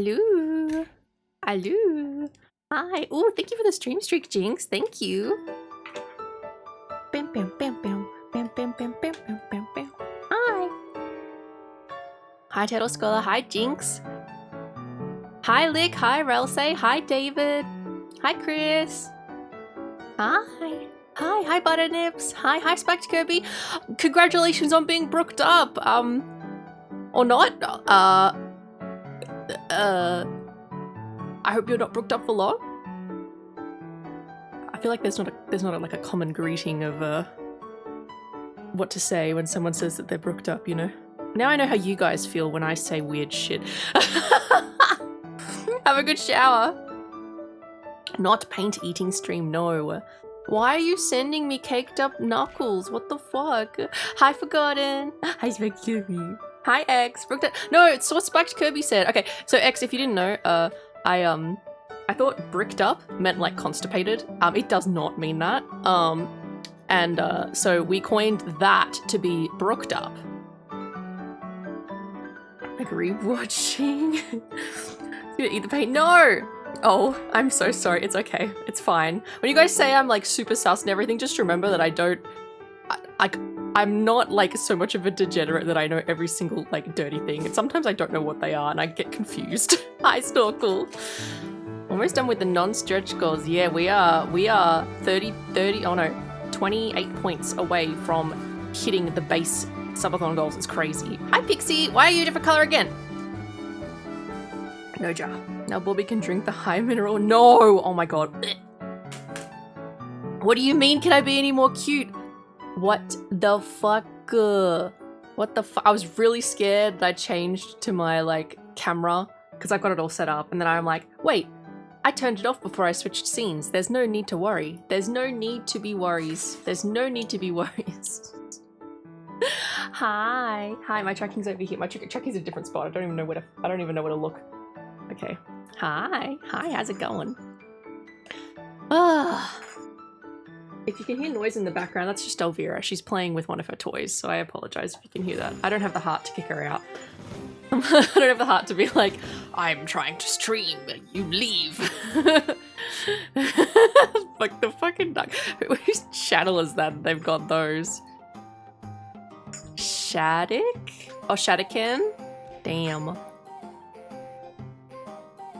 Hello. Hello. Hi. Oh, thank you for the stream streak, Jinx. Thank you. Bam, bam, bam, bam. Bam, bam, bam, bam, bam, bam, bam. Hi. Hi, Turtle Scholar. Hi, Jinx. Hi, Lick. Hi, Relsay. Hi, David. Hi, Chris. Hi. Hi, hi, Butternips. Hi, hi, Spiked Kirby. Congratulations on being brooked up. Or not. I hope you're not brooked up for long. I feel like there's not like a common greeting of what to say when someone says that they're brooked up, you know? Now I know how you guys feel when I say weird shit. Have a good shower. Not paint eating stream, no. Why are you sending me caked up knuckles? What the fuck? Hi, Forgotten. Hi, Spiked Kirby. Hi, X. Brooked up. No, it's what Spiked Kirby said. Okay, so X, if you didn't know, I thought bricked up meant like constipated. It does not mean that. So we coined that to be brooked up. Like rewatching. Gonna eat the paint. No! Oh, I'm so sorry. It's okay. It's fine. When you guys say I'm like super sus and everything, just remember that I'm not like so much of a degenerate that I know every single like dirty thing. And sometimes I don't know what they are and I get confused. Hi, Snorkel. Almost done with the non-stretch goals. Yeah, we are 28 points away from hitting the base subathon goals. It's crazy. Hi, Pixie. Why are you a different color again? No jar. Now Bobby can drink the high mineral. No! Oh my god. What do you mean, can I be any more cute? What the fuck? What the fuck? I was really scared that I changed to my like camera because I've got it all set up, and then I'm like, wait, I turned it off before I switched scenes. There's no need to worry. There's no need to be worries. There's no need to be worries. Hi. Hi, my tracking's over here. My tracking's in a different spot. I don't even know where to look. Okay. Hi. Hi, how's it going? If you can hear noise in the background, that's just Elvira. She's playing with one of her toys, so I apologize if you can hear that. I don't have the heart to kick her out. I don't have the heart to be like, I'm trying to stream, you leave. Like the fucking duck. Whose channel is that? They've got those. Shattuck? Oh, Shattucken? Damn.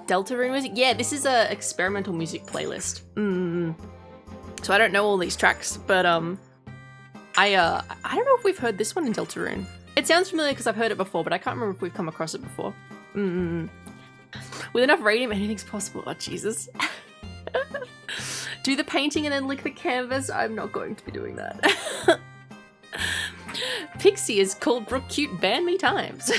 Deltarune music? Yeah, this is a experimental music playlist. So I don't know all these tracks, but I don't know if we've heard this one in Deltarune. It sounds familiar because I've heard it before, but I can't remember if we've come across it before. With enough radium, anything's possible. Oh, Jesus. Do the painting and then lick the canvas? I'm not going to be doing that. Pixie is called Brooke Cute ban me times.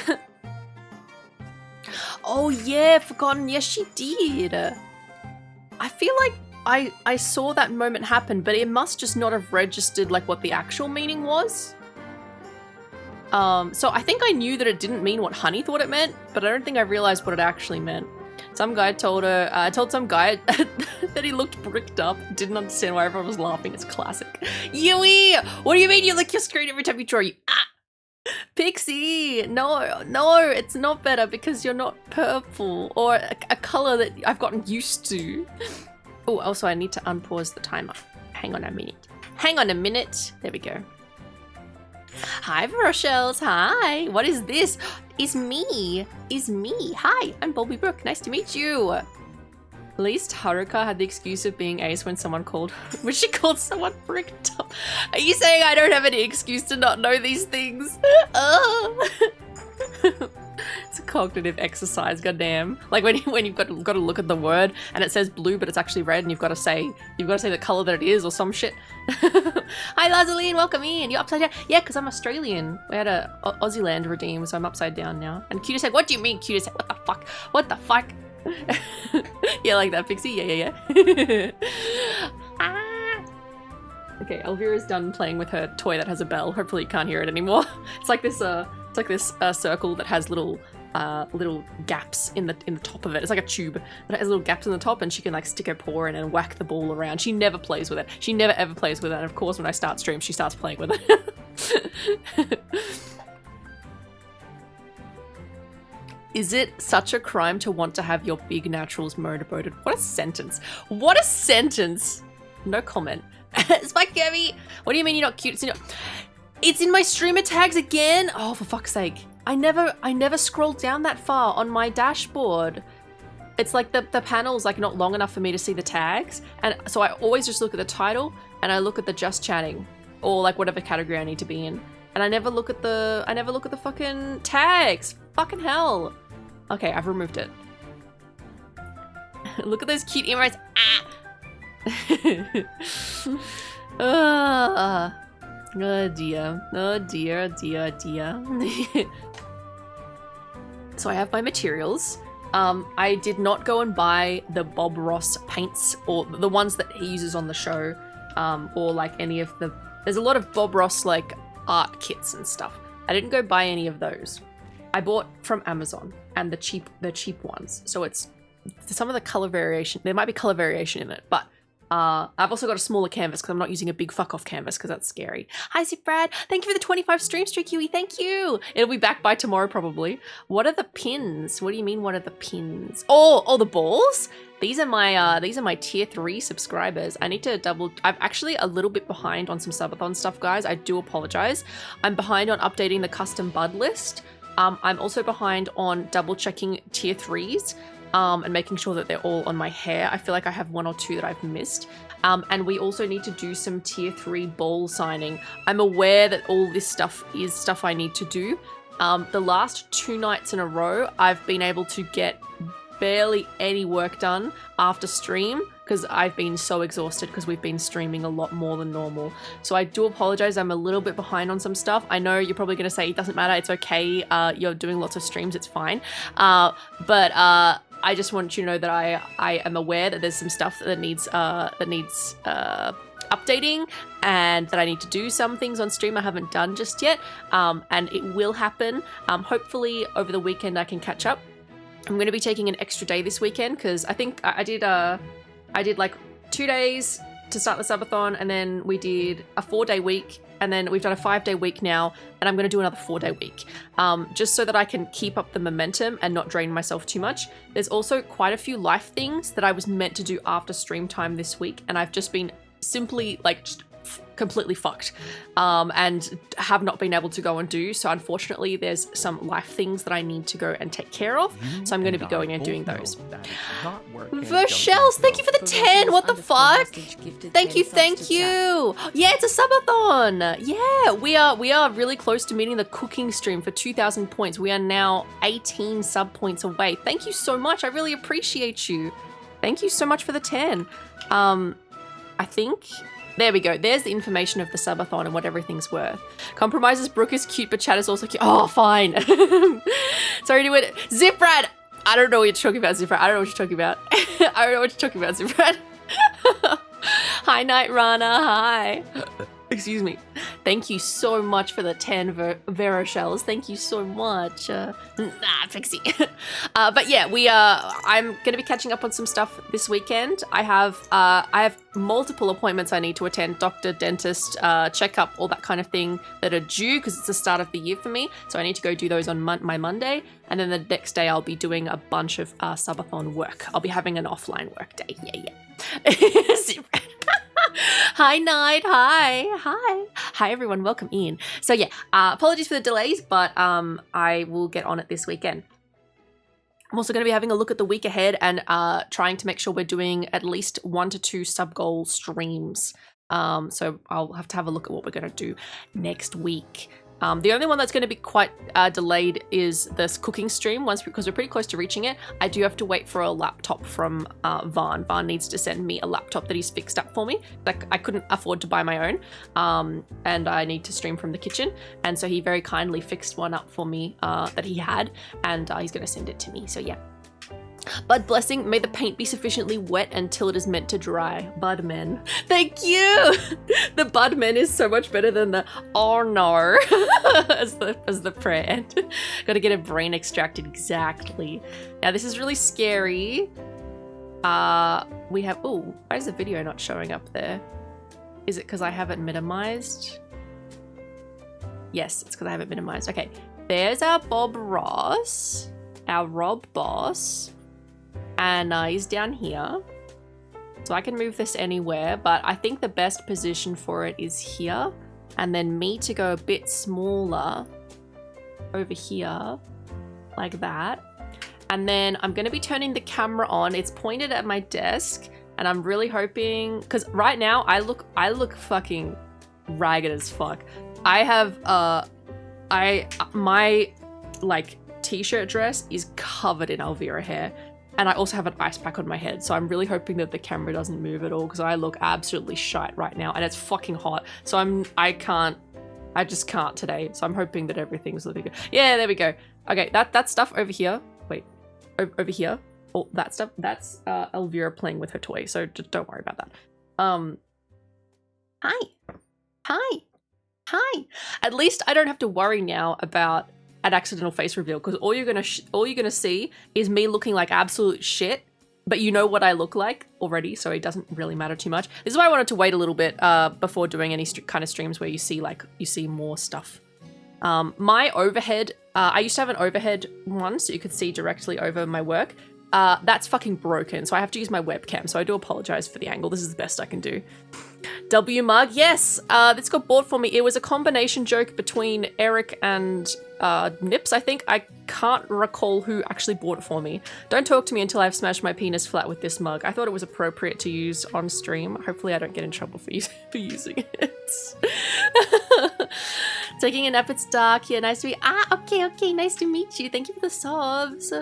Oh yeah, Forgotten. Yes, she did. I feel like I saw that moment happen, but it must just not have registered like what the actual meaning was. So I think I knew that it didn't mean what Honey thought it meant, but I don't think I realized what it actually meant. Some guy told some guy that he looked bricked up, didn't understand why everyone was laughing. It's classic. Yui! What do you mean you lick your screen every time you draw? Pixie! No, it's not better because you're not purple or a color that I've gotten used to. Oh, also I need to unpause the timer. Hang on a minute. There we go. Hi, Rochelles. Hi. What is this? It's me. Hi, I'm Bobby Brooke. Nice to meet you. At least Haruka had the excuse of being ace when someone called, when she called someone bricked up. Are you saying I don't have any excuse to not know these things? It's a cognitive exercise, goddamn. Like when you've got to look at the word and it says blue, but it's actually red, and you've got to say the color that it is or some shit. Hi, Lazaline, welcome in. You're upside down. Yeah, because I'm Australian. We had a Aussieland redeem, so I'm upside down now. And Cutie said, "What do you mean, Cutie said? What the fuck? What the fuck?" Yeah, like that, Pixie. Yeah. Okay, Elvira's done playing with her toy that has a bell. Hopefully you can't hear it anymore. It's like this circle that has little gaps in the top of it. It's like a tube that has little gaps in the top, and she can like stick her paw in and whack the ball around. She never plays with it. She never ever plays with it. And of course, when I start stream, she starts playing with it. Is it such a crime to want to have your big naturals motorboated? What a sentence. What a sentence. No comment. Spike Kirby, what do you mean you're not cute? It's in my streamer tags again. Oh, for fuck's sake. I never scrolled down that far on my dashboard. It's like the panel's like not long enough for me to see the tags. And so I always just look at the title and I look at the just chatting or like whatever category I need to be in. And I never look at the fucking tags. Fucking hell. Okay, I've removed it. Look at those cute emotes. Ah. Oh dear. Oh dear, dear, dear. So I have my materials. I did not go and buy the Bob Ross paints or the ones that he uses on the show, or like any of the, there's a lot of Bob Ross like art kits and stuff. I didn't go buy any of those. I bought from Amazon and the cheap ones. So it's some of the color variation. There might be color variation in it, but I've also got a smaller canvas because I'm not using a big fuck off canvas because that's scary. Hi, Zip Brad. Thank you for the 25 stream streak, Huey. Thank you. It'll be back by tomorrow probably. What are the pins? What do you mean? What are the pins? Oh, the balls. These are my tier 3 subscribers. I need to I'm actually a little bit behind on some subathon stuff, guys. I do apologize. I'm behind on updating the custom bud list. I'm also behind on double checking tier 3s. And making sure that they're all on my hair. I feel like I have 1 or 2 that I've missed. And we also need to do some tier 3 ball signing. I'm aware that all this stuff is stuff I need to do. The last 2 nights in a row, I've been able to get barely any work done after stream because I've been so exhausted because we've been streaming a lot more than normal. So I do apologize. I'm a little bit behind on some stuff. I know you're probably going to say it doesn't matter. It's okay. You're doing lots of streams. It's fine. But I just want you to know that I am aware that there's some stuff that needs updating and that I need to do some things on stream I haven't done just yet. And it will happen. Hopefully over the weekend I can catch up. I'm going to be taking an extra day this weekend because I think I did like 2 days to start the subathon, and then we did a 4-day week, and then we've done a 5-day week now, and I'm going to do another 4-day week, just so that I can keep up the momentum and not drain myself too much. There's also quite a few life things that I was meant to do after stream time this week, and I've just been simply like just completely fucked, and have not been able to go and do. So unfortunately there's some life things that I need to go and take care of, so I'm going to be going and doing those. Vershells, thank you for the 10. What the fuck? Thank you. Yeah, it's a subathon. Yeah, we are really close to meeting the cooking stream for 2,000 points. We are now 18 sub points away. Thank you so much. I really appreciate you. Thank you so much for the 10. I think there we go. There's the information of the subathon and what everything's worth. Compromises Brooke is cute, but Chad is also cute. Oh, fine. Sorry to it. Ziprad. I don't know what you're talking about, Ziprad. I don't know what you're talking about. I don't know what you're talking about, Ziprad. Hi, Night Rana. Hi. Excuse me. Thank you so much for the 10 Vero shells. Thank you so much. Pixie. But yeah, I'm going to be catching up on some stuff this weekend. I have multiple appointments I need to attend, doctor, dentist, checkup, all that kind of thing that are due because it's the start of the year for me. So I need to go do those on my Monday. And then the next day I'll be doing a bunch of subathon work. I'll be having an offline work day. Yeah. Hi, Night. Hi, everyone. Welcome in. So yeah, apologies for the delays, but I will get on it this weekend. I'm also going to be having a look at the week ahead and trying to make sure we're doing at least 1 to 2 sub-goal streams. So I'll have to have a look at what we're going to do next week. The only one that's going to be quite delayed is this cooking stream because we're pretty close to reaching it. I do have to wait for a laptop from Vaughn. Vaughn needs to send me a laptop that he's fixed up for me. Like I couldn't afford to buy my own, and I need to stream from the kitchen. And so he very kindly fixed one up for me that he had, and he's going to send it to me. So yeah. Bud blessing, may the paint be sufficiently wet until it is meant to dry. Budmen. Thank you! The Budmen is so much better than the oh no as the prayer end. Gotta get a brain extracted exactly. Now this is really scary. We have, oh, why is the video not showing up there? Is it because I have it minimized? Yes, it's because I have it minimized. Okay, there's our Bob Ross. our Rob boss, and he's down here. So I can move this anywhere, but I think the best position for it is here. And then me to go a bit smaller over here, like that. And then I'm going to be turning the camera on. It's pointed at my desk, and I'm really hoping, because right now I look fucking ragged as fuck. I have my like t-shirt dress is covered in Elvira hair, and I also have an ice pack on my head, so I'm really hoping that the camera doesn't move at all, because I look absolutely shite right now, and it's fucking hot, so I just can't today, so I'm hoping that everything's looking good. Yeah, there we go. Okay, that stuff over here, wait, over here, oh, that stuff, that's Elvira playing with her toy, so just don't worry about that. Hi. At least I don't have to worry now about an accidental face reveal, because all you're gonna see is me looking like absolute shit, but you know what I look like already, so it doesn't really matter too much. This is why I wanted to wait a little bit before doing any kind of streams where you see more stuff. My overhead, I used to have an overhead one so you could see directly over my work. That's fucking broken, so I have to use my webcam, so I do apologize for the angle. This is the best I can do. W mug, yes, this got bought for me. It was a combination joke between Eric and Nips, I think. I can't recall who actually bought it for me. Don't talk to me until I've smashed my penis flat with this mug. I thought it was appropriate to use on stream. Hopefully I don't get in trouble for using it. Taking a nap, it's dark. Yeah, nice to meet you. Okay, nice to meet you. Thank you for the subs.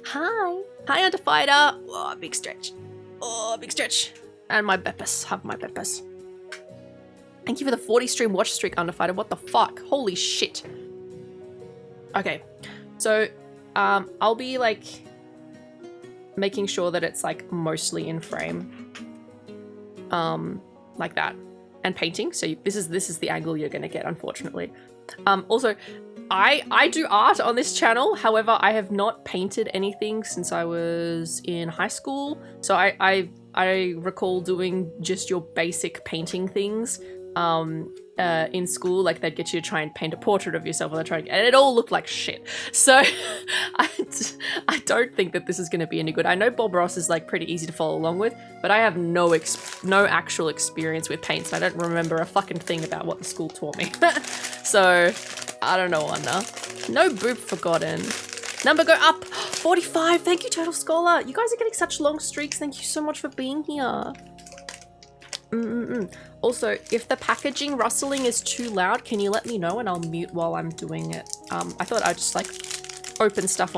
Hi, Underfighter. Oh, big stretch. And my Beppis. Have my Beppis. Thank you for the 40 stream watch streak, Underfighter. What the fuck? Holy shit. Okay, so I'll be like making sure that it's like mostly in frame, like that, and painting. So this is the angle you're gonna get, unfortunately. Also, I do art on this channel. However, I have not painted anything since I was in high school. So I recall doing just your basic painting things in school. Like they'd get you to try and paint a portrait of yourself, and it all looked like shit. So I don't think that this is going to be any good. I know Bob Ross is like pretty easy to follow along with, but I have no actual experience with paints. I don't remember a fucking thing about what the school taught me. So I don't know, Anna. No boob forgotten. Number go up. 45. Thank you, Turtle Scholar. You guys are getting such long streaks. Thank you so much for being here. Also, if the packaging rustling is too loud, can you let me know and I'll mute while I'm doing it? I thought I'd just like open this stuff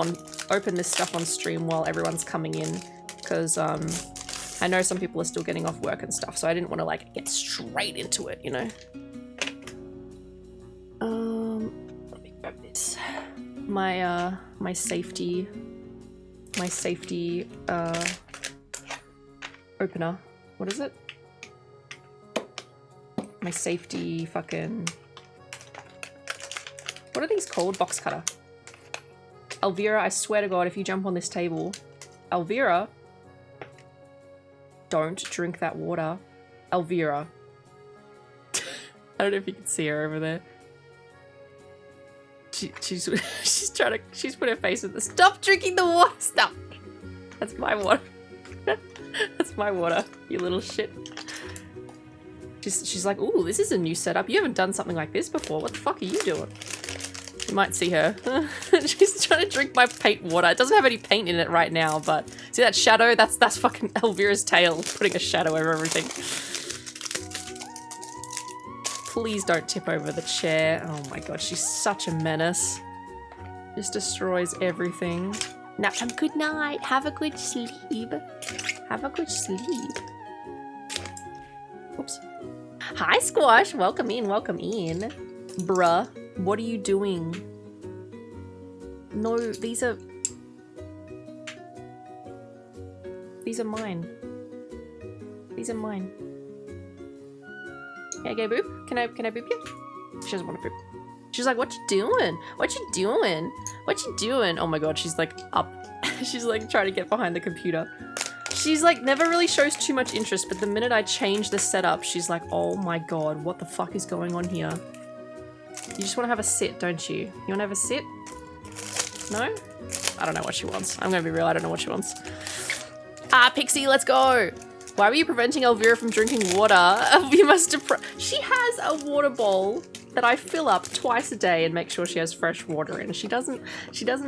on stream while everyone's coming in, because I know some people are still getting off work and stuff, so I didn't want to like get straight into it, you know. Let me grab this. My safety opener. What is it? My safety fucking... What are these called? Box cutter. Elvira, I swear to God, if you jump on this table... Elvira? Don't drink that water. Elvira. I don't know if you can see her over there. She's put her face in the... Stop drinking the water! Stop! That's my water. That's my water, you little shit. She's like, ooh, this is a new setup. You haven't done something like this before. What the fuck are you doing? You might see her. She's trying to drink my paint water. It doesn't have any paint in it right now, but see that shadow? That's fucking Elvira's tail putting a shadow over everything. Please don't tip over the chair. Oh my God, she's such a menace. Just destroys everything. Now, good night. Have a good sleep. Have a good sleep. Oops. Hi, Squash. Welcome in. Bruh, what are you doing? No, these are mine. These are mine. Can I get a boop? Can I boop you? She doesn't want to boop. She's like, what you doing? What you doing? What you doing? Oh my God, she's like up. She's like trying to get behind the computer. She's like never really shows too much interest, but the minute I change the setup, she's like, oh my God, what the fuck is going on here? You just want to have a sit, don't you? You want to have a sit? No? I don't know what she wants. I'm gonna be real, I don't know what she wants. Ah, Pixie, let's go. Why were you preventing Elvira from drinking water? You must have. She has a water bowl that I fill up twice a day and make sure she has fresh water in. She doesn't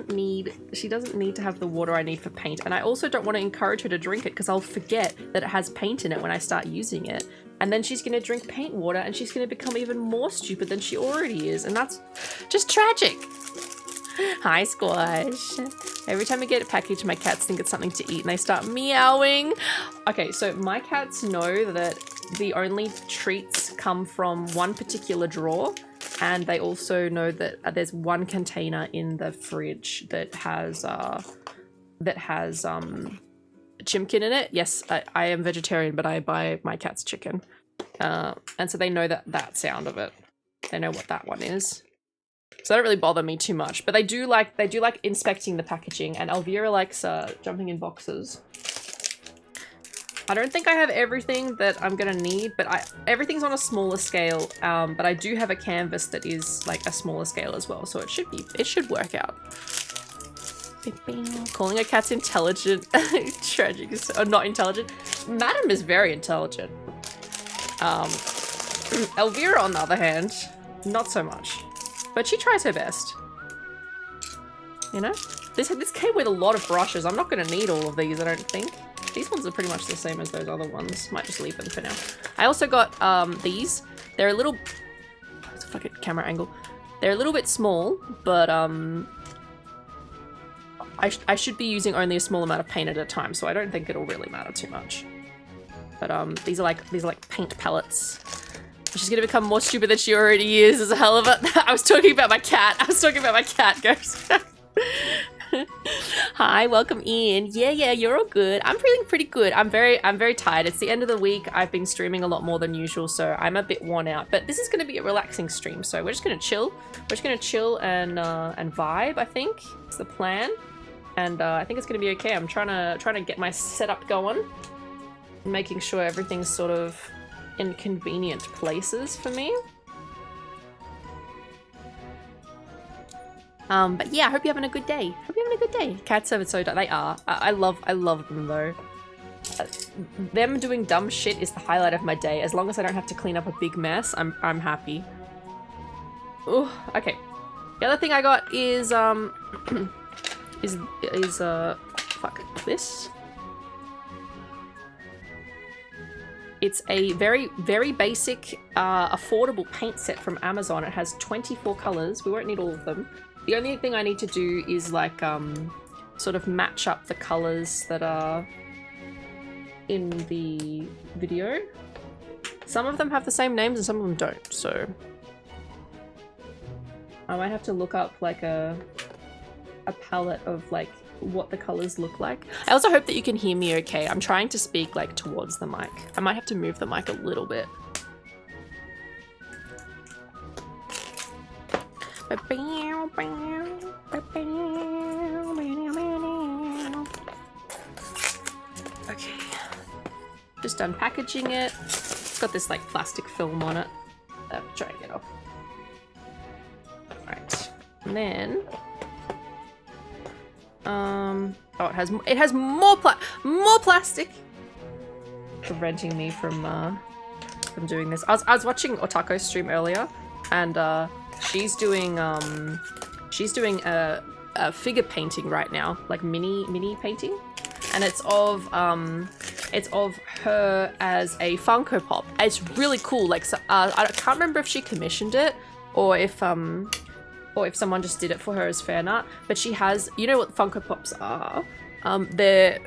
need to have the water I need for paint. And I also don't want to encourage her to drink it because I'll forget that it has paint in it when I start using it. And then she's going to drink paint water and she's going to become even more stupid than she already is. And that's just tragic. Hi, Squash. Every time I get a package, my cats think it's something to eat and they start meowing. Okay, so my cats know that the only treats come from one particular drawer, and they also know that there's one container in the fridge that has chimkin in it. Yes, I am vegetarian, but I buy my cats chicken. And so they know that sound of it. They know what that one is. So that don't really bother me too much, but they do like inspecting the packaging, and Elvira likes jumping in boxes. I don't think I have everything that I'm gonna need, but everything's on a smaller scale. But I do have a canvas that is like a smaller scale as well, so it should work out. Calling a cat's intelligent, tragic, or not intelligent. Madam is very intelligent. Elvira, on the other hand, not so much. But she tries her best. You know? This came with a lot of brushes. I'm not going to need all of these, I don't think. These ones are pretty much the same as those other ones. Might just leave them for now. I also got these. They're a little... It's a fucking camera angle. They're a little bit small, but I should be using only a small amount of paint at a time, so I don't think it'll really matter too much. But these are like paint palettes. She's gonna become more stupid than she already is. There's a hell of a... I was talking about my cat. Guys. Hi, welcome in. Yeah, you're all good. I'm feeling pretty good. I'm very tired. It's the end of the week. I've been streaming a lot more than usual, so I'm a bit worn out. But this is gonna be a relaxing stream, so we're just gonna chill. We're just gonna chill and vibe, I think. It's the plan. And I think it's gonna be okay. I'm trying to get my setup going. Making sure everything's sort of in convenient places for me. But yeah, I hope you're having a good day. Cats are so dumb. They are. I love them though. Them doing dumb shit is the highlight of my day. As long as I don't have to clean up a big mess, I'm happy. Ooh, okay. The other thing I got is fuck this. It's a very, very basic, affordable paint set from Amazon. It has 24 colors. We won't need all of them. The only thing I need to do is like, sort of match up the colors that are in the video. Some of them have the same names and some of them don't, so I might have to look up like a palette of like what the colors look like. I also hope that you can hear me okay. I'm trying to speak like towards the mic. I might have to move the mic a little bit. Okay. Just unpackaging it. It's got this like plastic film on it. Try and get off. Right. And then oh, it has more plastic, preventing me from doing this. I was watching Otako's stream earlier, and she's doing a figure painting right now, like mini painting, and it's of her as a Funko Pop. It's really cool. Like, so, I can't remember if she commissioned it or if someone just did it for her as fan art, but she has, you know what Funko Pops are? They're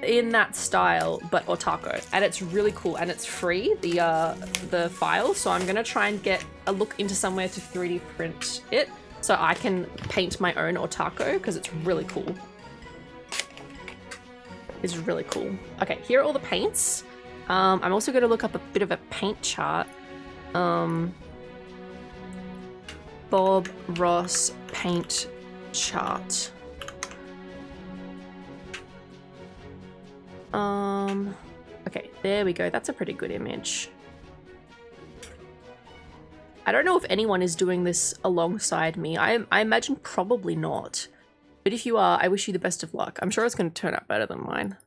in that style, but Otako, and it's really cool, and it's free, the file, so I'm gonna try and get a look into somewhere to 3D print it, so I can paint my own Otako, because it's really cool. It's really cool. Okay, here are all the paints. I'm also gonna look up a bit of a paint chart. Bob Ross paint chart. Okay, there we go. That's a pretty good image. I don't know if anyone is doing this alongside me. I imagine probably not. But if you are, I wish you the best of luck. I'm sure it's going to turn out better than mine.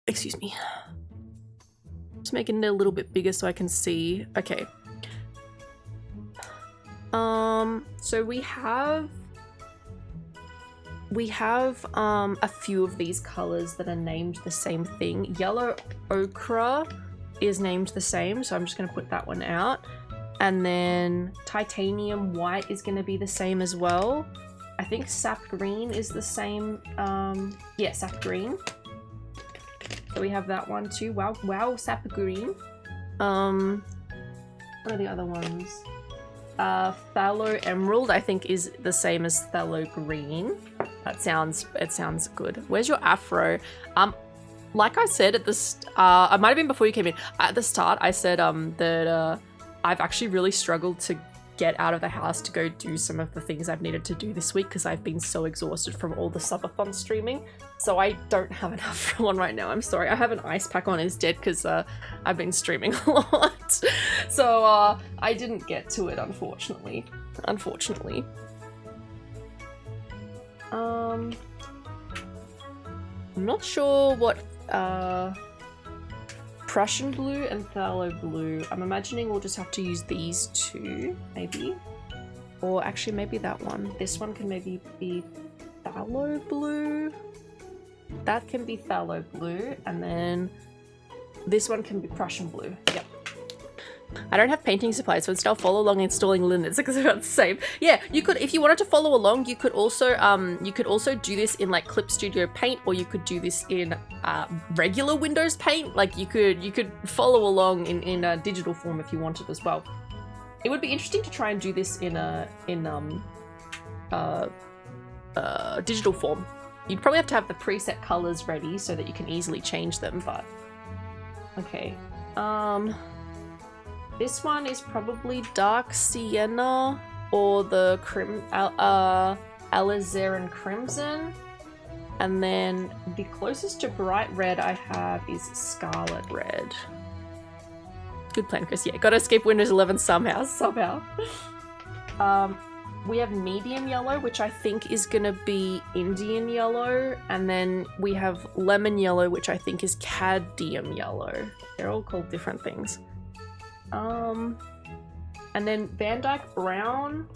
Excuse me. Just making it a little bit bigger so I can see. Okay. So we have a few of these colors that are named the same thing. Yellow ochre is named the same, so I'm just going to put that one out. And then titanium white is going to be the same as well. I think sap green is the same. Yeah, sap green. So we have that one too. Wow, sap green. What are the other ones? Phthalo emerald, I think, is the same as phthalo green. It sounds good. Where's your afro? Like I said at the it might have been before you came in. At the start, I said that I've actually really struggled to get out of the house to go do some of the things I've needed to do this week because I've been so exhausted from all the Sub-BALLS-thon streaming. So I don't have an afro on right now. I'm sorry. I have an ice pack on instead because I've been streaming a lot. So I didn't get to it, unfortunately. I'm not sure what Prussian blue and phthalo blue. I'm imagining we'll just have to use these two, maybe. Or actually maybe that one. This one can maybe be phthalo blue. That can be phthalo blue, and then this one can be Prussian blue. Yep. I don't have painting supplies, so instead I'll follow along installing linens because it's about the same. Yeah, you could, if you wanted to follow along, you could also do this in like Clip Studio Paint, or you could do this in regular Windows Paint. Like you could follow along in a digital form if you wanted as well. It would be interesting to try and do this in digital form. You'd probably have to have the preset colors ready so that you can easily change them, but okay. This one is probably dark sienna or the alizarin crimson, and then the closest to bright red I have is scarlet red. Good plan, Chris. Yeah, gotta escape Windows 11 somehow. We have medium yellow, which I think is gonna be Indian yellow, and then we have lemon yellow, which I think is cadmium yellow. They're all called different things. And then Van Dyke brown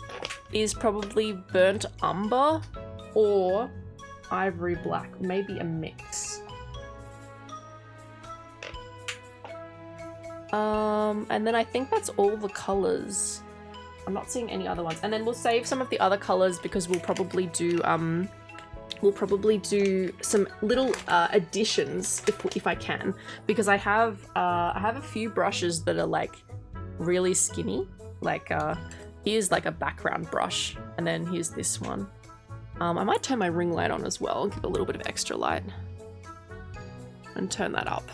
is probably burnt umber or ivory black, maybe a mix. And then I think that's all the colors. I'm not seeing any other ones. And then we'll save some of the other colors because we'll probably do some little additions if I can, because I have a few brushes that are like really skinny. Like here's like a background brush, and then here's this one. I might turn my ring light on as well and give a little bit of extra light and turn that up.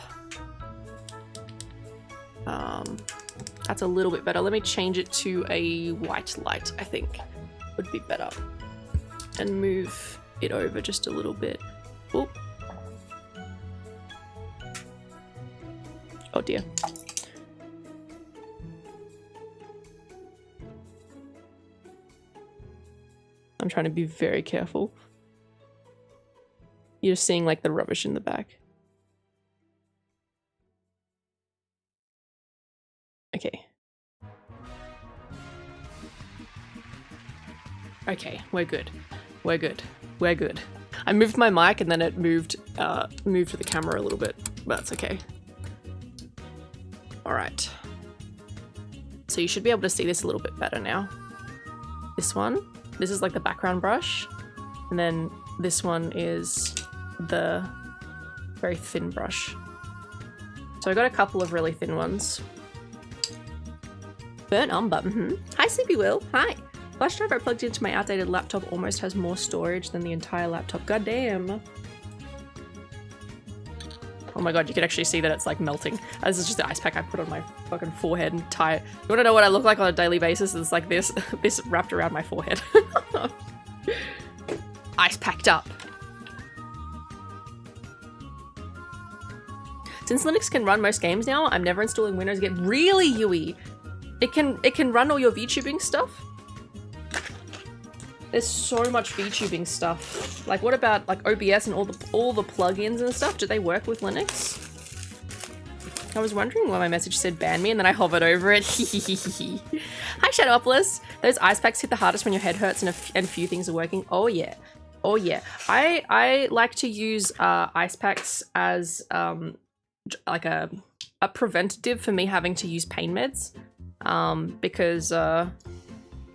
That's a little bit better. Let me change it to a white light, I think would be better, and move it over just a little bit. Oh, oh dear. I'm trying to be very careful. You're seeing like the rubbish in the back. Okay. Okay, we're good. We're good. We're good. I moved my mic and then it moved to the camera a little bit, but that's okay. All right. So you should be able to see this a little bit better now. This one, this is like the background brush, and then this one is the very thin brush. So I got a couple of really thin ones. Burnt umber. Hi, Sleepy Will. Hi. Flash drive I plugged into my outdated laptop almost has more storage than the entire laptop. God damn. Oh my god, you can actually see that it's like melting. This is just the ice pack I put on my fucking forehead and tie it. You wanna know what I look like on a daily basis? It's like this, this wrapped around my forehead. Ice packed up. Since Linux can run most games now, I'm never installing Windows again. Really, Yui? It can run all your VTubing stuff? There's so much VTubing stuff. Like, what about like OBS and all the plugins and stuff? Do they work with Linux? I was wondering why my message said ban me, and then I hovered over it. Hi, Shadowpolis. Those ice packs hit the hardest when your head hurts and few things are working. Oh yeah, oh yeah. I like to use ice packs as like a preventative for me having to use pain meds, because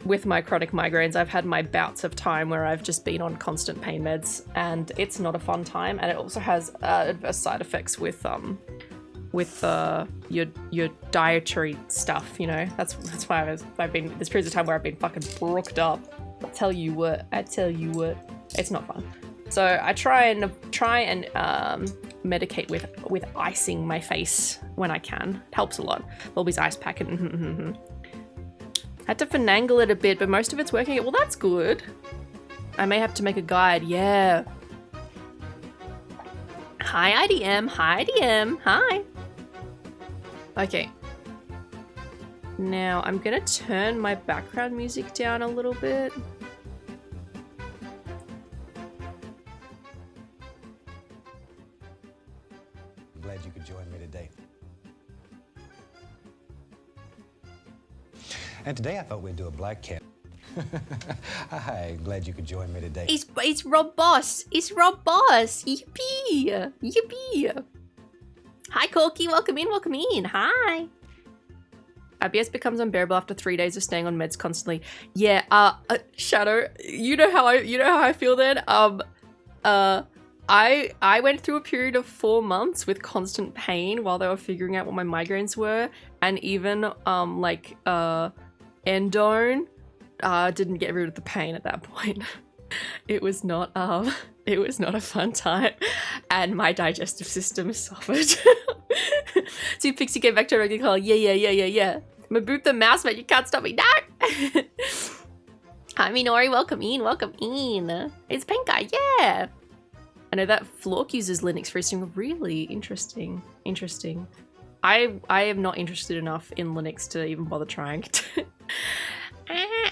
with my chronic migraines, I've had my bouts of time where I've just been on constant pain meds, and it's not a fun time. And it also has adverse side effects with your dietary stuff, you know. That's why I've been, there's periods of time where I've been fucking brooked up. I tell you what, it's not fun. So I try and medicate with icing my face when I can. It helps a lot. Always ice pack it. Had to finagle it a bit, but most of it's working. Well, that's good. I may have to make a guide. Yeah. Hi, IDM. Hi, IDM. Hi. Okay. Now I'm gonna turn my background music down a little bit. Glad you could join me today. And today I thought we'd do a black cat. Hi, glad you could join me today. It's Rob Boss. It's Rob Boss. Yippee. Yippee. Hi, Corky. Welcome in. Welcome in. Hi. IBS becomes unbearable after 3 days of staying on meds constantly. Yeah. Shadow. You know how I feel then. I went through a period of 4 months with constant pain while they were figuring out what my migraines were, and even endone didn't get rid of the pain at that point. It was not a fun time, and my digestive system suffered. So Pixie came back to a regular call. Yeah. Maboop the mouse, man, you can't stop me. No. Hi, Minori, welcome in. It's Pink Guy, yeah. I know that Flork uses Linux for streaming. Really interesting. I am not interested enough in Linux to even bother trying.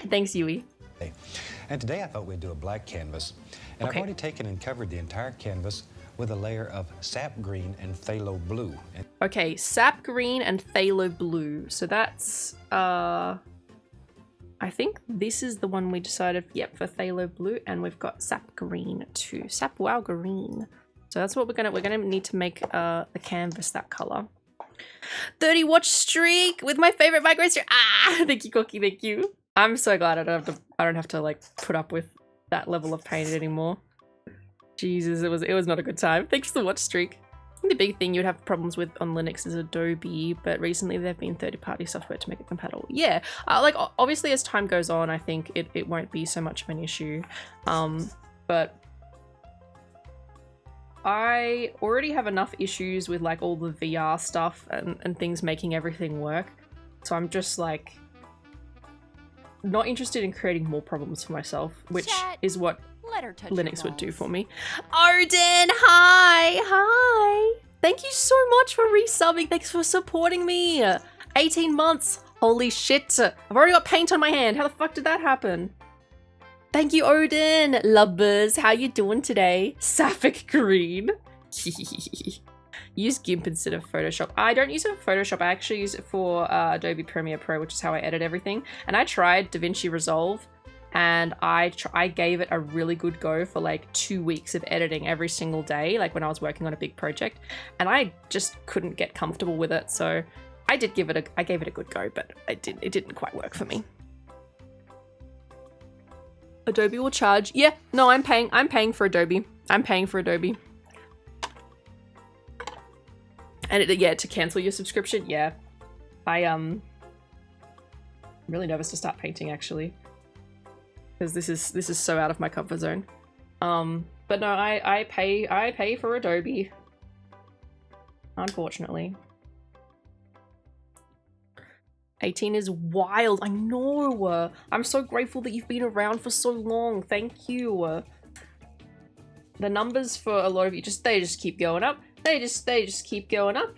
Thanks, Yui. Hey. And today I thought we'd do a black canvas. And Okay. I've already taken and covered the entire canvas with a layer of sap green and phthalo blue. And Okay, sap green and phthalo blue. So that's I think this is the one we decided, yep, for phthalo blue, and we've got sap green too. Sap wow green. So that's what we're gonna need to make the canvas that color. 30 watch streak with my favorite migraine. Thank you, Cookie, thank you. I'm so glad I don't have to like put up with that level of pain anymore. Jesus, it was not a good time. Thanks for the watch streak. I think the big thing you'd have problems with on Linux is Adobe, but recently there have been third-party software to make it compatible. Yeah, like obviously as time goes on, I think it won't be so much of an issue. But I already have enough issues with like all the VR stuff and things making everything work. So I'm just like not interested in creating more problems for myself, which is what Linux would do for me. Odin, hi. Thank you so much for resubbing. Thanks for supporting me. 18 months. Holy shit. I've already got paint on my hand. How the fuck did that happen? Thank you, Odin. Lubbers, how you doing today? Sapphic green. Use GIMP instead of Photoshop. I don't use it for Photoshop. I actually use it for Adobe Premiere Pro, which is how I edit everything. And I tried DaVinci Resolve, and I gave it a really good go for like 2 weeks of editing every single day, like when I was working on a big project, and I just couldn't get comfortable with it. So I gave it a good go, but it didn't quite work for me. Adobe will charge. Yeah, no, I'm paying for Adobe. And yeah, to cancel your subscription, yeah. I'm really nervous to start painting actually, because this is so out of my comfort zone. But no, I pay for Adobe, unfortunately. 18 is wild. I know. I'm so grateful that you've been around for so long. Thank you. The numbers for a lot of you they just keep going up. They just keep going up.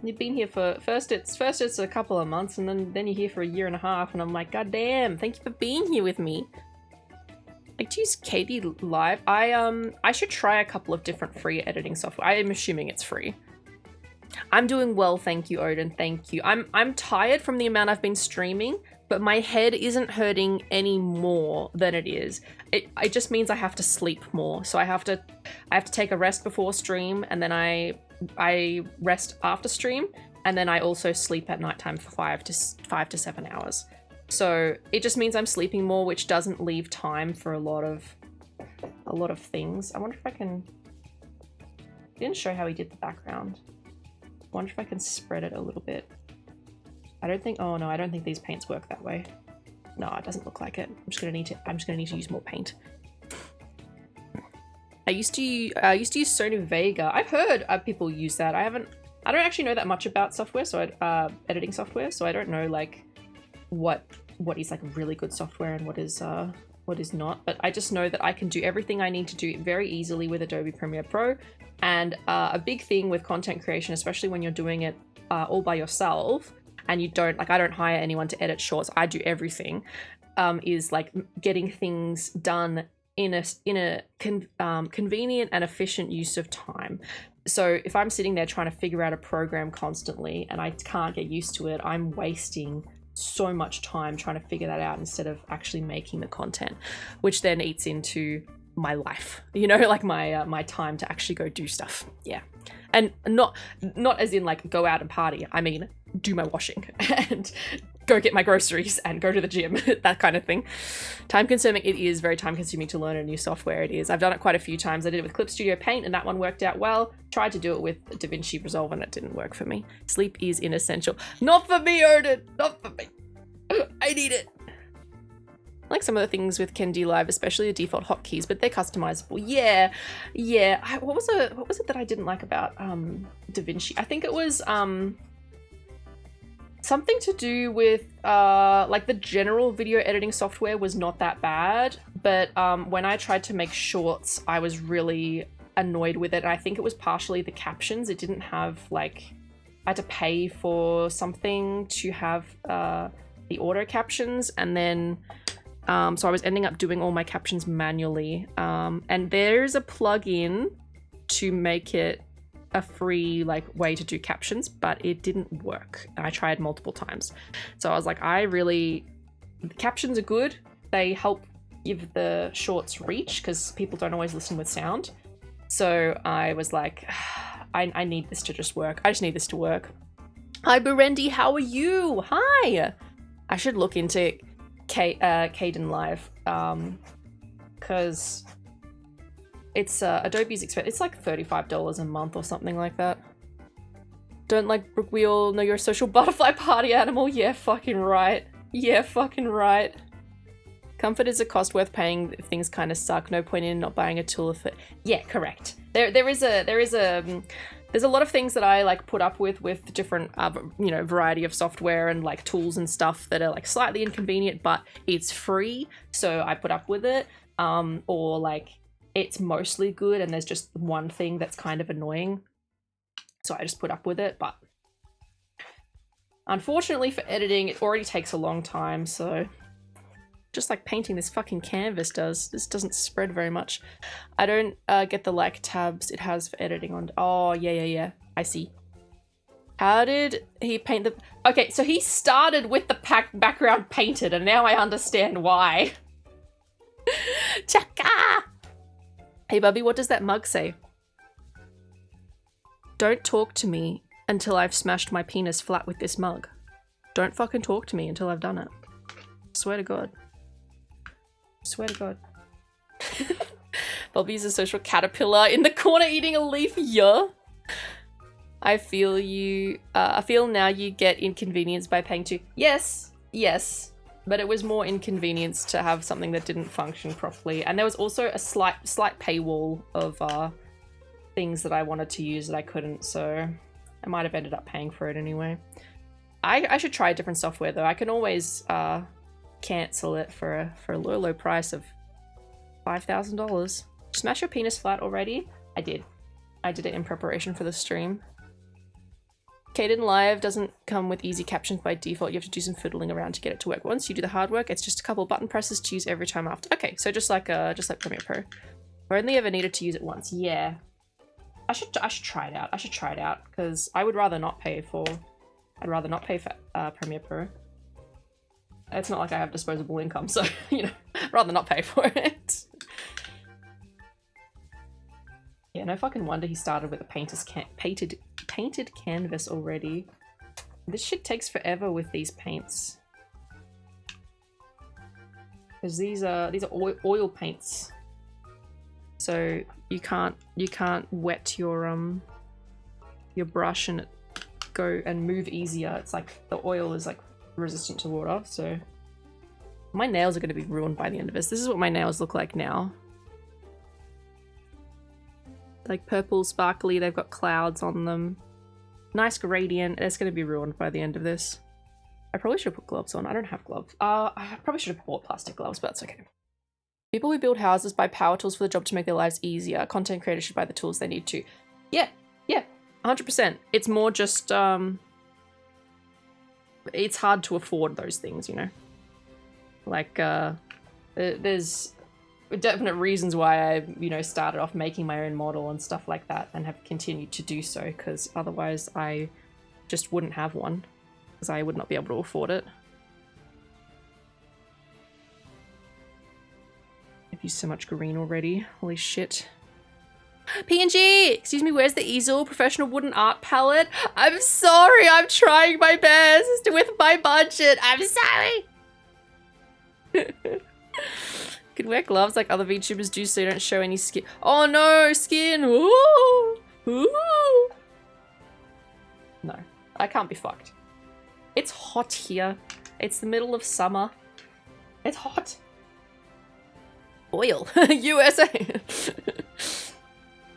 You've been here for first it's a couple of months, and then you're here for a year and a half, and I'm like, god damn, thank you for being here with me. like to use Katie Live. I should try a couple of different free editing software. I am assuming it's free. I'm doing well, thank you, Odin. Thank you. I'm tired from the amount I've been streaming, but my head isn't hurting any more than it is. It just means I have to sleep more. So I have to take a rest before stream, and then I rest after stream, and then I also sleep at nighttime for 5 to 7 hours. So it just means I'm sleeping more, which doesn't leave time for a lot of things. I wonder if I can. It didn't show how he did the background. I wonder if I can spread it a little bit. I don't think. Oh no, I don't think these paints work that way. No, it doesn't look like it. I'm just gonna need to use more paint. I used to use Sony Vega. I've heard people use that. I don't actually know that much about software, so editing software. So I don't know like what is like really good software and what is not. But I just know that I can do everything I need to do very easily with Adobe Premiere Pro. And a big thing with content creation, especially when you're doing it all by yourself, and you don't I don't hire anyone to edit shorts. I do everything. Is like getting things done in a convenient and efficient use of time. So if I'm sitting there trying to figure out a program constantly and I can't get used to it, I'm wasting so much time trying to figure that out instead of actually making the content, which then eats into my life, you know, like my time to actually go do stuff. Yeah. And not as in like go out and party. I mean, do my washing and go get my groceries and go to the gym, that kind of thing. Time consuming. It is very time consuming to learn a new software. It is. I've done it quite a few times. I did it with Clip Studio Paint and that one worked out well. Tried to do it with DaVinci Resolve and it didn't work for me. Sleep is essential. Not for me, Odin. Not for me. I need it. I like some of the things with Kendi Live, especially the default hotkeys, but they're customizable. Yeah. What was it that I didn't like about DaVinci? I think it was something to do with like the general video editing software was not that bad, but when I tried to make shorts, I was really annoyed with it. And I think it was partially the captions. It didn't have like, I had to pay for something to have the auto captions, and then so I was ending up doing all my captions manually. And there's a plugin to make it a free like way to do captions, but it didn't work. I tried multiple times. So I was like, the captions are good. They help give the shorts reach because people don't always listen with sound. So I was like, I need this to just work. I just need this to work. Hi, Burendi, how are you? Hi. I should look into Caden Live because it's Adobe's expensive. It's like $35 a month or something like that. Don't like Brooke, we all know you're a social butterfly party animal. Yeah, fucking right. Yeah, fucking right. Comfort is a cost worth paying if things kind of suck. No point in not buying a tool if it... Yeah, correct. There's a lot of things that I like put up with different variety of software and like tools and stuff that are like slightly inconvenient, but it's free, so I put up with it. Or like it's mostly good and there's just one thing that's kind of annoying, so I just put up with it. But unfortunately for editing, it already takes a long time, so just like painting this fucking canvas does. This doesn't spread very much. I don't get the like tabs it has for editing on. Oh, yeah. I see. How did he paint the... Okay, so he started with the background painted and now I understand why. Chaka! Hey, Bubby, what does that mug say? Don't talk to me until I've smashed my penis flat with this mug. Don't fucking talk to me until I've done it. Swear to God. Swear to God. Bobby's a social caterpillar in the corner eating a leaf. Yeah. I feel you. I feel now you get inconvenienced by paying too. Yes. But it was more inconvenience to have something that didn't function properly. And there was also a slight paywall of things that I wanted to use that I couldn't. So I might have ended up paying for it anyway. I should try a different software though. I can always cancel it for a low price of $5,000. Smash your penis flat already? I did it in preparation for the stream. Kaden Live doesn't come with easy captions by default. You have to do some fiddling around to get it to work. Once you do the hard work, it's just a couple button presses to use every time after. Okay, so just like Premiere Pro. I only ever needed to use it once. Yeah. I should try it out. I should try it out because I would rather not pay for. I'd rather not pay for Premiere Pro. It's not like I have disposable income, so you know, I'd rather not pay for it. Yeah, no fucking wonder he started with a painted canvas already. This shit takes forever with these paints. Because these are oil paints. So you can't wet your brush and it go and move easier. It's like the oil is like resistant to water, so my nails are going to be ruined by the end of this. This is what my nails look like now. Like purple, sparkly, they've got clouds on them. Nice gradient. It's going to be ruined by the end of this. I probably should have put gloves on. I don't have gloves. I probably should have bought plastic gloves, but that's okay. People who build houses buy power tools for the job to make their lives easier. Content creators should buy the tools they need to. Yeah, 100%. It's more just, it's hard to afford those things, you know? Like, there's definite reasons why I, you know, started off making my own model and stuff like that and have continued to do so, because otherwise I just wouldn't have one, because I would not be able to afford it. I've used so much green already. Holy shit. PNG! Excuse me, where's the easel? Professional wooden art palette? I'm sorry, I'm trying my best with my budget. I'm sorry! Could wear gloves like other VTubers do so you don't show any skin. Oh no, skin! Ooh! Ooh! No, I can't be fucked. It's hot here. It's the middle of summer. It's hot. Oil. USA!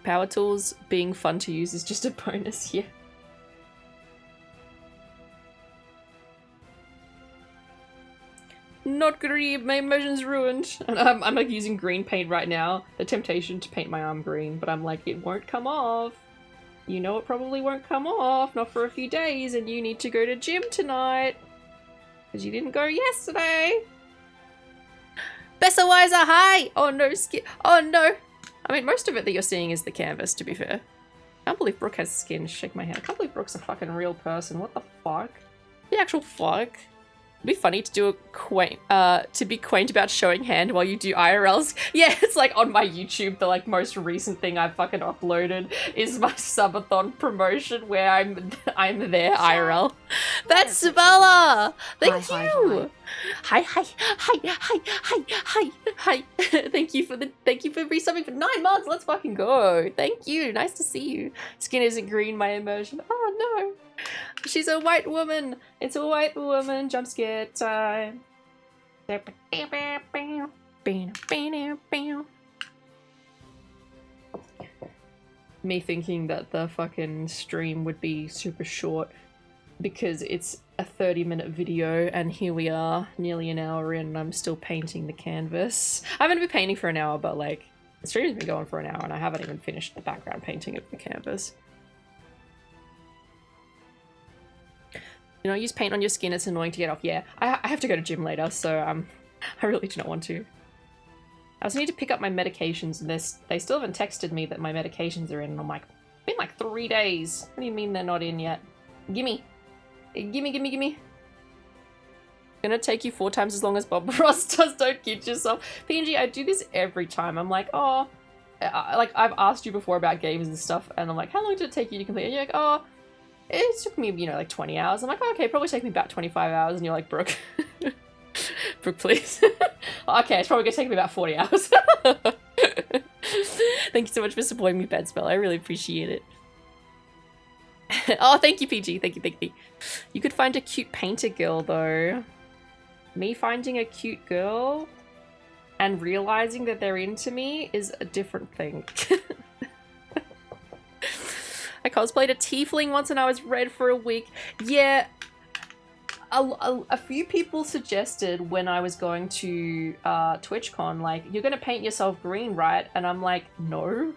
Power tools being fun to use is just a bonus here. Not green, my immersion's ruined. And I'm like using green paint right now. The temptation to paint my arm green, but I'm like, it won't come off. You know it probably won't come off, not for a few days, and you need to go to gym tonight. Because you didn't go yesterday. Besserweiser, hi! Oh no, skin. Oh no! I mean, most of it that you're seeing is the canvas, to be fair. I can't believe Brooke has skin. Shake my head. I can't believe Brooke's a fucking real person. What the fuck? The actual fuck? It'd be funny to do a to be quaint about showing hand while you do IRLs. Yeah, it's like on my YouTube, the like most recent thing I've fucking uploaded is my Sub-BALLS-thon promotion where I'm there IRL. That's Sabella! Thank you! Hi. Thank you for resubbing for 9 months. Let's fucking go. Thank you. Nice to see you. Skin isn't green, my immersion. Oh no. She's a white woman. It's a white woman. Jump scare time. Me thinking that the fucking stream would be super short because it's a 30-minute video and here we are nearly an hour in and I'm still painting the canvas. I'm gonna be painting for an hour, but like the stream's been going for an hour and I haven't even finished the background painting of the canvas. You know, use paint on your skin, it's annoying to get off. Yeah, I have to go to gym later, so I really do not want to. I also need to pick up my medications, and they still haven't texted me that my medications are in, and I'm like, it's been like 3 days. What do you mean they're not in yet? Gimme. Gimme. Gonna take you 4 times as long as Bob Ross does, don't kid yourself. PNG, I do this every time. I'm like, oh, like I've asked you before about games and stuff, and I'm like, how long did it take you to complete? And you're like, oh, it took me, you know, like 20 hours. I'm like, oh, okay, probably take me about 25 hours. And you're like, Brooke, Brooke, please. Okay, it's probably gonna take me about 40 hours. Thank you so much for supporting me, Bedspell. I really appreciate it. Oh, thank you, PG. Thank you. You could find a cute painter girl, though. Me finding a cute girl and realizing that they're into me is a different thing. I cosplayed a tiefling once and I was red for a week. Yeah, a few people suggested when I was going to TwitchCon, like, you're gonna paint yourself green, right? And I'm like, no.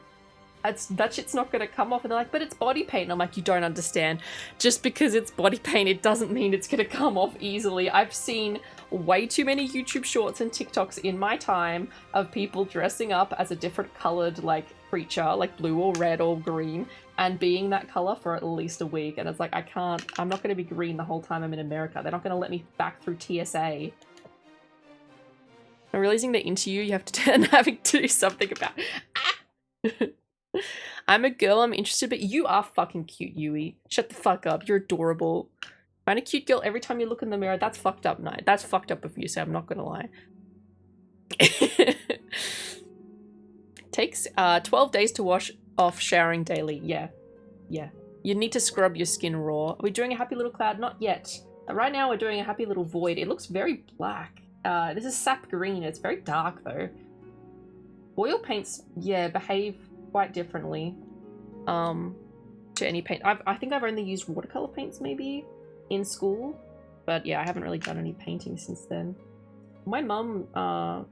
that shit's not gonna come off. And they're like, but it's body paint. And I'm like, you don't understand. Just because it's body paint, it doesn't mean it's gonna come off easily. I've seen way too many YouTube shorts and TikToks in my time of people dressing up as a different colored like creature, like blue or red or green, and being that color for at least a week. And it's like, I'm not gonna be green the whole time I'm in America. They're not gonna let me back through TSA. I'm realizing that into you have to and having to do something about it. I'm a girl, I'm interested, but you are fucking cute, Yui. Shut the fuck up, you're adorable. Find a cute girl every time you look in the mirror. That's fucked up, Night. That's fucked up of you, so I'm not gonna lie. Takes 12 days to wash off showering daily. Yeah. You need to scrub your skin raw. Are we doing a happy little cloud? Not yet. Right now we're doing a happy little void. It looks very black. This is sap green. It's very dark though. Oil paints, yeah, behave quite differently to any paint. I think I've only used watercolor paints maybe in school, but yeah, I haven't really done any painting since then. My mum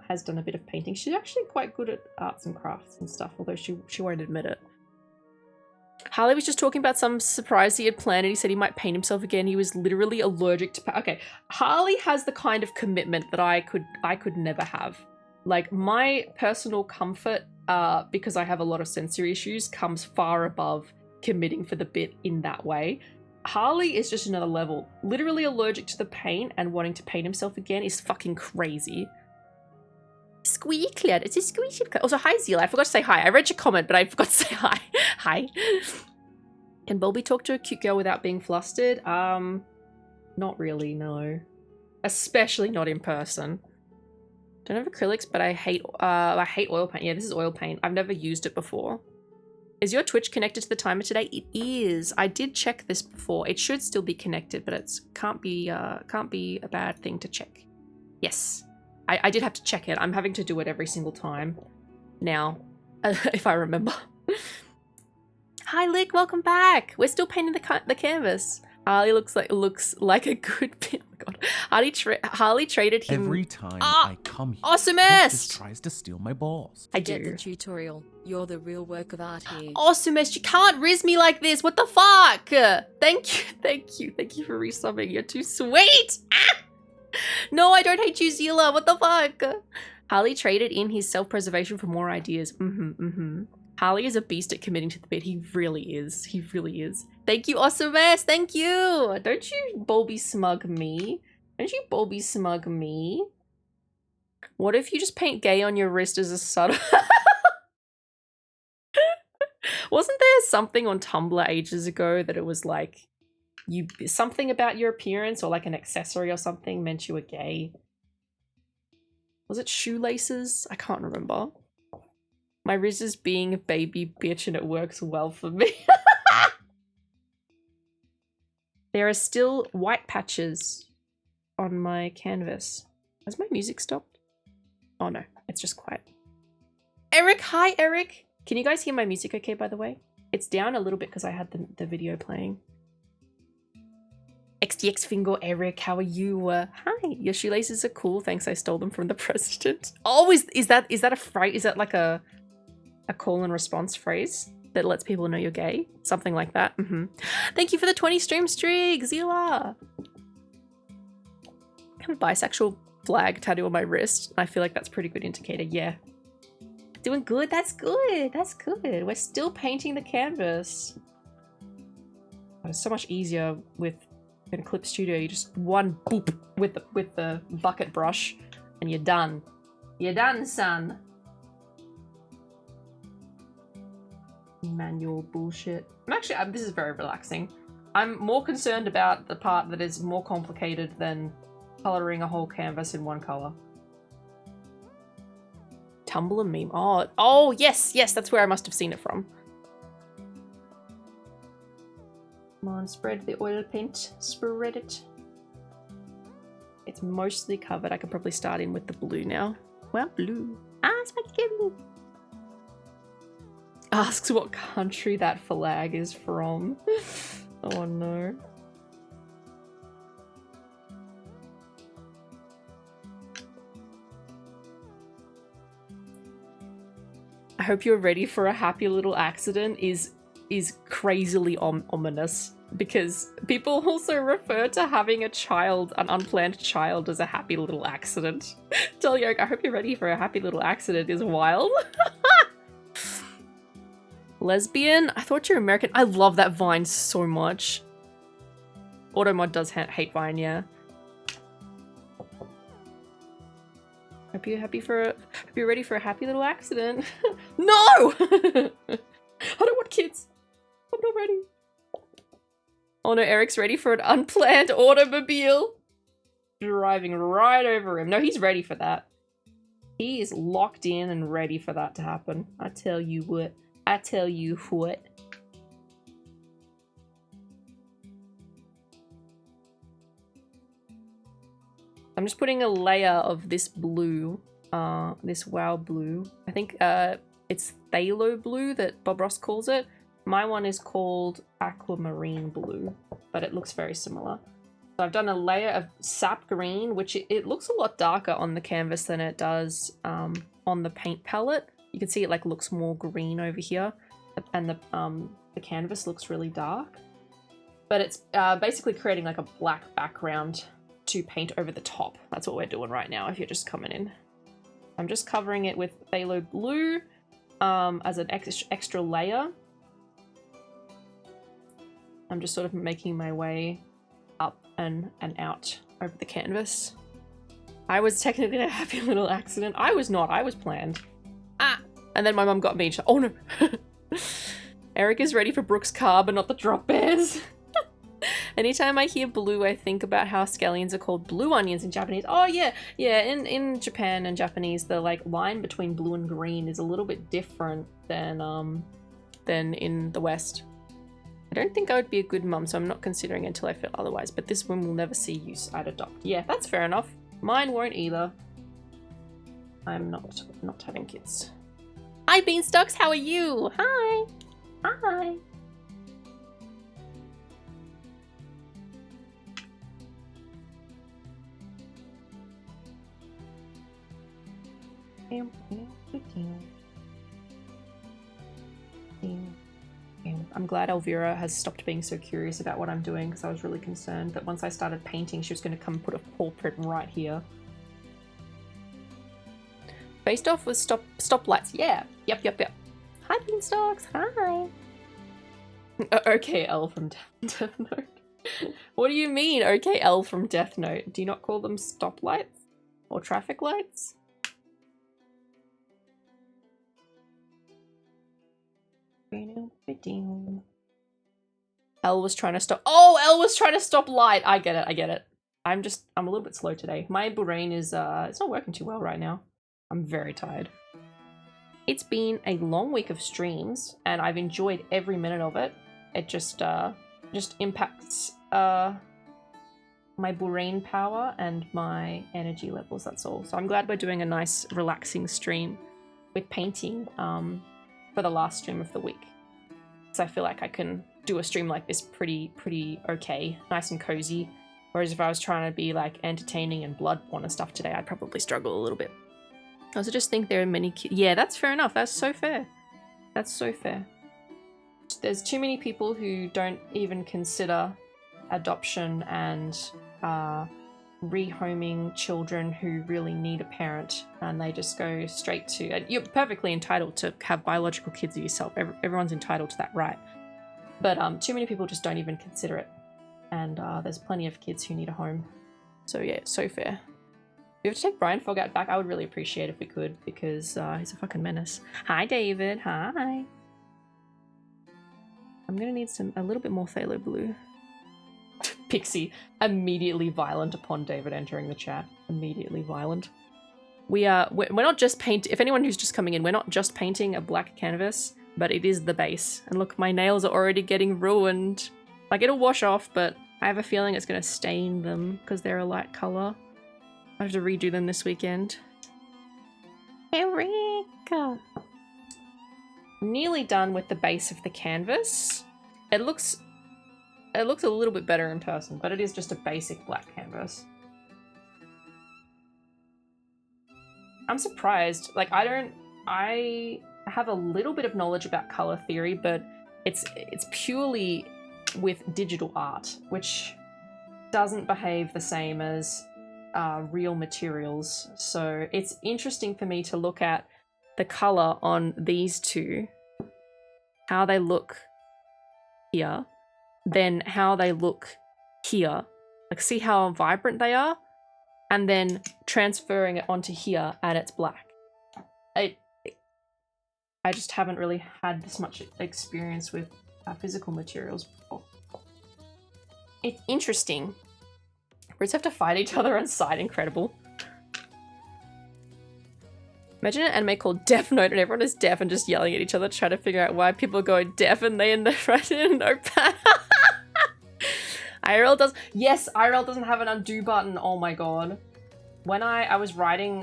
has done a bit of painting. She's actually quite good at arts and crafts and stuff, although she won't admit it. Harley was just talking about some surprise he had planned and he said he might paint himself again. He was literally allergic to okay, Harley has the kind of commitment that I could never have. Like, my personal comfort, because I have a lot of sensory issues, comes far above committing for the bit in that way. Harley is just another level. Literally allergic to the paint and wanting to paint himself again is fucking crazy. Squeaky cloud. It's a squeaky cloud. Also, hi, Zila. I forgot to say hi. I read your comment, but I forgot to say hi. Hi. Can Bulby talk to a cute girl without being flustered? Not really, no. Especially not in person. Don't have acrylics, but I hate oil paint. Yeah, this is oil paint. I've never used it before. Is your Twitch connected to the timer today? It is. I did check this before. It should still be connected, but it's can't be a bad thing to check. Yes. I did have to check it. I'm having to do it every single time now, if I remember. Hi, Lick. Welcome back. We're still painting the canvas. Harley looks like a good bit. Oh my god. Harley traded him every time I come here. Awesomeness Just tries to steal my balls. I do. Get the tutorial. You're the real work of art here. Awesomeness, you can't riz me like this. What the fuck? Thank you for resubbing. You're too sweet. Ah! No, I don't hate you, Zila. What the fuck? Harley traded in his self-preservation for more ideas. Harley is a beast at committing to the bit. He really is. He really is. Thank you, Awesomeness. Thank you. Don't you Bulby smug me. Don't you Bulby smug me. What if you just paint gay on your wrist as a subtle... Wasn't there something on Tumblr ages ago that it was like, something about your appearance or like an accessory or something meant you were gay? Was it shoelaces? I can't remember. My Riz is being a baby bitch and it works well for me. There are still white patches on my canvas. Has my music stopped? Oh no, it's just quiet. Eric, hi Eric! Can you guys hear my music okay, by the way? It's down a little bit because I had the video playing. XDX Fingo, Eric, how are you? Hi, your shoelaces are cool. Thanks, I stole them from the president. Oh, is that a phrase? Is that like a call and response phrase that lets people know you're gay? Something like that. Thank you for the 20 stream streak, Zila. I have a bisexual flag tattoo on my wrist. I feel like that's a pretty good indicator. Yeah. Doing good. That's good. That's good. We're still painting the canvas. It's so much easier with in Clip Studio. You just one boop with the bucket brush and you're done. You're done, son. Manual bullshit. This is very relaxing. I'm more concerned about the part that is more complicated than coloring a whole canvas in one color. Tumblr meme. Oh yes, that's where I must have seen it from. Come on, spread the oil paint. Spread it. It's mostly covered. I could probably start in with the blue now. Well, blue. Spiky Kevin. Asks what country that flag is from. Oh no. I hope you're ready for a happy little accident is crazily ominous, because people also refer to having a child, an unplanned child, as a happy little accident. Tell Yoke, I hope you're ready for a happy little accident is wild. Lesbian? I thought you're American. I love that Vine so much. Automod does hate Vine, yeah. Hope you're ready for a happy little accident. No! I don't want kids. I'm not ready. Oh no, Eric's ready for an unplanned automobile. Driving right over him. No, he's ready for that. He is locked in and ready for that to happen. I tell you what. I tell you what. I'm just putting a layer of this blue, this wow blue. I think it's phthalo blue that Bob Ross calls it. My one is called aquamarine blue, but it looks very similar. So I've done a layer of sap green, which it looks a lot darker on the canvas than it does on the paint palette. You can see it like looks more green over here, and the canvas looks really dark. But it's basically creating like a black background to paint over the top. That's what we're doing right now if you're just coming in. I'm just covering it with phthalo blue as an extra layer. I'm just sort of making my way up and out over the canvas. I was technically in a happy little accident. I was not. I was planned. Ah! And then my mum got me and she's like, oh no! Eric is ready for Brooke's car, but not the drop bears. Anytime I hear blue, I think about how scallions are called blue onions in Japanese. Oh yeah, yeah. In Japan and Japanese, the like line between blue and green is a little bit different than in the West. I don't think I would be a good mum, so I'm not considering it until I feel otherwise. But this one will never see use. I'd adopt. Yeah, that's fair enough. Mine won't either. I'm not having kids. Hi Beanstalks, how are you? Hi, hi. I'm glad Elvira has stopped being so curious about what I'm doing, because I was really concerned that once I started painting she was going to come put a paw print right here. Faced off with stoplights. Yeah. Yep. Hi Beanstalks. Hi. Okay, L from Death Note. What do you mean, okay, L from Death Note? Do you not call them stoplights? Or traffic lights? Elle was trying to stop. Oh, Elle was trying to stop light. I get it. I'm a little bit slow today. My brain is it's not working too well right now. I'm very tired. It's been a long week of streams and I've enjoyed every minute of it. It just impacts my brain power and my energy levels, that's all. So I'm glad we're doing a nice relaxing stream with painting for the last stream of the week. So I feel like I can do a stream like this pretty okay, nice and cozy. Whereas if I was trying to be like entertaining and blood porn and stuff today, I'd probably struggle a little bit. I also just think there are many yeah, that's fair enough. That's so fair. That's so fair. There's too many people who don't even consider adoption and rehoming children who really need a parent, and they just go straight to, and you're perfectly entitled to have biological kids of yourself. Everyone's entitled to that right. But too many people just don't even consider it. And there's plenty of kids who need a home. So yeah, it's so fair. If we have to take Brian Fogout back, I would really appreciate if we could, because he's a fucking menace. Hi David, hi. I'm gonna need a little bit more phthalo blue. Pixie, immediately violent upon David entering the chat. Immediately violent. We're not just if anyone who's just coming in, we're not just painting a black canvas, but it is the base. And look, my nails are already getting ruined. Like, it'll wash off, but I have a feeling it's gonna stain them because they're a light color. I have to redo them this weekend. Eureka! Nearly done with the base of the canvas. It looks a little bit better in person, but it is just a basic black canvas. I'm surprised. Like, I have a little bit of knowledge about color theory, but it's purely with digital art, which doesn't behave the same as real materials. So it's interesting for me to look at the color on these two, how they look here, then how they look here. Like, see how vibrant they are? And then transferring it onto here and it's black. I just haven't really had this much experience with physical materials before. It's interesting. Brits have to fight each other on site. Incredible. Imagine an anime called Deaf Note and everyone is deaf and just yelling at each other trying to figure out why people are going deaf and they write in a notepad. IRL does. Yes, IRL doesn't have an undo button. Oh my god. When I was writing,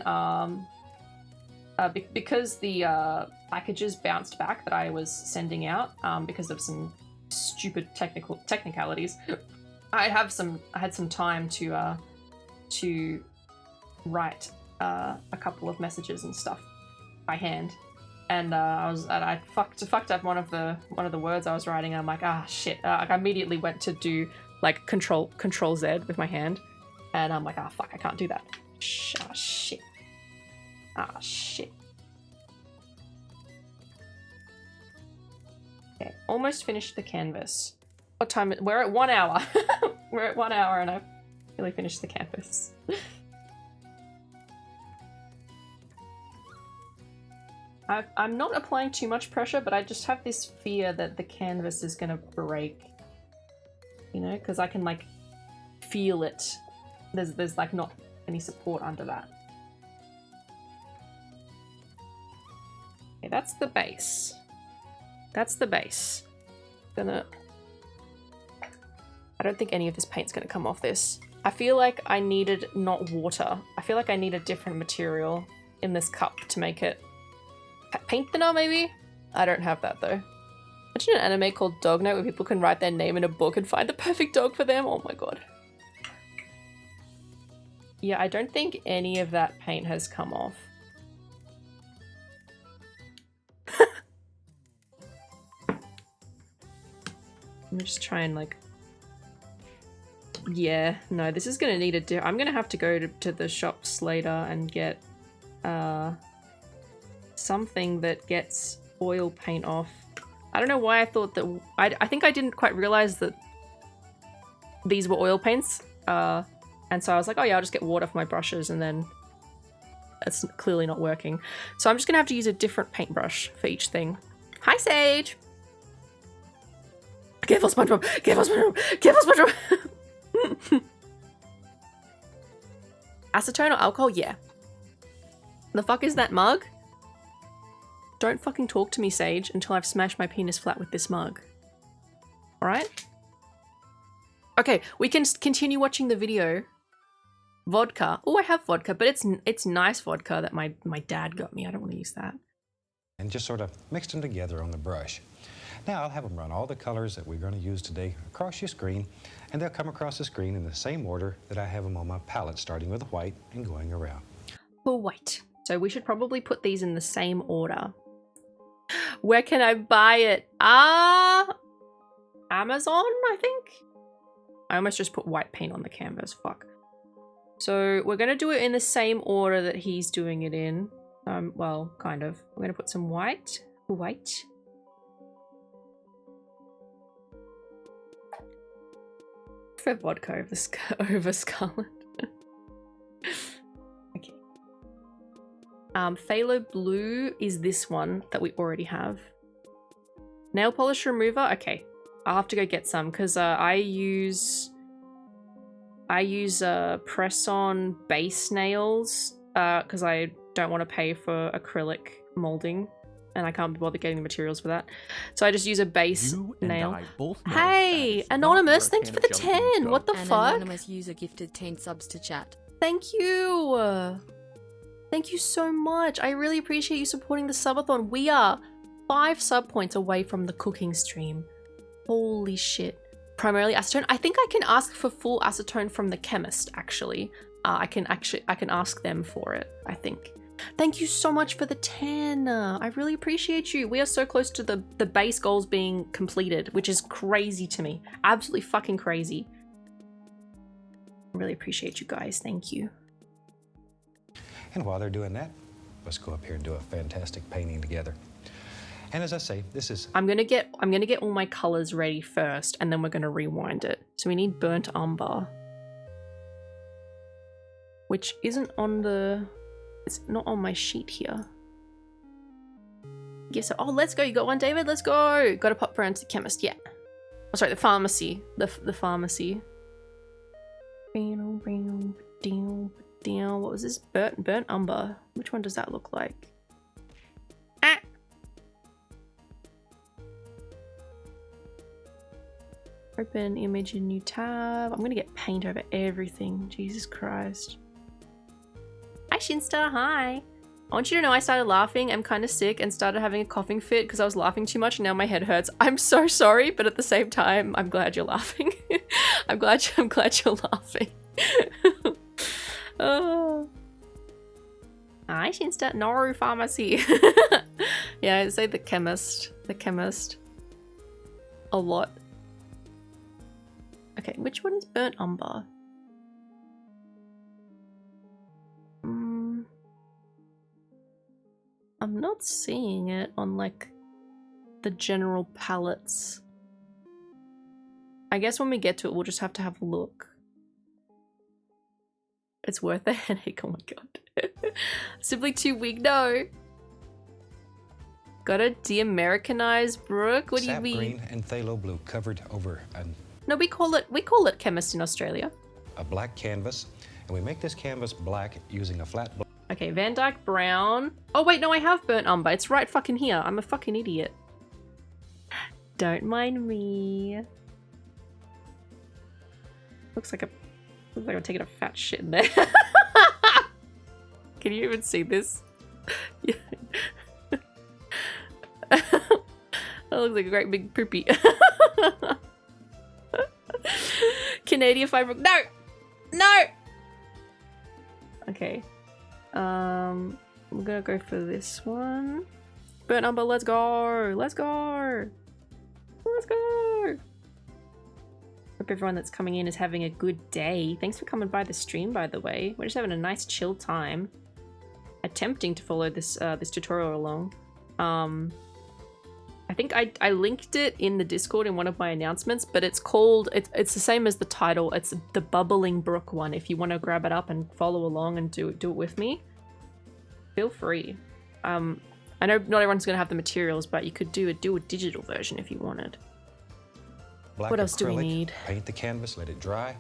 because the packages bounced back that I was sending out because of some stupid technicalities, I had some time to write a couple of messages and stuff by hand, and I fucked up one of the words I was writing. And I'm like, ah shit! I immediately went to do like control Z with my hand, and I'm like, ah fuck, I can't do that. Ah shit. Ah shit. Okay, almost finished the canvas. What time? We're at 1 hour. We're at 1 hour and I've really finished the canvas. I'm not applying too much pressure, but I just have this fear that the canvas is gonna break. You know, because I can like feel it. There's like not any support under that. Okay, that's the base. That's the base. I don't think any of this paint's gonna come off this. I feel like I needed not water. I feel like I need a different material in this cup to make it paint thinner, maybe? I don't have that though. Imagine an anime called Dog Note where people can write their name in a book and find the perfect dog for them. Oh my god. Yeah, I don't think any of that paint has come off. Let me just try and like... Yeah, no, this is gonna need a... I'm gonna have to go to the shops later and get something that gets oil paint off. I don't know why I thought that... I think I didn't quite realize that these were oil paints. And so I was like, oh yeah, I'll just get water for my brushes, and then it's clearly not working. So I'm just gonna have to use a different paintbrush for each thing. Hi, Sage! Careful, SpongeBob! Careful, SpongeBob! Careful, SpongeBob! Acetone or alcohol? Yeah. The fuck is that mug? Don't fucking talk to me, Sage, until I've smashed my penis flat with this mug. Alright? Okay, we can continue watching the video. Vodka. Oh, I have vodka, but it's nice vodka that my dad got me. I don't want to use that. And just sort of mix them together on the brush. Now I'll have them run all the colors that we're going to use today across your screen, and they'll come across the screen in the same order that I have them on my palette, starting with white and going around. For white. So we should probably put these in the same order. Where can I buy it? Amazon, I think? I almost just put white paint on the canvas, fuck. So we're gonna do it in the same order that he's doing it in. Well, kind of. We're gonna put some white. White. I prefer vodka over Scarlet. Okay. Phthalo blue is this one that we already have. Nail polish remover? Okay. I'll have to go get some because I use press-on base nails because I don't want to pay for acrylic molding and I can't be bothered getting the materials for that. So I just use a base nail. Hey, Anonymous, thanks for the 10. What the fuck? Anonymous user gifted 10 subs to chat. Thank you. Thank you so much. I really appreciate you supporting the subathon. We are 5 sub points away from the cooking stream. Holy shit. Primarily acetone. I think I can ask for full acetone from the chemist, actually. I can ask them for it, I think. Thank you so much for the 10. I really appreciate you. We are so close to the base goals being completed, which is crazy to me. Absolutely fucking crazy. I really appreciate you guys. Thank you. And while they're doing that, let's go up here and do a fantastic painting together. And as I say, this is... I'm gonna get all my colors ready first, and then we're gonna rewind it. So we need burnt umber, which isn't on the... It's not on my sheet here. Yes. Oh, let's go. You got one, David? Let's go. Got to pop around to the chemist. Yeah. Oh, sorry, the pharmacy. The pharmacy. What was this? Burnt umber. Which one does that look like? Ah. Open image in new tab. I'm gonna get paint over everything. Jesus Christ. Hi Shinsta, hi. I want you to know I started laughing. I'm kind of sick and started having a coughing fit because I was laughing too much and now my head hurts. I'm so sorry, but at the same time, I'm glad you're laughing. I'm glad you're laughing. Oh. Hi Shinsta. No, pharmacy. Yeah, I'd say the chemist. The chemist. A lot. Okay, which one is burnt umber? I'm not seeing it on like the general palettes. I guess when we get to it, we'll just have to have a look. It's worth a headache. Oh my god. Simply too weak. No. Gotta de-Americanize, Brooke. What do you mean? Green and phthalo blue covered over No, we call it chemist in Australia. a black canvas, and we make this canvas black using a flat. Okay, Van Dyke Brown. Oh wait, no, I have burnt umber. It's right fucking here. I'm a fucking idiot. Don't mind me. Looks like I'm taking a fat shit in there. Can you even see this? Yeah. That looks like a great big poopy. Canadian fiber. No! No! Okay. We're gonna go for this one. Burnt umber, let's go! Let's go! Let's go! Hope everyone that's coming in is having a good day. Thanks for coming by the stream, by the way. We're just having a nice chill time. Attempting to follow this this tutorial along. I think I linked it in the Discord in one of my announcements, but it's called, it's the same as the title. It's the Bubbling Brook one. If you want to grab it up and follow along and do it with me, feel free. I know not everyone's going to have the materials, but you could do a digital version if you wanted. Black What else do we acrylic, need? Paint the canvas, let it dry,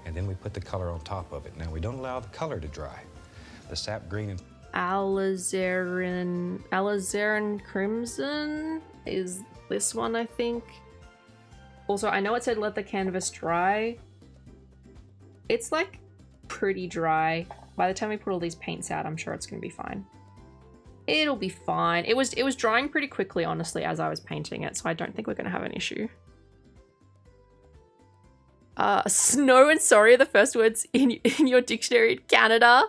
and then we put the color on top of it. Now we don't allow the color to dry. The sap green and Alizarin Crimson is this one, I think. Also, I know it said let the canvas dry. It's like pretty dry. By the time we put all these paints out, I'm sure it's gonna be fine. It'll be fine. It was drying pretty quickly, honestly, as I was painting it, so I don't think we're gonna have an issue. Snow and sorry are the first words in your dictionary in Canada.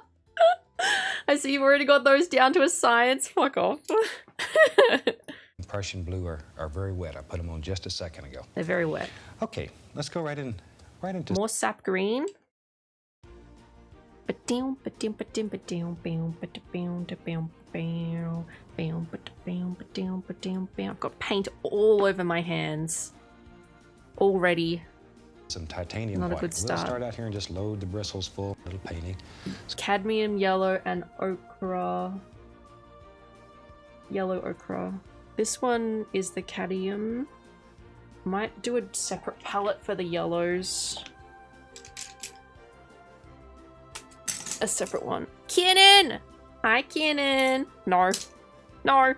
I see you've already got those down to a science. Fuck off. Prussian blue are very wet. I put them on just a second ago. They're very wet. Okay, let's go right into More sap green. I've got paint all over my hands already. some titanium Not a white. good We'll start. start out here and just load the bristles full, little painting. Cadmium yellow and ochre. Yellow ochre. This one is the cadmium. Might do a separate palette for the yellows. A separate one. Kieran! Hi, Kieran! No. No.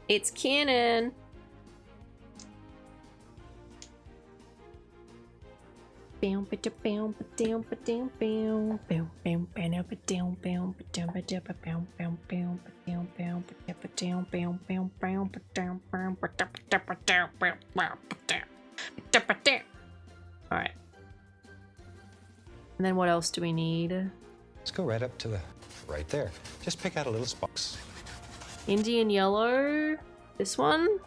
It's Kieran. Alright. And then what else do we need? Let's go right up to the right there. Just pick out a little spot. Indian yellow. This one.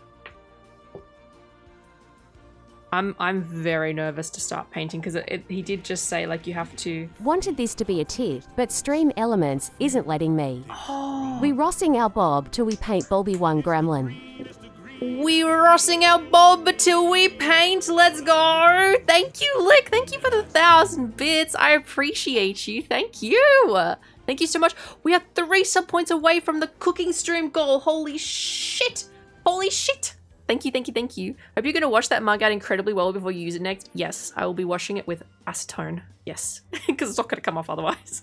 I'm very nervous to start painting because he did just say like you have to. Wanted this to be a tit, but Stream Elements isn't letting me. We rossing our bob till we paint Bulby one gremlin. We were rossing our bob till we paint. Let's go. Thank you, Lick. Thank you for the 1,000 bits. I appreciate you. Thank you. Thank you so much. We are 3 sub points away from the cooking stream goal. Holy shit. Holy shit. Thank you, thank you, thank you. Hope you're going to wash that mug out incredibly well before you use it next. Yes, I will be washing it with acetone. Yes, because it's not going to come off otherwise.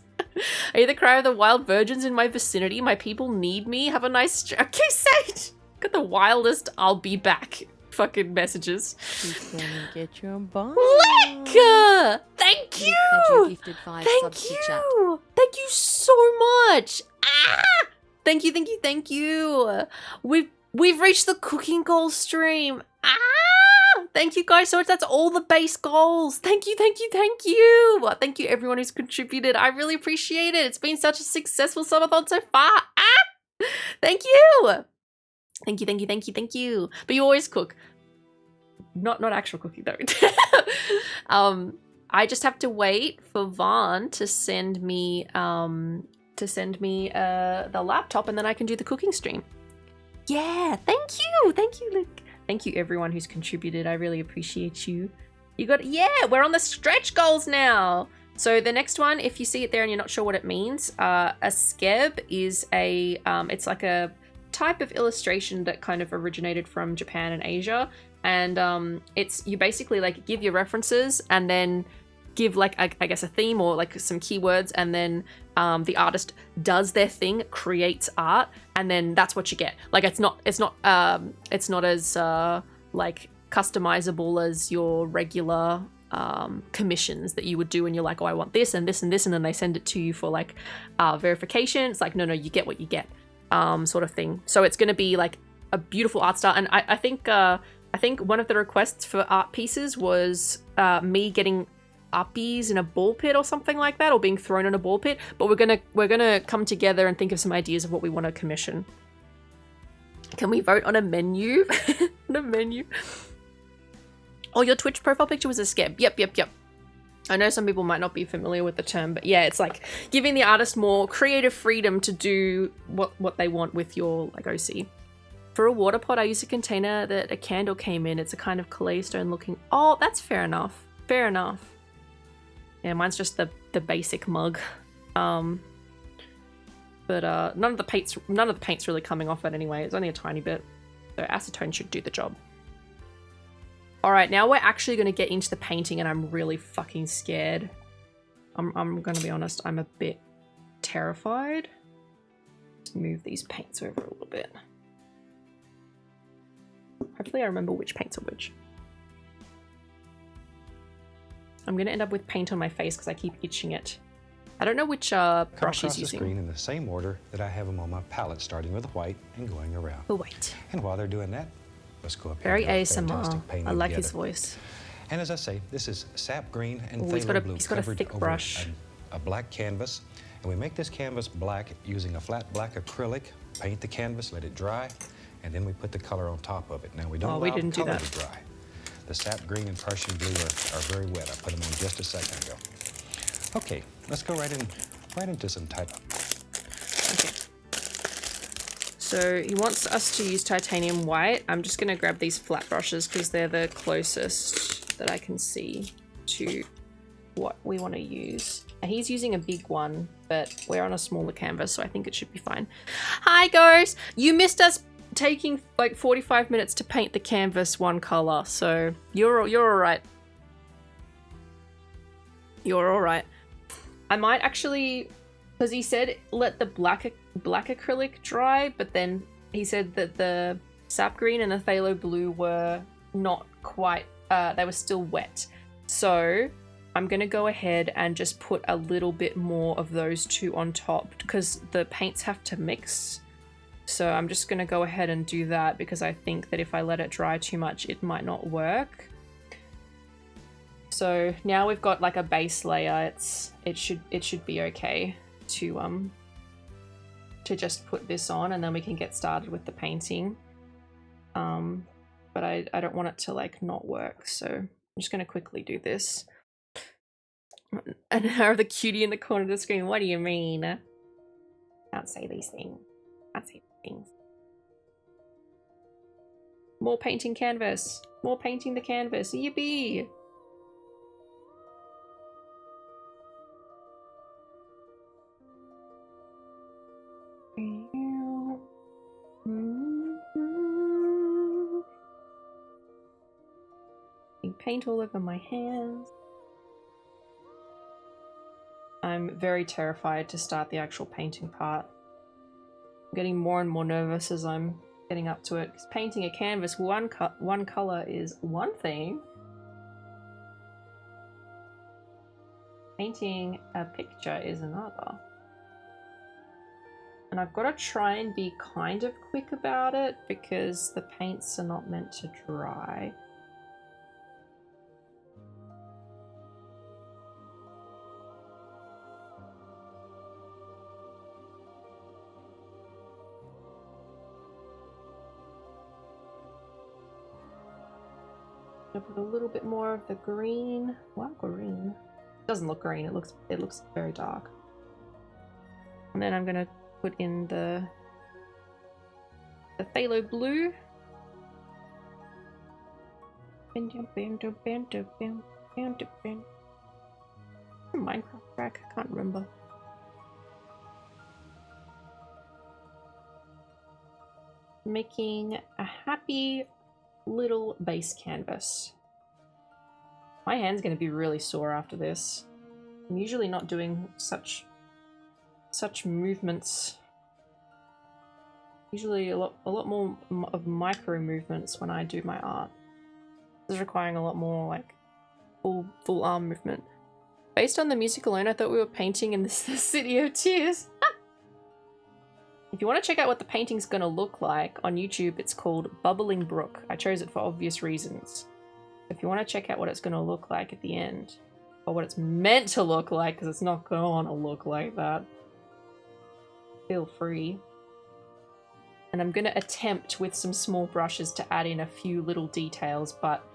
Are you the cry of the wild virgins in my vicinity? My people need me. Have a nice... Okay, Sage! Got the wildest I'll be back fucking messages. She's gonna get your bomb. Lick! Thank you! You gifted 5 subs to chat. Thank you so much! Ah! Thank you, thank you, thank you. We've reached the cooking goal stream. Ah! Thank you guys so much. That's all the base goals. Thank you, thank you, thank you. Thank you everyone who's contributed. I really appreciate it. It's been such a successful subathon so far. Ah! Thank you. Thank you, thank you, thank you, thank you. But you always cook. Not actual cooking though. I just have to wait for Vaughn to send me the laptop and then I can do the cooking stream. Yeah, thank you, Luke. Thank you everyone who's contributed. I really appreciate you. Yeah, we're on the stretch goals now. So the next one, if you see it there and you're not sure what it means, a skeb is it's like a type of illustration that kind of originated from Japan and Asia. And you basically like give your references and then give like I guess a theme or like some keywords, and then the artist does their thing, creates art, and then that's what you get. Like it's not as like customizable as your regular commissions that you would do, and you're like, oh, I want this and this and this, and then they send it to you for like verification. It's like no, you get what you get, sort of thing. So it's going to be like a beautiful art style, and I think one of the requests for art pieces was me getting uppies in a ball pit or something like that, or being thrown in a ball pit. But we're gonna come together and think of some ideas of what we want to commission. Can we vote on a menu? On a menu. Oh, your Twitch profile picture was a skeb. Yep. I know some people might not be familiar with the term, but yeah, it's like giving the artist more creative freedom to do what they want with your like OC. For a water pot, I use a container that a candle came in. It's a kind of clay stone looking. Oh, that's fair enough. Fair enough. Yeah, mine's just the basic mug. But none of the paint's really coming off it anyway. It's only a tiny bit. So acetone should do the job. All right, now we're actually going to get into the painting, and I'm really fucking scared. I'm going to be honest, I'm a bit terrified. Let's move these paints over a little bit. Hopefully I remember which paints are which. I'm going to end up with paint on my face because I keep itching it. I don't know which brush he's using. Come across the screen in the same order that I have them on my palette, starting with white and going around. Oh, white. And while they're doing that, let's go up here. Very and do a ASMR. fantastic painting I like together. his voice. And as I say, this is sap green and He's phthalo blue got a covered thick over brush. a black canvas. And we make this canvas black using a flat black acrylic, paint the canvas, let it dry, and then we put the color on top of it. Now we don't allow the color to dry. The sap green and Prussian blue are very wet. I put them on just a second ago. Okay, let's go right into some type. Okay. So he wants us to use titanium white. I'm just gonna grab these flat brushes because they're the closest that I can see to what we want to use. And he's using a big one, but we're on a smaller canvas, so I think it should be fine. Hi, guys! You missed us taking like 45 minutes to paint the canvas one color, so you're all right. You're all right. I might actually, because he said let the black acrylic dry, but then he said that the sap green and the phthalo blue were not quite, they were still wet. So I'm gonna go ahead and just put a little bit more of those two on top because the paints have to mix. So I'm just gonna go ahead and do that because I think that if I let it dry too much, it might not work. So now we've got like a base layer. It should be okay to just put this on, and then we can get started with the painting. But I don't want it to like not work, so I'm just gonna quickly do this. And her, the cutie in the corner of the screen, what do you mean? Can't say these things. Can't say these things. More painting canvas. More painting the canvas. Yippee! Paint all over my hands. I'm very terrified to start the actual painting part. I'm getting more and more nervous as I'm getting up to it, because painting a canvas one color is one thing. Painting a picture is another. And I've got to try and be kind of quick about it because the paints are not meant to dry. I'm gonna put a little bit more of the green. Wow, green. It doesn't look green, it looks very dark. And then I'm gonna put in the phthalo blue. Minecraft track, I can't remember. Making a happy little base canvas. My hand's going to be really sore after this. I'm usually not doing such movements. Usually a lot more of micro movements when I do my art. This is requiring a lot more like full arm movement. Based on the music alone, I thought we were painting in the City of Tears. If you want to check out what the painting's going to look like, on YouTube it's called Bubbling Brook. I chose it for obvious reasons. If you want to check out what it's going to look like at the end, or what it's meant to look like, because it's not going to look like that, feel free. And I'm going to attempt with some small brushes to add in a few little details, but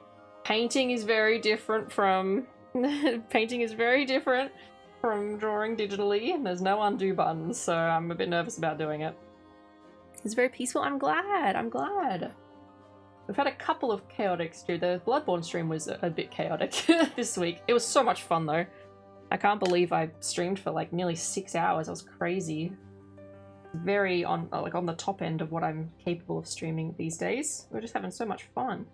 painting is very different from from drawing digitally, and there's no undo buttons, so I'm a bit nervous about doing it. It's very peaceful. I'm glad. We've had a couple of chaotic streams. The Bloodborne stream was a bit chaotic this week. It was so much fun though. I can't believe I streamed for like nearly 6 hours. That was crazy. Very on the top end of what I'm capable of streaming these days. We're just having so much fun.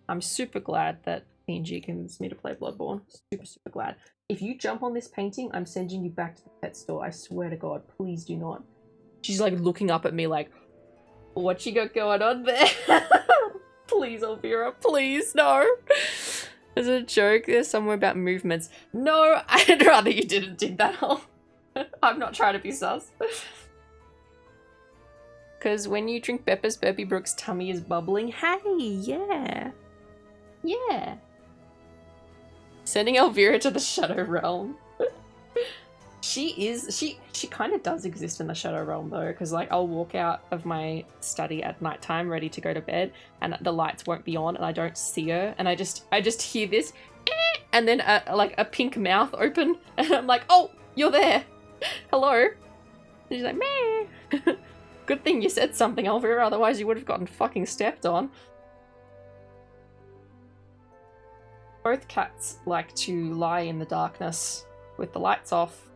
I'm super glad that PNG convinced me to play Bloodborne. Super glad. If you jump on this painting, I'm sending you back to the pet store. I swear to God, please do not. She's like looking up at me like, what you got going on there? Please, Elvira, please, no. There's a joke there somewhere about movements. No, I'd rather you didn't dig that hole. I'm not trying to be sus. Because when you drink Beppers, Burpee Brook's tummy is bubbling. Hey, yeah. Yeah. Sending Elvira to the Shadow Realm. She kind of does exist in the Shadow Realm though, because like I'll walk out of my study at nighttime ready to go to bed and the lights won't be on and I don't see her and I just hear this and then like a pink mouth open and I'm like, oh, you're there. Hello. And she's like, meh. Good thing you said something, Elvira, otherwise you would have gotten fucking stepped on. Both cats like to lie in the darkness with the lights off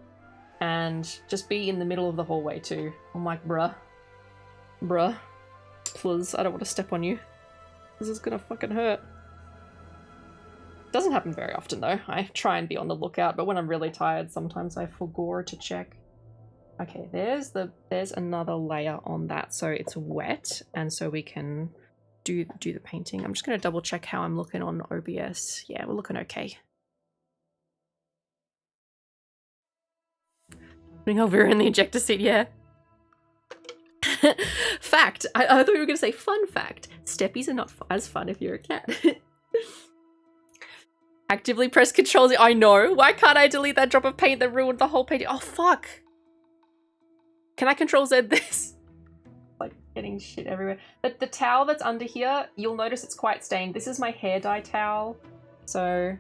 and just be in the middle of the hallway too. I'm like, bruh, please, I don't want to step on you. This is gonna fucking hurt. Doesn't happen very often though. I try and be on the lookout, but when I'm really tired, sometimes I forgot to check. Okay, there's another layer on that, so it's wet, and so we can do the painting. I'm just gonna double check how I'm looking on OBS. Yeah, we're looking okay. Putting Elvira in the ejector seat, yeah. Fact. I thought we were gonna say fun fact. Steppies are not as fun if you're a cat. Actively press Control Z. I know. Why can't I delete that drop of paint that ruined the whole painting? Oh, fuck. Can I Control Z this? Like getting shit everywhere. But the towel that's under here, you'll notice it's quite stained. This is my hair dye towel. So,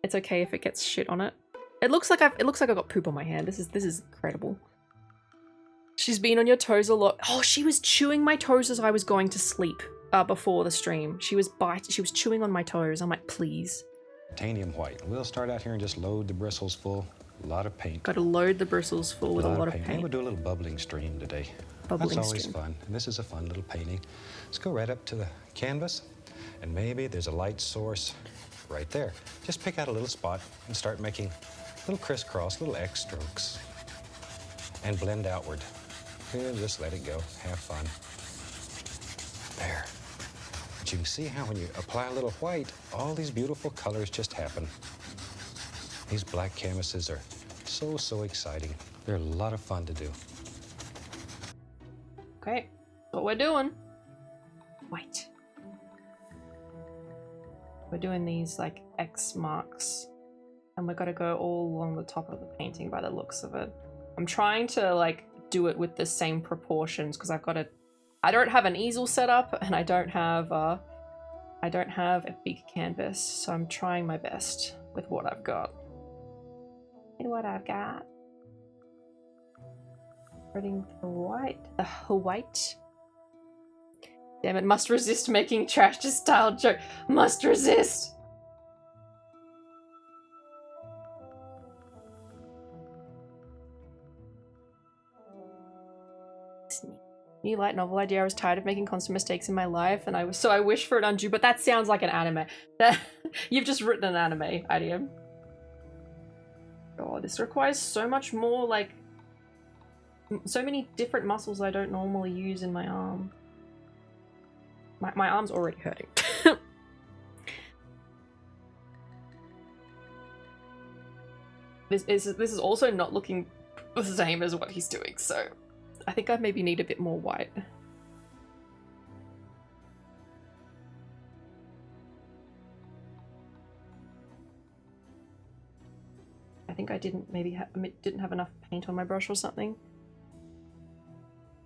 it's okay if it gets shit on it. It looks like I got poop on my hand. This is incredible. She's been on your toes a lot. Oh, she was chewing my toes as I was going to sleep before the stream. She was chewing on my toes. I'm like, please. Titanium white. We'll start out here and just load the bristles full. A lot of paint. Got to load the bristles full with a lot of paint. And we'll do a little bubbling stream today. Bubbling That's always stream. fun. And this is a fun little painting. Let's go right up to the canvas. And maybe there's a light source right there. Just pick out a little spot and start making little crisscross, little X strokes. And blend outward. And just let it go. Have fun. There. But you can see how when you apply a little white, all these beautiful colors just happen. These black canvases are so exciting. They're a lot of fun to do. Okay, what we're doing. White. We're doing these like X marks. And we're gonna go all along the top of the painting by the looks of it. I'm trying to like do it with the same proportions because I don't have an easel set up and I don't have a big canvas, so I'm trying my best with what I've got. Spreading the white. Damn it, must resist making trash to style joke. Must resist. New light novel idea. I was tired of making constant mistakes in my life, and I wish for it undue. But that sounds like an anime. You've just written an anime idea. God, this requires so much more, like, so many different muscles I don't normally use in my arm. My arm's already hurting. This is also not looking the same as what he's doing, so I think I maybe need a bit more white. I think I didn't have enough paint on my brush or something.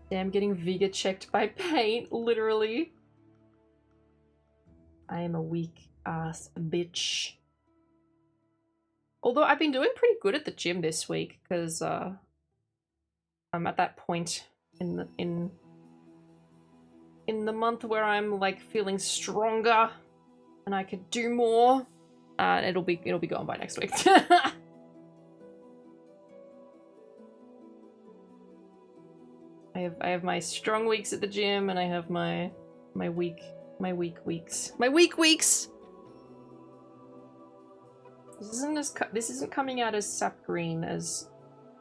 Damn, getting Vega checked by paint, literally. I am a weak ass bitch. Although I've been doing pretty good at the gym this week because I'm at that point in the month where I'm like feeling stronger and I could do more. It'll be gone by next week. I have my strong weeks at the gym and I have my weak weeks. My weak weeks. This isn't coming out as sap green as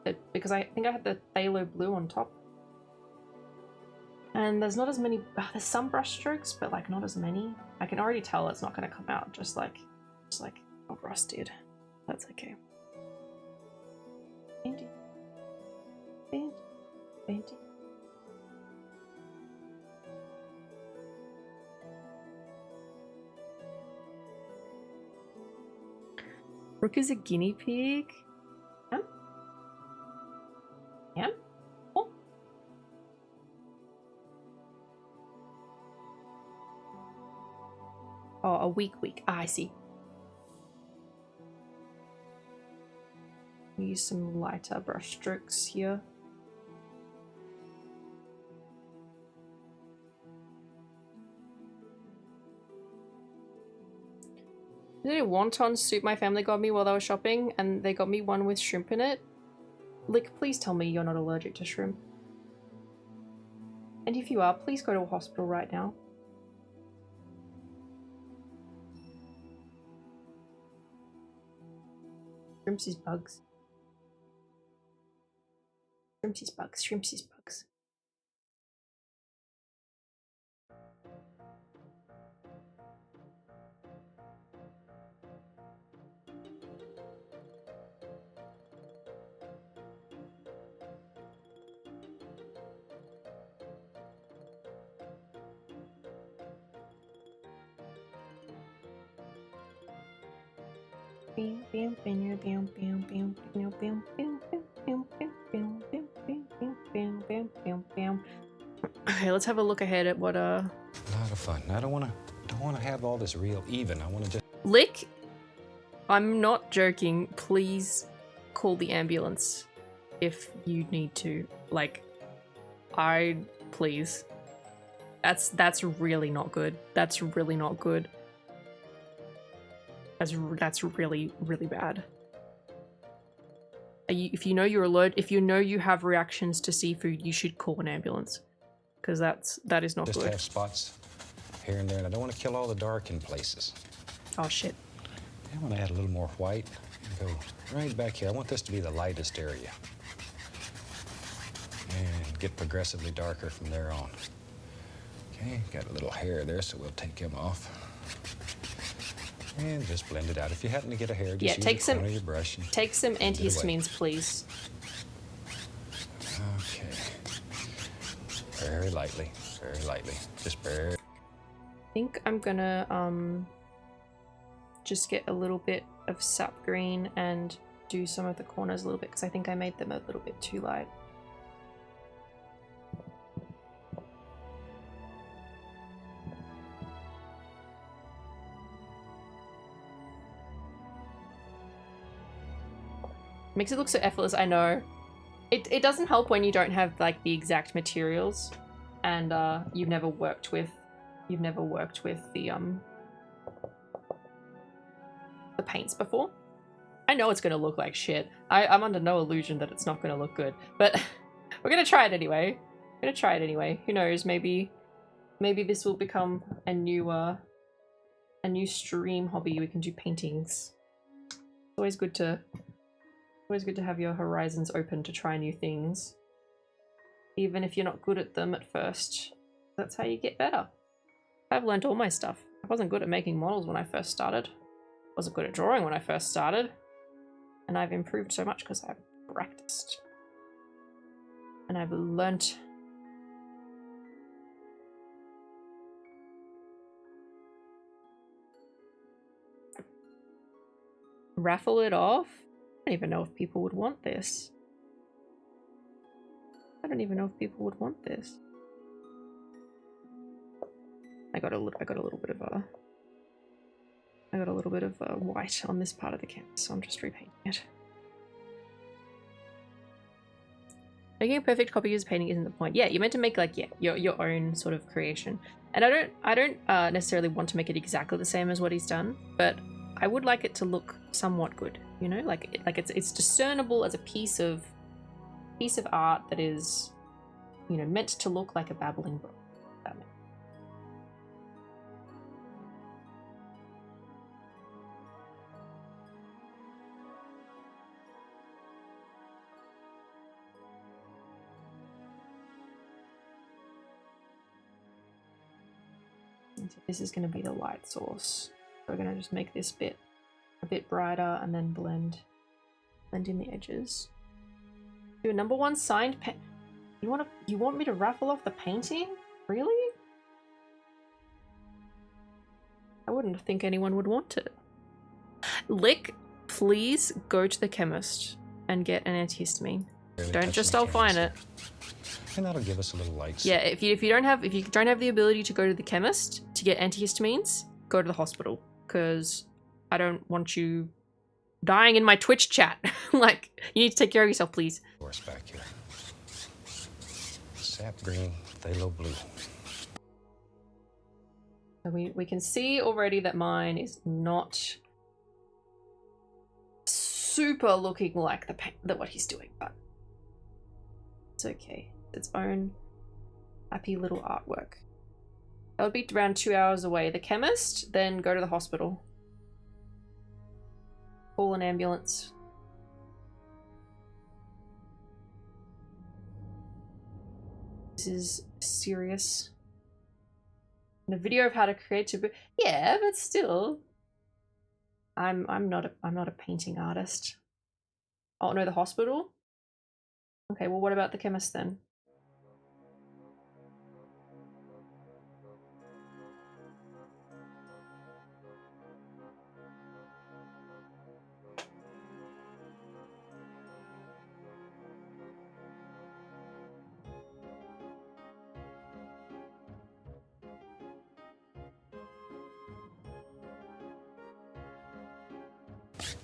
it, because I think I had the phthalo blue on top. And there's not as many, there's some brush strokes, but like not as many. I can already tell it's not going to come out just like what Ross did. That's okay. Painting. Painting. Painting. Rook is a guinea pig. Yeah. Yeah. Oh. Oh, a weak. Ah, I see. Use some lighter brush strokes here. Did a wonton soup my family got me while they were shopping, and they got me one with shrimp in it. Lick, please tell me you're not allergic to shrimp. And if you are, please go to a hospital right now. Shrimps is bugs. Shrimps is bugs. Shrimps is bugs. Okay, let's have a look ahead at what A lot of fun. I don't want to have all this real even. I want to just Lick. I'm not joking. Please call the ambulance if you need to. Like, please. That's really not good. That's really not good. That's really, really bad. If you know you're allergic, if you know you have reactions to seafood, you should call an ambulance, because that is not just good. have spots here and there, and I don't want to kill all the dark in places. Oh shit. I want to add a little more white and go right back here. I want this to be the lightest area. And get progressively darker from there on. Okay, got a little hair there, so we'll take him off. And just blend it out. If you happen to get a hair, just use the corner of your brush. Take some blend it away. antihistamines, please. Okay. Very lightly, just very. I think I'm gonna just get a little bit of sap green and do some of the corners a little bit, because I think I made them a little bit too light. Makes it look so effortless, I know. It doesn't help when you don't have like the exact materials and you've never worked with the paints before. I know it's gonna look like shit. I'm under no illusion that it's not gonna look good, but we're gonna try it anyway. Who knows, maybe this will become a new stream hobby. We can do paintings. It's always good to have your horizons open to try new things. Even if you're not good at them at first. That's how you get better. I've learned all my stuff. I wasn't good at making models when I first started. Wasn't good at drawing when I first started. And I've improved so much because I've practiced. And I've learnt. Raffle it off? I don't even know if people would want this. I got a little bit of white on this part of the canvas, so I'm just repainting it. Making a perfect copy of painting isn't the point. Yeah, you're meant to make like your own sort of creation. And I don't necessarily want to make it exactly the same as what he's done, but I would like it to look somewhat good. You know, like it's discernible as a piece of art that is, you know, meant to look like a babbling brook. That makes sense. So this is going to be the light source. We're going to just make this bit a bit brighter and then blend in the edges. Do a number 1 signed pen. You want me to raffle off the painting? Really? I wouldn't think anyone would want it. Lick, please go to the chemist and get an antihistamine. Don't just find it. And that'll give us a little light. Yeah, if you don't have the ability to go to the chemist to get antihistamines, go to the hospital, because I don't want you dying in my Twitch chat. Like, you need to take care of yourself, please. Horse back here. Sap green, phthalo blue. So we can see already that mine is not super looking like what he's doing, but it's okay. Its own happy little artwork. That would be around 2 hours away. The chemist, then go to the hospital. Call an ambulance. This is serious. And a video of how to create yeah, but still. I'm not a painting artist. Oh no, the hospital? Okay, well what about the chemist then?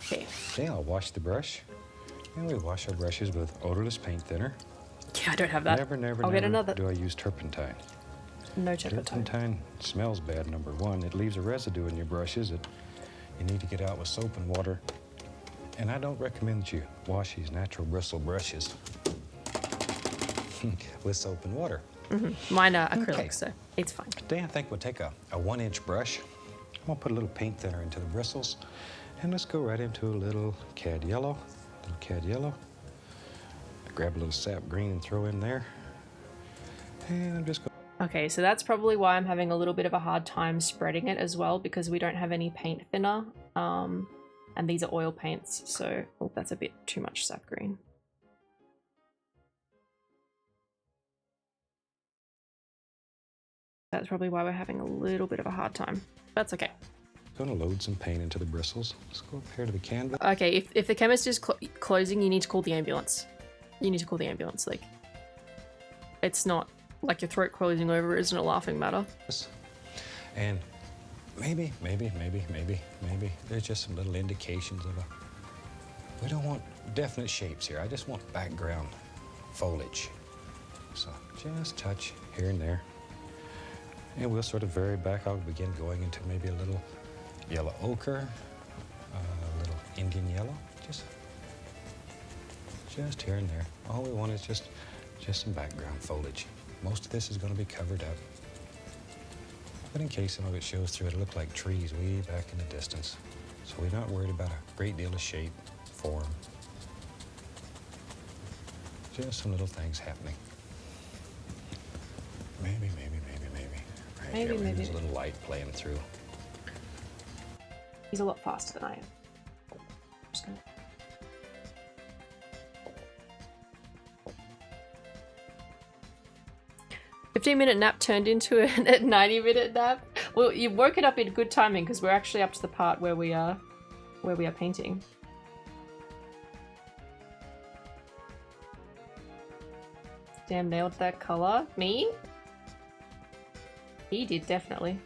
Okay. Okay, I'll wash the brush. And we wash our brushes with odorless paint thinner. Yeah, I don't have that. Never I'll get another. do I use turpentine. No turpentine. Turpentine smells bad, number one. It leaves a residue in your brushes that you need to get out with soap and water. And I don't recommend that you wash these natural bristle brushes with soap and water. Mine are acrylic, Okay. so it's fine. Today I think we'll take a 1-inch brush. I'm gonna put a little paint thinner into the bristles. And let's go right into a little cad yellow. Grab a little sap green and throw in there. And I'm just going. Okay, so that's probably why I'm having a little bit of a hard time spreading it as well, because we don't have any paint thinner. And these are oil paints, so oh, that's a bit too much sap green. That's probably why we're having a little bit of a hard time. That's okay. Gonna load some paint into the bristles. Let's go up here to the canvas. Okay, if the chemist is closing, you need to call the ambulance. You need to call the ambulance. Like, it's not like your throat closing over isn't a laughing matter. And maybe there's just some little indications of we don't want definite shapes here. I just want background foliage. So just touch here and there. And we'll sort of vary back. I'll begin going into maybe a little yellow ochre, a little Indian yellow, just here and there. All we want is just some background foliage. Most of this is going to be covered up. But in case some of it shows through, it'll look like trees way back in the distance. So we're not worried about a great deal of shape, form. Just some little things happening. Maybe. Right here, maybe there's a little light playing through. He's a lot faster than I am. Just gonna... 15-minute nap turned into a 90-minute nap. Well, you woke it up in good timing because we're actually up to the part where we are painting. Damn, nailed that color. Me? He did, definitely.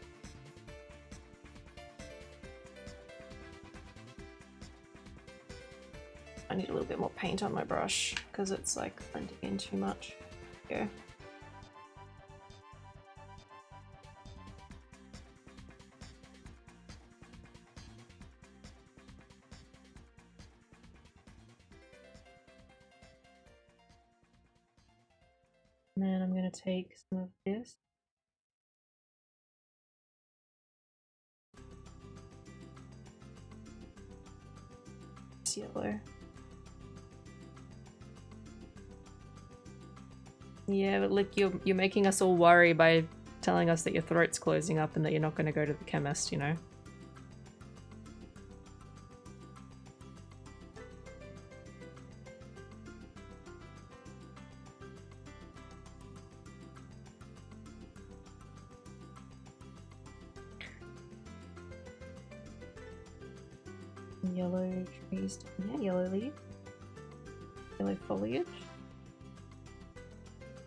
I need a little bit more paint on my brush because it's like blending in too much. Go. And then I'm going to take some of this. It's yellow. Yeah, but look, you're making us all worry by telling us that your throat's closing up and that you're not going to go to the chemist, you know? Yellow trees, yeah, yellow leaf, yellow foliage.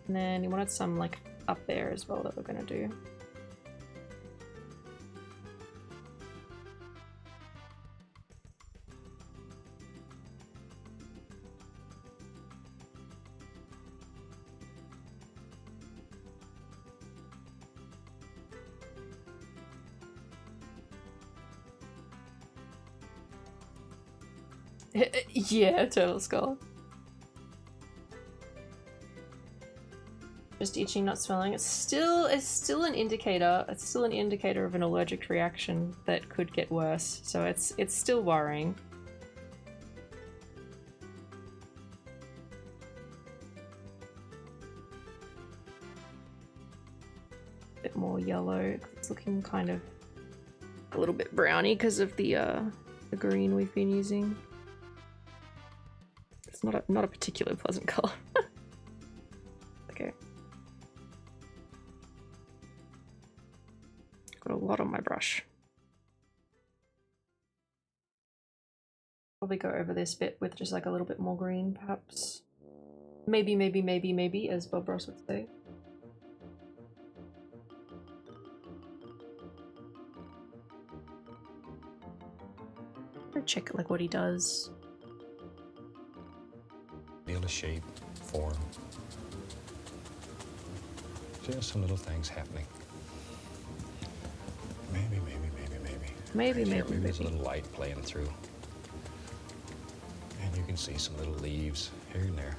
And then you wanted some like up there as well that we're gonna do. Yeah, turtle skull. Just itching, not swelling. It's still an indicator. It's still an indicator of an allergic reaction that could get worse. So it's still worrying. A bit more yellow. It's looking kind of a little bit browny because of the green we've been using. It's not a particularly pleasant color. Okay. Got a lot on my brush. Probably go over this bit with just like a little bit more green, perhaps. Maybe, as Bob Ross would say. I'll check like what he does. Deal of shape, form. Just some little things happening. Maybe. Maybe there's a little light playing through. And you can see some little leaves here and there.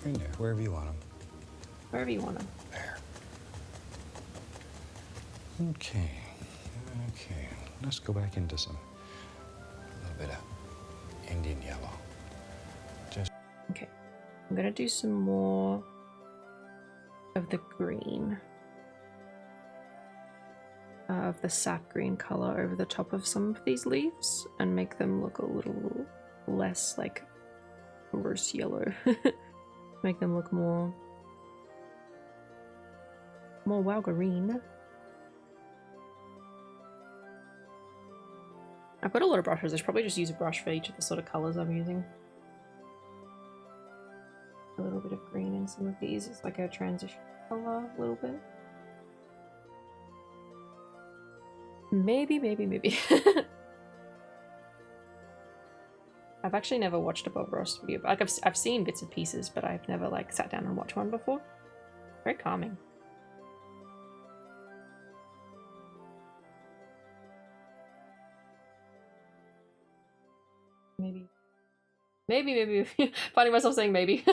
Here and there, wherever you want them. Wherever you want them. There. Okay. Let's go back into a little bit of Indian yellow. Okay. I'm gonna do some more of the green. Of the sap green color over the top of some of these leaves and make them look a little less like gross yellow. Make them look more wow green. I've got a lot of brushes. I should probably just use a brush for each of the sort of colors I'm using. A little bit of green in some of these. It's like a transition color a little bit. Maybe. I've actually never watched a Bob Ross video. Like I've seen bits and pieces, but I've never like sat down and watched one before. Very calming. Maybe. Finding myself saying maybe.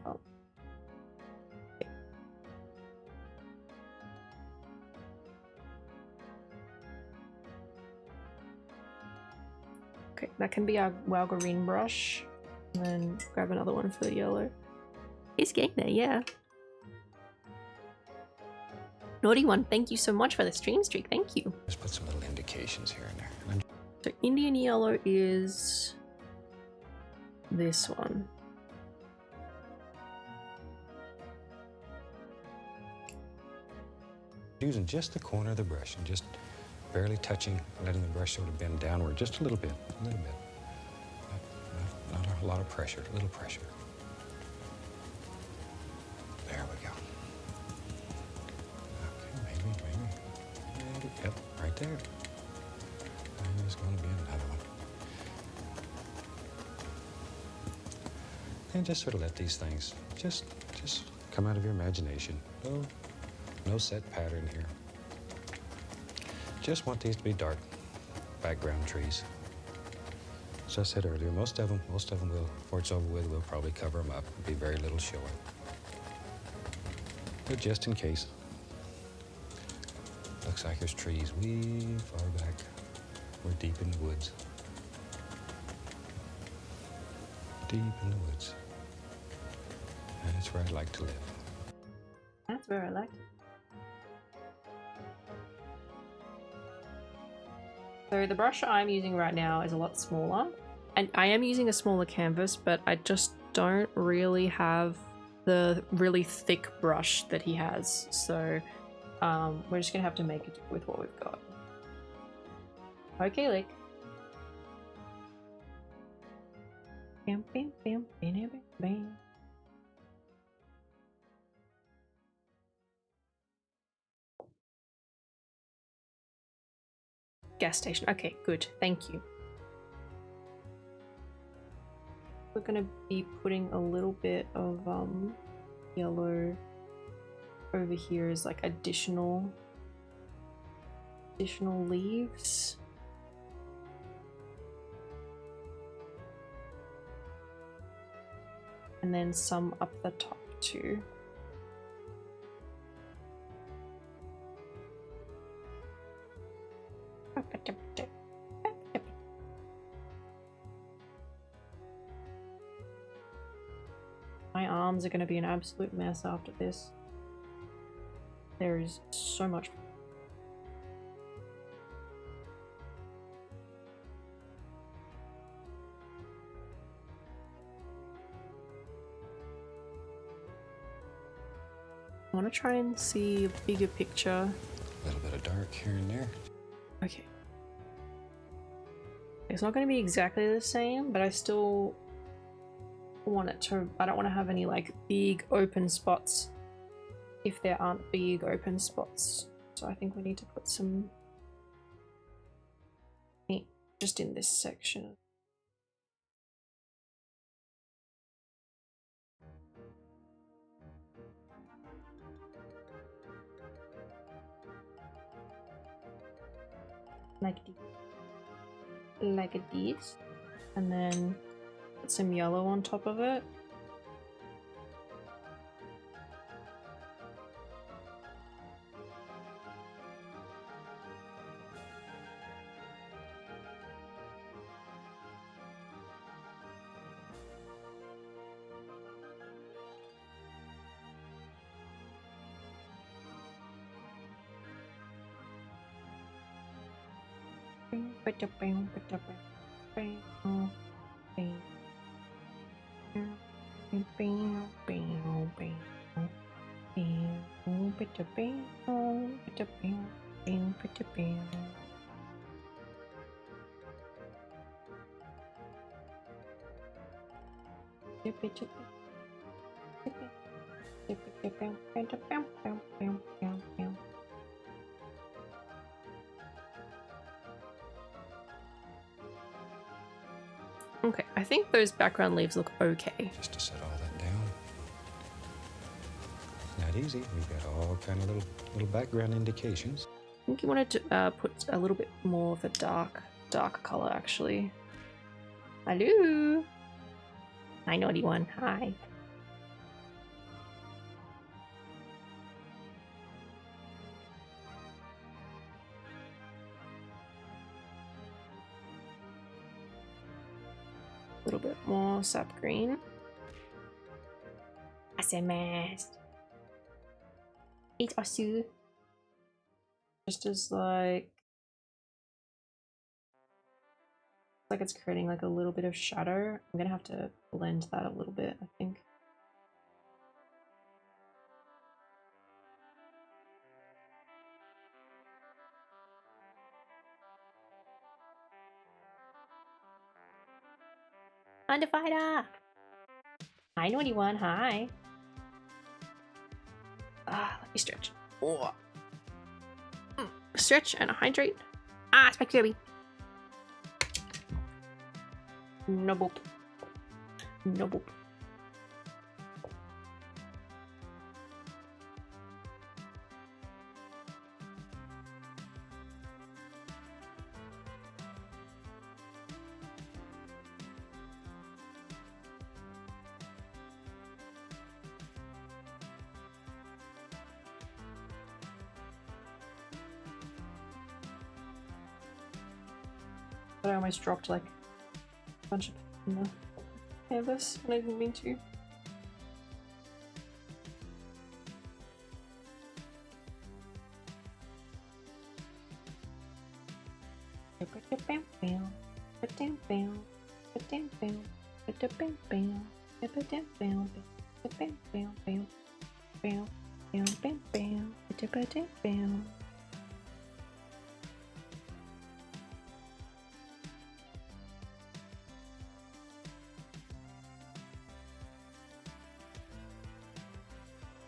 Oh. Okay, that can be our wow green brush. And then grab another one for the yellow. It's getting there, yeah. Naughty one, thank you so much for the stream streak. Thank you. Just put some little indications here and there. So Indian yellow is this one. Using just the corner of the brush and just barely touching, letting the brush sort of bend downward just a little bit. Not a lot of pressure, a little pressure. There we go. Okay, maybe. Yep, right there. And there's going to be another one. And just sort of let these things just come out of your imagination. No set pattern here. Just want these to be dark background trees. As I said earlier, most of them will, before it's over with, we'll probably cover them up. There'll be very little showing. But just in case. Looks like there's trees way far back. We're deep in the woods. Deep in the woods. And that's where I'd like to live. That's where I like it. So the brush I'm using right now is a lot smaller. And I am using a smaller canvas, but I just don't really have the really thick brush that he has. So we're just gonna have to make it with what we've got. Okay, Lick. Bam, bam, bam, bam, bam, bam. Gas station. Okay, good. Thank you. We're gonna be putting a little bit of yellow over here as like additional leaves. And then some up the top too. My arms are going to be an absolute mess after this. There is so much. I want to try and see a bigger picture. A little bit of dark here and there. Okay. It's not going to be exactly the same, but I still want it to, I don't want to have any like big open spots if there aren't big open spots. So I think we need to put some paint just in this section. Like this, and then put some yellow on top of it. Okay, I think those background leaves look okay. Just to set all that down. Not easy. We've got all kind of little background indications. I think you wanted to put a little bit more of a dark color, actually. Hello! Hi, naughty one. Hi. A little bit more sap green. SMS. It's Asu. Just as like it's creating like a little bit of shadow. I'm gonna have to blend that a little bit, I think. Underfighter! Hi, naughty one. Hi. Let me stretch. Oh. Stretch and hydrate. Spike Kirby. No boop. No boop. But I almost dropped like a bunch of in the canvas and I didn't mean to.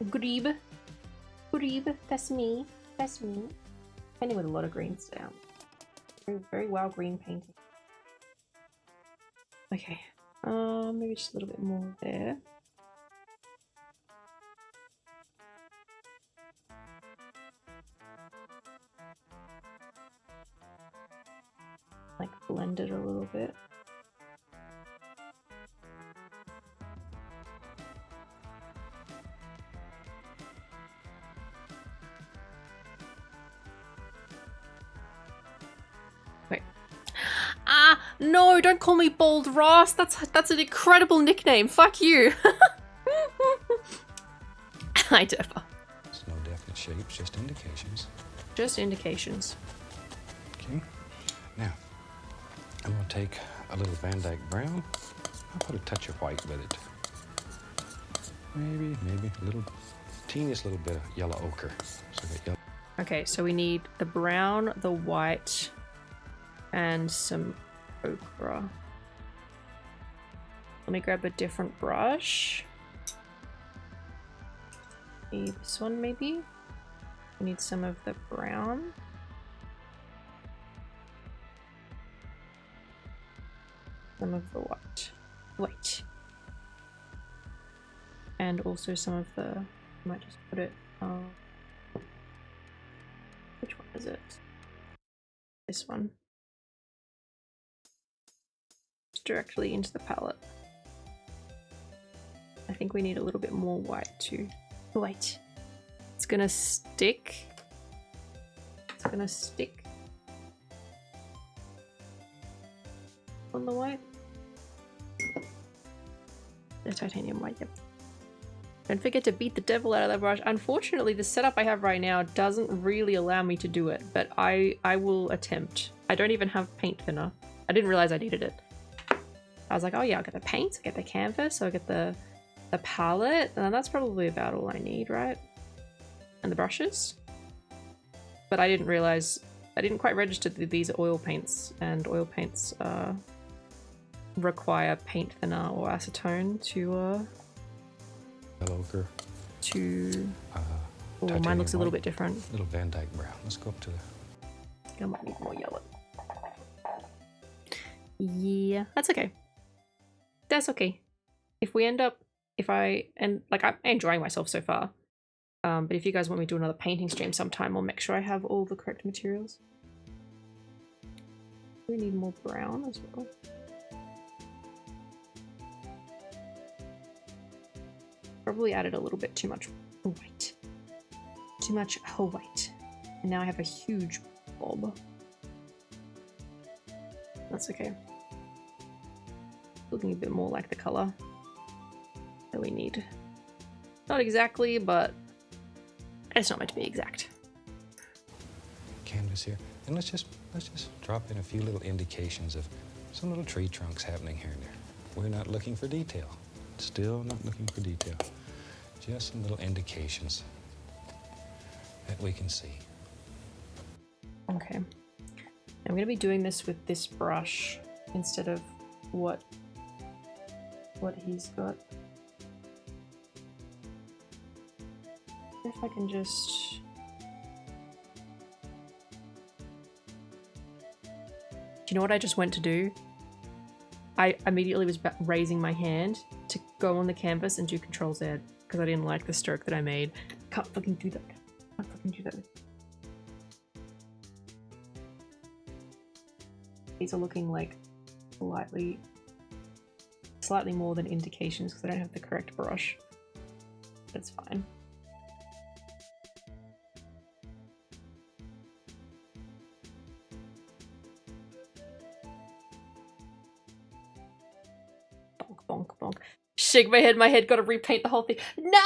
Greeb, that's me. That's me. Painting with a lot of greens down. Very, very well green painting. Okay. Maybe just a little bit more there. Like blend it a little bit. No, don't call me Bald Ross. That's an incredible nickname. Fuck you. Hi, Defa. There's no definite shapes, just indications. Just indications. Okay. Now, I'm going to take a little Van Dyke brown. I'll put a touch of white with it. Maybe a little, teeniest little bit of yellow ochre. So that yellow. Okay, so we need the brown, the white, and some ochre. Let me grab a different brush. This one maybe? We need some of the brown. Some of the white. White. And also some of the... I might just put it... which one is it? This one. Just directly into the palette. I think we need a little bit more white too. White. It's gonna stick. It's gonna stick on the white. The titanium white, yep. Don't forget to beat the devil out of that brush. Unfortunately, the setup I have right now doesn't really allow me to do it, but I will attempt. I don't even have paint thinner. I didn't realize I needed it. I was like, oh yeah, I'll get the paint, I'll get the canvas, I'll get the palette, and that's probably about all I need, right? And the brushes. But I didn't realize, I didn't quite register that these are oil paints, and oil paints require paint thinner or acetone to Ochre. Oh, mine looks a little bit different. Little Van Dyke brown. Let's go up to the... I might need more yellow. Yeah, that's okay. That's okay. If we end up, I'm enjoying myself so far. But if you guys want me to do another painting stream sometime, I'll make sure I have all the correct materials. We need more brown as well. Probably added a little bit too much white. Too much white. And now I have a huge bulb. That's okay. Looking a bit more like the color that we need. Not exactly, but it's not meant to be exact. Canvas here. And let's just drop in a few little indications of some little tree trunks happening here and there. We're not looking for detail. Still not looking for detail. Just some little indications that we can see. Okay. I'm going to be doing this with this brush instead of what he's got. If I can just... Do you know what I just went to do? I immediately was raising my hand to go on the canvas and do Control-Z because I didn't like the stroke that I made. Can't fucking do that. Can't fucking do that. These are looking like slightly more than indications because I don't have the correct brush. That's fine. Bonk, bonk, bonk. Shake my head, gotta repaint the whole thing. No!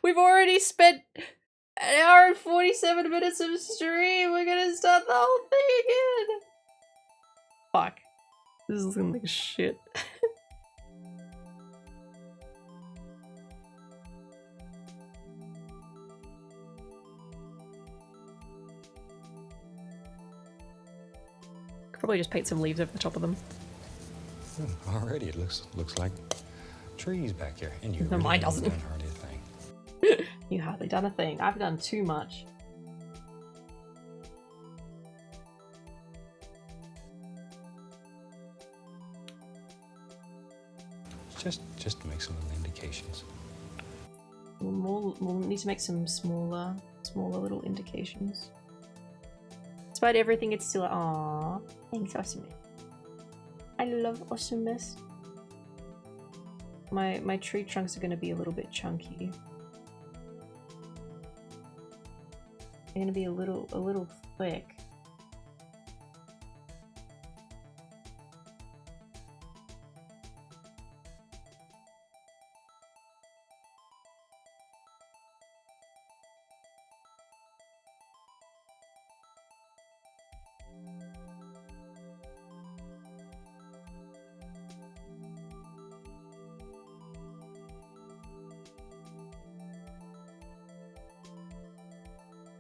We've already spent an hour and 47 minutes of stream. We're gonna start the whole thing again. Fuck. This is looking like shit. Could probably just paint some leaves over the top of them. Already it looks like trees back here. And you No, really mine haven't doesn't. done hardly a thing. You hardly done a thing. I've done too much. Just to make some little indications. We'll need to make some smaller little indications. Despite everything, it's still aww. Thanks, Awesomeness. I love Awesomeness. My tree trunks are gonna be a little bit chunky. They're gonna be a little thick.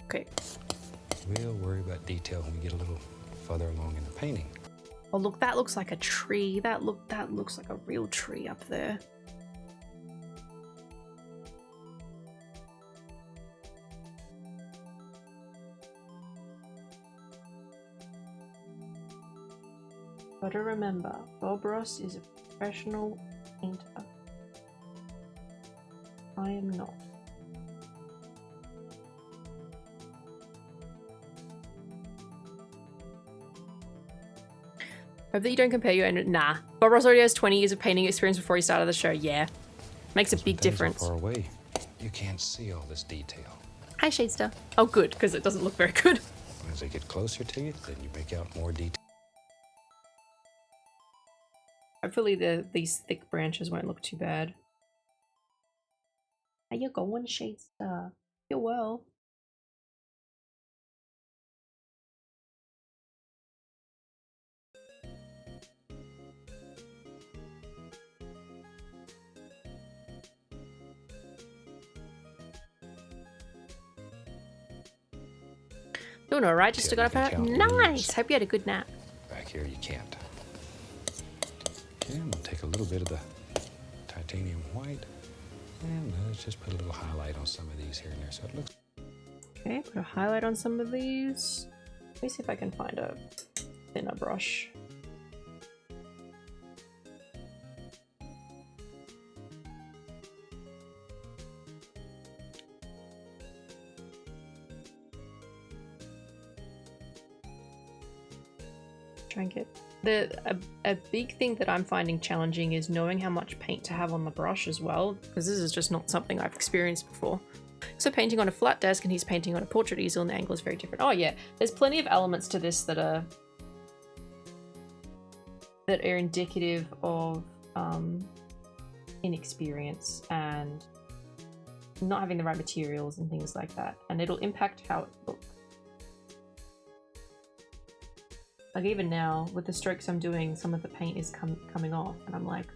Okay. We'll worry about detail when we get a little further along in the painting. Oh look, that looks like a tree. That looks like a real tree up there. Gotta remember, Bob Ross is a professional painter. I am not. Hope that you don't compare your own. Nah. Bob Ross already has 20 years of painting experience before he started the show. Yeah. Makes a big difference. Far away, you can't see all this detail. Hi, Shadester. Oh, good, because it doesn't look very good. As they get closer to you, then you make out more detail. Hopefully these thick branches won't look too bad. How you going, Shadester? You're well. Doing alright, just got up out. Nice! Hope you had a good nap. Back here, you can't. Okay, I'm gonna take a little bit of the titanium white, and let's just put a little highlight on some of these here and there so it looks. Okay, put a highlight on some of these. Let me see if I can find a thinner brush. Try and get a big thing that I'm finding challenging is knowing how much paint to have on the brush as well, because this is just not something I've experienced before. So painting on a flat desk and he's painting on a portrait easel and the angle is very different. Oh yeah, there's plenty of elements to this that are indicative of inexperience and not having the right materials and things like that, and it'll impact how it looks. Like even now, with the strokes I'm doing, some of the paint is coming off, and I'm like,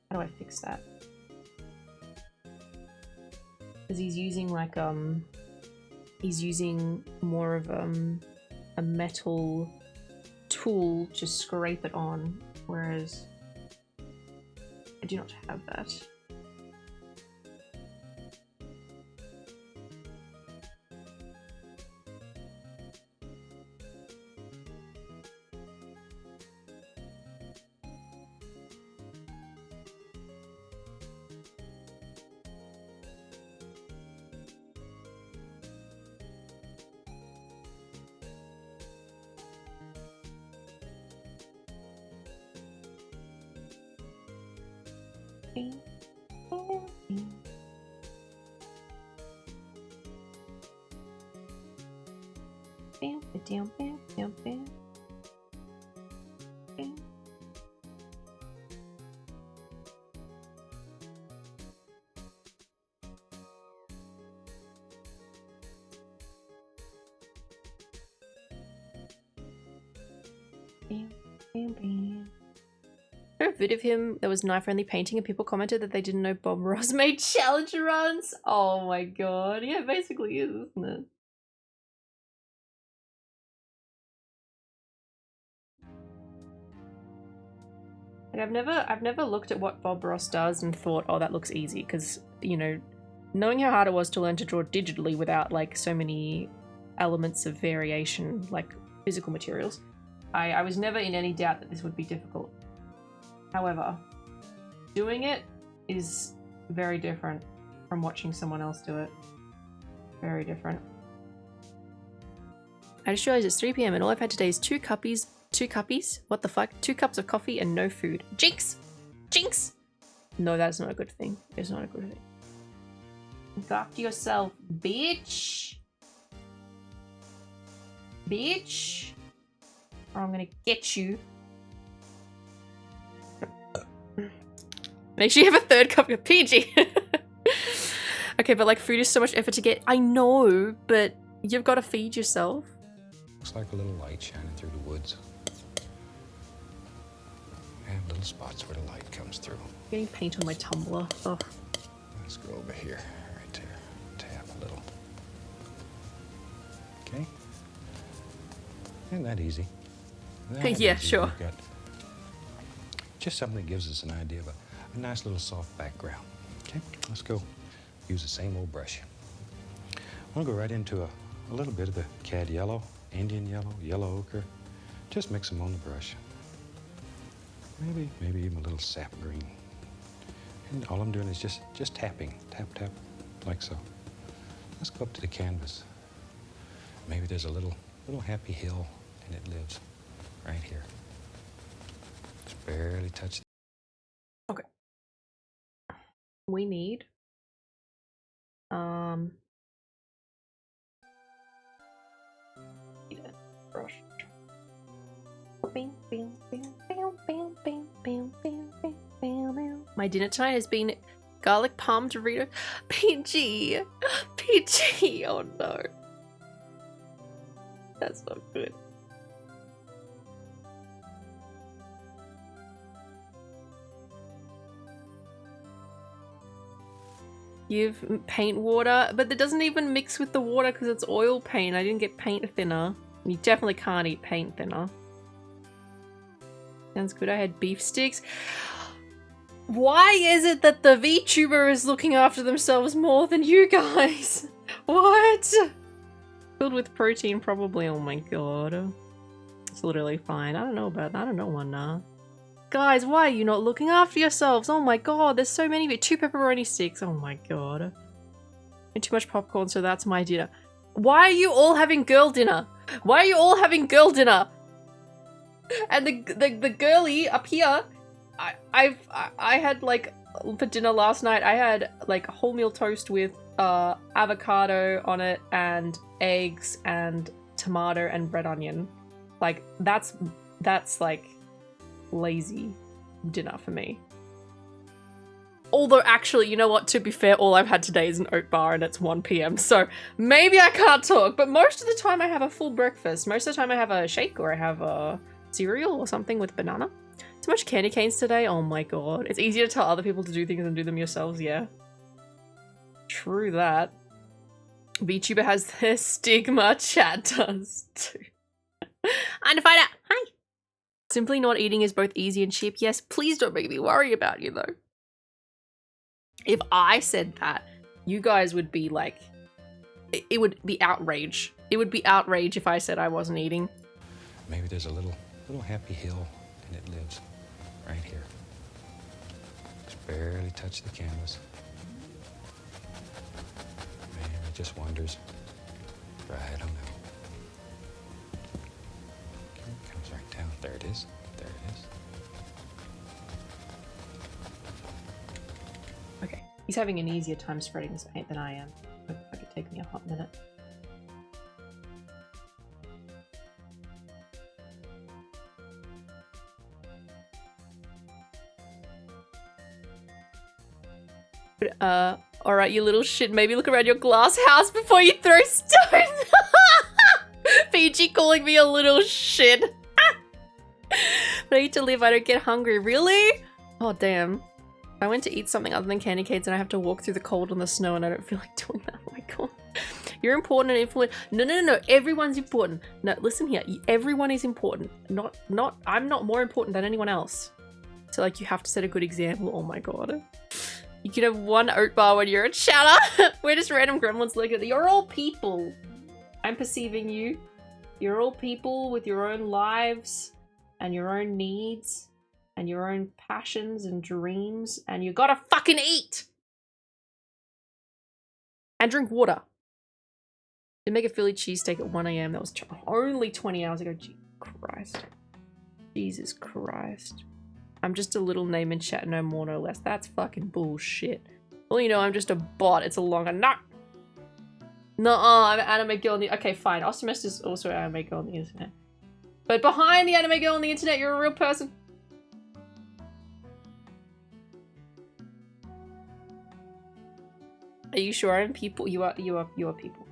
how do I fix that? Because he's using like he's using more of a metal tool to scrape it on, whereas I do not have that. A video of him that was knife only painting and people commented that they didn't know Bob Ross made challenge runs. Oh my god. Yeah, it basically is, isn't it? Like I've never looked at what Bob Ross does and thought, oh, that looks easy, because, you know, knowing how hard it was to learn to draw digitally without like so many elements of variation, like physical materials, I was never in any doubt that this would be difficult. However, doing it is very different from watching someone else do it. Very different. I just realized it's 3 PM and all I've had today is two cuppies? What the fuck? 2 cups of coffee and no food. Jinx! Jinx! No, that's not a good thing. It's not a good thing. Look after yourself, bitch! Bitch! Or I'm gonna get you. Make sure you have a 3rd cup of PG. Okay, but like food is so much effort to get. I know, but you've got to feed yourself. Looks like a little light shining through the woods. And little spots where the light comes through. Getting paint on my tumbler. Oh. Let's go over here, right there. Tap a little. Okay. Isn't that easy? Yeah, sure. We've got just something that gives us an idea of a nice little soft background. Okay, let's go use the same old brush. I'm gonna go right into a little bit of the cad yellow, Indian yellow, yellow ochre, Just mix them on the brush. Maybe even a little sap green. And all I'm doing is just tapping, tap, tap, like so. Let's go up to the canvas. Maybe there's a little happy hill, and it lives right here. Just barely touch. Okay. We need brush. My dinner tonight has been garlic palm Dorito. PG. PG. Oh no. That's not good. Give paint water, but it doesn't even mix with the water because it's oil paint. I didn't get paint thinner. You definitely can't eat paint thinner. Sounds good. I had beef sticks. Why is it that the VTuber is looking after themselves more than you guys? What? Filled with protein, probably. Oh my god. It's literally fine. I don't know about that. I don't know one now. Guys, why are you not looking after yourselves? Oh my god, there's so many of you. 2 pepperoni sticks. Oh my god. And too much popcorn, so that's my dinner. Why are you all having girl dinner? Why are you all having girl dinner? And the girly up here, I had like for dinner last night. I had like wholemeal toast with avocado on it and eggs and tomato and red onion. Like that's like lazy dinner for me. Although actually, you know what, to be fair, all I've had today is an oat bar and it's 1 p.m. So maybe I can't talk, but most of the time I have a full breakfast. Most of the time I have a shake or I have a cereal or something with banana. Too much candy canes today? Oh my god. It's easier to tell other people to do things than do them yourselves, yeah. True that. VTuber has their stigma, chat does too. And to find out, hi! Simply not eating is both easy and cheap. Yes, please don't make me worry about you though. If I said that, you guys would be like, it would be outrage. It would be outrage if I said I wasn't eating. Maybe there's a little happy hill, and it lives right here. Just barely touch the canvas. Maybe it just wanders right on out. It comes right down. There it is. There it is. Okay, he's having an easier time spreading this paint than I am. That could take me a hot minute. Alright, you little shit, maybe look around your glass house before you throw stones. PG calling me a little shit. But I need to live, I don't get hungry. Really? Oh, damn. I went to eat something other than candy canes and I have to walk through the cold and the snow and I don't feel like doing that. Oh my god. You're important and influential. No. Everyone's important. No, listen here. Everyone is important. I'm not more important than anyone else. So like you have to set a good example. Oh my god. You can have 1 oat bar when you're a chatter. We're just random gremlins looking at it. You're all people. I'm perceiving you. You're all people with your own lives and your own needs and your own passions and dreams, and you gotta fucking eat! And drink water. Did make a Philly cheesesteak at 1 a.m. That was only 20 hours ago. Jesus Christ. Jesus Christ. I'm just a little name in chat, no more, no less. That's fucking bullshit. Well, you know, I'm just a bot. It's a longer nut. Nuh-uh, I'm an anime girl on the... Okay, fine. Optimist is also an anime girl on the internet. But behind the anime girl on the internet, you're a real person. Are you sure I'm people? You are people. You are people.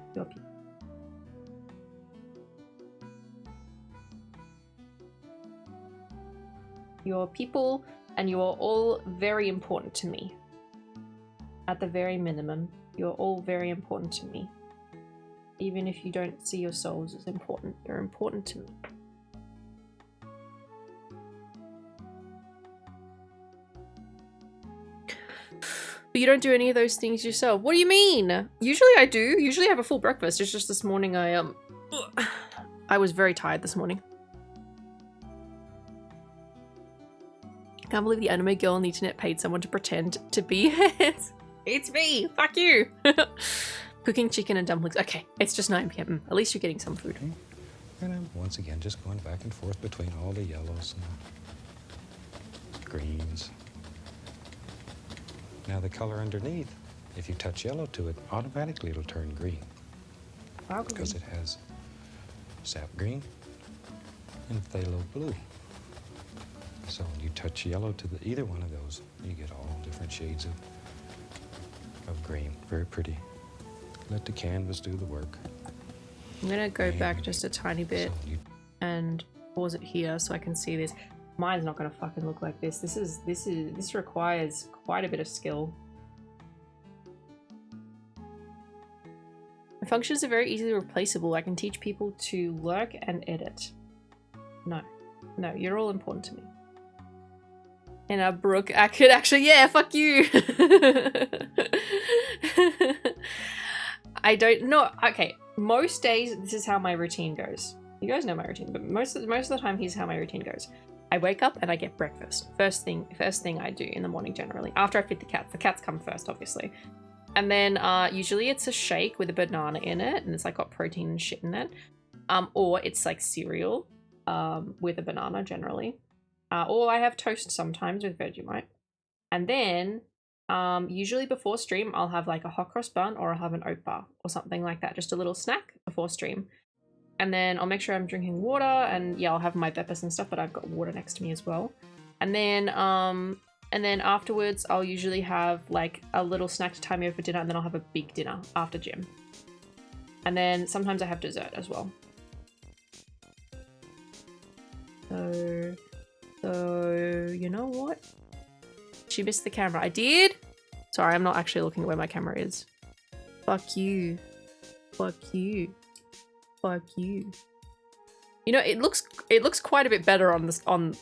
You're people, and you are all very important to me. At the very minimum, you're all very important to me. Even if you don't see yourselves as important, you're important to me. But you don't do any of those things yourself. What do you mean? Usually I do. Usually I have a full breakfast. It's just this morning I was very tired this morning. Can't believe the anime girl on the internet paid someone to pretend to be it. It's me. Fuck you. Cooking chicken and dumplings. Okay, it's just 9 p.m. At least you're getting some food. And I'm once again just going back and forth between all the yellows and the greens. Now the color underneath, if you touch yellow to it, automatically it'll turn green. Wow, Because it has sap green and phthalo blue. So when you touch yellow to either one of those, you get all different shades of green. Very pretty. Let the canvas do the work. I'm gonna go back just a tiny bit So and pause it here so I can see this. Mine's not gonna fucking look like this. This requires quite a bit of skill. My functions are very easily replaceable. I can teach people to lurk and edit. No, you're all important to me. And Brooke, I could actually, yeah, fuck you. I don't know. Okay, most days this is how my routine goes. You guys know my routine, but most of the time here's how my routine goes. I wake up and I get breakfast. First thing I do in the morning generally. After I feed the cats. The cats come first, obviously. And then usually it's a shake with a banana in it, and it's like got protein and shit in it. Or it's like cereal with a banana generally. Or I have toast sometimes with Vegemite. And then usually before stream, I'll have like a hot cross bun or I'll have an oat bar or something like that. Just a little snack before stream. And then I'll make sure I'm drinking water, and yeah, I'll have my peppers and stuff, but I've got water next to me as well. And then afterwards, I'll usually have like a little snack to tie me over for dinner, and then I'll have a big dinner after gym. And then sometimes I have dessert as well. So you know what? She missed the camera. I did? Sorry, I'm not actually looking at where my camera is. Fuck you. Fuck you. Fuck you. You know, it looks quite a bit better on this on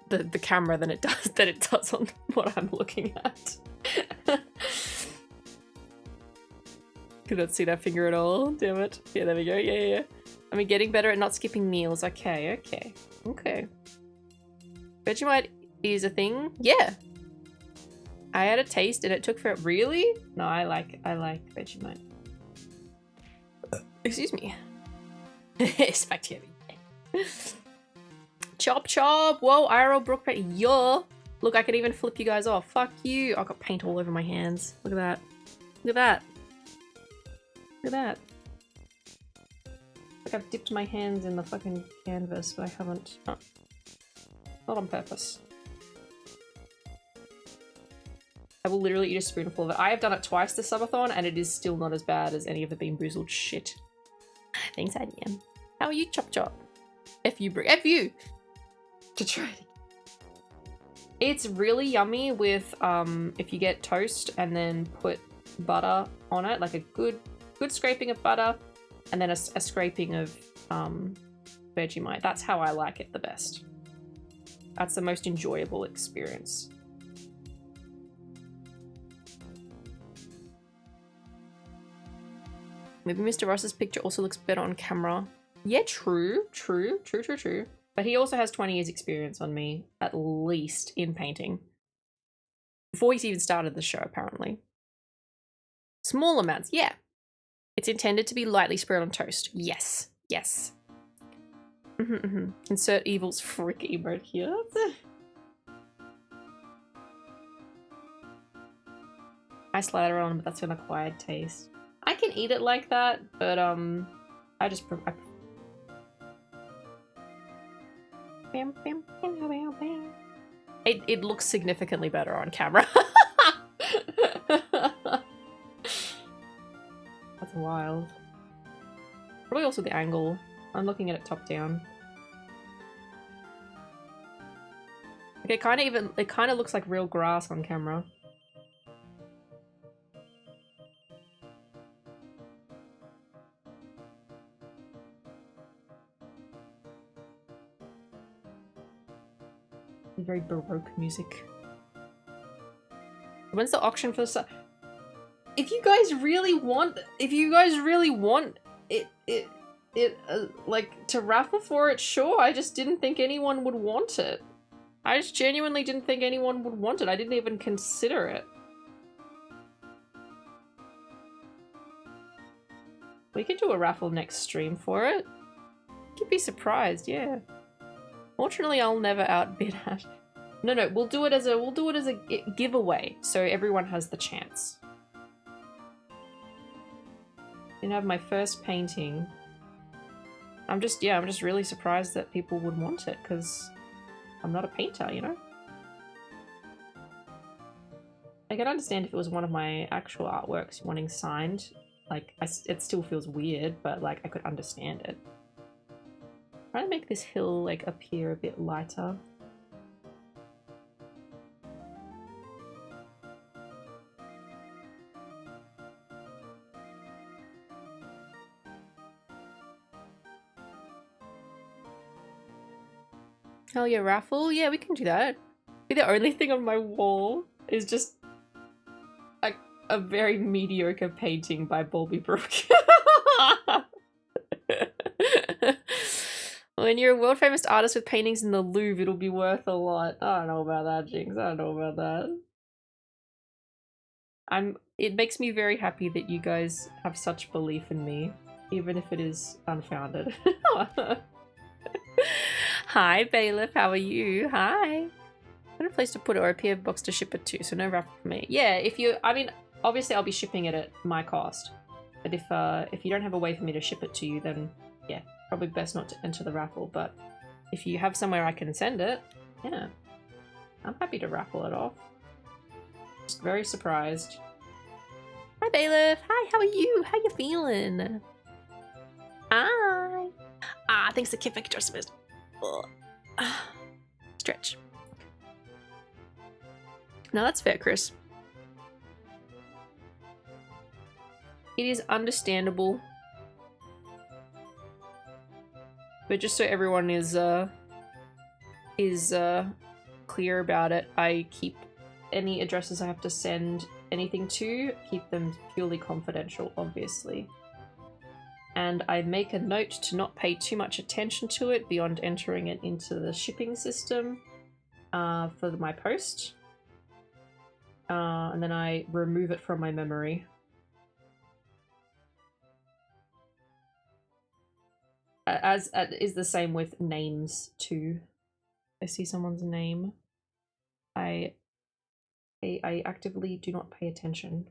the camera than it does on what I'm looking at. Could not see that finger at all. Damn it. Yeah, there we go. Yeah. I mean, getting better at not skipping meals. Okay. Vegemite is a thing. Yeah. I had a taste and it took for it. Really? No, I like Vegemite. Excuse me. Spaghetti. Chop chop. Whoa, IRL Brook. Yo. Look, I could even flip you guys off. Fuck you. I've got paint all over my hands. Look at that. Look at that. Look at that. Like I've dipped my hands in the fucking canvas, but I haven't. Oh. Not on purpose. I will literally eat a spoonful of it. I have done it twice this Sub-BALLS-thon, and it is still not as bad as any of the Bean Boozled shit. Thanks, Adrian. How are you, Chop Chop? F you, Brick. F you! To try it. It's really yummy with, if you get toast and then put butter on it, like a good scraping of butter, and then a scraping of Vegemite. That's how I like it the best. That's the most enjoyable experience. Maybe Mr. Ross's picture also looks better on camera. Yeah, true. But he also has 20 years experience on me, at least, in painting. Before he's even started the show, apparently. Small amounts, yeah. It's intended to be lightly spread on toast. Yes. Insert Evil's frick emote here. I slather on, but that's an acquired taste. I can eat it like that, but I just it looks significantly better on camera. That's wild. Probably also the angle. I'm looking at it top down. Okay, it kind of looks like real grass on camera. Very Baroque music. When's the auction for the if you guys really want it like to raffle for it, sure. I just didn't think anyone would want it. I just genuinely didn't think anyone would want it. I didn't even consider it. We could do a raffle next stream for it. You'd be surprised, yeah. Fortunately, I'll never outbid Ash. No, we'll do it as a giveaway, so everyone has the chance. Didn't have my first painting. I'm just really surprised that people would want it, because I'm not a painter, you know? I can understand if it was one of my actual artworks wanting signed. Like, it still feels weird, but like, I could understand it. Try to make this hill like appear a bit lighter. Hell yeah, raffle? Yeah, we can do that. The only thing on my wall is just a very mediocre painting by Bobby Brook. When you're a world famous artist with paintings in the Louvre, it'll be worth a lot. I don't know about that, Jinx. I don't know about that. It makes me very happy that you guys have such belief in me, even if it is unfounded. Hi, Bailiff. How are you? Hi. What a place to put it, or a PO box to ship it to, so no raffle for me. Yeah, I mean, obviously I'll be shipping it at my cost. But if you don't have a way for me to ship it to you, then yeah, probably best not to enter the raffle. But if you have somewhere I can send it, yeah, I'm happy to raffle it off. Just very surprised. Hi, Bailiff. Hi, how are you? How you feeling? Hi. Thanks to Kip Victor's stretch. No, that's fair, Chris. It is understandable. But just so everyone is clear about it, I keep any addresses I have to send anything to, keep them purely confidential, obviously. And I make a note to not pay too much attention to it beyond entering it into the shipping system for my post. And then I remove it from my memory. As is the same with names too. I see someone's name, I actively do not pay attention.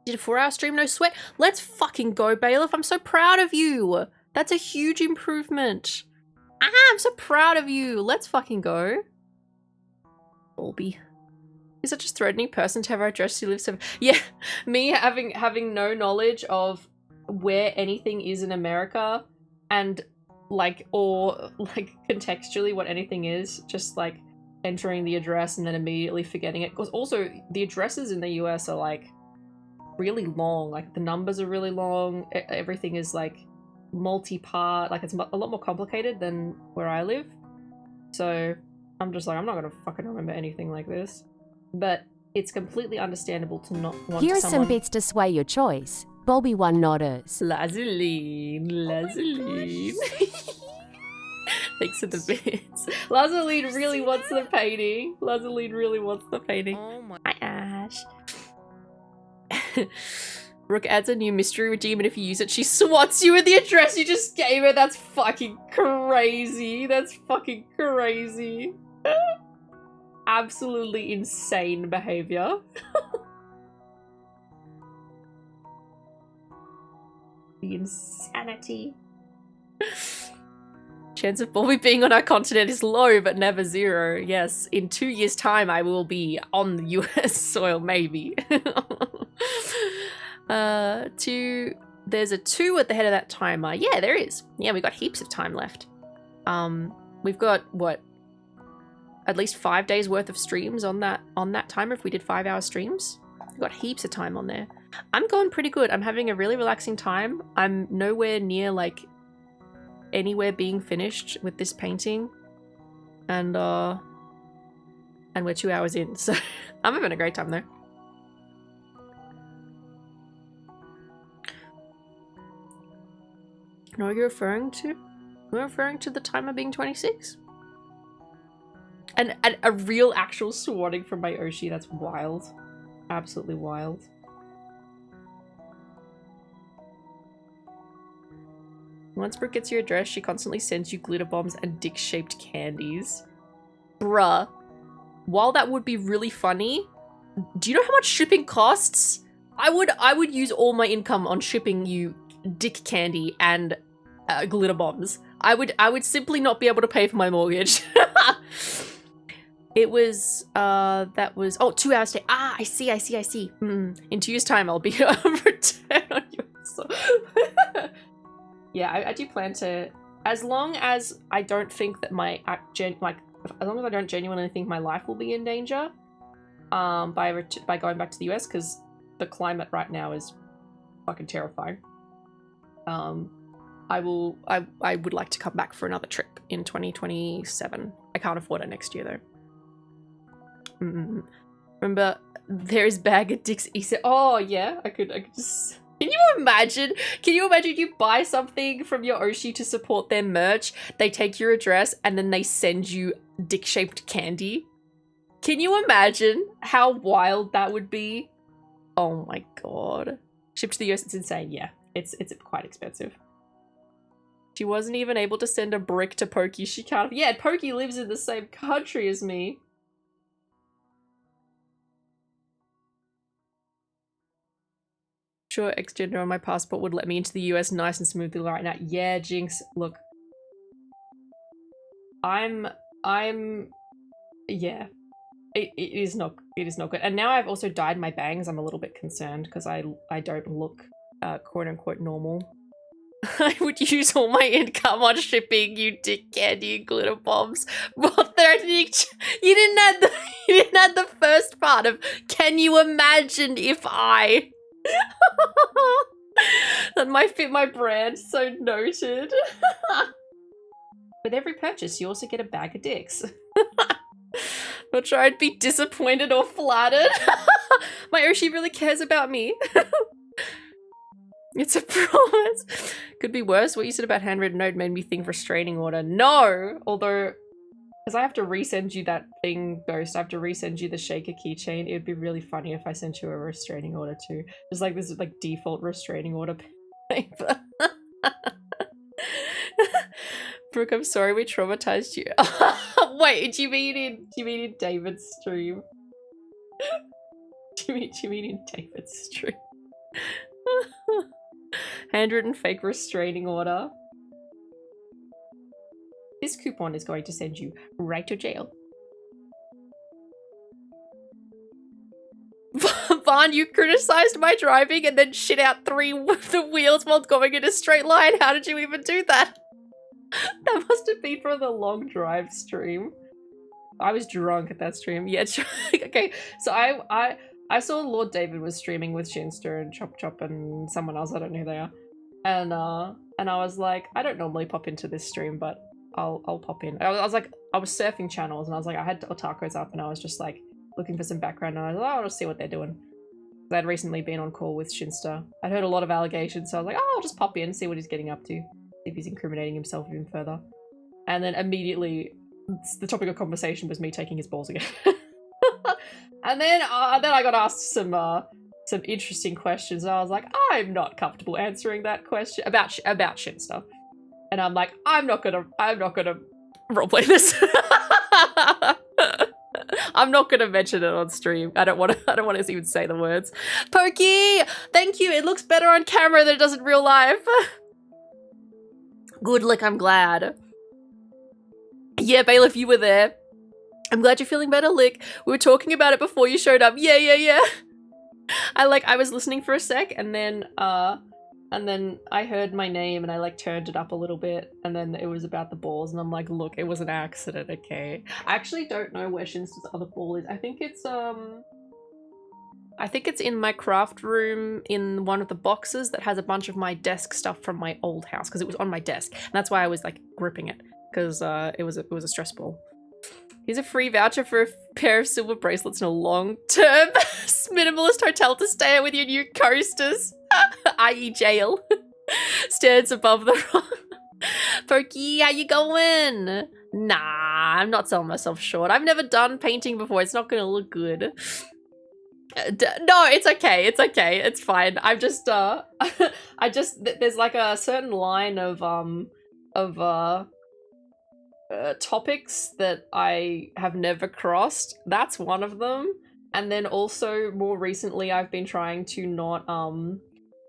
Did a 4-hour stream, no sweat? Let's fucking go, Bailiff. I'm so proud of you. That's a huge improvement. I'm so proud of you. Let's fucking go. Colby. You're such a threatening person to have our address you live so. Yeah, me having no knowledge of where anything is in America and like, or like contextually what anything is, just like entering the address and then immediately forgetting it. Because also the addresses in the US are like really long, like the numbers are really long, everything is like multi-part, like it's a lot more complicated than where I live. So I'm just like, I'm not gonna fucking remember anything like this. But it's completely understandable to not want Here are someone... some bits to sway your choice. Bobby one nodders. Lazaline, Lazaline. Thanks for the bits. Lazaline really wants the painting. Lazaline really wants the painting. Oh my. Hi, Ash. Brooke adds a new mystery redeem, and if you use it, she swats you with the address you just gave her. That's fucking crazy. That's fucking crazy. Absolutely insane behavior. The insanity. Chance of Bobby being on our continent is low, but never zero. Yes, in 2 years' time, I will be on the US soil, maybe. There's a 2 at the head of that timer. Yeah, there is. Yeah, we got heaps of time left. We've got, what, at least 5 days worth of streams on that timer if we did 5-hour streams. We've got heaps of time on there. I'm going pretty good. I'm having a really relaxing time. I'm nowhere near like anywhere being finished with this painting. And we're 2 hours in, so I'm having a great time though. No, you're referring to? You're referring to the timer being 26? And a real actual swatting from my Oshi. That's wild. Absolutely wild. Once Brooke gets your address, she constantly sends you glitter bombs and dick-shaped candies. Bruh. While that would be really funny, do you know how much shipping costs? I would use all my income on shipping you dick candy and glitter bombs. I would simply not be able to pay for my mortgage. It was, that was, oh, 2 hours today. Ah, I see. In 2 years' time, I'll be return on your soul. Yeah, I do plan to, as long as I don't think that my, as long as I don't genuinely think my life will be in danger, by going back to the US, because the climate right now is fucking terrifying. I would like to come back for another trip in 2027. I can't afford it next year though. Remember, there's bag of dicks. He said, "Oh yeah, I could just." Can you imagine? Can you imagine you buy something from your Oshi to support their merch? They take your address and then they send you dick-shaped candy. Can you imagine how wild that would be? Oh my god! Shipped to the US, it's insane. Yeah, it's quite expensive. She wasn't even able to send a brick to Pokey. She can't. Yeah, Pokey lives in the same country as me. Sure, ex-gender on my passport would let me into the US nice and smoothly right now. Yeah, Jinx, look. Yeah. It is not good. And now I've also dyed my bangs. I'm a little bit concerned because I don't look quote unquote normal. I would use all my income on shipping you dick candy and glitter bombs. But you didn't add the first part of can you imagine if I that might fit my brand, so noted. With every purchase, you also get a bag of dicks. Not sure I'd be disappointed or flattered. My Oshi really cares about me. It's a promise. Could be worse. What you said about handwritten note made me think restraining order. No! Although, because I have to resend you that thing, Ghost. I have to resend you the shaker keychain. It would be really funny if I sent you a restraining order too. Just like this like default restraining order paper. Brooke, I'm sorry we traumatized you. Wait, do you mean in David's stream? Do you mean in David's stream? Handwritten fake restraining order. This coupon is going to send you right to jail. Vaughn, you criticized my driving and then shit out 3 of the wheels while going in a straight line. How did you even do that? That must have been from the long drive stream. I was drunk at that stream. Yeah, okay. So I saw Lord David was streaming with Shinster and Chop Chop and someone else. I don't know who they are. And I was like, I don't normally pop into this stream, but I'll pop in. I was like, I was surfing channels and I was like, I had Otako's up and I was just like looking for some background and I was like, oh, I'll just see what they're doing. I'd recently been on call with Shinster. I'd heard a lot of allegations, so I was like, oh, I'll just pop in and see what he's getting up to. See if he's incriminating himself even further. And then immediately, the topic of conversation was me taking his balls again. And then I got asked some interesting questions. And I was like, I'm not comfortable answering that question about Shinster. And I'm like, I'm not gonna roleplay this. I'm not gonna mention it on stream. I don't want to even say the words. Pokey, thank you. It looks better on camera than it does in real life. Good, Lick, I'm glad. Yeah, Bailiff, you were there. I'm glad you're feeling better, Lick. We were talking about it before you showed up. Yeah. I was listening for a sec and then I heard my name and I turned it up a little bit and then it was about the balls and I'm like, look, it was an accident, okay? I actually don't know where Shinster's other ball is. I think it's in my craft room in one of the boxes that has a bunch of my desk stuff from my old house because it was on my desk. And that's why I was like gripping it because it was a stress ball. Here's a free voucher for a pair of silver bracelets and a long-term minimalist hotel to stay at with your new coasters, i.e. jail. Stands above the rock. Pokey, how you going? Nah, I'm not selling myself short. I've never done painting before. It's not gonna look good. No, it's okay. It's okay. It's fine. I'm just, there's like a certain line of topics that I have never crossed. That's one of them. And then also more recently, I've been trying to not,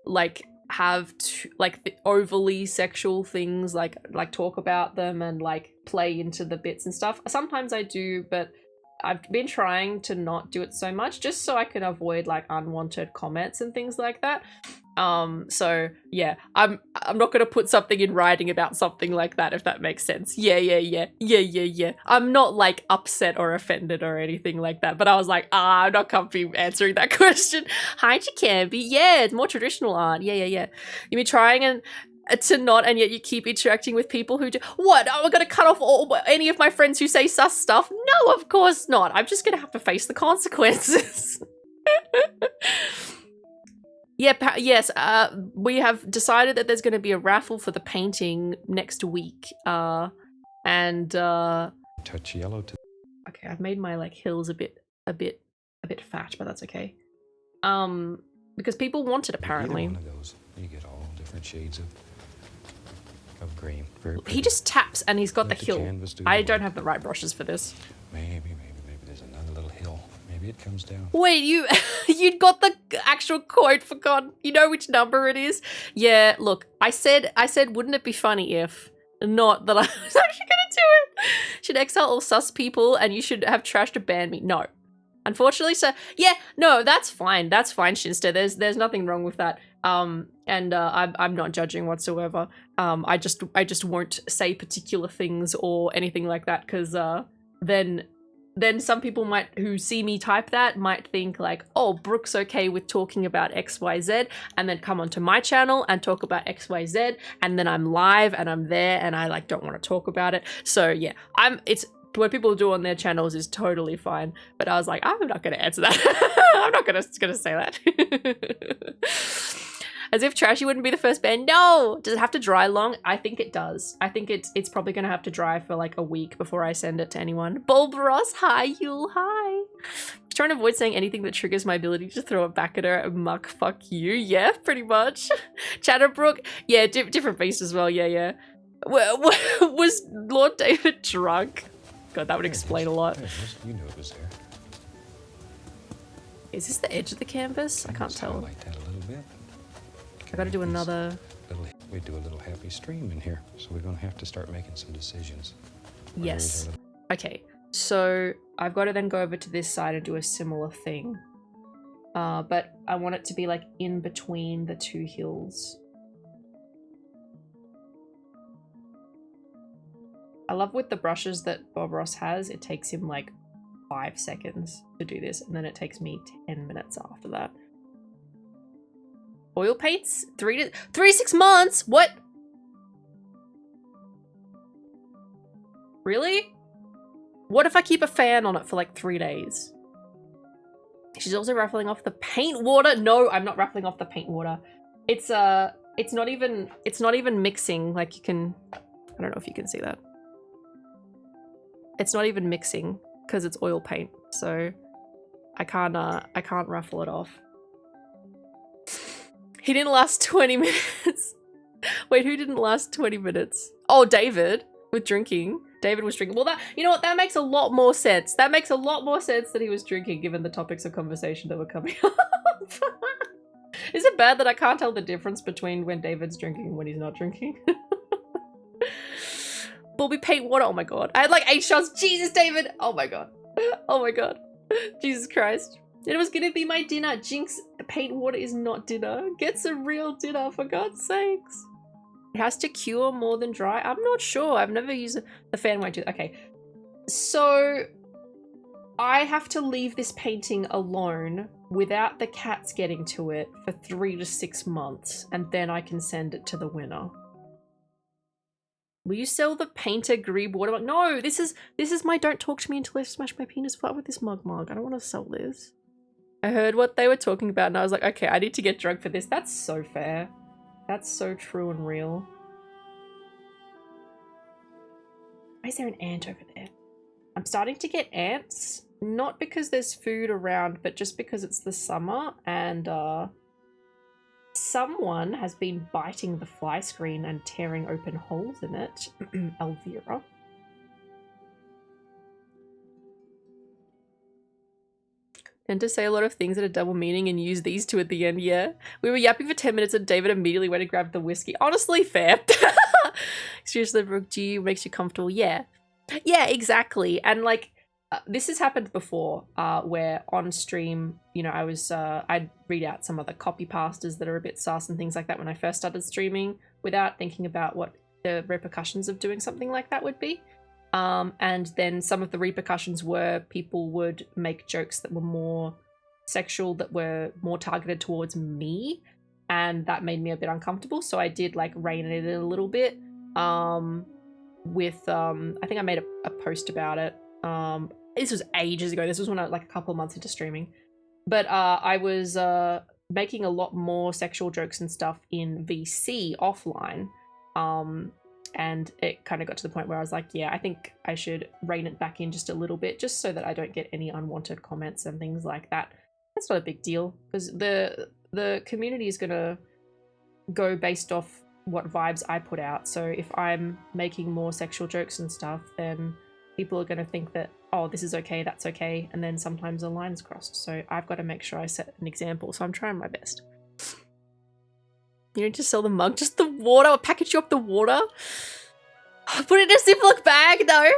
like have like the overly sexual things, like talk about them and like play into the bits and stuff. Sometimes I do, but I've been trying to not do it so much just so I can avoid like unwanted comments and things like that. So yeah, I'm not gonna put something in writing about something like that, if that makes sense. Yeah. I'm not like upset or offended or anything like that, but I was like, I'm not comfy answering that question. Hi, Jakambi. Yeah, it's more traditional art. Yeah. You've been trying and to not, and yet you keep interacting with people who do what? Oh, I'm gonna cut off any of my friends who say sus stuff? No, of course not. I'm just gonna have to face the consequences. Yes, we have decided that there's going to be a raffle for the painting next week. Touch yellow to. Okay, I've made my like hills a bit fat, but that's okay. Because people want it apparently. Either one of those, you get all different shades of green. Very pretty. He just taps and he's got Let the hill. canvas do I the don't work. have the right brushes for this. Maybe there's another little hill. Maybe it comes down. Wait, you'd got the actual quote for God. You know which number it is? Yeah, look, I said, wouldn't it be funny if, not that I was actually gonna do it. Should exile all sus people and you should have trash to ban me. No. Unfortunately, so yeah, no, that's fine. That's fine, Shinster. There's nothing wrong with that. I'm not judging whatsoever. I just won't say particular things or anything like that, because then some people who see me type that might think like, oh, Brooke's okay with talking about XYZ, and then come onto my channel and talk about XYZ, and then I'm live and I'm there and I like don't want to talk about it. So yeah, it's what people do on their channels is totally fine. But I was like, I'm not gonna answer that. I'm not gonna say that. As if Trashy wouldn't be the first band. No! Does it have to dry long? I think it does. I think it's probably gonna have to dry for like a week before I send it to anyone. Bulbaros, hi Yule, hi. Trying to avoid saying anything that triggers my ability to throw it back at her. Muck, fuck you. Yeah, pretty much. Chatterbrook, yeah, different beast as well. Yeah. Was Lord David drunk? God, that would explain a lot. You knew it was there. Is this the edge of the canvas? I can't tell. Like that a little bit. I gotta do another. We do a little happy stream in here, so we're gonna have to start making some decisions. Yes. Okay, so I've got to then go over to this side and do a similar thing. But I want it to be like in between the two hills. I love with the brushes that Bob Ross has, it takes him like 5 seconds to do this, and then it takes me 10 minutes after that. Oil paints? 3 to 6 months? What? Really? What if I keep a fan on it for like 3 days? She's also raffling off the paint water. No, I'm not raffling off the paint water. It's not even mixing. Like you can, I don't know if you can see that. It's not even mixing because it's oil paint. So I can't raffle it off. He didn't last 20 minutes. Wait, who didn't last 20 minutes? Oh, David with drinking. David was drinking. Well, that, you know what? That makes a lot more sense. That makes a lot more sense that he was drinking given the topics of conversation that were coming up. Is it bad that I can't tell the difference between when David's drinking and when he's not drinking? Bulby paint water. Oh my god. I had like 8 shots. Jesus, David. Oh my god. Oh my god. Jesus Christ. It was gonna be my dinner. Jinx, paint water is not dinner. Get some real dinner, for God's sakes. It has to cure more than dry. I'm not sure. I've never used the fan won't do. Okay. So I have to leave this painting alone without the cats getting to it for 3 to 6 months, and then I can send it to the winner. Will you sell the painter Grebe water mug? No, this is my don't talk to me until I smash my penis flat with this mug. I don't want to sell this. I heard what they were talking about and I was like, okay, I need to get drunk for this. That's so fair. That's so true and real. Why is there an ant over there? I'm starting to get ants, not because there's food around, but just because it's the summer and someone has been biting the fly screen and tearing open holes in it. Elvira. And to say a lot of things that are double meaning and use these two at the end, yeah. We were yapping for 10 minutes and David immediately went and grabbed the whiskey. Honestly, fair. Seriously, Brooke, G makes you comfortable. Yeah. Yeah, exactly. And like, this has happened before, where on stream, you know, I'd read out some of the copy pastas that are a bit sus and things like that when I first started streaming without thinking about what the repercussions of doing something like that would be. And then some of the repercussions were people would make jokes that were more sexual, that were more targeted towards me, and that made me a bit uncomfortable. So I did like rein it in a little bit. I think I made a post about it. This was ages ago. This was when I like a couple of months into streaming. But I was making a lot more sexual jokes and stuff in VC offline. And it kind of got to the point where I was like, yeah, I think I should rein it back in just a little bit, just so that I don't get any unwanted comments and things like that. That's not a big deal, because the community is going to go based off what vibes I put out. So if I'm making more sexual jokes and stuff, then people are going to think that, oh, this is okay, that's okay, and then sometimes a line's crossed. So I've got to make sure I set an example, so I'm trying my best. You don't just sell the mug, just the water. I'll package you up the water. Put it in a Ziploc bag, though.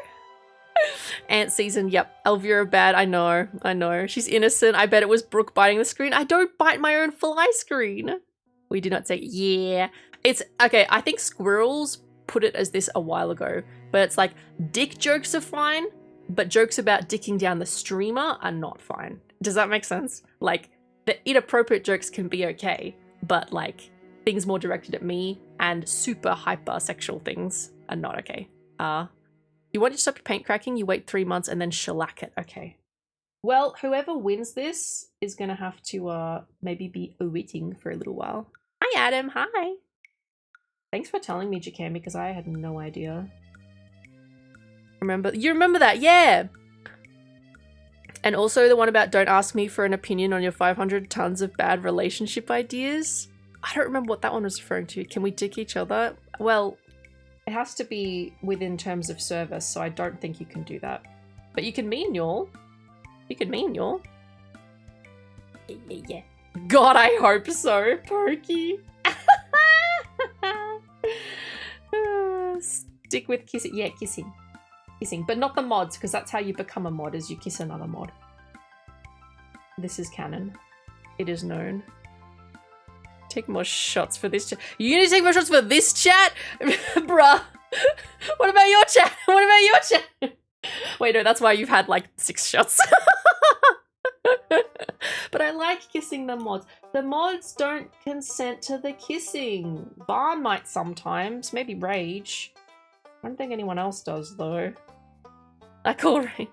Ant season, yep. Elvira bad, I know. She's innocent. I bet it was Brooke biting the screen. I don't bite my own fly screen. We do not say, yeah. It's, okay, I think Squirrels put it as this a while ago, but it's like, dick jokes are fine, but jokes about dicking down the streamer are not fine. Does that make sense? Like, the inappropriate jokes can be okay, but like, things more directed at me and super hyper sexual things are not okay. You want to stop your paint cracking, you wait 3 months and then shellac it. Okay. Well, whoever wins this is gonna have to maybe be waiting for a little while. Hi Adam, hi. Thanks for telling me, Jacan, because I had no idea. You remember that? Yeah. And also the one about don't ask me for an opinion on your 500 tons of bad relationship ideas. I don't remember what that one was referring to. Can we dick each other? Well, it has to be within terms of service, so I don't think you can do that. But you can mean y'all. You can mean y'all. Yeah. God, I hope so, Pokey. Stick with kissing. Yeah, kissing. Kissing. But not the mods, because that's how you become a mod, is you kiss another mod. This is canon. It is known. Take more shots for this chat. You need to take more shots for this chat? Bruh. What about your chat? What about your chat? Wait, no, that's why you've had like 6 shots. But I like kissing the mods. The mods don't consent to the kissing. Barn might sometimes. Maybe Rage. I don't think anyone else does though. I call Rage.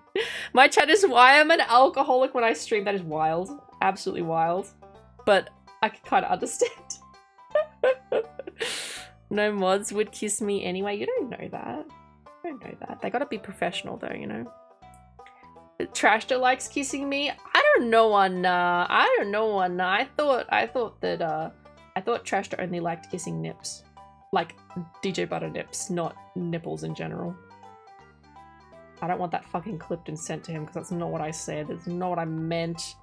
My chat is why I'm an alcoholic when I stream. That is wild. Absolutely wild. But I can kind of understand. No mods would kiss me anyway. You don't know that. You don't know that. They gotta be professional though, you know. Trashter likes kissing me. I don't know on I thought Trashter only liked kissing nips. Like DJ Butter nips, not nipples in general. I don't want that fucking clipped and sent to him because that's not what I said. It's not what I meant.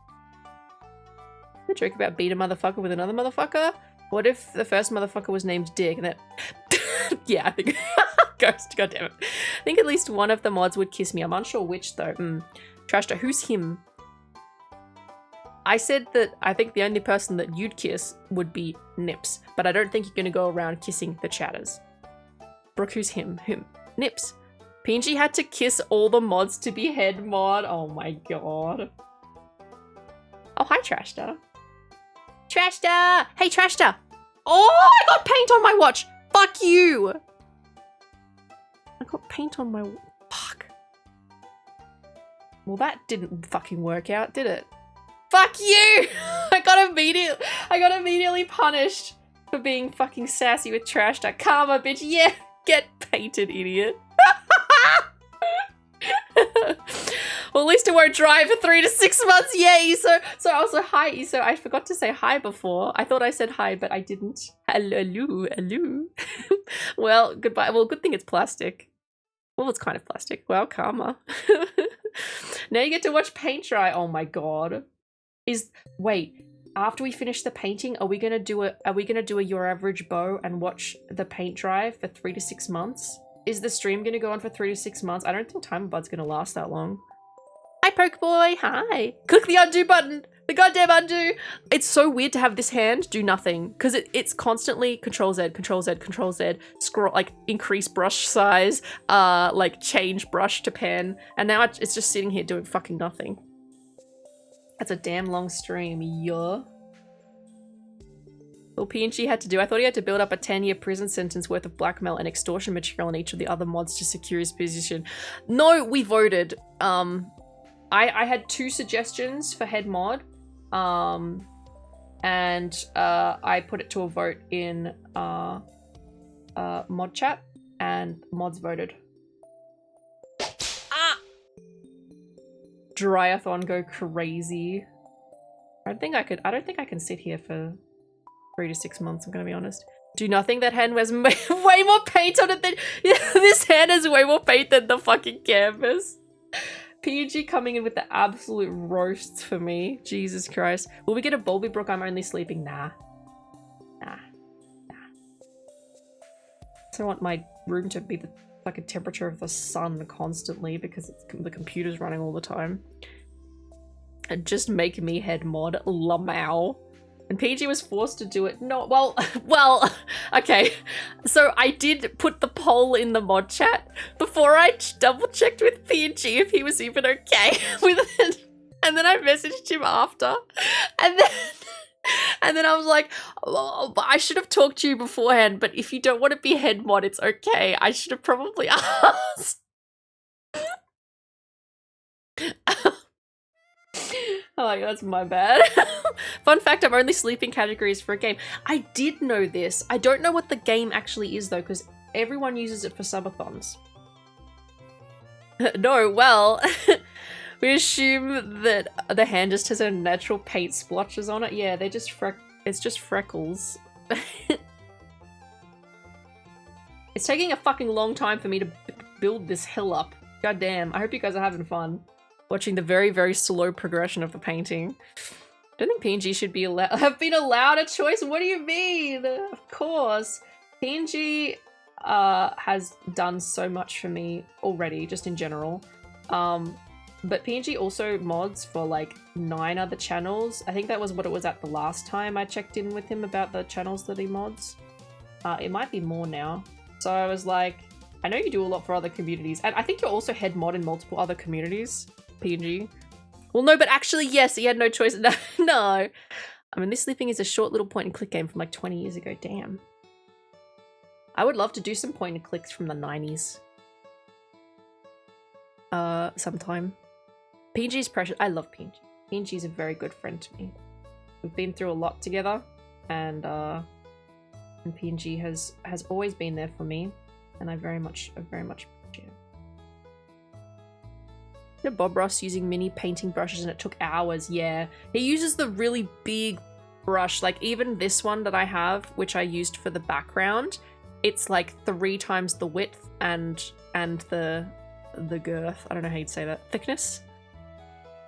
The joke about beat a motherfucker with another motherfucker? What if the first motherfucker was named Dick and that... Yeah, I think... Ghost, goddammit. I think at least one of the mods would kiss me. I'm unsure which though. Trashter, who's him? I said that I think the only person that you'd kiss would be Nips, but I don't think you're gonna go around kissing the chatters. Brooke, who's him? Him. Nips. PNG had to kiss all the mods to be head mod. Oh my god. Oh, hi Trashter. Trashter! Hey Trashter! Oh, I got paint on my watch! Fuck you! I got paint on my... Fuck. Well, that didn't fucking work out, did it? Fuck you! I got immediately punished. for being fucking sassy with trash talk. Karma, bitch. Yeah, get painted, idiot. Well, at least it won't dry for 3 to 6 months. Yay! So also hi. So I forgot to say hi before. I thought I said hi, but I didn't. Hello, hello. Well, goodbye. Well, good thing it's plastic. Well, it's kind of plastic. Well, karma. Now you get to watch paint dry. Oh my god. Wait. After we finish the painting, are we gonna do a your average bow and watch the paint dry for 3 to 6 months? Is the stream gonna go on for 3 to 6 months? I don't think Timer Bud's gonna last that long. Hi, Pokeboy. Hi. Click the undo button. The goddamn undo. It's so weird to have this hand do nothing because it's constantly Control Z, Control Z, Control Z, scroll, like increase brush size, like change brush to pen, and now it's just sitting here doing fucking nothing. That's a damn long stream, yeah. All PNG had to do, I thought he had to build up a 10-year prison sentence worth of blackmail and extortion material on each of the other mods to secure his position. No, we voted. I had 2 suggestions for head mod, and I put it to a vote in mod chat, and mods voted. Ah! Dryathon go crazy. I don't think I can sit here for 3 to 6 months, I'm gonna be honest. Do nothing. That hand has way more paint on it than this hand has way more paint than the fucking canvas. PG coming in with the absolute roasts for me. Jesus Christ. Will we get a Bulby Brook? I'm only sleeping. Nah. So I want my room to be the fucking temperature of the sun constantly because the computer's running all the time. And just make me head mod. Lamau. And PG was forced to do it. No, well, okay. So I did put the poll in the mod chat before I double checked with PG if he was even okay with it. And then I messaged him after. And then I was like, oh, I should have talked to you beforehand, but if you don't want to be head mod, it's okay. I should have probably asked. Oh my god, that's my bad. Fun fact, I'm only sleeping categories for a game. I did know this. I don't know what the game actually is though, because everyone uses it for subathons. No, well, we assume that the hand just has a natural paint splotches on it. Yeah, they're just it's just freckles. It's taking a fucking long time for me to build this hill up. God damn, I hope you guys are having fun. Watching the very, very slow progression of the painting. I don't think PNG should be have been allowed a choice. What do you mean? Of course. PNG has done so much for me already, just in general. But PNG also mods for like 9 other channels. I think that was what it was at the last time I checked in with him about the channels that he mods. It might be more now. So I was like, I know you do a lot for other communities. And I think you're also head mod in multiple other communities. PNG. Well, no, but actually, yes, he had no choice. No. I mean, this sleeping is a short little point and click game from like 20 years ago. Damn. I would love to do some point and clicks from the 90s. Sometime. PNG's precious. I love PNG. PNG's a very good friend to me. We've been through a lot together, and PNG has always been there for me, and I very much appreciate it. Bob Ross using mini painting brushes and it took hours. Yeah, he uses the really big brush, like even this one that I have, which I used for the background, it's like 3 times the width and the girth. I don't know how you'd say that. Thickness.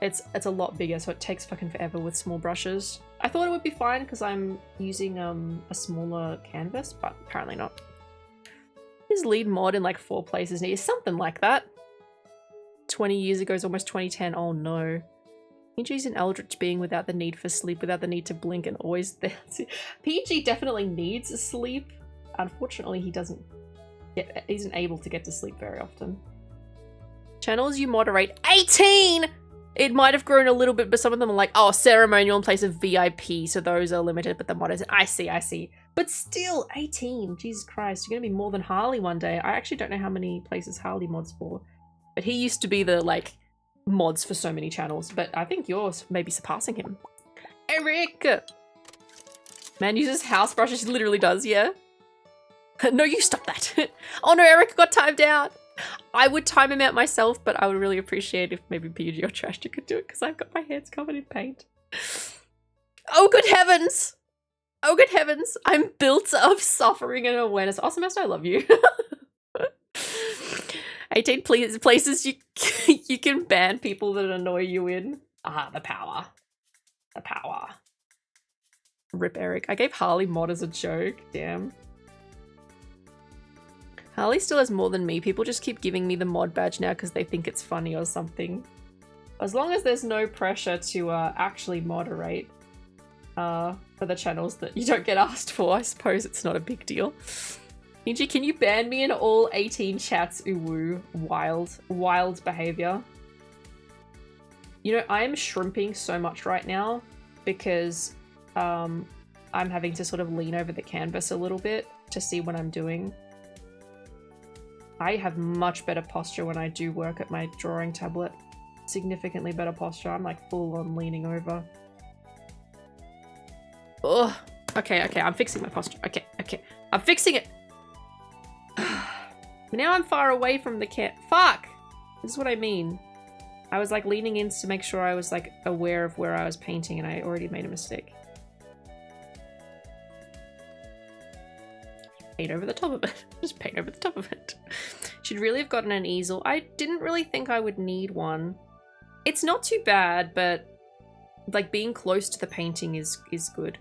It's a lot bigger, so it takes fucking forever with small brushes. I thought it would be fine because I'm using a smaller canvas, but apparently not. His lead mod in like 4 places near something like that. 20 years ago is almost 2010. Oh no. PG's an eldritch being without the need for sleep, without the need to blink, and always there. PG definitely needs a sleep. Unfortunately, he isn't able to get to sleep very often. Channels you moderate 18! It might have grown a little bit, but some of them are like, oh, ceremonial in place of VIP, so those are limited, but the mod isn't. I see. But still, 18. Jesus Christ, you're gonna be more than Harley one day. I actually don't know how many places Harley mods for. But he used to be the, like, mods for so many channels. But I think yours may be surpassing him. Eric! Man uses house brushes. He literally does, yeah. No, you stop that. Oh no, Eric got timed out. I would time him out myself, but I would really appreciate if maybe PG or Trash you could do it because I've got my hands covered in paint. Oh, good heavens. Oh, good heavens. I'm built of suffering and awareness. Awesome, Master, I love you. 18 places you can ban people that annoy you in. Ah, the power. The power. Rip Eric. I gave Harley mod as a joke. Damn. Harley still has more than me. People just keep giving me the mod badge now because they think it's funny or something. As long as there's no pressure to actually moderate for the channels that you don't get asked for, I suppose it's not a big deal. Inji, can you ban me in all 18 chats? Ooh, wild behavior. You know, I'm shrimping so much right now because I'm having to sort of lean over the canvas a little bit to see what I'm doing. I have much better posture when I do work at my drawing tablet. Significantly better posture. I'm like full on leaning over. Ugh. Okay, I'm fixing my posture. Okay. I'm fixing it. Now I'm far away from the Fuck! This is what I mean. I was like leaning in to make sure I was like aware of where I was painting and I already made a mistake. Paint over the top of it. Just paint over the top of it. Should really have gotten an easel. I didn't really think I would need one. It's not too bad, but like being close to the painting is good.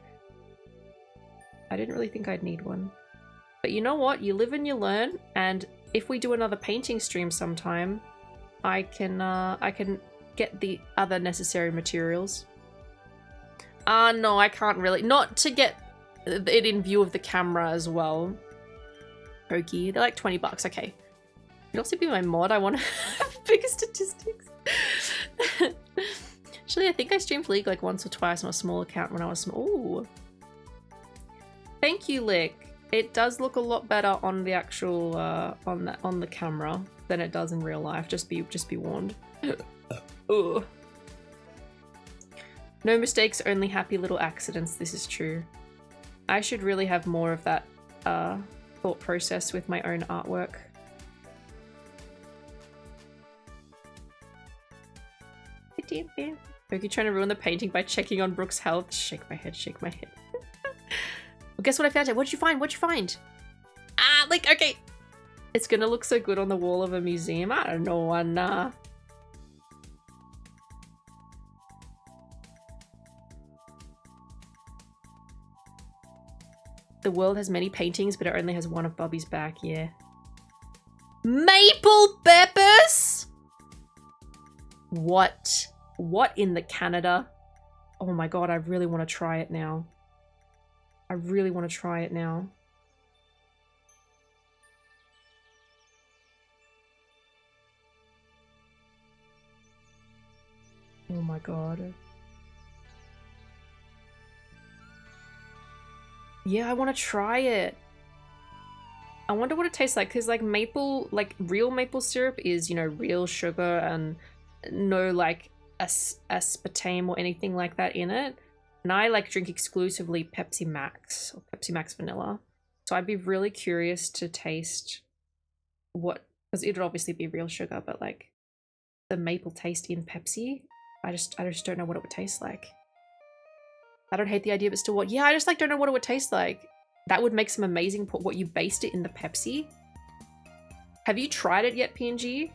I didn't really think I'd need one. But you know what? You live and you learn, and if we do another painting stream sometime, I can get the other necessary materials. No, I can't really. Not to get it in view of the camera as well. Pokey. They're like 20 bucks. Okay. You'd also be my mod. I want to have bigger statistics. Actually, I think I streamed League like once or twice on a small account when I was small. Ooh. Thank you, Lick. It does look a lot better on the actual on the camera than it does in real life. Just be warned. Ooh. No mistakes, only happy little accidents. This is true. I should really have more of that thought process with my own artwork. Pokey trying to ruin the painting by checking on Brooke's health. Shake my head, shake my head. Well, guess what I found out? What'd you find? What'd you find? Ah, like, okay. It's gonna look so good on the wall of a museum. I don't know, Anna. The world has many paintings, but it only has one of Bobby's back, yeah. Maple peppers? What? What in the Canada? Oh my god, I really want to try it now. I really want to try it now. Oh my god. Yeah, I want to try it. I wonder what it tastes like, because like maple, like real maple syrup is, you know, real sugar and no like aspartame or anything like that in it. And I like drink exclusively Pepsi Max or Pepsi Max Vanilla. So I'd be really curious to taste what, because it would obviously be real sugar, but like the maple taste in Pepsi, I just don't know what it would taste like. I don't hate the idea, but still what? Yeah, I just like don't know what it would taste like. That would make some amazing, what you based it in the Pepsi. Have you tried it yet, PNG?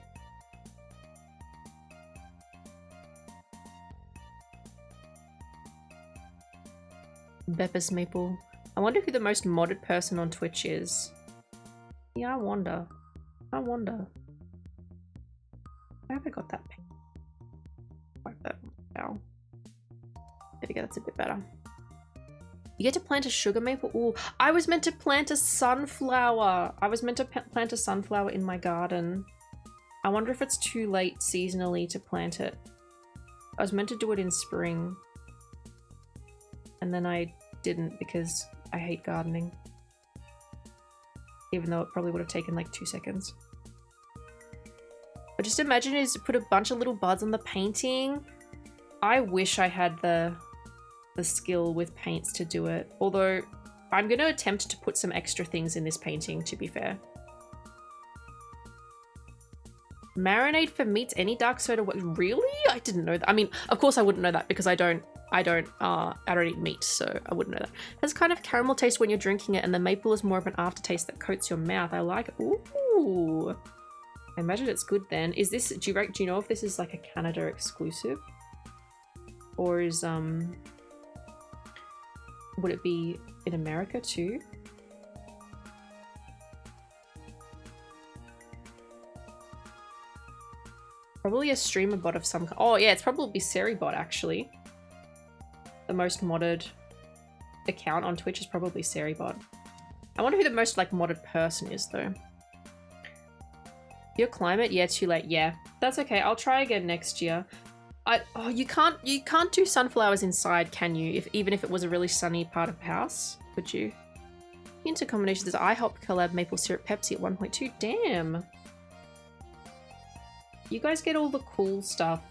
Beppis Maple. I wonder who the most modded person on Twitch is. Yeah, I wonder. I wonder. Where have I got that pen? Wipe that down. There we go, that's a bit better. You get to plant a sugar maple? Ooh, I was meant to plant a sunflower. I was meant to plant a sunflower in my garden. I wonder if it's too late seasonally to plant it. I was meant to do it in spring. And then I didn't because I hate gardening. Even though it probably would have taken like 2 seconds. But just imagine is put a bunch of little buds on the painting. I wish I had the the skill with paints to do it. Although I'm going to attempt to put some extra things in this painting, to be fair. Marinade for meats, any dark soda. What? Really? I didn't know that. I mean, of course I wouldn't know that because I don't eat meat, so I wouldn't know that. It has kind of caramel taste when you're drinking it, and the maple is more of an aftertaste that coats your mouth. I like it. Ooh. I imagine it's good then. Is this, do you know if this is like a Canada exclusive? Or is, would it be in America too? Probably a streamer bot of some kind. Oh yeah, it's probably Seribot actually. The most modded account on Twitch is probably Seribot. I wonder who the most like modded person is though. Your climate? Yeah, too late. Yeah, that's okay. I'll try again next year. Oh, you can't do sunflowers inside, can you? Even if it was a really sunny part of the house, could you? Into combination, there's IHOP collab maple syrup Pepsi at 1.2. Damn. You guys get all the cool stuff.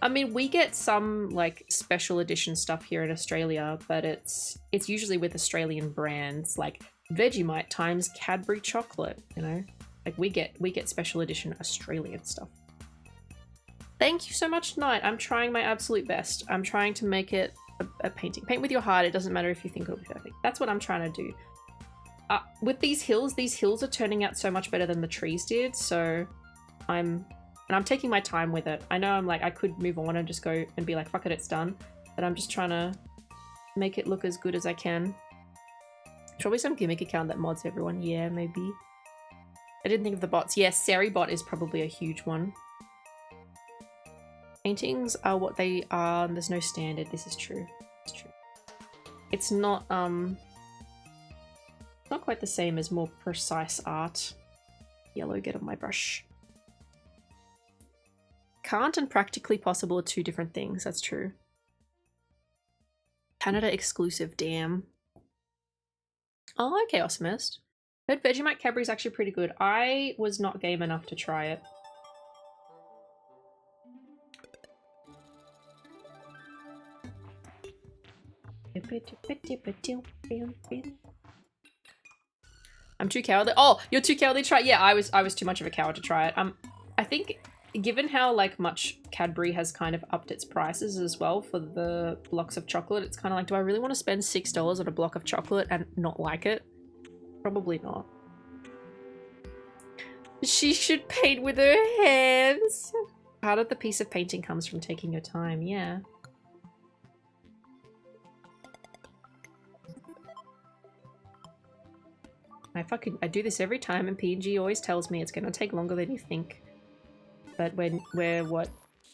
I mean, we get some like special edition stuff here in Australia, but it's usually with Australian brands like Vegemite times Cadbury chocolate, you know? Like we get special edition Australian stuff. Thank you so much, Knight. I'm trying my absolute best. I'm trying to make it a painting. Paint with your heart. It doesn't matter if you think it'll be perfect. That's what I'm trying to do. With these hills are turning out so much better than the trees did, so I'm taking my time with it. I know I'm like, I could move on and just go and be like, fuck it, it's done. But I'm just trying to make it look as good as I can. Probably some gimmick account that mods everyone. Yeah, maybe. I didn't think of the bots. Yes, Seribot is probably a huge one. Paintings are what they are. There's no standard. This is true. It's true. It's not quite the same as more precise art. Yellow, get on my brush. Can't and practically possible are two different things. That's true. Canada exclusive, damn. Oh, okay, Awesomest. Heard Vegemite Cadbury is actually pretty good. I was not game enough to try it. I'm too cowardly. Oh, you're too cowardly to try it? Yeah, I was too much of a coward to try it. I think given how like much Cadbury has kind of upped its prices as well for the blocks of chocolate, it's kind of like, do I really want to spend $6 on a block of chocolate and not like it? Probably not. She should paint with her hands. Part of the piece of painting comes from taking your time, yeah. I do this every time and PNG always tells me it's gonna take longer than you think. But we're what,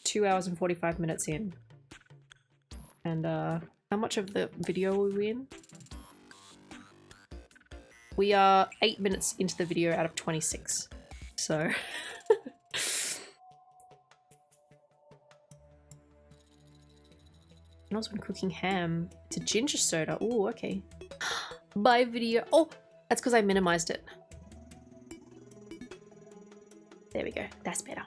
2 hours and 45 minutes in. And how much of the video are we in? We are 8 minutes into the video out of 26. So and also when cooking ham, it's a ginger soda. Oh, okay. Bye video. Oh, that's because I minimized it. There we go. That's better.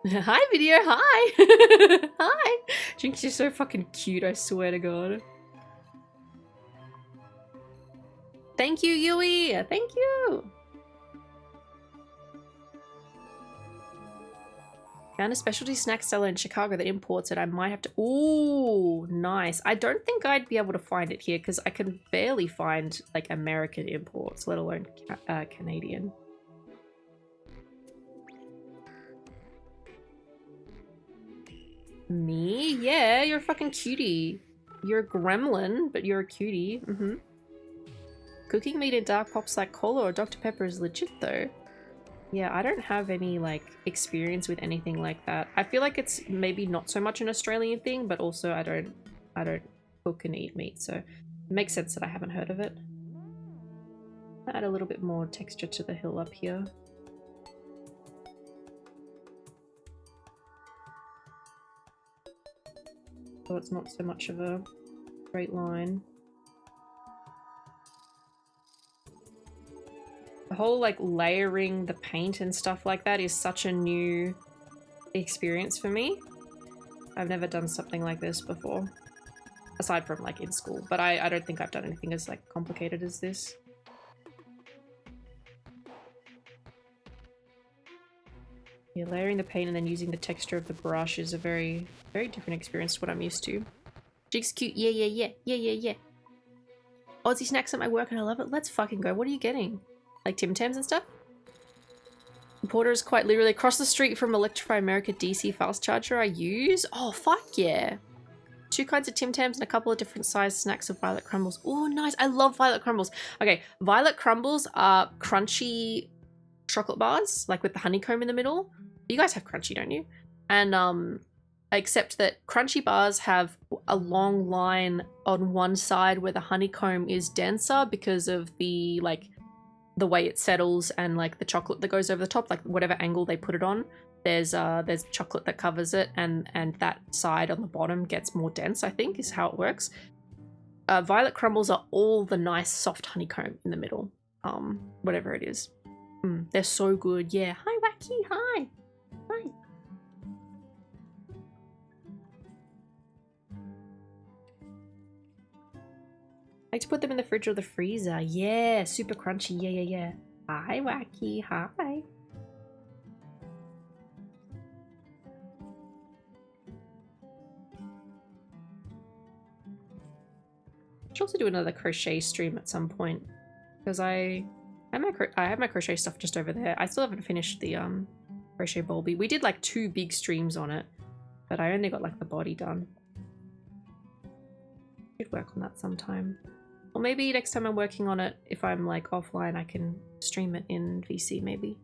Hi video, hi! Hi! Jinx, you're so fucking cute, I swear to god. Thank you, Yui! Thank you! Found a specialty snack seller in Chicago that imports it. I might have to... Ooh, nice. I don't think I'd be able to find it here because I can barely find like American imports, let alone Canadian. Me? Yeah, you're a fucking cutie. You're a gremlin, but you're a cutie. Mm-hmm. Cooking meat in dark pops like cola or Dr. Pepper is legit though. Yeah, I don't have any like experience with anything like that. I feel like it's maybe not so much an Australian thing, but also I don't cook and eat meat, so it makes sense that I haven't heard of it. Add a little bit more texture to the hill up here. So it's not so much of a straight line. The whole like layering the paint and stuff like that is such a new experience for me. I've never done something like this before. Aside from like in school, but I don't think I've done anything as like complicated as this. Yeah, layering the paint and then using the texture of the brush is a very, very different experience to what I'm used to. Jig's cute. Yeah, yeah, yeah. Yeah, yeah, yeah. Aussie snacks at my work and I love it. Let's fucking go. What are you getting? Like Tim Tams and stuff? Porter is quite literally across the street from Electrify America DC fast charger I use. Oh, fuck yeah. 2 kinds of Tim Tams and a couple of different sized snacks of Violet Crumbles. Oh, nice. I love Violet Crumbles. Okay, Violet Crumbles are crunchy chocolate bars, like with the honeycomb in the middle. You guys have crunchy, don't you? And except that crunchy bars have a long line on one side where the honeycomb is denser because of the like the way it settles and like the chocolate that goes over the top, like whatever angle they put it on. There's chocolate that covers it, and that side on the bottom gets more dense, I think, is how it works. Violet Crumbles are all the nice soft honeycomb in the middle. Whatever it is. They're so good. Yeah. Hi, Wacky. Hi. Hi. I like to put them in the fridge or the freezer. Yeah. Super crunchy. Yeah, yeah, yeah. Hi, Wacky. Hi. I should also do another crochet stream at some point because I have my crochet stuff just over there. I still haven't finished the crochet Bulby. We did like 2 big streams on it, but I only got like the body done. Should work on that sometime. Or maybe next time I'm working on it, if I'm like offline, I can stream it in VC maybe.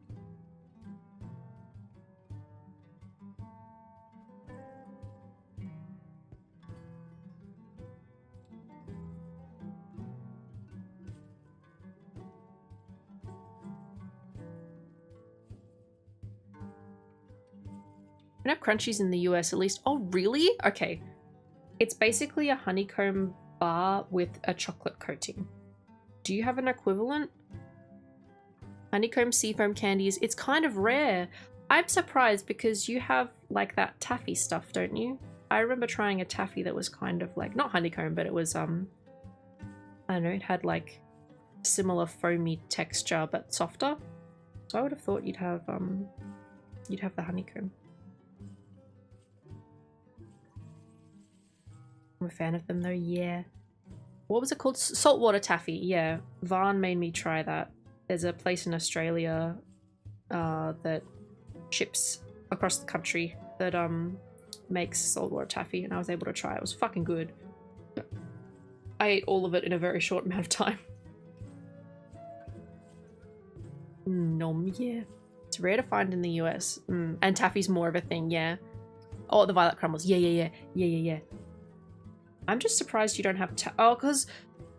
I don't have crunchies in the US at least. Oh, really? Okay. It's basically a honeycomb bar with a chocolate coating. Do you have an equivalent? Honeycomb seafoam candies. It's kind of rare. I'm surprised because you have like that taffy stuff, don't you? I remember trying a taffy that was kind of like, not honeycomb, but it was, I don't know, it had like similar foamy texture, but softer. So I would have thought you'd have the honeycomb. I'm a fan of them though, yeah. What was it called? Saltwater taffy, yeah. Varn made me try that. There's a place in Australia that ships across the country that makes saltwater taffy, and I was able to try it. It was fucking good. I ate all of it in a very short amount of time. Nom, yeah. It's rare to find in the US. And taffy's more of a thing, yeah. Oh, the Violet Crumbles. Yeah, yeah, yeah. Yeah, yeah, yeah. I'm just surprised you don't have because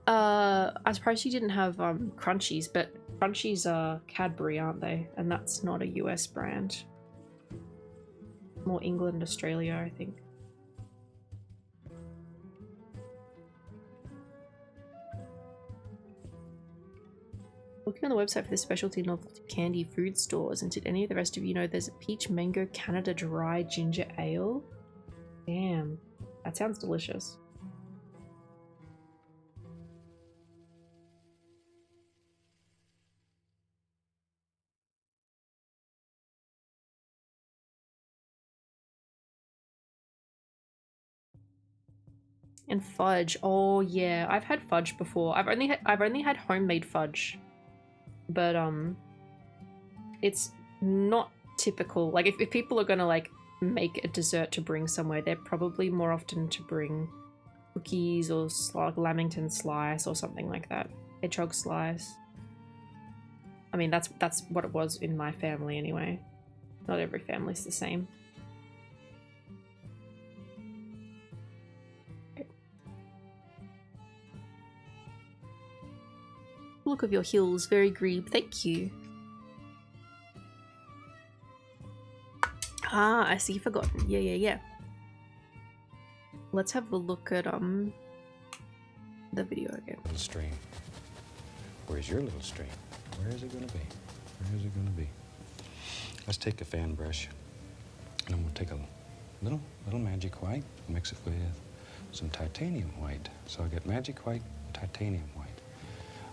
I'm surprised you didn't have crunchies, but crunchies are Cadbury, aren't they? And that's not a US brand. More England, Australia, I think. Looking on the website for the specialty novelty candy food stores, and did any of the rest of you know there's a peach mango Canada dry ginger ale? Damn, that sounds delicious. And fudge. Oh yeah, I've had fudge before. I've only had homemade fudge, but it's not typical. Like if people are gonna like make a dessert to bring somewhere, they're probably more often to bring cookies or like lamington slice or something like that. Hedgehog slice. I mean that's what it was in my family anyway. Not every family's the same. Look of your heels, very grebe. Thank you. Ah, I see. Forgotten. Yeah, yeah, yeah. Let's have a look at the video again. Little stream. Where's your little stream? Where is it going to be? Where is it going to be? Let's take a fan brush, and I'm going to take a little magic white, mix it with some titanium white. So I get magic white, titanium white.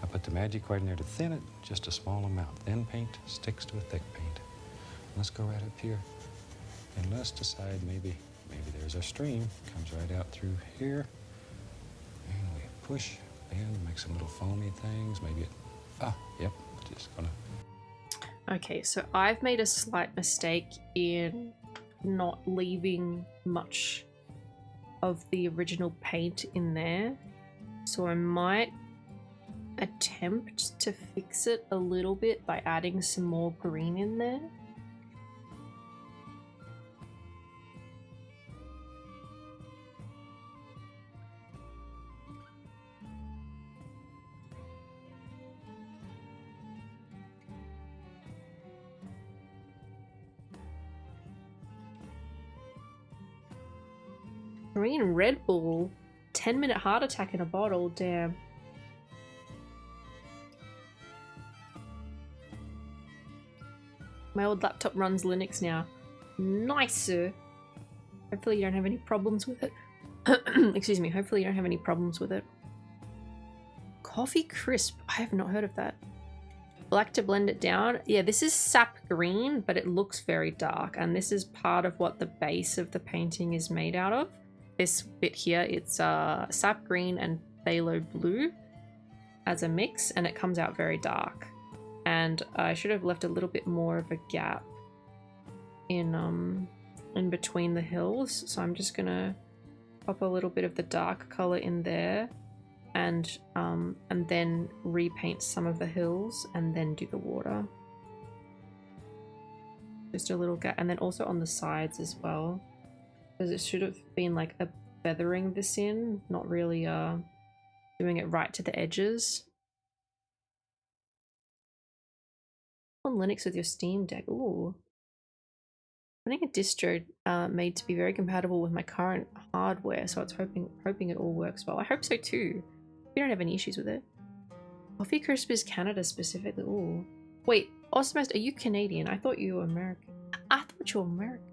I put the magic white in there to thin it, just a small amount. Thin paint sticks to a thick paint. Let's go right up here, and let's decide maybe there's our stream. Comes right out through here, and we push, bend, make some little foamy things. Maybe it, yep, just gonna. Okay, so I've made a slight mistake in not leaving much of the original paint in there. So I might attempt to fix it a little bit by adding some more green in there. Green Red Bull, 10-minute heart attack in a bottle, damn. My old laptop runs Linux now. Nice, sir. Hopefully you don't have any problems with it. Excuse me, hopefully you don't have any problems with it. Coffee Crisp, I have not heard of that. Black to blend it down. Yeah, this is sap green, but it looks very dark, and this is part of what the base of the painting is made out of. This bit here, it's sap green and phthalo blue as a mix, and it comes out very dark. And I should have left a little bit more of a gap in between the hills, so I'm just gonna pop a little bit of the dark color in there, and then repaint some of the hills, and then do the water. Just a little gap, and then also on the sides as well. Because it should have been like a feathering this in, not really doing it right to the edges. On Linux with your Steam Deck, ooh. Running a distro made to be very compatible with my current hardware, so it's hoping it all works well. I hope so too. We don't have any issues with it. Coffee Crisp is Canada specifically. Ooh. Wait, Osmest, are you Canadian? I thought you were American. I thought you were American.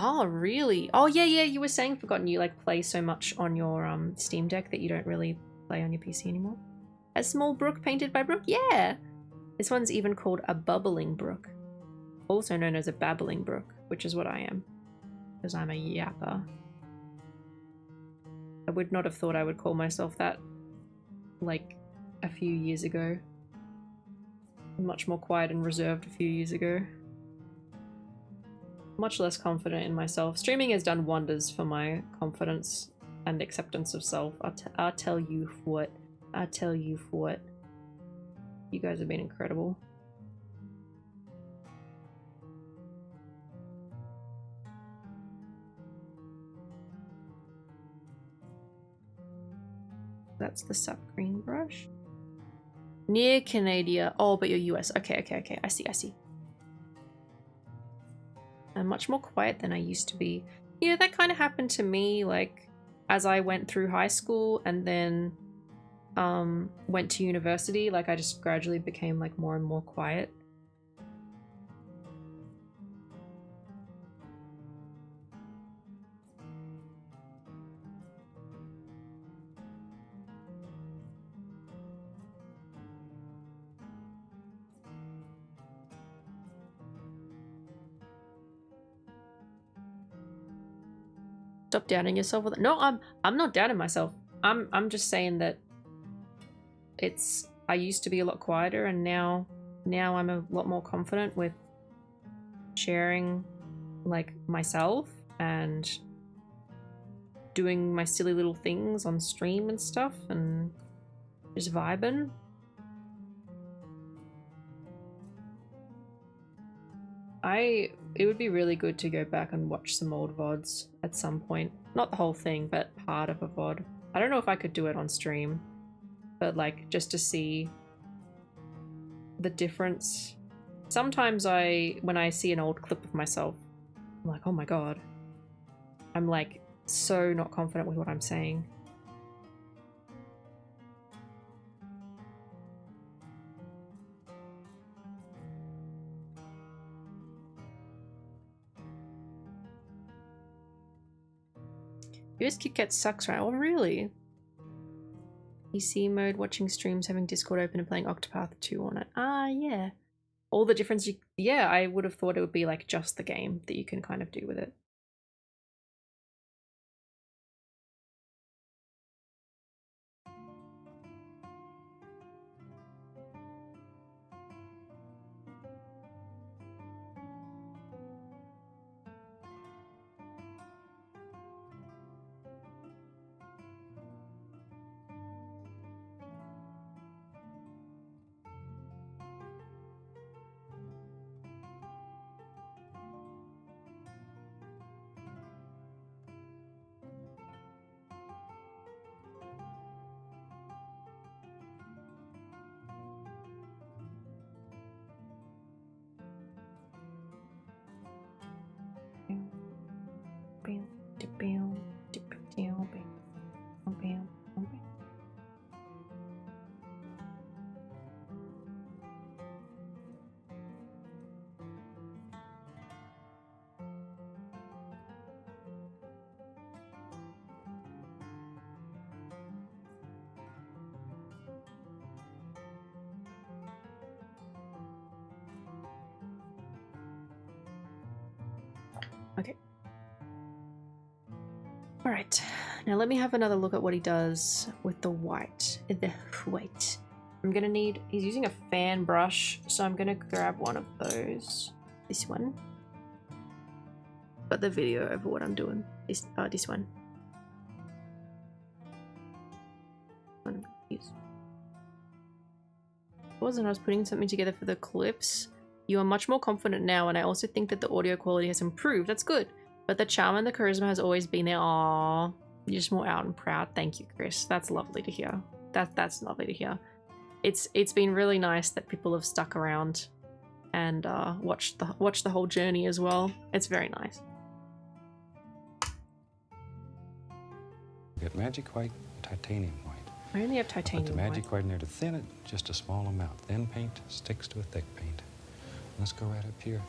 Oh, really? Oh, yeah, you were saying, Forgotten, you like play so much on your Steam Deck that you don't really play on your PC anymore. A small brook painted by Brook? Yeah! This one's even called a bubbling brook. Also known as a babbling brook, which is what I am. Because I'm a yapper. I would not have thought I would call myself that, like, a few years ago. Much more quiet and reserved a few years ago. Much less confident in myself. Streaming has done wonders for my confidence and acceptance of self. I'll tell you what. I'll tell you what. You guys have been incredible. That's the sap green brush. Near Canada. Oh, but you're US. Okay. I see. I'm much more quiet than I used to be. Yeah, that kind of happened to me, like, as I went through high school and then went to university. Like, I just gradually became, like, more and more quiet. Stop doubting yourself with it. No, I'm not doubting myself. I'm just saying that I used to be a lot quieter, and now I'm a lot more confident with sharing, like, myself and doing my silly little things on stream and stuff and just vibing. It would be really good to go back and watch some old VODs at some point. Not the whole thing, but part of a VOD. I don't know if I could do it on stream, but like just to see the difference. Sometimes when I see an old clip of myself, I'm like, oh my god. I'm like so not confident with what I'm saying. US KitKat sucks, right? Oh, really? PC mode, watching streams, having Discord open and playing Octopath 2 on it. Ah, yeah. All the difference you... Yeah, I would have thought it would be like just the game that you can kind of do with it. Okay. Alright, now let me have another look at what he does with the white. I'm gonna need... He's using a fan brush, so I'm gonna grab one of those. This one. Got the video over what I'm doing. This one. When I was putting something together for the clips. You are much more confident now, and I also think that the audio quality has improved. That's good. But the charm and the charisma has always been there. Aww. You're just more out and proud. Thank you, Chris. That's lovely to hear. That's lovely to hear. It's been really nice that people have stuck around and watched the whole journey as well. It's very nice. Get magic white, titanium white. I only have titanium Put the magic white in there to thin it, just a small amount. Thin paint sticks to a thick paint. Let's go right up here.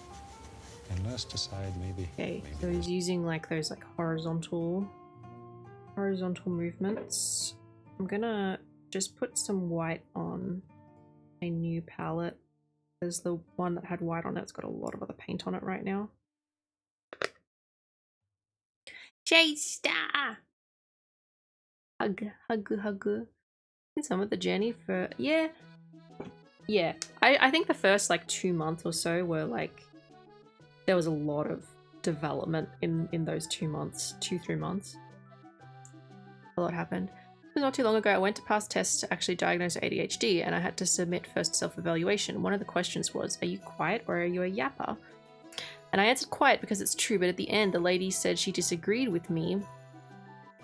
And let's decide maybe... Okay, so he's using like those like horizontal movements. I'm gonna just put some white on a new palette. There's the one that had white on it. It's got a lot of other paint on it right now. J-Star! Hug. And some of the journey for... Yeah. I think the first like 2 months or so were like... There was a lot of development in those 2 months, 2-3 months. A lot happened. It was not too long ago I went to pass tests to actually diagnose ADHD, and I had to submit first self-evaluation. One of the questions was, are you quiet or are you a yapper? And I answered quiet because it's true, but at the end the lady said she disagreed with me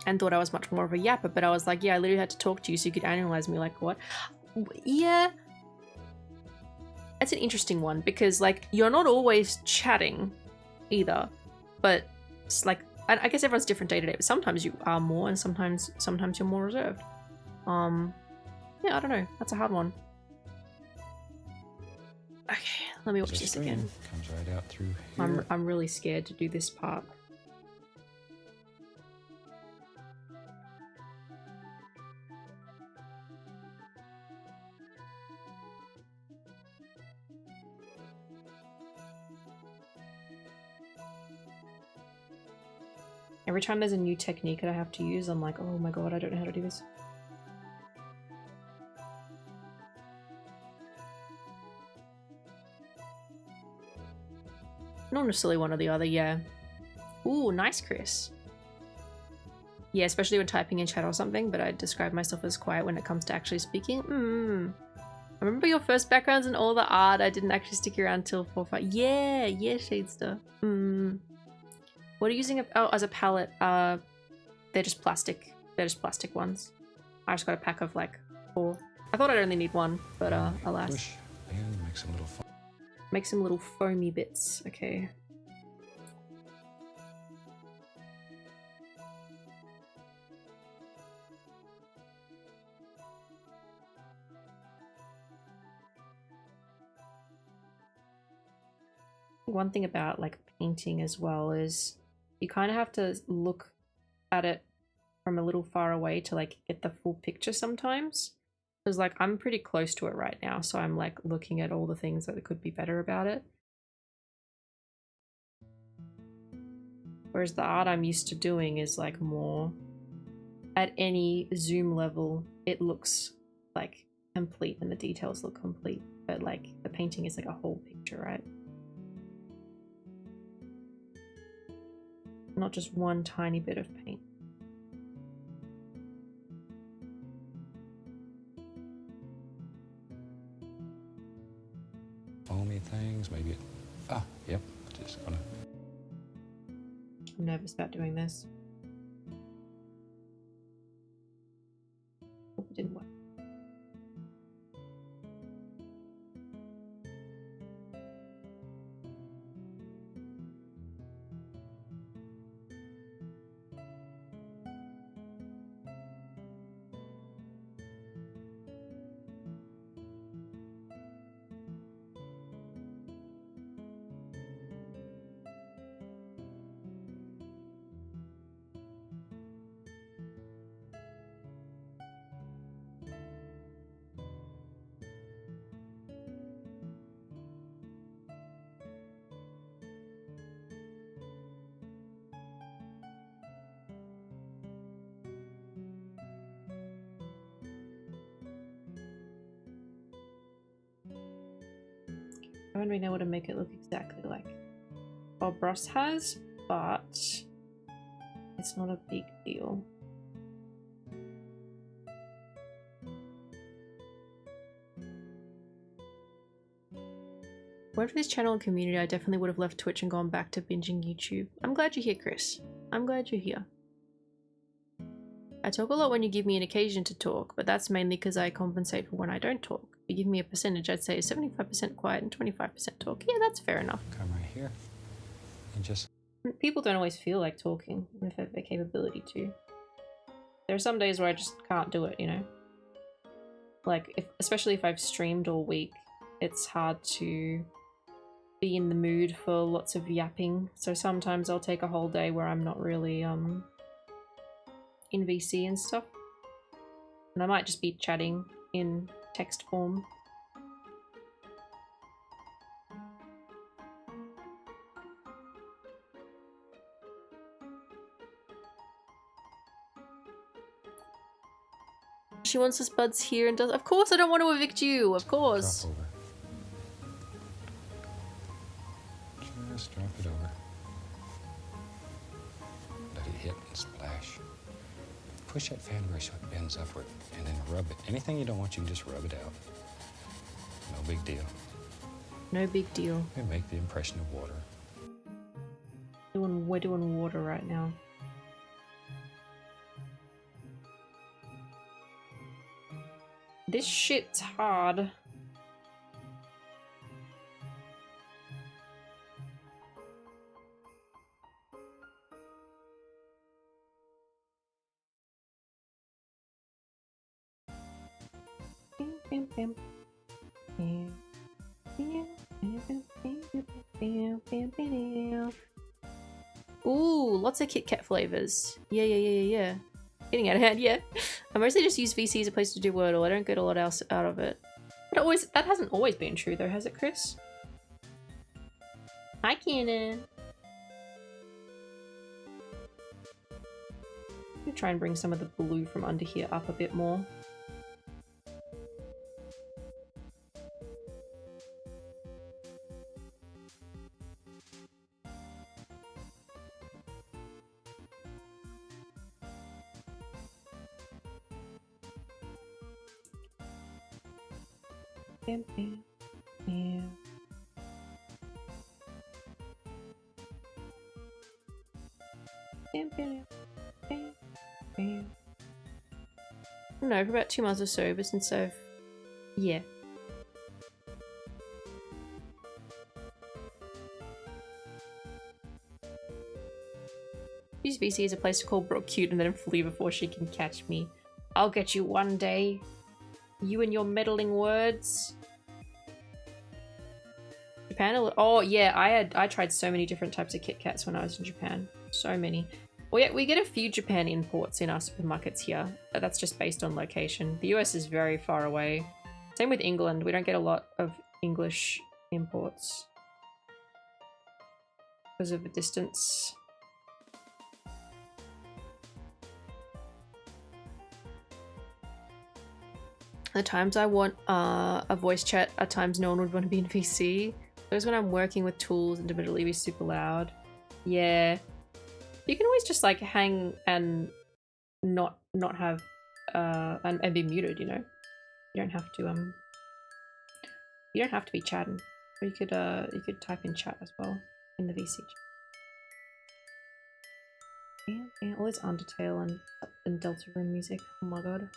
and thought I was much more of a yapper, but I was like, yeah, I literally had to talk to you so you could analyze me. Like, what? Yeah. That's an interesting one, because like you're not always chatting either, but it's like I guess everyone's different day to day, but sometimes you are more and sometimes you're more reserved. Yeah, I don't know, that's a hard one. Okay, let me watch this again. Comes right out through here. I'm really scared to do this part. Every time there's a new technique that I have to use, I'm like, oh my god, I don't know how to do this. Not necessarily one or the other, yeah. Ooh, nice, Chris. Yeah, especially when typing in chat or something, but I describe myself as quiet when it comes to actually speaking. I remember your first backgrounds and all the art. I didn't actually stick around till 4 or 5. Yeah, Shadester. What are you using as a palette? They're just plastic. They're just plastic ones. I just got a pack of like 4. I thought I'd only need 1, but alas. Push and Make some little foamy bits. Okay. One thing about like painting as well is you kind of have to look at it from a little far away to like get the full picture sometimes. Because like I'm pretty close to it right now, so I'm like looking at all the things that could be better about it. Whereas the art I'm used to doing is like more at any zoom level, it looks like complete and the details look complete, but like the painting is like a whole picture, right? Not just one tiny bit of paint. Foamy things, maybe it, yep, just gonna. I'm nervous about doing this. Hope it didn't work. I haven't been able to make it look exactly like Bob Ross has, but it's not a big deal. Were for this channel and community, I definitely would have left Twitch and gone back to binging YouTube. I'm glad you're here, Chris. I'm glad you're here. I talk a lot when you give me an occasion to talk, but that's mainly because I compensate for when I don't talk. If you give me a percentage, I'd say 75% quiet and 25% talk. Yeah, that's fair enough. Come right here and just. People don't always feel like talking, even if they have the capability to. There are some days where I just can't do it, you know? Like, especially if I've streamed all week, it's hard to be in the mood for lots of yapping. So sometimes I'll take a whole day where I'm not really, in VC and stuff. And I might just be chatting in text form. She wants us buds here and does. Of course, I don't want to evict you. Of course. Drop over. Just drop it over. Let it hit and splash. Push that fan brush so it bends upward and then rub it. Anything you don't want, you can just rub it out. No big deal. No big deal. And make the impression of water. We're doing water right now. This shit's hard. Ooh, lots of Kit Kat flavors. Yeah. Getting out of hand, yeah. I mostly just use VC as a place to do Wordle. I don't get a lot else out of it. But that hasn't always been true though, has it, Chris? Hi, Cannon. I'm gonna try and bring some of the blue from under here up a bit more. Yeah. No, for about 2 months or so, but since I've... Yeah. Use VC as a place to call Brooke cute and then flee before she can catch me. I'll get you one day. You and your meddling words. Japan? Oh yeah, I tried so many different types of Kit Kats when I was in Japan. So many. We get a few Japan imports in our supermarkets here, but that's just based on location. The US is very far away. Same with England. We don't get a lot of English imports because of the distance. The times I want a voice chat are times no one would want to be in VC. Those when I'm working with tools and deliberately be super loud. Yeah. You can always just like hang and not have and be muted, you know. You don't have to be chatting. Or you could type in chat as well in the VC chat. Yeah, all this Undertale and Deltarune music. Oh my god.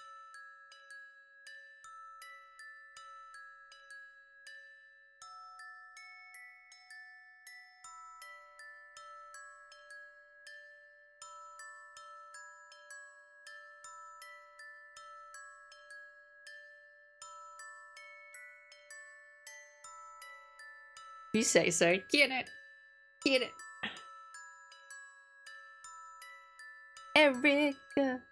You say so. Get it. Get it. Erica.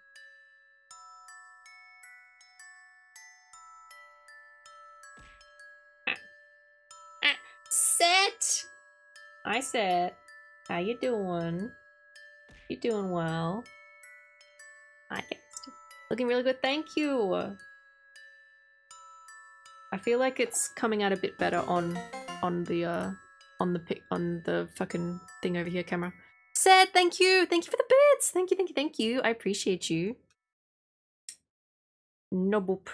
Set. I said, how you doing? You doing well? Hi. Looking really good, thank you. I feel like it's coming out a bit better on the fucking thing over here, camera. Said, thank you for the bits. Thank you. I appreciate you. No boop.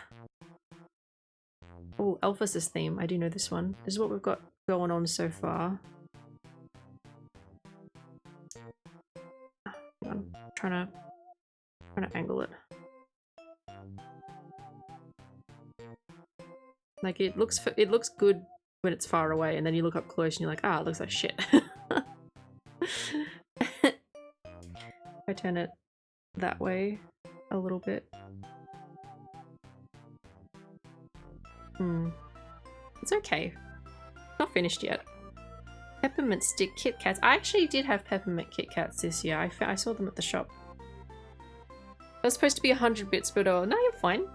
Oh, Alphys's theme. I do know this one. This is what we've got going on so far. I'm trying to angle it. Like it looks good when it's far away, and then you look up close and you're like, ah, it looks like shit. I turn it that way a little bit. It's okay. Not finished yet. Peppermint stick Kit Kats. I actually did have peppermint Kit Kats this year. I saw them at the shop. It was supposed to be 100 bits, but oh, no, you're fine.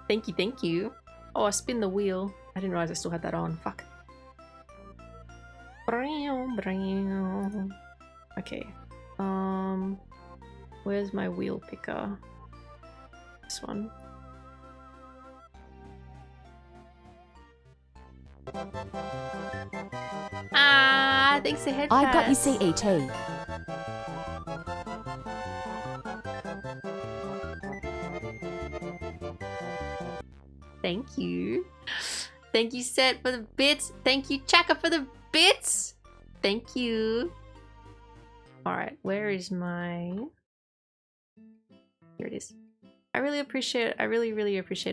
Thank you. Oh, I spin the wheel. I didn't realize I still had that on. Fuck. Okay. Where's my wheel picker? This one. Ah, thanks for head I got you, pats. CET. Thank you. Thank you, Set, for the bits. Thank you, Chaka, for the bits. Thank you. Alright, where is my... Here it is. I really appreciate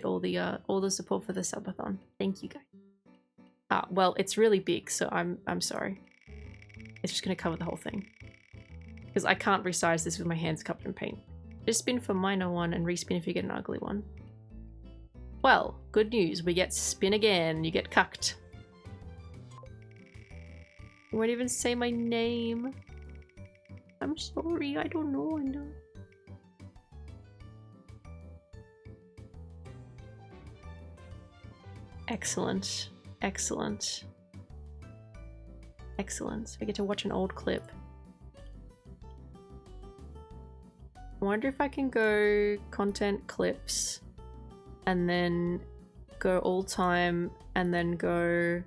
all the support for the subathon. Thank you, guys. Ah, well, it's really big, so I'm sorry. It's just gonna cover the whole thing. Because I can't resize this with my hands covered in paint. Just spin for minor one and respin if you get an ugly one. Well, good news, we get spin again, you get cucked. You won't even say my name. I'm sorry, I don't know. Excellent. Excellent. Excellent. I get to watch an old clip. I wonder if I can go content clips and then go all time and then go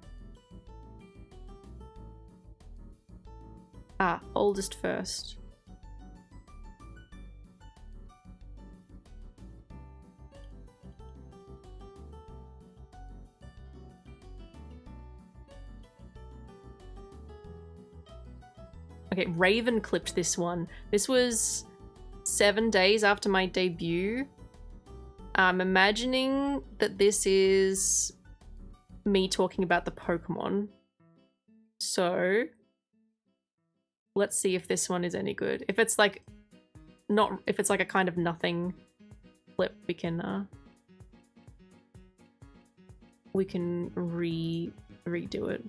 oldest first. Okay, Raven clipped this one. This was 7 days after my debut. I'm imagining that this is me talking about the Pokemon. So let's see if this one is any good. If it's like a kind of nothing clip, we can redo it.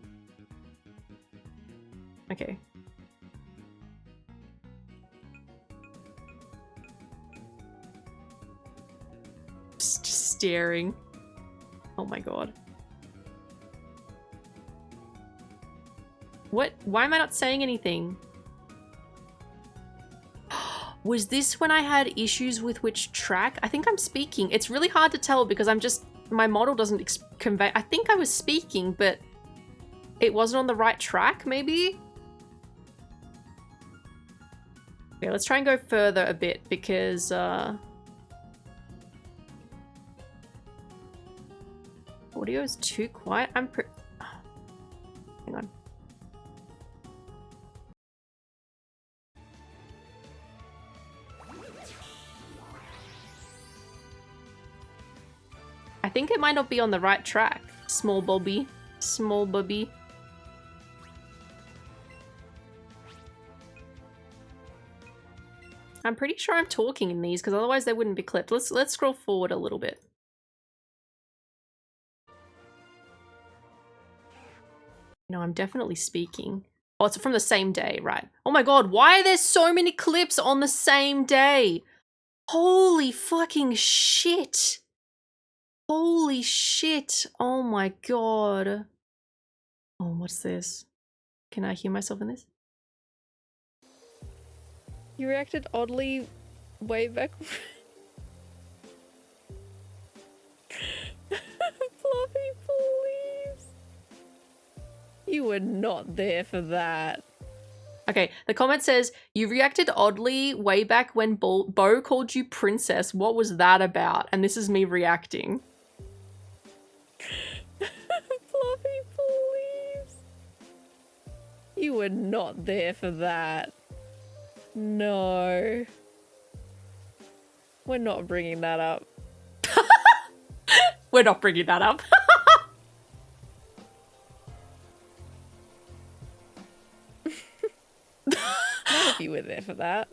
just staring. Oh my god. What? Why am I not saying anything? Was this when I had issues with which track? I think I'm speaking. It's really hard to tell because I'm just... My model doesn't convey... I think I was speaking, but it wasn't on the right track, maybe? Okay, let's try and go further a bit because... audio is too quiet. Hang on. I think it might not be on the right track. Small Bobby. Small Bobby. I'm pretty sure I'm talking in these because otherwise they wouldn't be clipped. Let's scroll forward a little bit. No, I'm definitely speaking. Oh, it's from the same day, right? Oh my god, why are there so many clips on the same day? Holy fucking shit. Holy shit. Oh my god. Oh, what's this? Can I hear myself in this? You reacted oddly way back. Fluffy, please. You were not there for that. Okay, the comment says, you reacted oddly way back when Bo called you princess. What was that about? And this is me reacting. Fluffy, please. You were not there for that. No. We're not bringing that up. We're not bringing that up. Not if you were there for that.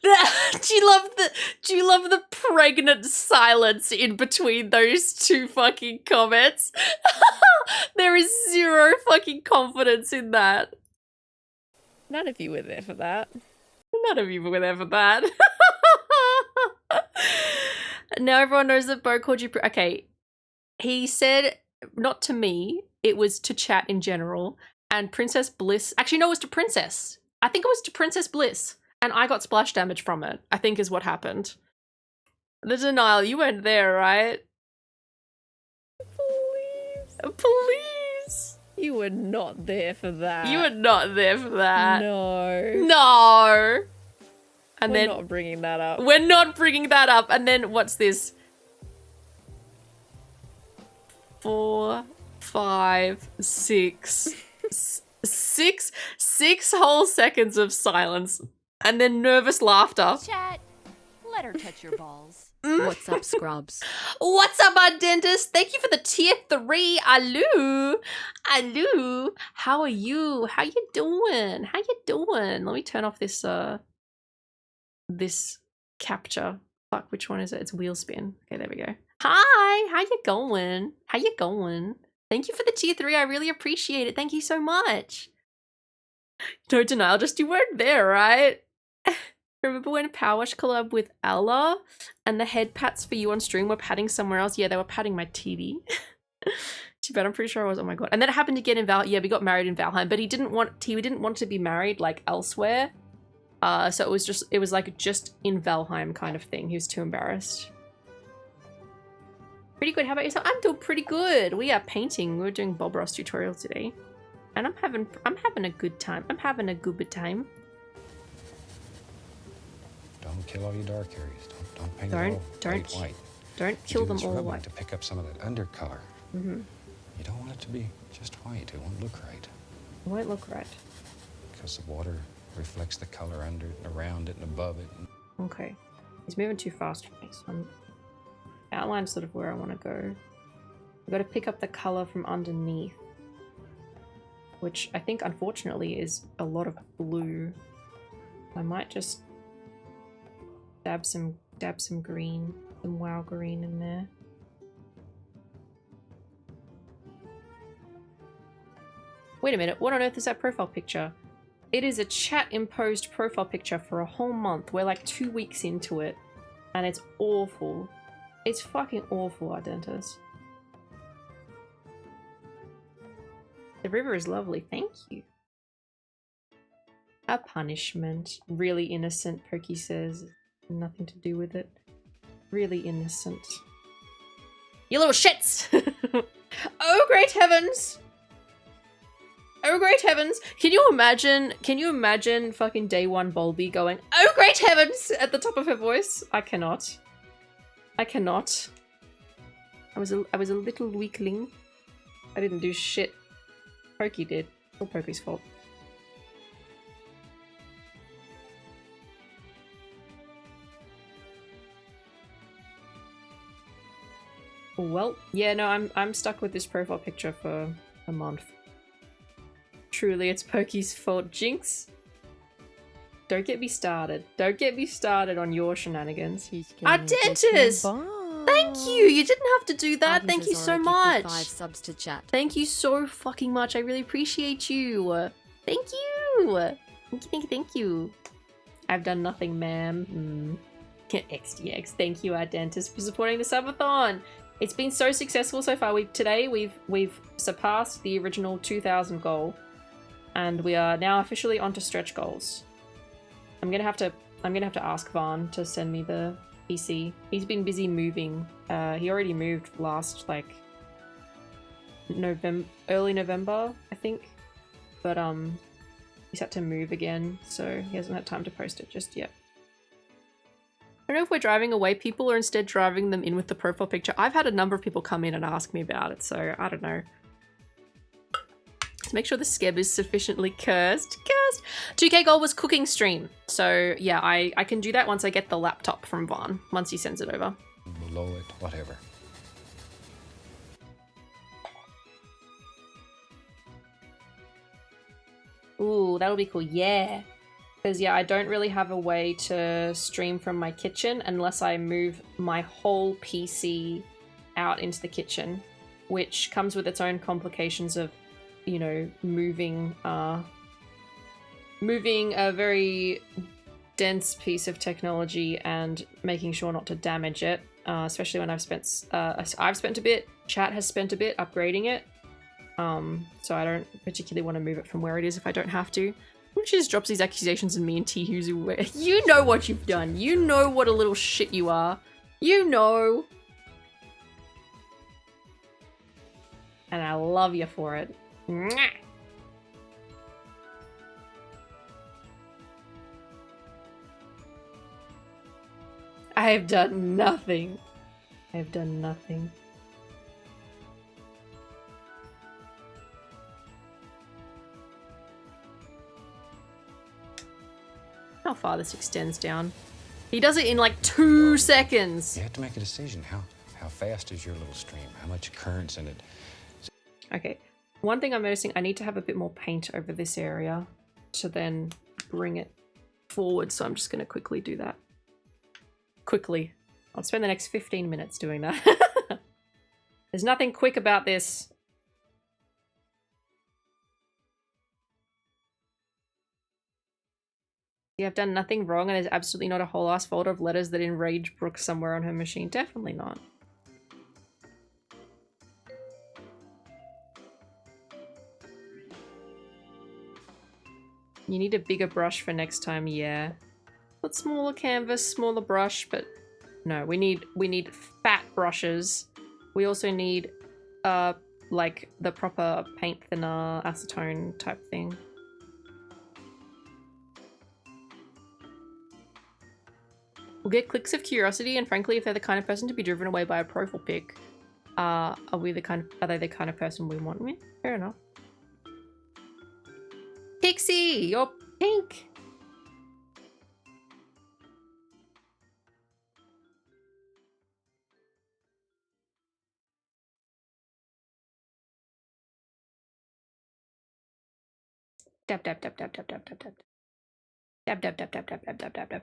Do you love the pregnant silence in between those two fucking comments? There is zero fucking confidence in that. Not if you were there for that. None of you were there for that. Now everyone knows that Bo called you... Okay. He said, not to me, it was to chat in general. And Princess Bliss... Actually, no, it was to Princess. I think it was to Princess Bliss. And I got splash damage from it, I think is what happened. The denial, you weren't there, right? Please. Please. You were not there for that. You were not there for that. No. No. And We're then not bringing that up. we're not bringing that up. And then what's this? 4, 5, 6, 6 whole seconds of silence. And then nervous laughter. Chat, let her touch your balls. What's up, scrubs? What's up, our dentist? Thank you for the tier 3. Alu. Alu. How are you? How you doing? How you doing? Let me turn off this this capture. Fuck, which one is it? It's wheel spin. Okay, there we go. Hi, how you going? How you going? Thank you for the tier 3. I really appreciate it. Thank you so much. No denial, just you weren't there, right? Remember when Power Wash collabed with Ella and the head pats for you on stream were patting somewhere else? Yeah, they were patting my TV. Too bad, I'm pretty sure I was. Oh my god. And then it happened again in Val. Yeah, we got married in Valheim, but he didn't want to be married like elsewhere. So it was like just in Valheim kind of thing. He was too embarrassed. Pretty good. How about yourself? I'm doing pretty good. We are painting. We're doing Bob Ross tutorial today. And I'm having a good time. I'm having a good time. Don't kill all your dark areas. Don't paint it all white. Don't kill them all rubbing white. to pick up some of that undercolor. Mm-hmm. You don't want it to be just white. It won't look right. It won't look right. Because the water reflects the color under it and around it and above it. Okay. He's moving too fast for me, so I'm outlined sort of where I want to go. I've got to pick up the color from underneath, which I think unfortunately is a lot of blue. I might just dab some green, some wow green in there. Wait a minute, what on earth is that profile picture? It is a chat imposed profile picture for a whole month. We're like 2 weeks into it and it's awful. It's fucking awful, Ardentis. The river is lovely, thank you. A punishment. Really innocent, Pokey says. Nothing to do with it. Really innocent. You little shits! Oh, great heavens! Oh, great heavens! Can you imagine fucking day one Bulby going, oh, great heavens! At the top of her voice? I cannot. I cannot. I was a little weakling. I didn't do shit. Pokey did. It's all Pokey's fault. Well, yeah, no, I'm stuck with this profile picture for a month. Truly, it's Pokey's fault. Jinx! Don't get me started. Don't get me started on your shenanigans. Ardentis! Thank you! You didn't have to do that. Thank you so much. 5 subs to chat. Thank you so fucking much. I really appreciate you. Thank you. Thank you. I've done nothing, ma'am. XDX. Thank you, Ardentis, for supporting the Sub-BALLS-thon. It's been so successful so far. Today we've surpassed the original 2,000 goal, and we are now officially onto stretch goals. I'm gonna have to ask Vaughn to send me the PC. He's been busy moving. He already moved last early November, I think, but he's had to move again, so he hasn't had time to post it just yet. I don't know if we're driving away people or instead driving them in with the profile picture. I've had a number of people come in and ask me about it, so I don't know. Let's make sure the skeb is sufficiently cursed. 2K goal was cooking stream. So yeah, I can do that once I get the laptop from Vaughn, once he sends it over. Below it, whatever. Ooh, that'll be cool. Yeah. Because, yeah, I don't really have a way to stream from my kitchen unless I move my whole PC out into the kitchen, which comes with its own complications of, you know, moving a very dense piece of technology and making sure not to damage it, especially when I've spent a bit, chat has spent a bit upgrading it, so I don't particularly want to move it from where it is if I don't have to. She just drops these accusations on me and T-Huzu. You know what you've done. You know what a little shit you are. You know. And I love you for it. Mwah. I have done nothing. I have done nothing. How far this extends down. He does it in like 2 seconds. You have to make a decision. How fast is your little stream? How much current's in it? Okay. One thing I'm noticing, I need to have a bit more paint over this area to then bring it forward. So I'm just going to quickly do that. Quickly. I'll spend the next 15 minutes doing that. There's nothing quick about this. Yeah, I've done nothing wrong, and there's absolutely not a whole ass folder of letters that enrage Brooke somewhere on her machine. Definitely not. You need a bigger brush for next time, yeah. But smaller canvas, smaller brush, but no, we need fat brushes. We also need like the proper paint thinner, acetone type thing. We'll get clicks of curiosity, and frankly, if they're the kind of person to be driven away by a profile pic, are they the kind of person we want? Fair enough. Pixie, you're pink. Dab dab dab dab dab dab dab dab. Dab dab dab dab dab dab dab dab dab.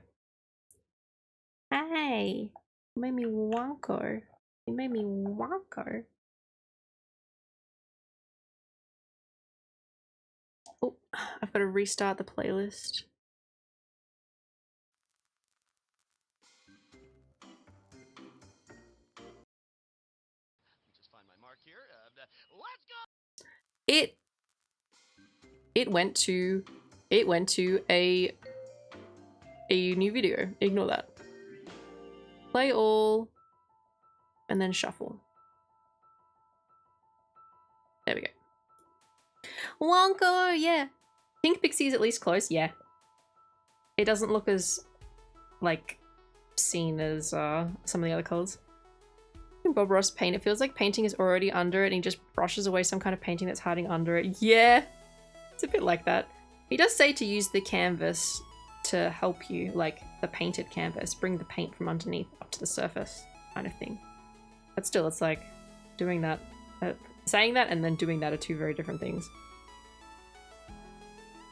Hey, you made me wonko. You made me wonko. Oh, I've got to restart the playlist. It went to a new video. Ignore that. Play all and then shuffle. There we go. Wonko, yeah. Pink Pixie is at least close, yeah. It doesn't look as like seen as some of the other colors. Bob Ross paint, it feels like painting is already under it and he just brushes away some kind of painting that's hiding under it. Yeah, it's a bit like that. He does say to use the canvas to help you, like the painted canvas, bring the paint from underneath up to the surface kind of thing. But still, it's like doing that, saying that and then doing that are two very different things.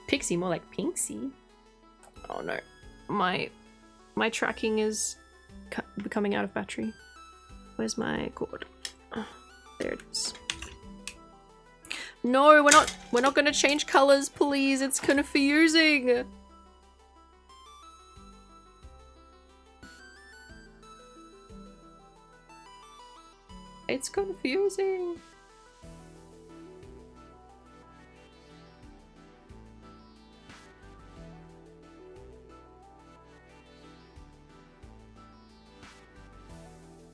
Pixie, more like Pinksy. Oh no, my tracking is becoming out of battery. Where's my cord? Oh, there it is. No, we're not gonna change colors, please. It's confusing. It's confusing.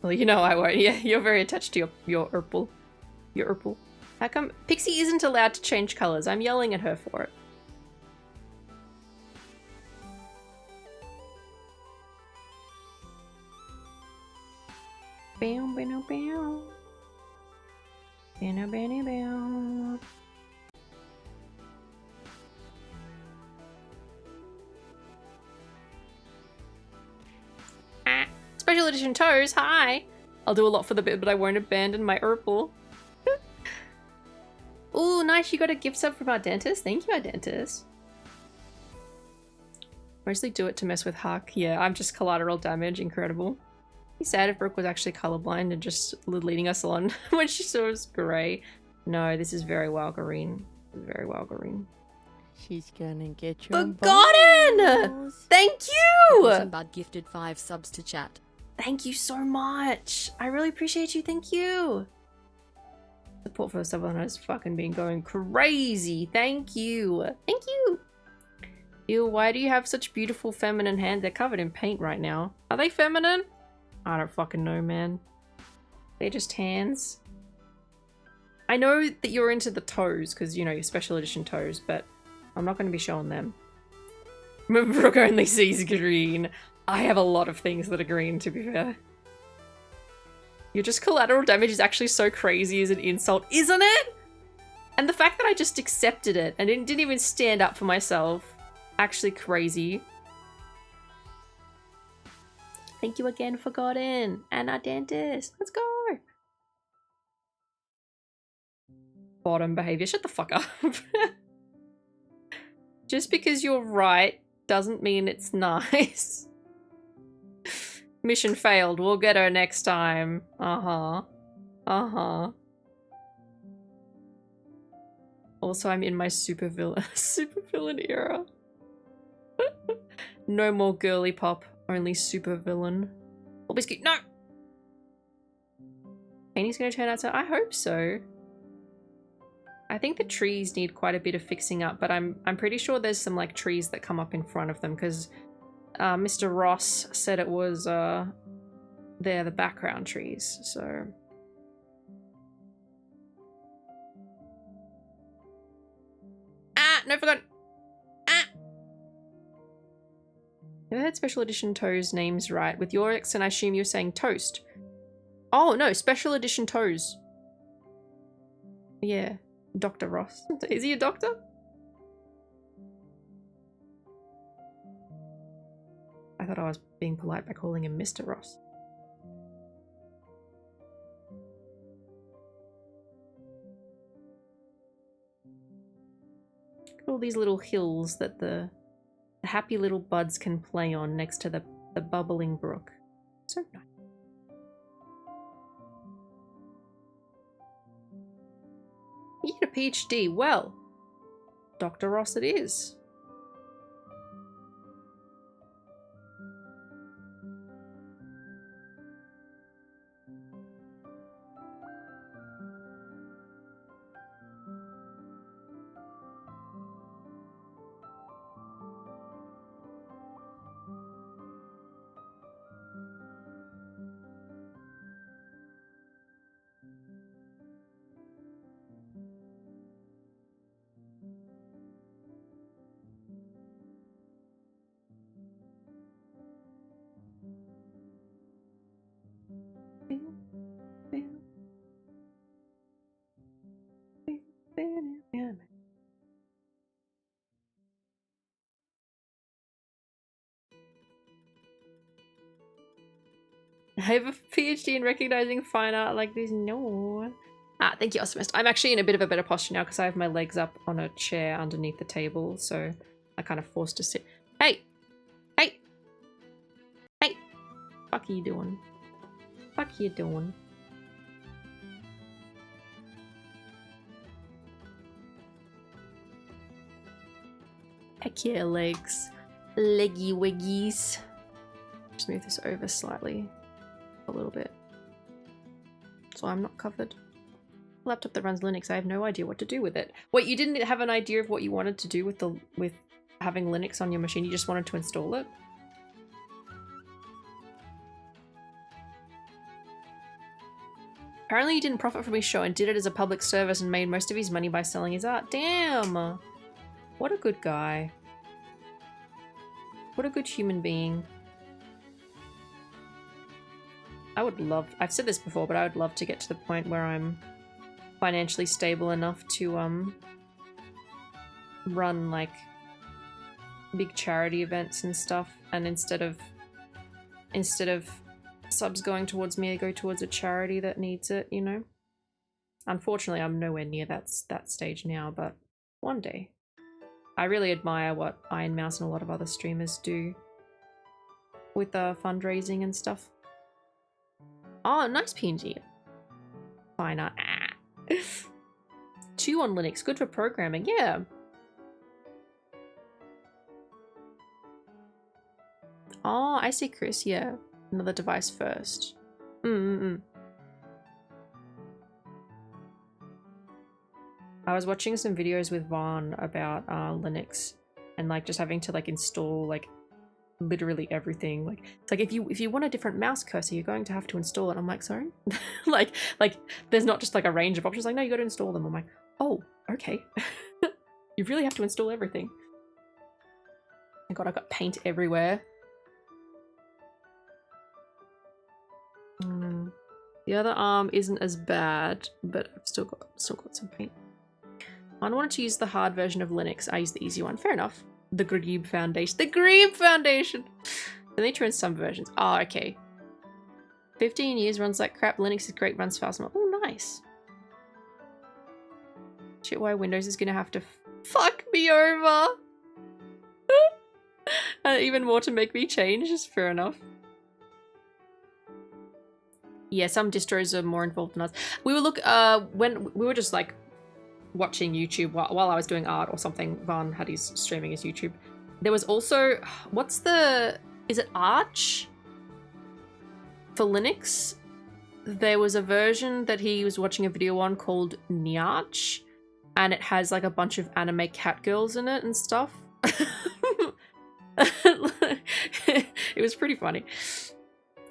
Well, you know I won't. Yeah, you're very attached to your Urple. Your Urple. How come Pixie isn't allowed to change colors? I'm yelling at her for it. Bow, bow, bow. Bow, bow, bow. Special edition toes, hi! I'll do a lot for the bit, but I won't abandon my Urple. Ooh, nice, you got a gift sub from our dentist. Thank you, our dentist. Mostly do it to mess with Huck. Yeah, I'm just collateral damage, incredible. Be sad if Brooke was actually colorblind and just leading us on when she saw us grey. No, this is very well green. Very well green. She's gonna get your Forgotten! balls. Thank you! Bud gifted 5 subs to chat. Thank you so much. I really appreciate you. Thank you. Support for Sub-BALLS-thon has fucking been going crazy. Thank you. Thank you. Ew, why do you have such beautiful feminine hands? They're covered in paint right now. Are they feminine? I don't fucking know, man. They're just hands. I know that you're into the toes because, you know, your special edition toes, but I'm not going to be showing them. Brooke only sees green. I have a lot of things that are green, to be fair. Your just collateral damage is actually so crazy as an insult, isn't it? And the fact that I just accepted it and didn't even stand up for myself. Actually crazy. Thank you again, Forgotten. And our dentist. Let's go. Bottom behavior. Shut the fuck up. Just because you're right doesn't mean it's nice. Mission failed. We'll get her next time. Uh-huh. Uh-huh. Also, I'm in my supervillain era. No more girly pop, only supervillain. Oh, biscuit, no! Painting's gonna turn out so I hope so. I think the trees need quite a bit of fixing up, but I'm pretty sure there's some like trees that come up in front of them because Mr. Ross said it was they're the background trees, so no, forgot. Never heard special edition toes names right. With your accent, I assume you're saying toast. Oh no, special edition toes. Yeah, Dr. Ross. Is he a doctor? I thought I was being polite by calling him Mr. Ross. Look at all these little hills that the happy little buds can play on next to the bubbling brook. So nice. You get a PhD. Well, Dr. Ross it is. I have a PhD in recognizing fine art like this. No. Thank you, Optimist. I'm actually in a bit of a better posture now because I have my legs up on a chair underneath the table, so I kind of forced to sit. Hey! Hey! Hey! Fuck you doing? Fuck you doing? Heck yeah, legs. Leggy wiggies. Just move this over slightly. A little bit. So I'm not covered. Laptop that runs Linux, I have no idea what to do with it. Wait, you didn't have an idea of what you wanted to do with having Linux on your machine? You just wanted to install it? Apparently he didn't profit from his show and did it as a public service and made most of his money by selling his art. Damn! What a good guy. What a good human being. I would love, I've said this before, but I would love to get to the point where I'm financially stable enough to run like big charity events and stuff, and instead of subs going towards me, I go towards a charity that needs it, you know? Unfortunately, I'm nowhere near that stage now, but one day. I really admire what Iron Mouse and a lot of other streamers do with fundraising and stuff. Oh, nice PNG. Fine art. 2 on Linux, good for programming, yeah. Oh, I see, Chris, yeah. Another device first. I was watching some videos with Vaughn about Linux and like just having to like install like literally everything. Like it's like if you want a different mouse cursor, you're going to have to install it. I'm like, sorry? like there's not just like a range of options. Like, no, you got to install them. I'm like, oh, okay. You really have to install everything. Oh my god, I've got paint everywhere. The other arm isn't as bad, but I've still got some paint. I wanted to use the hard version of Linux. I use the easy one. Fair enough. The Grebe Foundation. The Grebe Foundation! Then they turn some versions. Oh, okay. 15 years, runs like crap. Linux is great, runs fast. Oh, nice. Shit, why Windows is gonna have to fuck me over. Even more to make me change is fair enough. Yeah, some distros are more involved than us. We were when we were just like watching YouTube while I was doing art or something. Vaughn had his streaming his YouTube. There was also, is it Arch? For Linux? There was a version that he was watching a video on called Nyarch, and it has like a bunch of anime cat girls in it and stuff. It was pretty funny.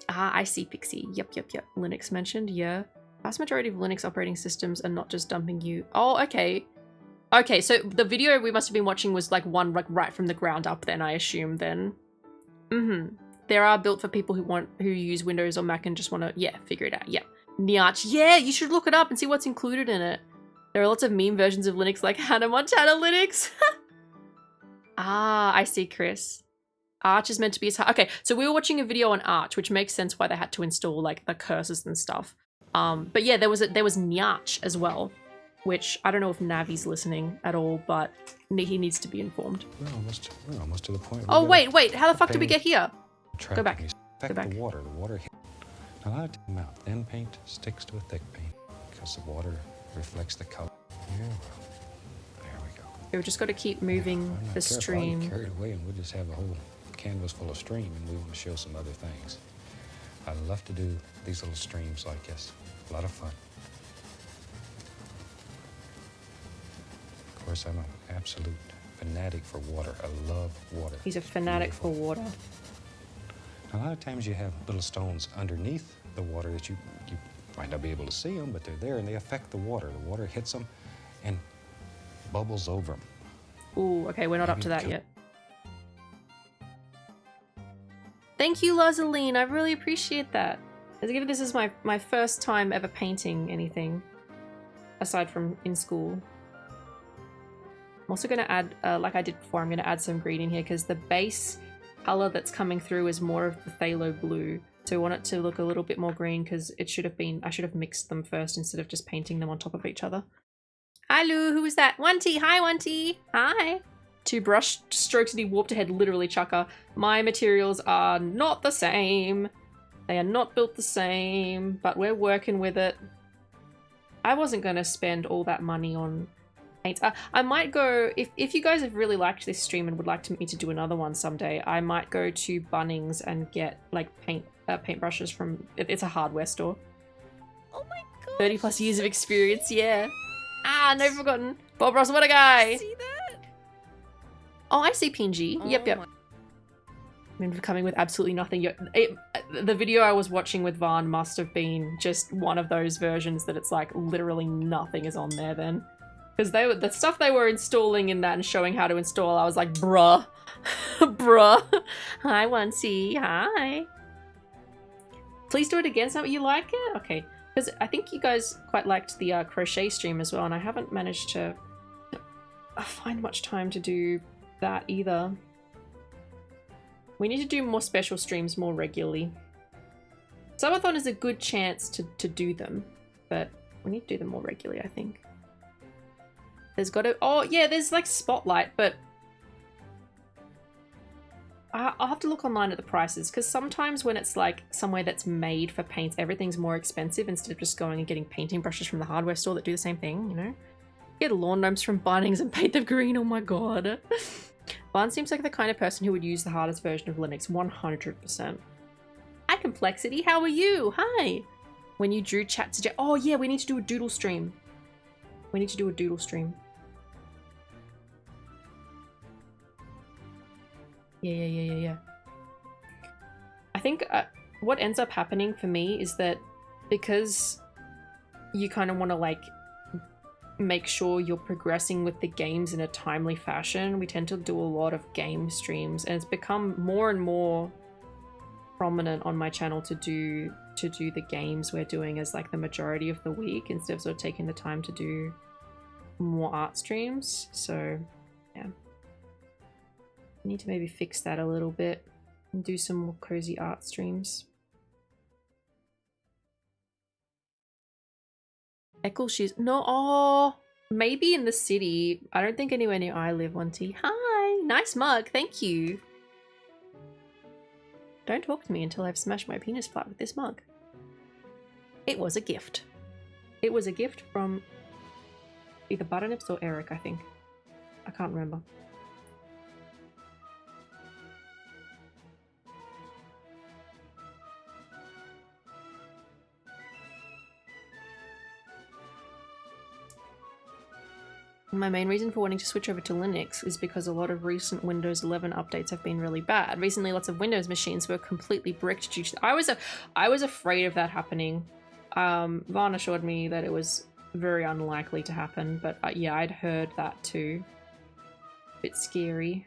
Ah, I see, Pixie. Yep. Linux mentioned, yeah. Vast majority of Linux operating systems are not just dumping you. Oh, okay. Okay, so the video we must have been watching was like one like right from the ground up then, I assume then. There are built for people who use Windows or Mac and just want to, yeah, figure it out. Yeah. Nyarch. Yeah, you should look it up and see what's included in it. There are lots of meme versions of Linux like Hannah Montana Linux. Ah, I see, Chris. Arch is meant to be as hard. Okay, so we were watching a video on Arch, which makes sense why they had to install like the cursors and stuff. But yeah, there was Nyarch as well, which I don't know if Navi's listening at all, but he needs to be informed. We're almost to the point. Oh wait, how the fuck did we get here? Go back. Go back. The water hit. A lot of time out. Thin paint sticks to a thick paint because the water reflects the color. Yeah, there we go. We've just got to keep moving the stream. I'll get carried away and we'll just have a whole canvas full of stream, and we want to show some other things. I love to do these little streams like this. A lot of fun. Of course, I'm an absolute fanatic for water. I love water. He's a fanatic for water. A lot of times you have little stones underneath the water that you might not be able to see them, but they're there and they affect the water. The water hits them and bubbles over them. Ooh, okay, we're not up to that yet. Thank you, Lazaline. I really appreciate that. As given this is my first time ever painting anything, aside from in school. I'm also going to add, like I did before, I'm going to add some green in here because the base color that's coming through is more of the phthalo blue, So we want it to look a little bit more green because it should have been, I should have mixed them first instead of just painting them on top of each other. Hello, who is that? Wanty, hi Wanty, hi. 2 brush strokes and he warped ahead, literally chucker. My materials are not the same. They are not built the same, but we're working with it. I wasn't going to spend all that money on paints. I might go, if you guys have really liked this stream and would like me to do another one someday, I might go to Bunnings and get like paintbrushes from, it's a hardware store. Oh my god. 30 plus years of experience, yeah. Ah, no forgotten. Bob Ross, what a guy. See that? Oh, I see PNG. Oh Yep. my- I mean, coming with absolutely nothing. The video I was watching with Vaughn must have been just one of those versions that it's like literally nothing is on there then. Because the stuff they were installing in that and showing how to install, I was like, bruh. Bruh. Hi, Onesie. Hi. Please do it again. So you like it? Okay. Because I think you guys quite liked the crochet stream as well, and I haven't managed to find much time to do that either. We need to do more special streams more regularly. Sub-BALLS-thon is a good chance to do them, but we need to do them more regularly, I think. There's got to... Oh, yeah, there's like Spotlight, but... I'll have to look online at the prices, because sometimes when it's like somewhere that's made for paints, everything's more expensive instead of just going and getting painting brushes from the hardware store that do the same thing, you know? Get lawn gnomes from Bunnings and paint them green, oh my god. Barn seems like the kind of person who would use the hardest version of Linux 100%. Hi Complexity, how are you? Hi! When you drew chat to... Oh yeah, we need to do a doodle stream. We need to do a doodle stream. Yeah. I think what ends up happening for me is that because you kind of want to like make sure you're progressing with the games in a timely fashion, we tend to do a lot of game streams, and it's become more and more prominent on my channel to do the games we're doing as like the majority of the week instead of sort of taking the time to do more art streams. So yeah, I need to maybe fix that a little bit and do some more cozy art streams. Eccles, she's no. Oh, maybe in the city. I don't think anywhere near I live. Wanty, hi, nice mug, thank you. Don't talk to me until I've smashed my penis flat with this mug. It was a gift. It was a gift from either Butternips or Eric, I think. I can't remember. My main reason for wanting to switch over to Linux is because a lot of recent Windows 11 updates have been really bad. Recently, lots of Windows machines were completely bricked due to... I was afraid of that happening. Vaughn assured me that it was very unlikely to happen, but yeah, I'd heard that too. A bit scary.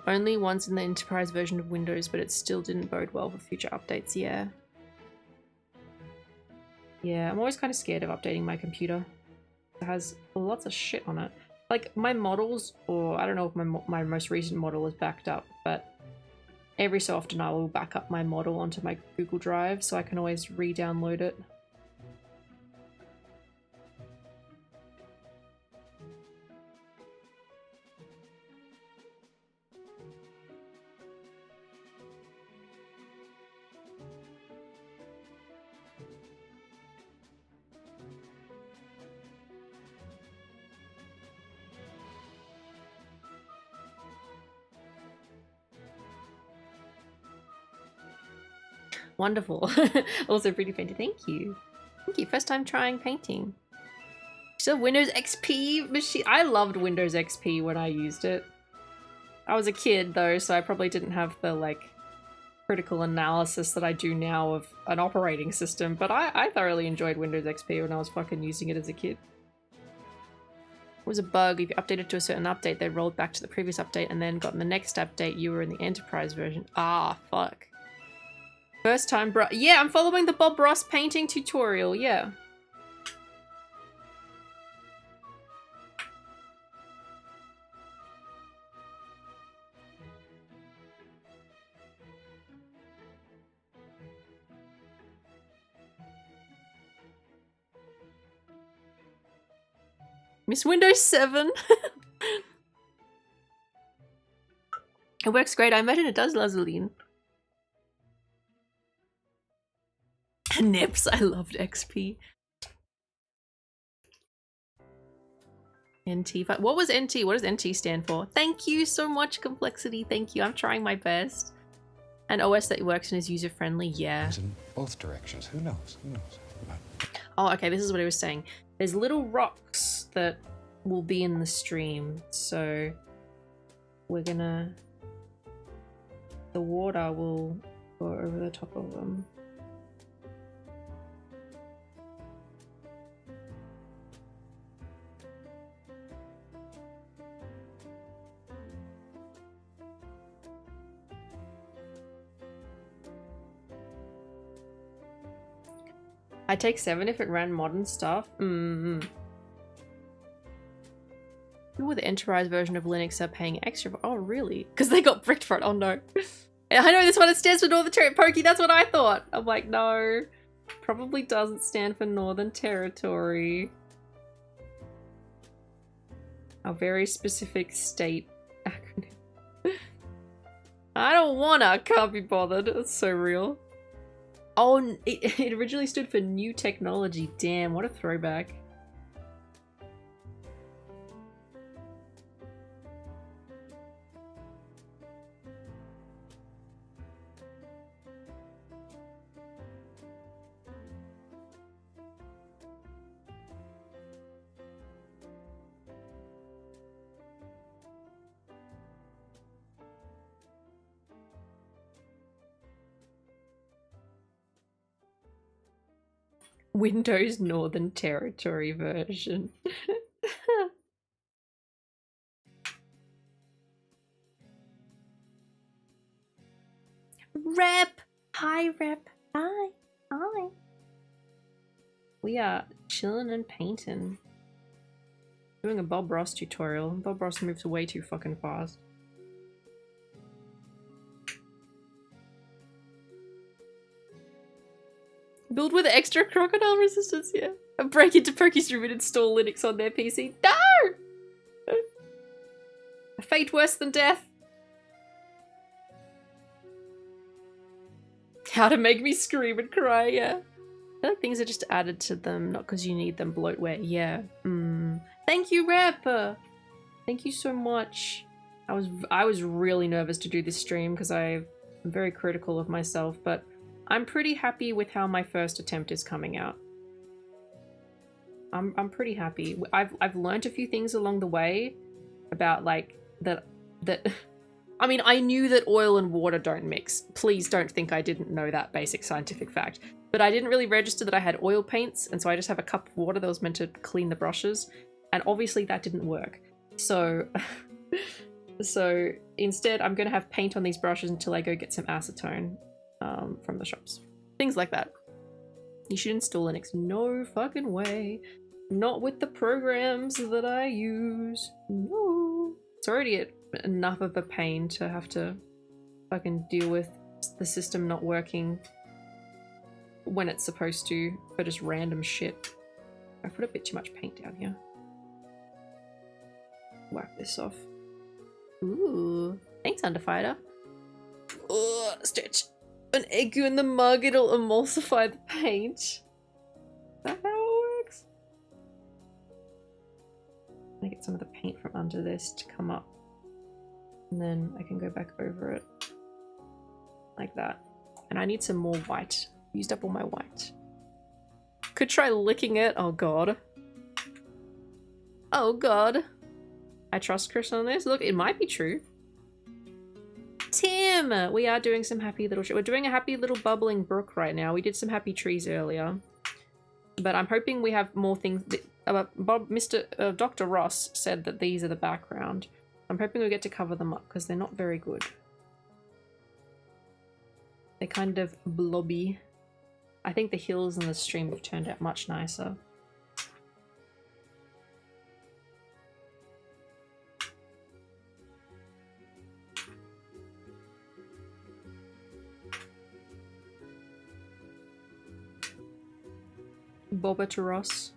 Only once in the enterprise version of Windows, but it still didn't bode well for future updates, yeah. Yeah, I'm always kind of scared of updating my computer. It has lots of shit on it. Like, my models, or I don't know if my most recent model is backed up, but every so often I will back up my model onto my Google Drive so I can always re-download it. Wonderful. Also pretty painted. Thank you. Thank you. First time trying painting. Still Windows XP machine. I loved Windows XP when I used it. I was a kid though, so I probably didn't have the like critical analysis that I do now of an operating system, but I thoroughly enjoyed Windows XP when I was fucking using it as a kid. It was a bug. If you updated to a certain update, they rolled back to the previous update and then got in the next update, you were in the enterprise version. Ah, fuck. First time, bro. Yeah, I'm following the Bob Ross painting tutorial, yeah. Miss Windows 7. It works great. I imagine it does, Lazaline. Nips. I loved XP. NT. What was NT? What does NT stand for? Thank you so much, Complexity. Thank you. I'm trying my best. And OS that works and is user-friendly. Yeah. In both directions. Who knows? Who knows? Oh, okay. This is what I was saying. There's little rocks that will be in the stream. So we're gonna... The water will go over the top of them. I take 7 if it ran modern stuff. People with the enterprise version of Linux are paying extra. Oh, really? Because they got bricked for it. Oh, no. I know this one. It stands for Northern Territory. Pokey, that's what I thought. I'm like, no. Probably doesn't stand for Northern Territory. A very specific state acronym. I don't wanna. Can't be bothered. It's so real. Oh, it originally stood for New Technology. Damn, what a throwback. Windows Northern Territory version. Rep! Hi, Rep. Hi. Hi. We are chilling and painting. Doing a Bob Ross tutorial. Bob Ross moves way too fucking fast. Build with extra crocodile resistance, yeah. A break into PokeStream and install Linux on their PC. No! A fate worse than death. How to make me scream and cry, yeah. I feel like things are just added to them, not because you need them. Bloatware, yeah. Thank you, Rep! Thank you so much. I was really nervous to do this stream because I'm very critical of myself, but I'm pretty happy with how my first attempt is coming out. I'm pretty happy. I've learned a few things along the way about like that I mean, I knew that oil and water don't mix. Please don't think I didn't know that basic scientific fact. But I didn't really register that I had oil paints, and so I just have a cup of water that was meant to clean the brushes, and obviously that didn't work. So so instead I'm gonna have paint on these brushes until I go get some acetone from the shops. Things like that. You should install Linux. No fucking way. Not with the programs that I use. No. It's already enough of a pain to have to fucking deal with the system not working when it's supposed to for just random shit. I put a bit too much paint down here. Whack this off. Ooh. Thanks, Underfighter. Ugh, stretch. An egg in the mug, it'll emulsify the paint. Is that how it works? I'm gonna get some of the paint from under this to come up. And then I can go back over it. Like that. And I need some more white. Used up all my white. Could try licking it. Oh god. Oh god. I trust Chris on this. Look, it might be true. Tim! We are doing some happy little shit. We're doing a happy little bubbling brook right now. We did some happy trees earlier. But I'm hoping we have more things. Dr. Ross said that these are the background. I'm hoping we get to cover them up because they're not very good. They're kind of blobby. I think the hills and the stream have turned out much nicer. Boba to Ross.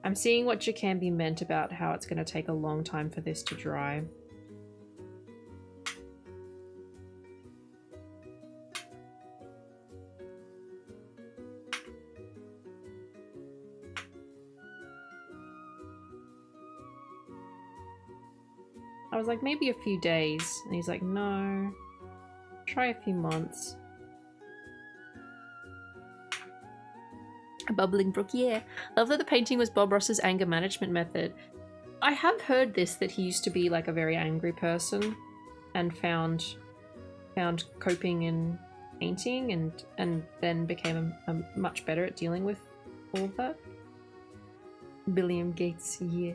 I'm seeing what Jacambi meant about how it's going to take a long time for this to dry. I was like, maybe a few days. And he's like, no. Try a few months. A bubbling brook, yeah. Love that the painting was Bob Ross's anger management method. I have heard this, that he used to be like a very angry person and found coping in painting and then became a much better at dealing with all of that. William Gates, yeah.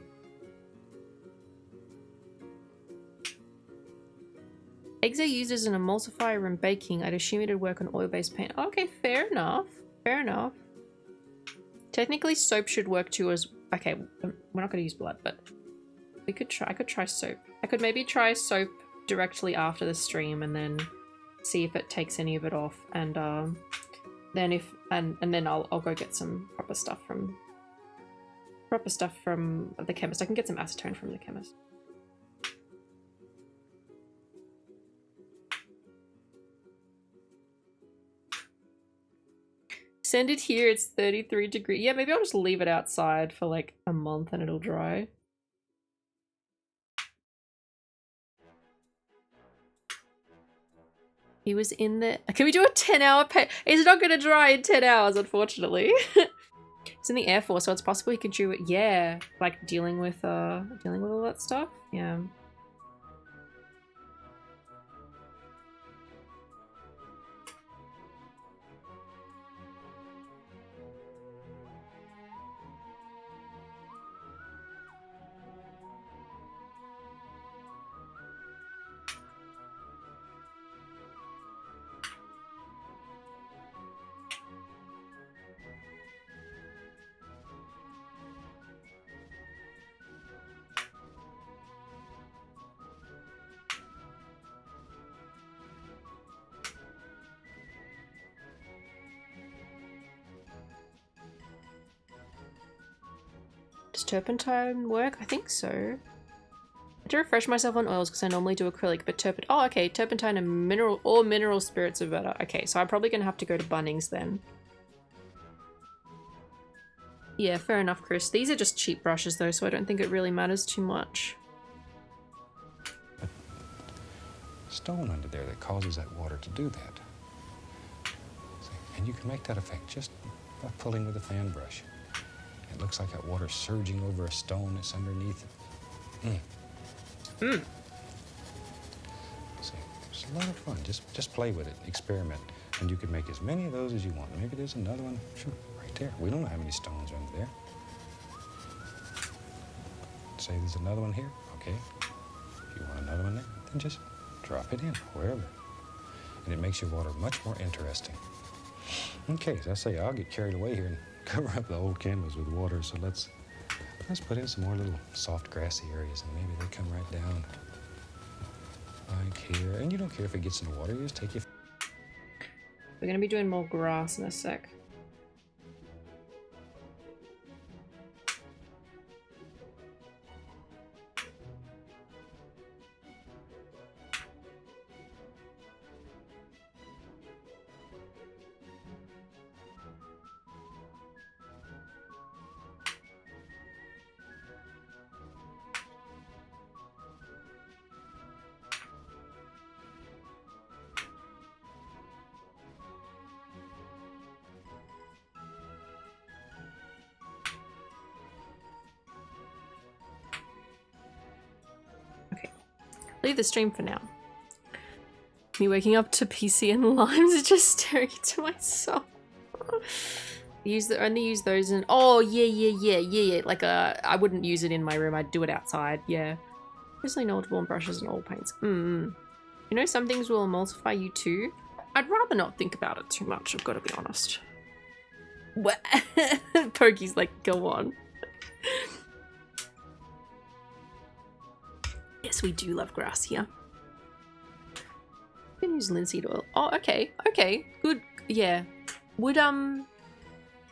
Eggs are used as an emulsifier in baking. I'd assume it'd work on oil-based paint. Okay, fair enough. Fair enough. Technically, soap should work too as... Okay, we're not going to use blood, but we could try. I could try soap. I could maybe try soap directly after the stream and then see if it takes any of it off. And then if... And then I'll go get some proper stuff from the chemist. I can get some acetone from the chemist. Send it here, it's 33 degrees. Yeah, maybe I'll just leave it outside for like a month and it'll dry. He was in the... Can we do a 10-hour pay? It's not going to dry in 10 hours, unfortunately. It's in the Air Force, so it's possible he could do it. Yeah, like dealing with all that stuff. Yeah. Does turpentine work? I think so. I have to refresh myself on oils because I normally do acrylic, but oh, okay, turpentine and mineral spirits are better. Okay, so I'm probably gonna have to go to Bunnings then. Yeah, fair enough, Chris. These are just cheap brushes though, so I don't think it really matters too much. Stone under there that causes that water to do that. See? And you can make that effect just by pulling with a fan brush. It looks like that water's surging over a stone that's underneath it. See, it's a lot of fun. Just play with it, experiment, and you can make as many of those as you want. Maybe there's another one, sure, right there. We don't know how many stones are under there. Say there's another one here, okay. If you want another one there, then just drop it in, wherever. And it makes your water much more interesting. Okay, as I say, I'll get carried away here and cover up the old canvas with water, so let's put in some more little soft grassy areas, and maybe they come right down like here. And you don't care if it gets in the water, you just take your... We're gonna be doing more grass in a sec. Leave the stream for now. Me waking up to PC and limes, just staring into my soul. Only use those in... Oh, yeah. Like, I wouldn't use it in my room. I'd do it outside, yeah. Mostly knowledgeable on brushes and oil paints. You know, some things will emulsify you too. I'd rather not think about it too much, I've got to be honest. What? Pokey's like, go on. Yes, we do love grass here. You can use linseed oil. Oh, okay. Good. Yeah. Would,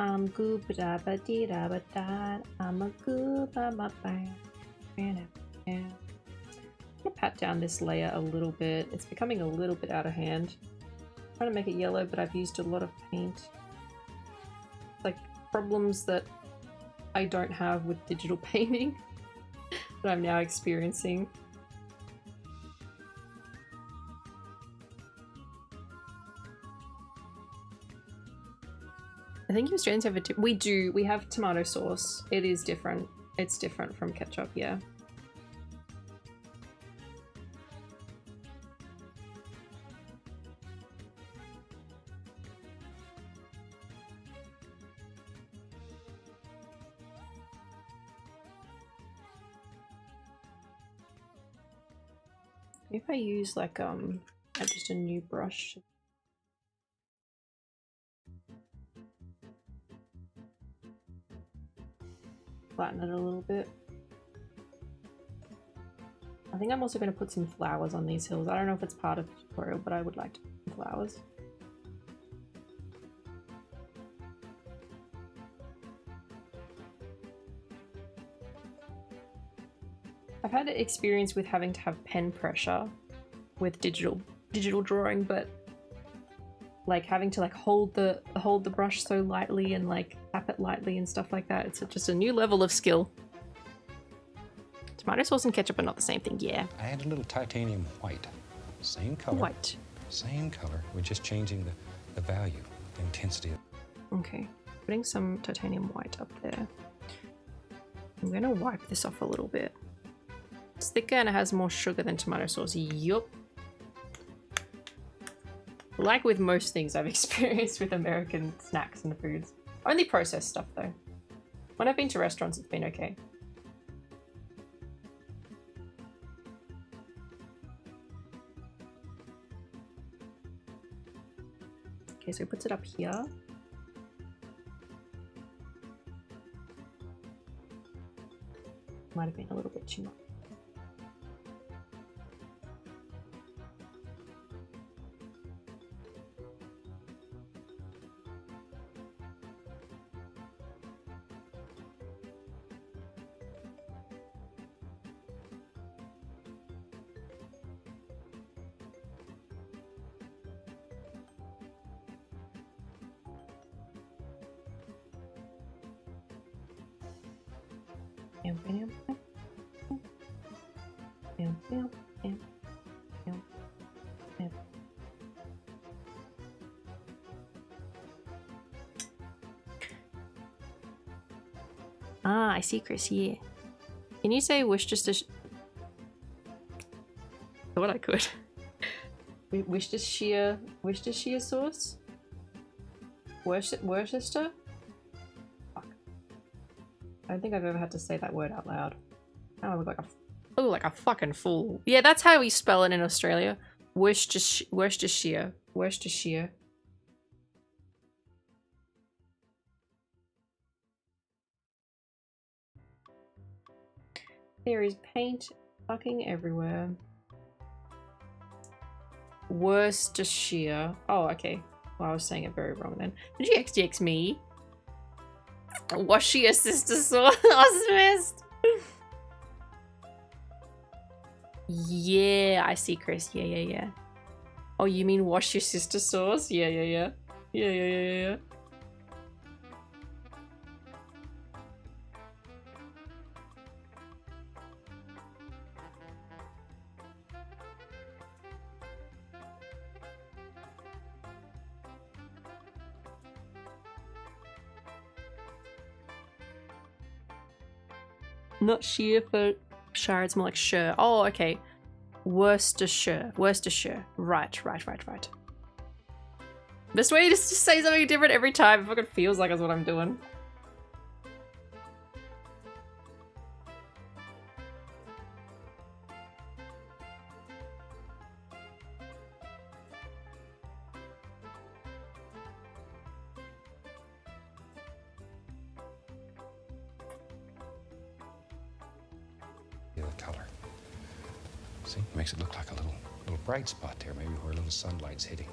I'm gooba da ba dee da ba da. I'm a gooba ba ba. I'm gonna pat down this layer a little bit. It's becoming a little bit out of hand. I'm trying to make it yellow, but I've used a lot of paint. Like problems that I don't have with digital painting that I'm now experiencing. I think Australians have we do. We have tomato sauce. It is different. It's different from ketchup, yeah. If I use like just a new brush. Flatten it a little bit. I think I'm also going to put some flowers on these hills. I don't know if it's part of the tutorial, but I would like to put some flowers. I've had experience with having to have pen pressure with digital drawing, but like having to like hold the brush so lightly and like tap it lightly and stuff like that. It's just a new level of skill. Tomato sauce and ketchup are not the same thing, yeah. I add a little titanium white. Same color. White. Same color. We're just changing the value, the intensity. Okay, putting some titanium white up there. I'm gonna wipe this off a little bit. It's thicker and it has more sugar than tomato sauce. Yup. Like with most things I've experienced with American snacks and foods. Only processed stuff though. When I've been to restaurants, it's been okay. Okay, so it puts it up here. Might have been a little bit too much. Ah, I see, Chris. Yeah. Can you say Worcestershire? Thought I could. Worcestershire sauce? Worcester? Fuck. I don't think I've ever had to say that word out loud. I look like a fucking fool. Yeah, that's how we spell it in Australia. Worcestershire. There is paint fucking everywhere. Worcestershire. Oh, okay. Well, I was saying it very wrong then. Did you XDX me? Wash your sister sauce. I was missed. Yeah, I see, Chris. Yeah. Oh, you mean wash your sister sauce? Yeah. Yeah. Not sheer for shire, it's more like shire. Oh, okay. Worcestershire. Right. Best way is to say something different every time. It fucking feels like that's what I'm doing. The color. See, makes it look like a little bright spot there, maybe where a little sunlight's hitting.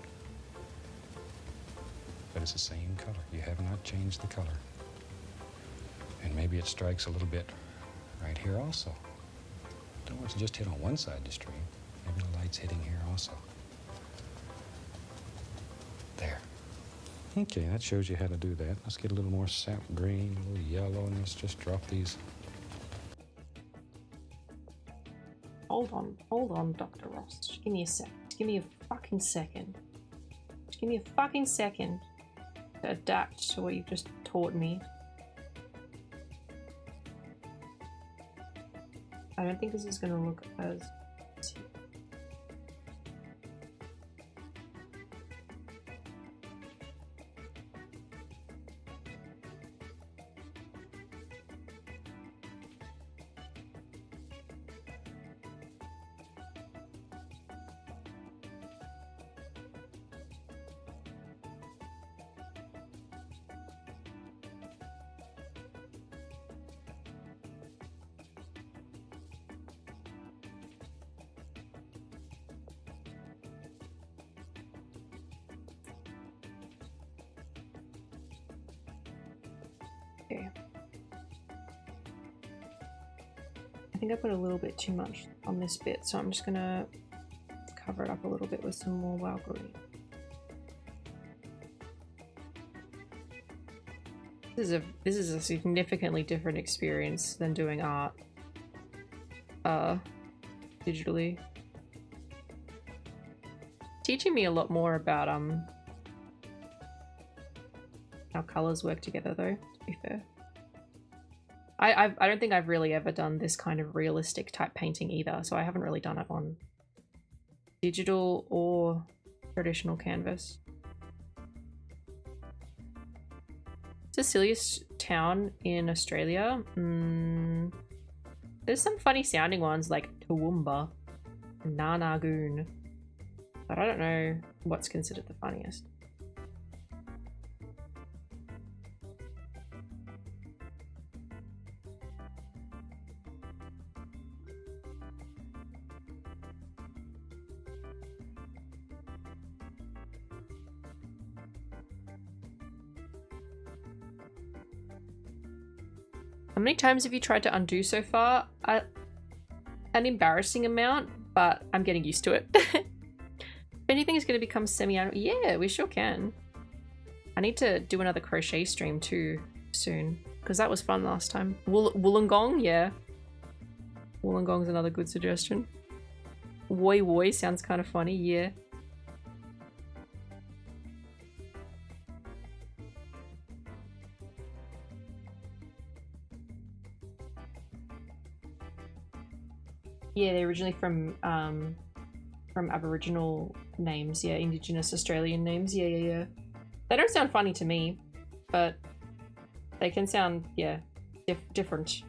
but it's the same color. You have not changed the color. And maybe it strikes a little bit right here also. Don't want to just hit on one side of the stream. Maybe the light's hitting here also. There. Okay, that shows you how to do that. Let's get a little more sap green, a little yellow, and let's just drop these. Hold on, Dr. Ross. Just give me a sec. Just give me a fucking second. Just give me a fucking second to adapt to what you've just taught me. I don't think this is gonna look as... Okay. I think I put a little bit too much on this bit, so I'm just gonna cover it up a little bit with some more wild green. This is a significantly different experience than doing art digitally. Teaching me a lot more about how colors work together though, to be fair. I don't think I've really ever done this kind of realistic type painting either, so I haven't really done it on digital or traditional canvas. It's the silliest town in Australia. There's some funny sounding ones like Toowoomba and Nanagoon, but I don't know what's considered the funniest. How many times have you tried to undo so far? An embarrassing amount, but I'm getting used to it. If anything is going to become semi-annual, yeah, we sure can. I need to do another crochet stream too soon, because that was fun last time. Wollongong, yeah. Wollongong's another good suggestion. Woi woi sounds kind of funny, yeah. Yeah, they're originally from Aboriginal names, yeah, Indigenous Australian names, yeah. They don't sound funny to me, but they can sound, yeah, different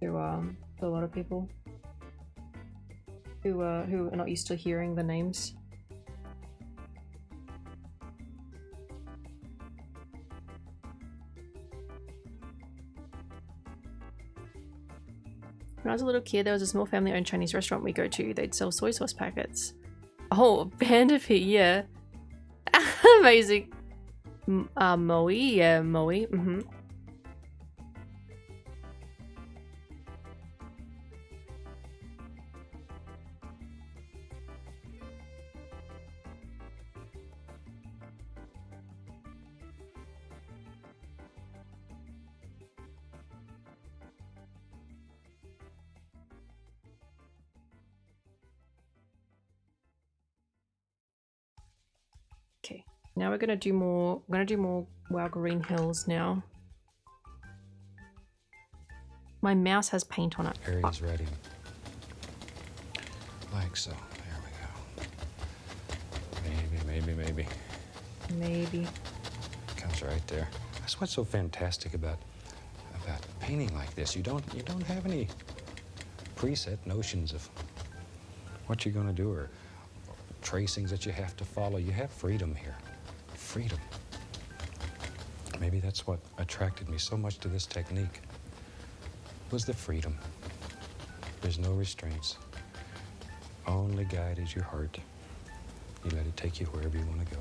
to a lot of people who are not used to hearing the names. When I was a little kid, there was a small family-owned Chinese restaurant we go to. They'd sell soy sauce packets. Oh, Panda Pea, yeah. Amazing. Moe, yeah, Moe. Okay, now we're gonna do more. I'm gonna do more Wow Green Hills now. My mouse has paint on it. Area's ready. Like so. There we go. Maybe. Maybe. Comes right there. That's what's so fantastic about painting like this. You don't have any preset notions of what you're gonna do or tracings that you have to follow. You have freedom here. Freedom. Maybe that's what attracted me so much to this technique, was the freedom. There's no restraints. Only guide is your heart. You let it take you wherever you want to go.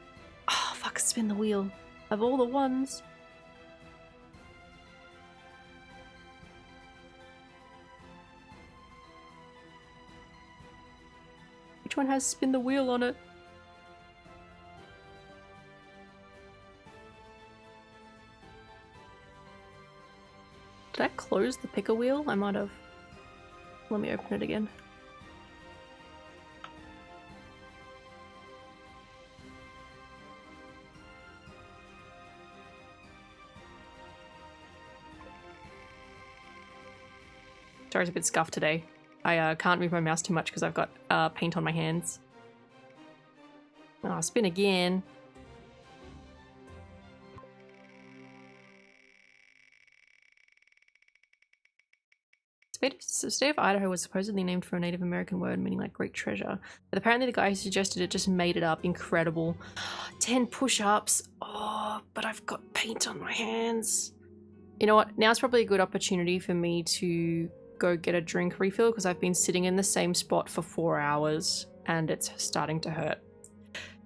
spin the wheel of all the ones. Which one has spin the wheel on it? Did I close the picker wheel? I might have. Let me open it again. Sorry, it's a bit scuffed today. I can't move my mouse too much because I've got paint on my hands. Oh, spin again. The state of Idaho was supposedly named for a Native American word meaning like great treasure. But apparently the guy who suggested it just made it up. Incredible. 10 push-ups. Oh, but I've got paint on my hands. You know what? Now's probably a good opportunity for me to go get a drink refill because I've been sitting in the same spot for 4 hours and it's starting to hurt.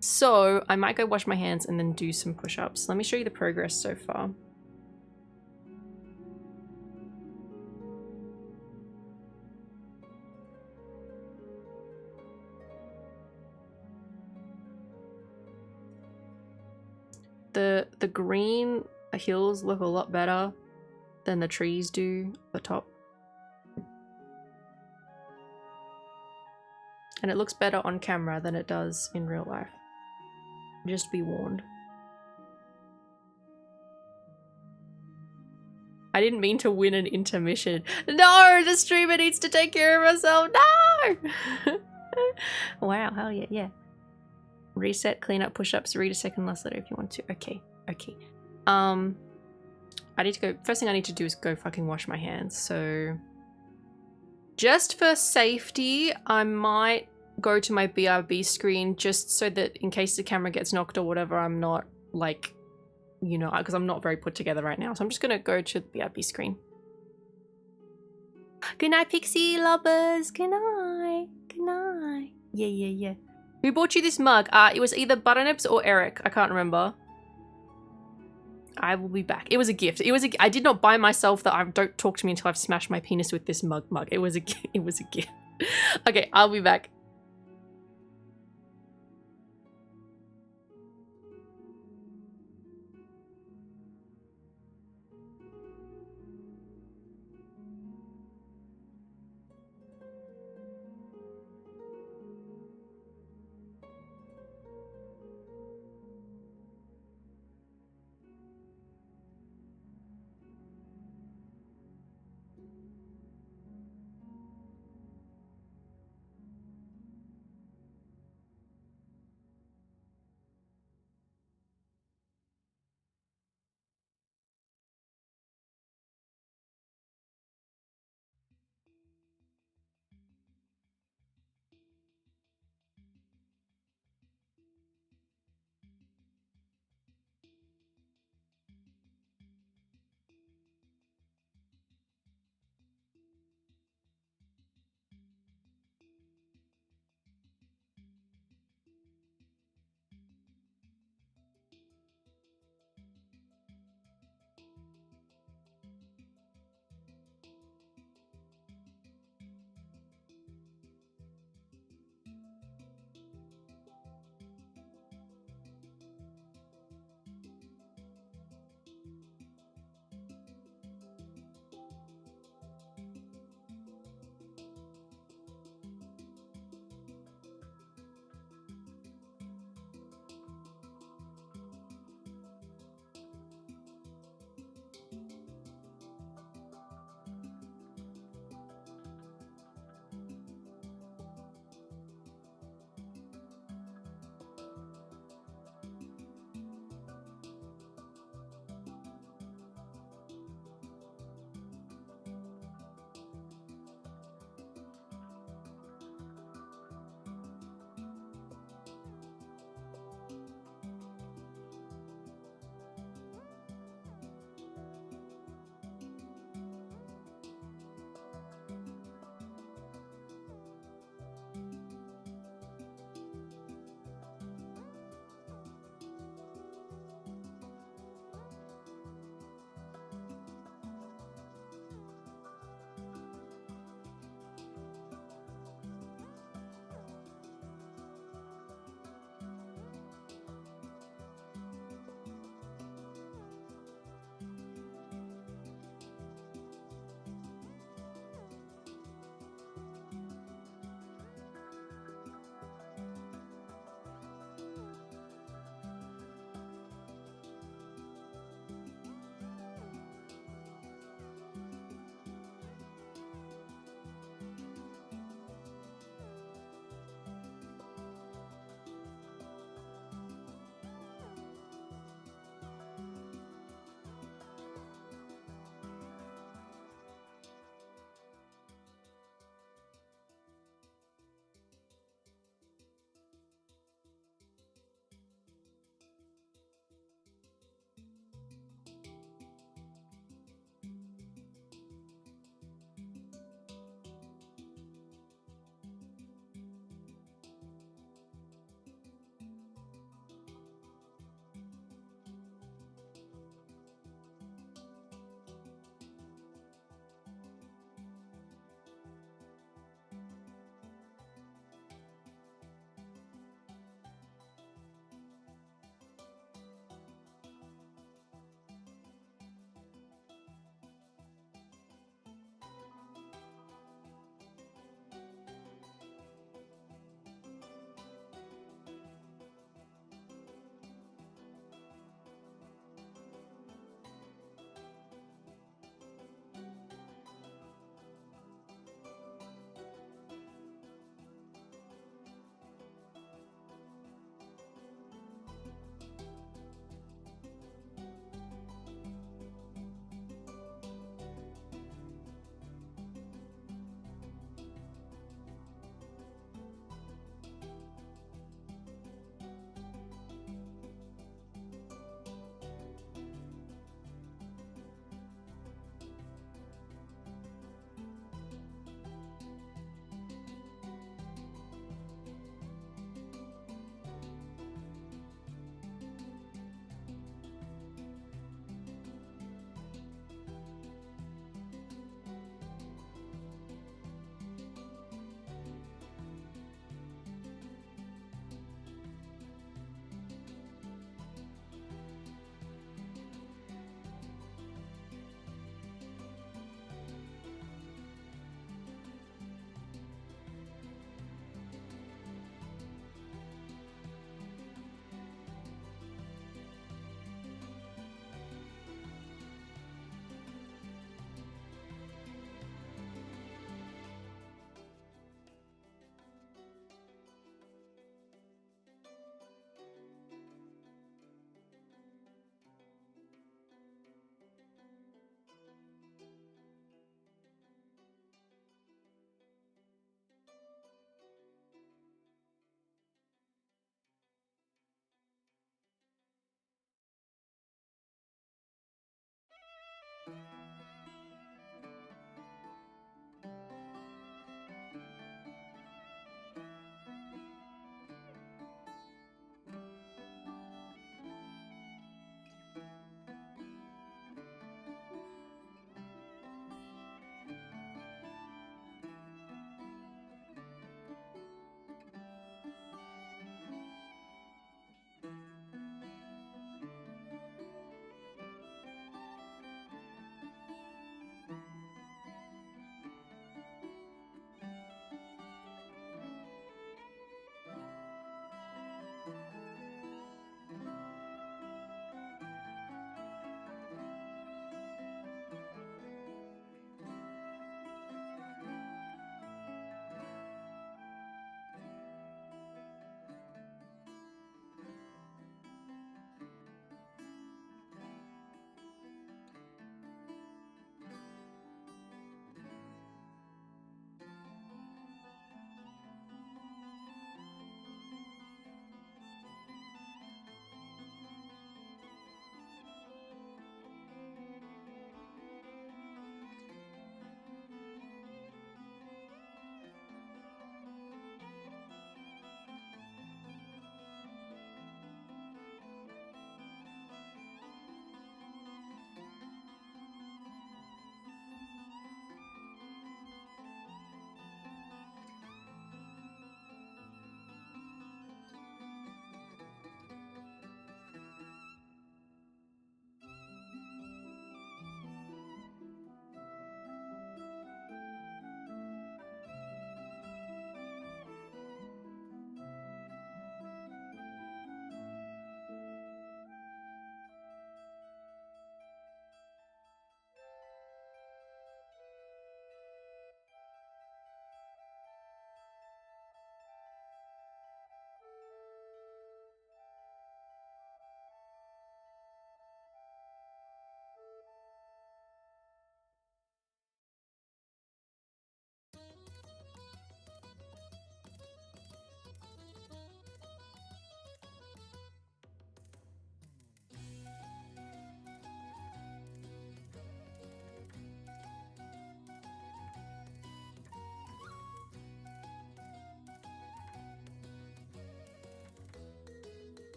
So I might go wash my hands and then do some push-ups. Let me show you the progress so far. The green hills look a lot better than the trees do at the top. And it looks better on camera than it does in real life. Just be warned. I didn't mean to win an intermission. No! The streamer needs to take care of herself. No! Wow, hell yeah, yeah. Reset, clean up, push-ups, read a second last letter if you want to. Okay, okay. I need to go. First thing I need to do is go fucking wash my hands. So just for safety, I might go to my BRB screen just so that in case the camera gets knocked or whatever, I'm not like, you know, because I'm not very put together right now. So I'm just gonna go to the BRB screen. Good night, Pixie lovers. Good night. Good night. Yeah, yeah, yeah. Who bought you this mug? It was either Butternips or Eric. I can't remember. I will be back. It was a gift. It was I did not buy myself that. Don't talk to me until I've smashed my penis with this mug. It was a gift. Okay, I'll be back.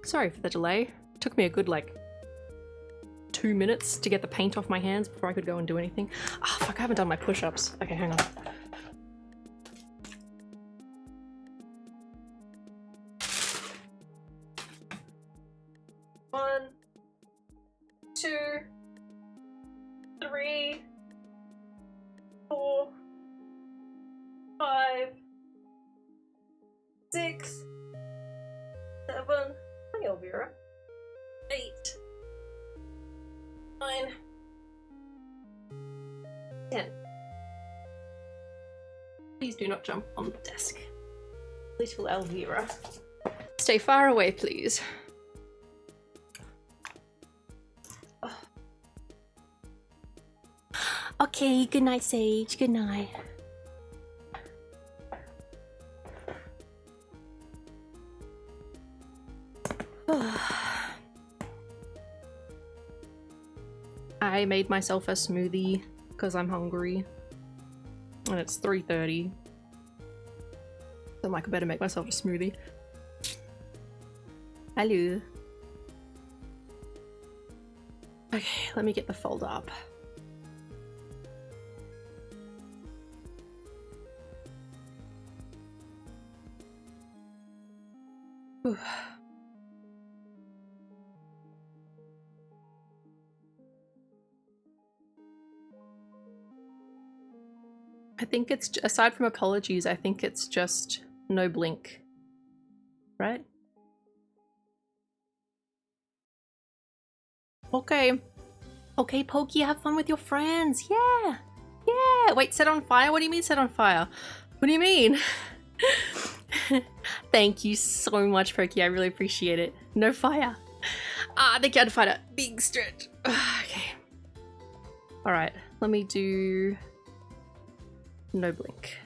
Sorry for the delay. Took me a good, like, 2 minutes to get the paint off my hands before I could go and do anything. Ah, fuck, I haven't done my push-ups. Okay, hang on. One, 2, 3, 4, 5, 6, 7. Hi, Elvira. 8, 9, 10. Please do not jump on the desk. Little Elvira. Stay far away, please. Oh. Okay, good night, Sage. Good night. I made myself a smoothie because I'm hungry. And it's 3:30. So I'm like, I better make myself a smoothie. Hello. Okay, let me get the folder up. Whew. I think it's, aside from apologies, I think it's just no blink, right? Okay. Okay, Pokey, have fun with your friends. Yeah. Yeah. Wait, set on fire? What do you mean set on fire? What do you mean? Thank you so much, Pokey. I really appreciate it. No fire. Ah, they can't find a big stretch. Okay. All right, let me do no blink.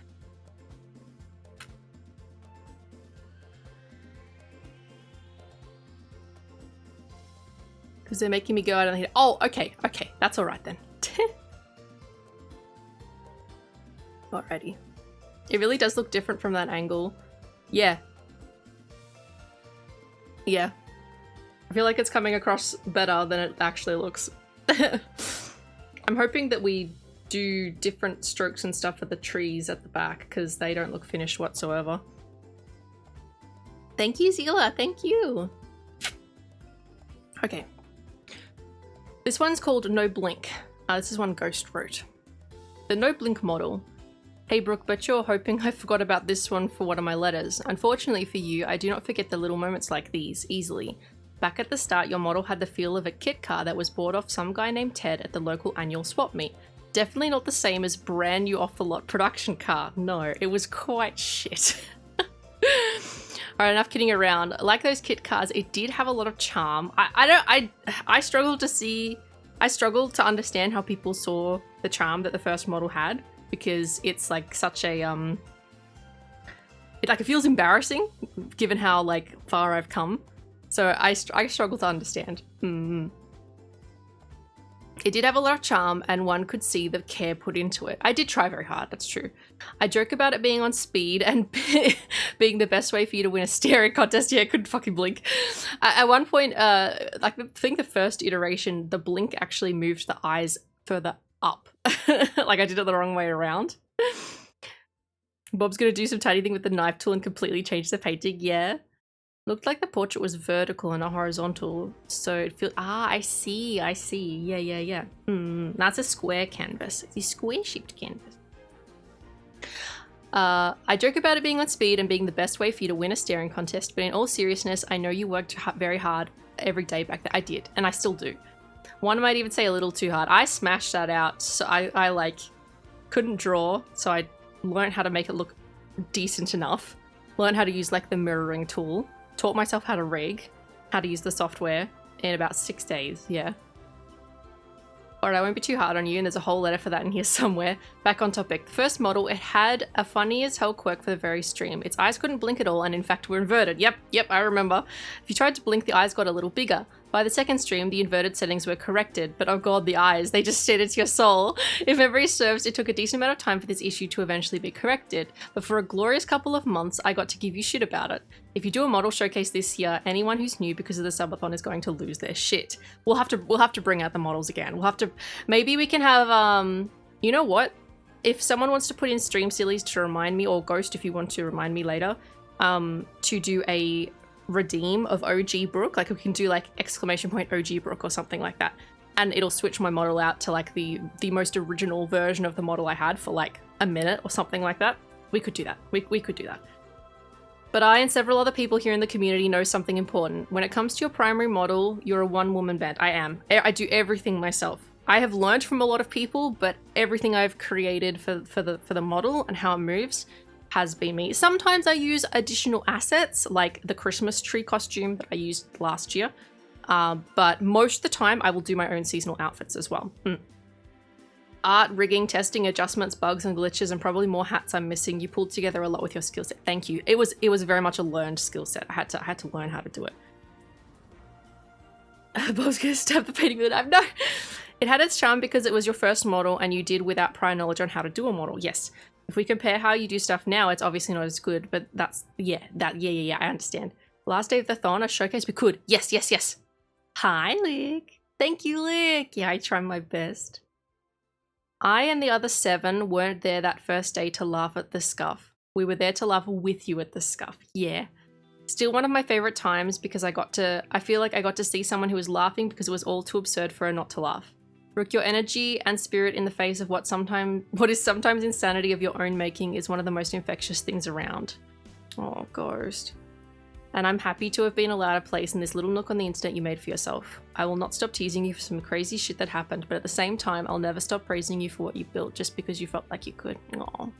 Because they're making me go out and hit. Oh, okay, okay, that's all right then. Alrighty. It really does look different from that angle. Yeah. Yeah. I feel like it's coming across better than it actually looks. I'm hoping that we do different strokes and stuff for the trees at the back because they don't look finished whatsoever. Thank you, Zila. Thank you. Okay. This one's called No Blink. This is one Ghost wrote. The No Blink model. Hey Brooke, bet you're hoping I forgot about this one for one of my letters. Unfortunately for you, I do not forget the little moments like these easily. Back at the start, your model had the feel of a kit car that was bought off some guy named Ted at the local annual swap meet. Definitely not the same as brand new off the lot production car. No, it was quite shit. Alright, enough kidding around. Like those kit cars, it did have a lot of charm. I struggled to understand how people saw the charm that the first model had, because it's like such a it feels embarrassing given how like far I've come. So I struggle to understand. And It did have a lot of charm, and one could see the care put into it. I did try very hard, that's true. I joke about it being on speed and being the best way for you to win a staring contest. Yeah, I couldn't fucking blink. At one point, I think the first iteration, the blink actually moved the eyes further up. Like I did it the wrong way around. Bob's gonna do some tiny thing with the knife tool and completely change the painting. Yeah. Looked like the portrait was vertical and not horizontal, so it feels. Ah, I see. Yeah. That's a square canvas. It's a square-shaped canvas. I joke about it being on speed and being the best way for you to win a staring contest, but in all seriousness, I know you worked very hard every day back then. I did, and I still do. One might even say a little too hard. I smashed that out, so I like couldn't draw, so I learned how to make it look decent enough. Learned how to use like the mirroring tool. Taught myself how to rig, how to use the software in about 6 days, yeah. Alright, I won't be too hard on you, and there's a whole letter for that in here somewhere. Back on topic. The first model, it had a funny as hell quirk for the very stream. Its eyes couldn't blink at all, and in fact were inverted. Yep, I remember. If you tried to blink, the eyes got a little bigger. By the second stream, the inverted settings were corrected, but oh god, the eyes, they just stared into your soul. If memory serves, it took a decent amount of time for this issue to eventually be corrected, but for a glorious couple of months, I got to give you shit about it. If you do a model showcase this year, anyone who's new because of the Sub-BALLS-thon is going to lose their shit. We'll have to bring out the models again. We'll have to, maybe we can have, you know what? If someone wants to put in stream sillies to remind me, or Ghost if you want to remind me later, to do a redeem of OG Brook, like we can do like !OG Brook or something like that, and it'll switch my model out to like the most original version of the model I had for like a minute or something like that. We could do that. We could do that. But I and several other people here in the community know something important. When it comes to your primary model, you're a one-woman band. I am. I do everything myself. I have learned from a lot of people, but everything I've created for the model and how it moves has been me. Sometimes I use additional assets like the Christmas tree costume that I used last year, but most of the time I will do my own seasonal outfits as well. Art, rigging, testing, adjustments, bugs and glitches, and probably more hats I'm missing. You pulled together a lot with your skill set. Thank you. It was very much a learned skill set. I had to learn how to do it. Bob's gonna stab the painting with a knife. No! It had its charm because it was your first model and you did without prior knowledge on how to do a model. Yes. If we compare how you do stuff now, it's obviously not as good, but that's, yeah, I understand. Last day of the thon, a showcase, we could. Yes. Hi, Lick. Thank you, Lick. Yeah, I try my best. I and the other 7 weren't there that first day to laugh at the scuff. We were there to laugh with you at the scuff. Yeah. Still one of my favorite times because I feel like I got to see someone who was laughing because it was all too absurd for her not to laugh. Rook, your energy and spirit in the face of what is sometimes insanity of your own making is one of the most infectious things around. Oh, Ghost. And I'm happy to have been allowed a place in this little nook on the internet you made for yourself. I will not stop teasing you for some crazy shit that happened, but at the same time, I'll never stop praising you for what you built just because you felt like you could. Aww.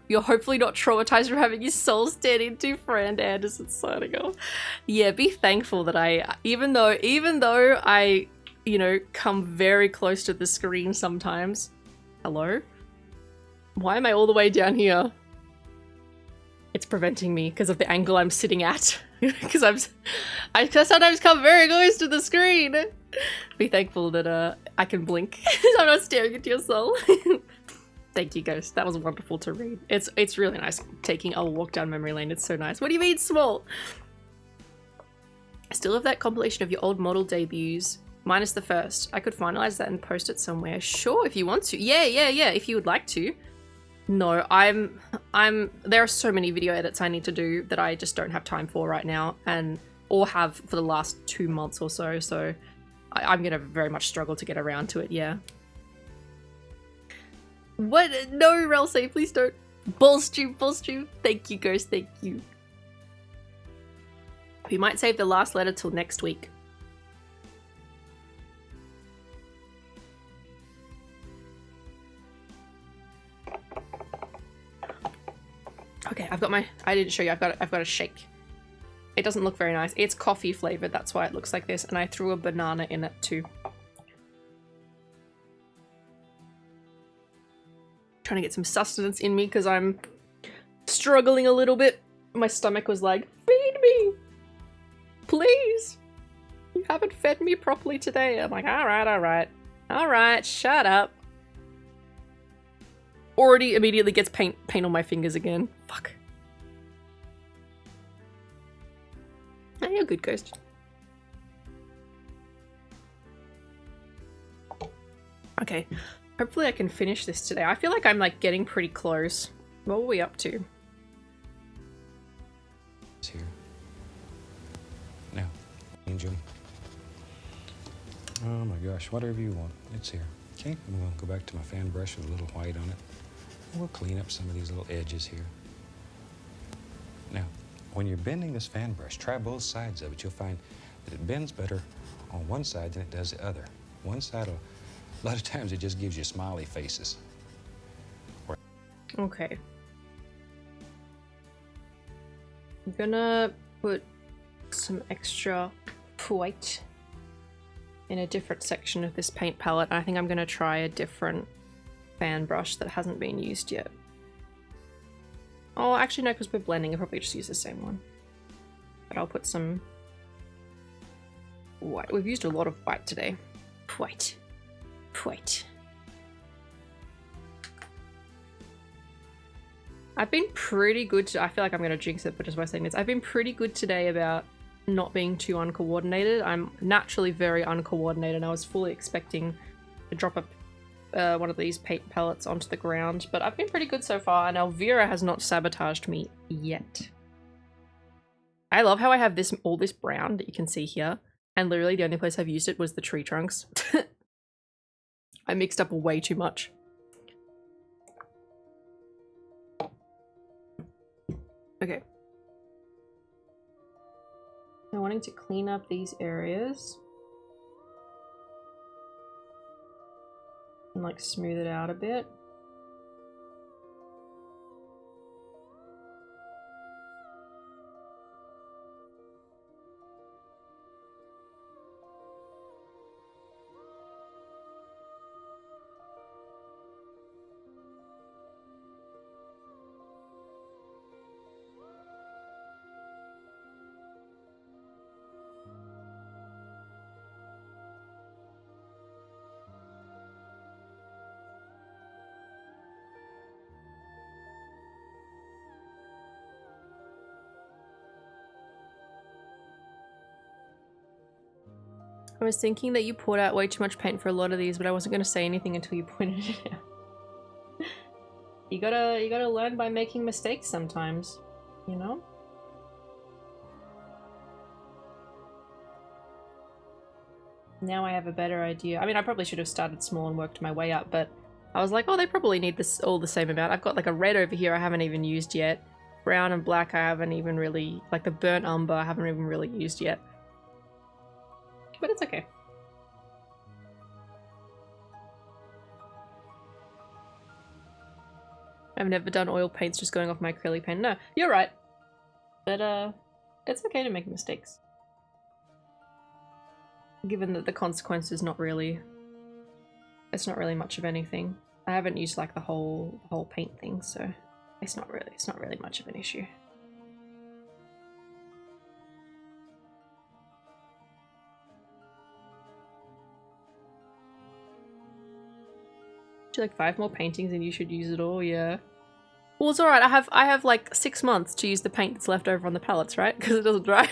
You're hopefully not traumatized from having your soul stared into, friend Anderson Sardigal. Yeah, be thankful that even though I, you know, come very close to the screen sometimes. Hello? Why am I all the way down here? It's preventing me because of the angle I'm sitting at. Because I sometimes come very close to the screen. Be thankful that I can blink. I'm not staring into your soul. Thank you, Ghost. That was wonderful to read. It's really nice taking a walk down memory lane. It's so nice. What do you mean small? I still have that compilation of your old model debuts. Minus the first. I could finalize that and post it somewhere. Sure, if you want to. Yeah, if you would like to. No, there are so many video edits I need to do that I just don't have time for right now, or have for the last 2 months or so I'm gonna very much struggle to get around to it, yeah. What? No, Relsay, please don't. Bull stream. Thank you, Ghost, thank you. We might save the last letter till next week. Okay, I didn't show you, I've got a shake. It doesn't look very nice. It's coffee flavored, that's why it looks like this, and I threw a banana in it too. Trying to get some sustenance in me because I'm struggling a little bit. My stomach was like, feed me! Please! You haven't fed me properly today. I'm like, alright. Alright, shut up. Already immediately gets paint on my fingers again. Fuck. Oh, you're good, Ghost. Okay. Hopefully I can finish this today. I feel like I'm like getting pretty close. What were we up to? It's here. Now, Angel. Oh my gosh, whatever you want, it's here. Okay, I'm gonna go back to my fan brush with a little white on it. We'll clean up some of these little edges here. Now, when you're bending this fan brush, try both sides of it. You'll find that it bends better on one side than it does the other. One side, a lot of times it just gives you smiley faces. Okay. I'm gonna put some extra white in a different section of this paint palette. I think I'm gonna try a different fan brush that hasn't been used yet. Oh, actually no, because we're blending, I'll probably just use the same one. But I'll put some white. We've used a lot of white today. White. White. I've been pretty good I feel like I'm gonna jinx it, but just by saying this, I've been pretty good today about not being too uncoordinated. I'm naturally very uncoordinated, and I was fully expecting to drop one of these paint pellets onto the ground, but I've been pretty good so far, and Elvira has not sabotaged me yet. I love how I have all this brown that you can see here, and literally the only place I've used it was the tree trunks. I mixed up way too much. Okay. I'm wanting to clean up these areas and like smooth it out a bit. I was thinking that you poured out way too much paint for a lot of these, but I wasn't going to say anything until you pointed it out. You gotta learn by making mistakes sometimes, you know? Now I have a better idea. I mean, I probably should have started small and worked my way up, but I was like, oh, they probably need this all the same amount. I've got like a red over here I haven't even used yet. Brown and black I haven't even really, like the burnt umber I haven't even really used yet. But it's okay. I've never done oil paints just going off my acrylic paint. No, you're right. But it's okay to make mistakes. Given that the consequence is not really, it's not really much of anything. I haven't used like the whole paint thing, so it's not really much of an issue. Do like 5 more paintings and you should use it all, yeah. Well, it's alright, I have like 6 months to use the paint that's left over on the palettes, right? Because it doesn't dry.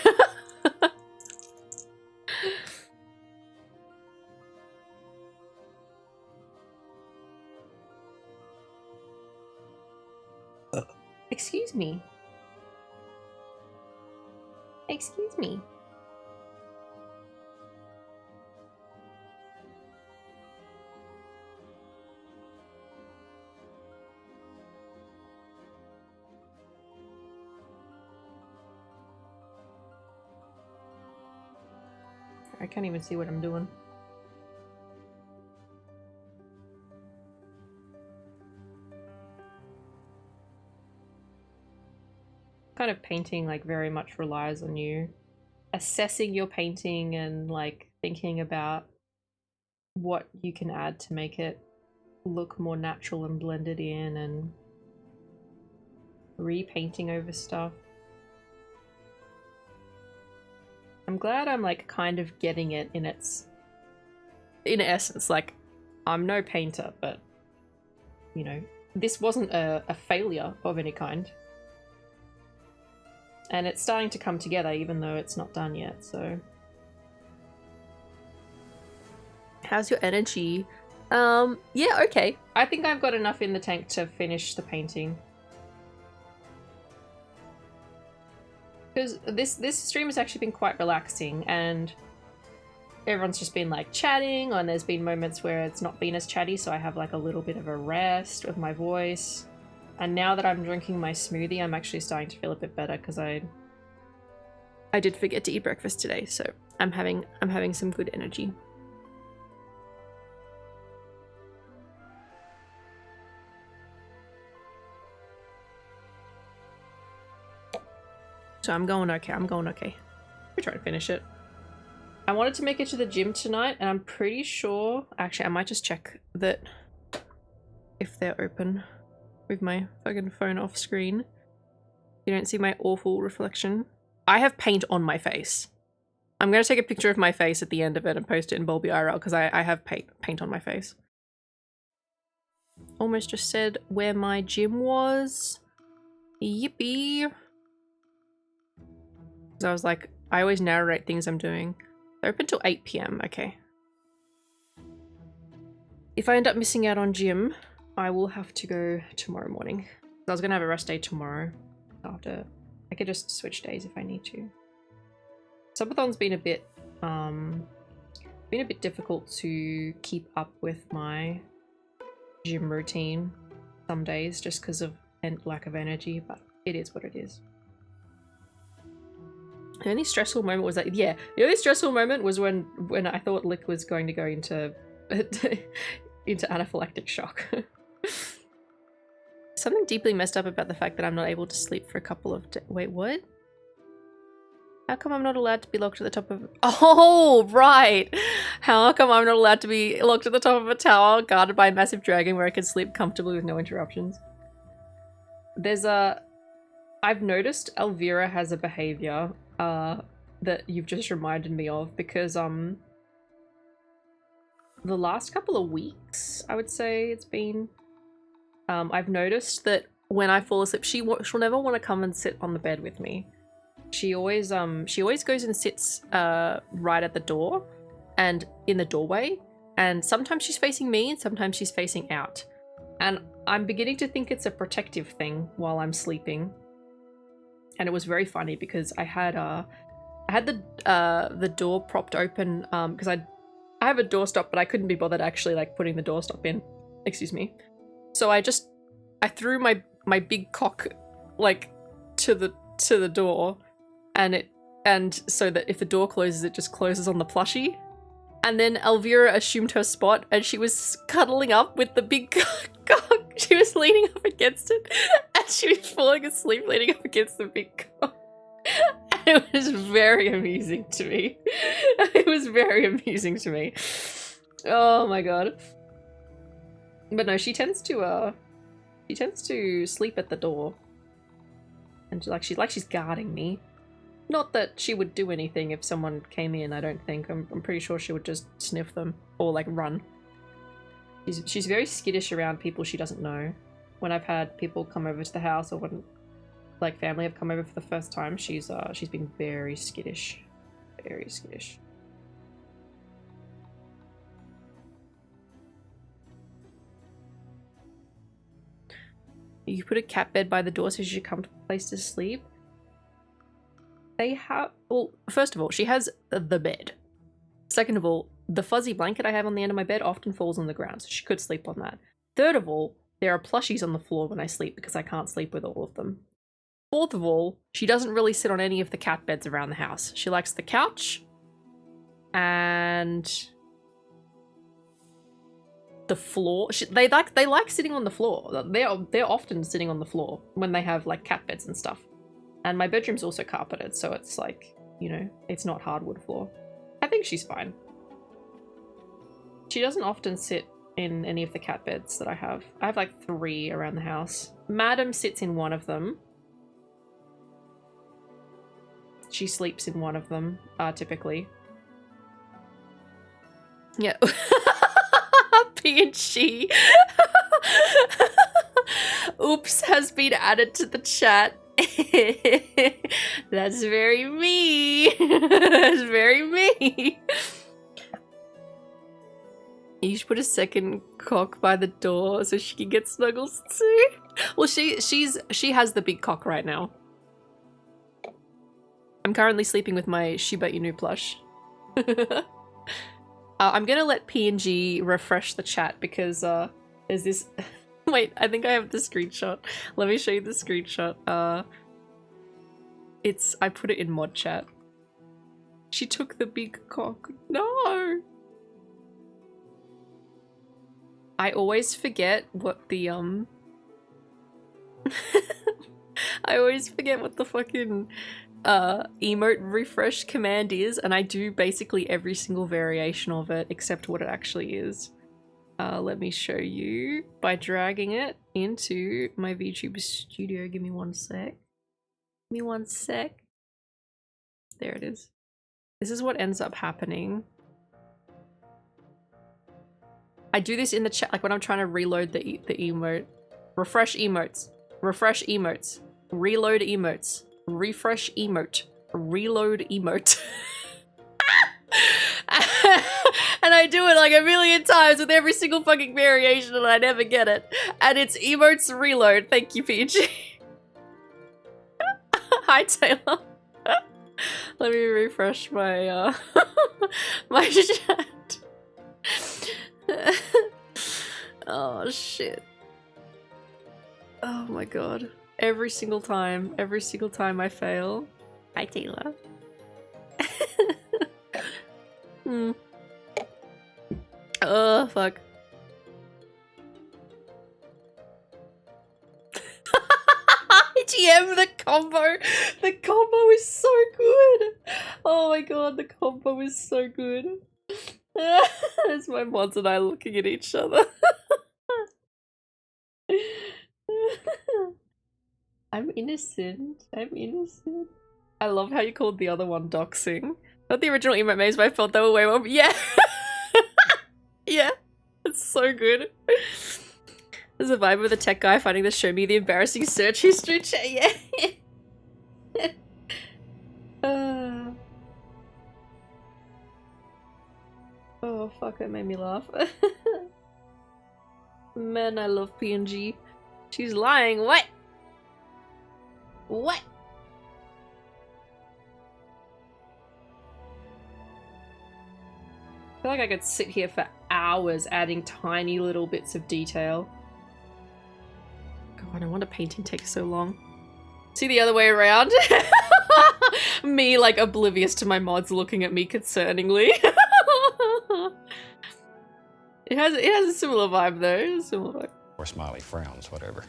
Excuse me. Excuse me. I can't even see what I'm doing. Kind of painting like very much relies on you assessing your painting and like thinking about what you can add to make it look more natural and blended in, and repainting over stuff. I'm glad I'm like kind of getting it in essence, like I'm no painter, but, you know, this wasn't a failure of any kind. And it's starting to come together, even though it's not done yet, so... How's your energy? Yeah, okay. I think I've got enough in the tank to finish the painting. Because this stream has actually been quite relaxing, and everyone's just been like chatting, and there's been moments where it's not been as chatty, so I have like a little bit of a rest with my voice. And now that I'm drinking my smoothie, I'm actually starting to feel a bit better because I did forget to eat breakfast today, so I'm having some good energy. So I'm going okay. We're trying to finish it. I wanted to make it to the gym tonight, and I'm pretty sure... Actually, I might just check that if they're open with my fucking phone off screen. You don't see my awful reflection. I have paint on my face. I'm going to take a picture of my face at the end of it and post it in Bulby IRL because I have paint on my face. Almost just said where my gym was. Yippee. So I was like, I always narrate things I'm doing. They're open till 8 PM, okay. If I end up missing out on gym, I will have to go tomorrow morning. I was gonna have a rest day tomorrow. I could just switch days if I need to. Sub-BALLS-thon's been a bit difficult to keep up with my gym routine some days just because of lack of energy, but it is what it is. The only stressful moment was that, yeah, the only stressful moment was when I thought Lick was going to go into into anaphylactic shock. Something deeply messed up about the fact that I'm not able to sleep for a couple of days. Wait, what? How come I'm not allowed to be locked at the top of... Oh, right! How come I'm not allowed to be locked at the top of a tower guarded by a massive dragon where I can sleep comfortably with no interruptions? There's a... I've noticed Elvira has a behavior that you've just reminded me of because the last couple of weeks, I would say it's been, I've noticed that when I fall asleep, she'll never want to come and sit on the bed with me. She always goes and sits right at the door and in the doorway, and sometimes she's facing me and sometimes she's facing out. And I'm beginning to think it's a protective thing while I'm sleeping. And it was very funny because I had the door propped open because I have a doorstop, but I couldn't be bothered actually like putting the doorstop in. Excuse me. So I threw my big cock like to the door, and so that if the door closes, it just closes on the plushie. And then Elvira assumed her spot, and she was cuddling up with the big cock. She was leaning up against it, and she was falling asleep leaning up against the big cock. And it was very amusing to me. It was very amusing to me. Oh my god. But no, she tends to sleep at the door, and she's guarding me. Not that she would do anything if someone came in, I don't think. I'm pretty sure she would just sniff them or like run. She's very skittish around people she doesn't know. When I've had people come over to the house, or when like family have come over for the first time, she's been very skittish. Very skittish. You put a cat bed by the door so she can come to a place to sleep. They have... Well, first of all, she has the bed. Second of all, the fuzzy blanket I have on the end of my bed often falls on the ground, so she could sleep on that. Third of all, there are plushies on the floor when I sleep because I can't sleep with all of them. Fourth of all, she doesn't really sit on any of the cat beds around the house. She likes the couch and the floor. They like sitting on the floor. They're often sitting on the floor when they have like cat beds and stuff. And my bedroom's also carpeted, so it's like, you know, it's not hardwood floor. I think she's fine. She doesn't often sit in any of the cat beds that I have. I have like 3 around the house. Madam sits in one of them. She sleeps in one of them, typically. Yeah. PNG. Oops has been added to the chat. That's very me. That's very me. You should put a second cock by the door so she can get snuggles too. Well, she has the big cock right now. I'm currently sleeping with my Shiba Inu plush. I'm gonna let PNG refresh the chat because is this wait, I think I have the screenshot. Let me show you the screenshot. I put it in mod chat. She took the big cock. No. I always forget what the I always forget what the fucking emote refresh command is, and I do basically every single variation of it except what it actually is. Let me show you by dragging it into my VTuber studio. Give me one sec. Give me one sec. There it is. This is what ends up happening. I do this in the chat, like when I'm trying to reload the emote. Refresh emotes. Refresh emotes. Reload emotes. Refresh emote. Reload emote. And I do it like a million times with every single fucking variation and I never get it. And it's emotes reload. Thank you, PG. Hi, Taylor. Let me refresh my my chat. Oh shit. Oh my god. Every single time I fail. Hi, Taylor. Oh, fuck. GM, the combo! The combo is so good! Oh my god, the combo is so good. It's my mods and I looking at each other. I'm innocent. I'm innocent. I love how you called the other one doxing. Not the original emote maze, but I felt they were way more. Yeah! Yeah! It's so good. There's a vibe of the tech guy finding the show me the embarrassing search history chat. Yeah! Oh fuck, that made me laugh. Man, I love PNG. She's lying. What? What? I feel like I could sit here for hours adding tiny little bits of detail. God, no wonder painting takes so long. See the other way around? Me, like, oblivious to my mods looking at me concerningly. It has a similar vibe though. A similar vibe. Or smiley frowns, whatever.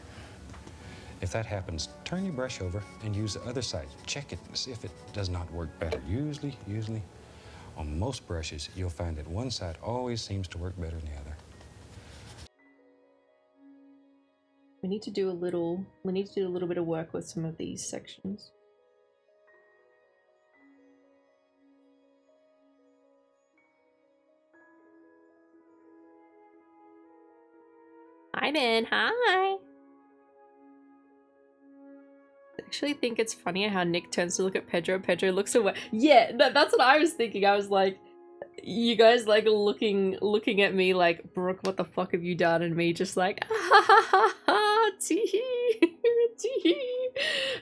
If that happens, turn your brush over and use the other side. Check it and see if it does not work better. Usually, on most brushes, you'll find that one side always seems to work better than the other. We need to do a little bit of work with some of these sections. Hi, man. Hi. I actually think it's funny how Nick turns to look at Pedro. Pedro looks away. Yeah, that's what I was thinking. I was like, you guys like looking at me like, Brooke, what the fuck have you done? And me just like, ha ha ha ha, tee tee.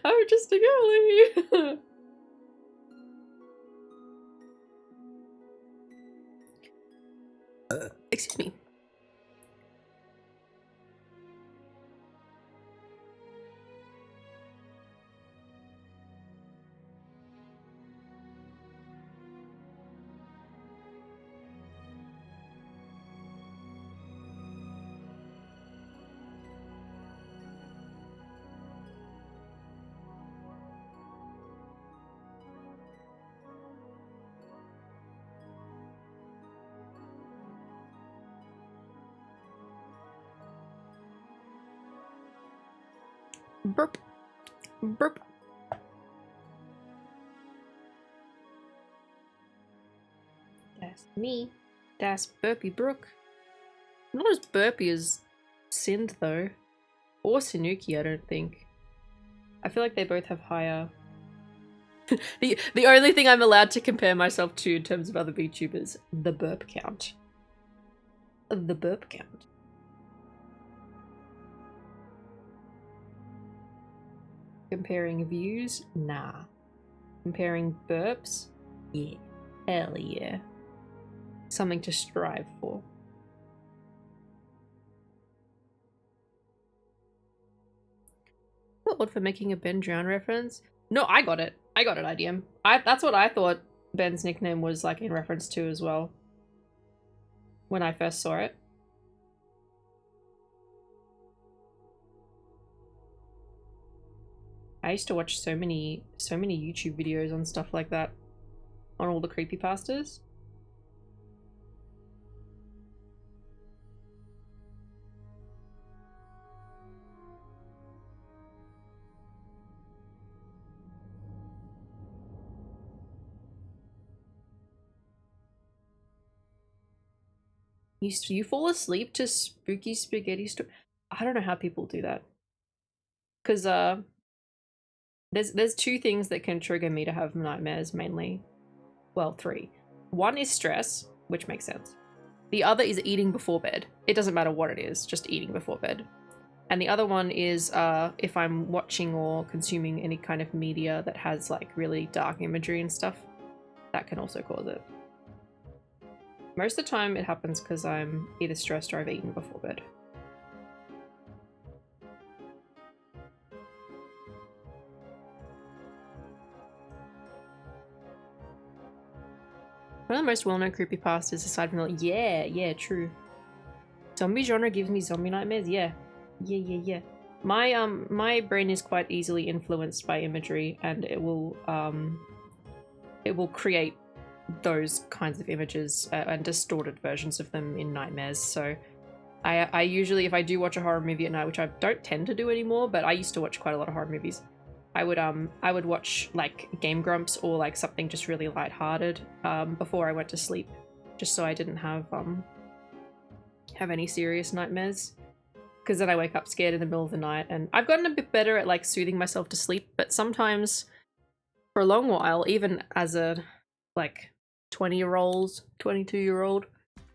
I'm just a girly. Excuse me. Burp. Burp. That's me. That's Burpy Brooke. Not as burpy as Sind though. Or Sanuki, I don't think. I feel like they both have higher... the only thing I'm allowed to compare myself to in terms of other VTubers, the burp count. The burp count. Comparing views? Nah. Comparing burps? Yeah. Hell yeah. Something to strive for. Odd for making a Ben Drown reference? No, I got it. I got it, IDM. That's what I thought Ben's nickname was like in reference to as well. When I first saw it. I used to watch so many YouTube videos on stuff like that. On all the creepypastas. You fall asleep to spooky spaghetti story? I don't know how people do that. Cause there's two things that can trigger me to have nightmares mainly. Well, three. One is stress, which makes sense. The other is eating before bed. It doesn't matter what it is, just eating before bed. And the other one is if I'm watching or consuming any kind of media that has like really dark imagery and stuff, that can also cause it. Most of the time it happens because I'm either stressed or I've eaten before bed. One of the most well-known creepypastas aside from like, yeah, true. Zombie genre gives me zombie nightmares? Yeah. Yeah. My brain is quite easily influenced by imagery and it will create those kinds of images and distorted versions of them in nightmares. So I usually, if I do watch a horror movie at night, which I don't tend to do anymore, but I used to watch quite a lot of horror movies, I would watch like Game Grumps or like something just really lighthearted before I went to sleep, just so I didn't have any serious nightmares, because then I wake up scared in the middle of the night. And I've gotten a bit better at like soothing myself to sleep, but sometimes for a long while, even as a like 20-year-old, 22-year-old,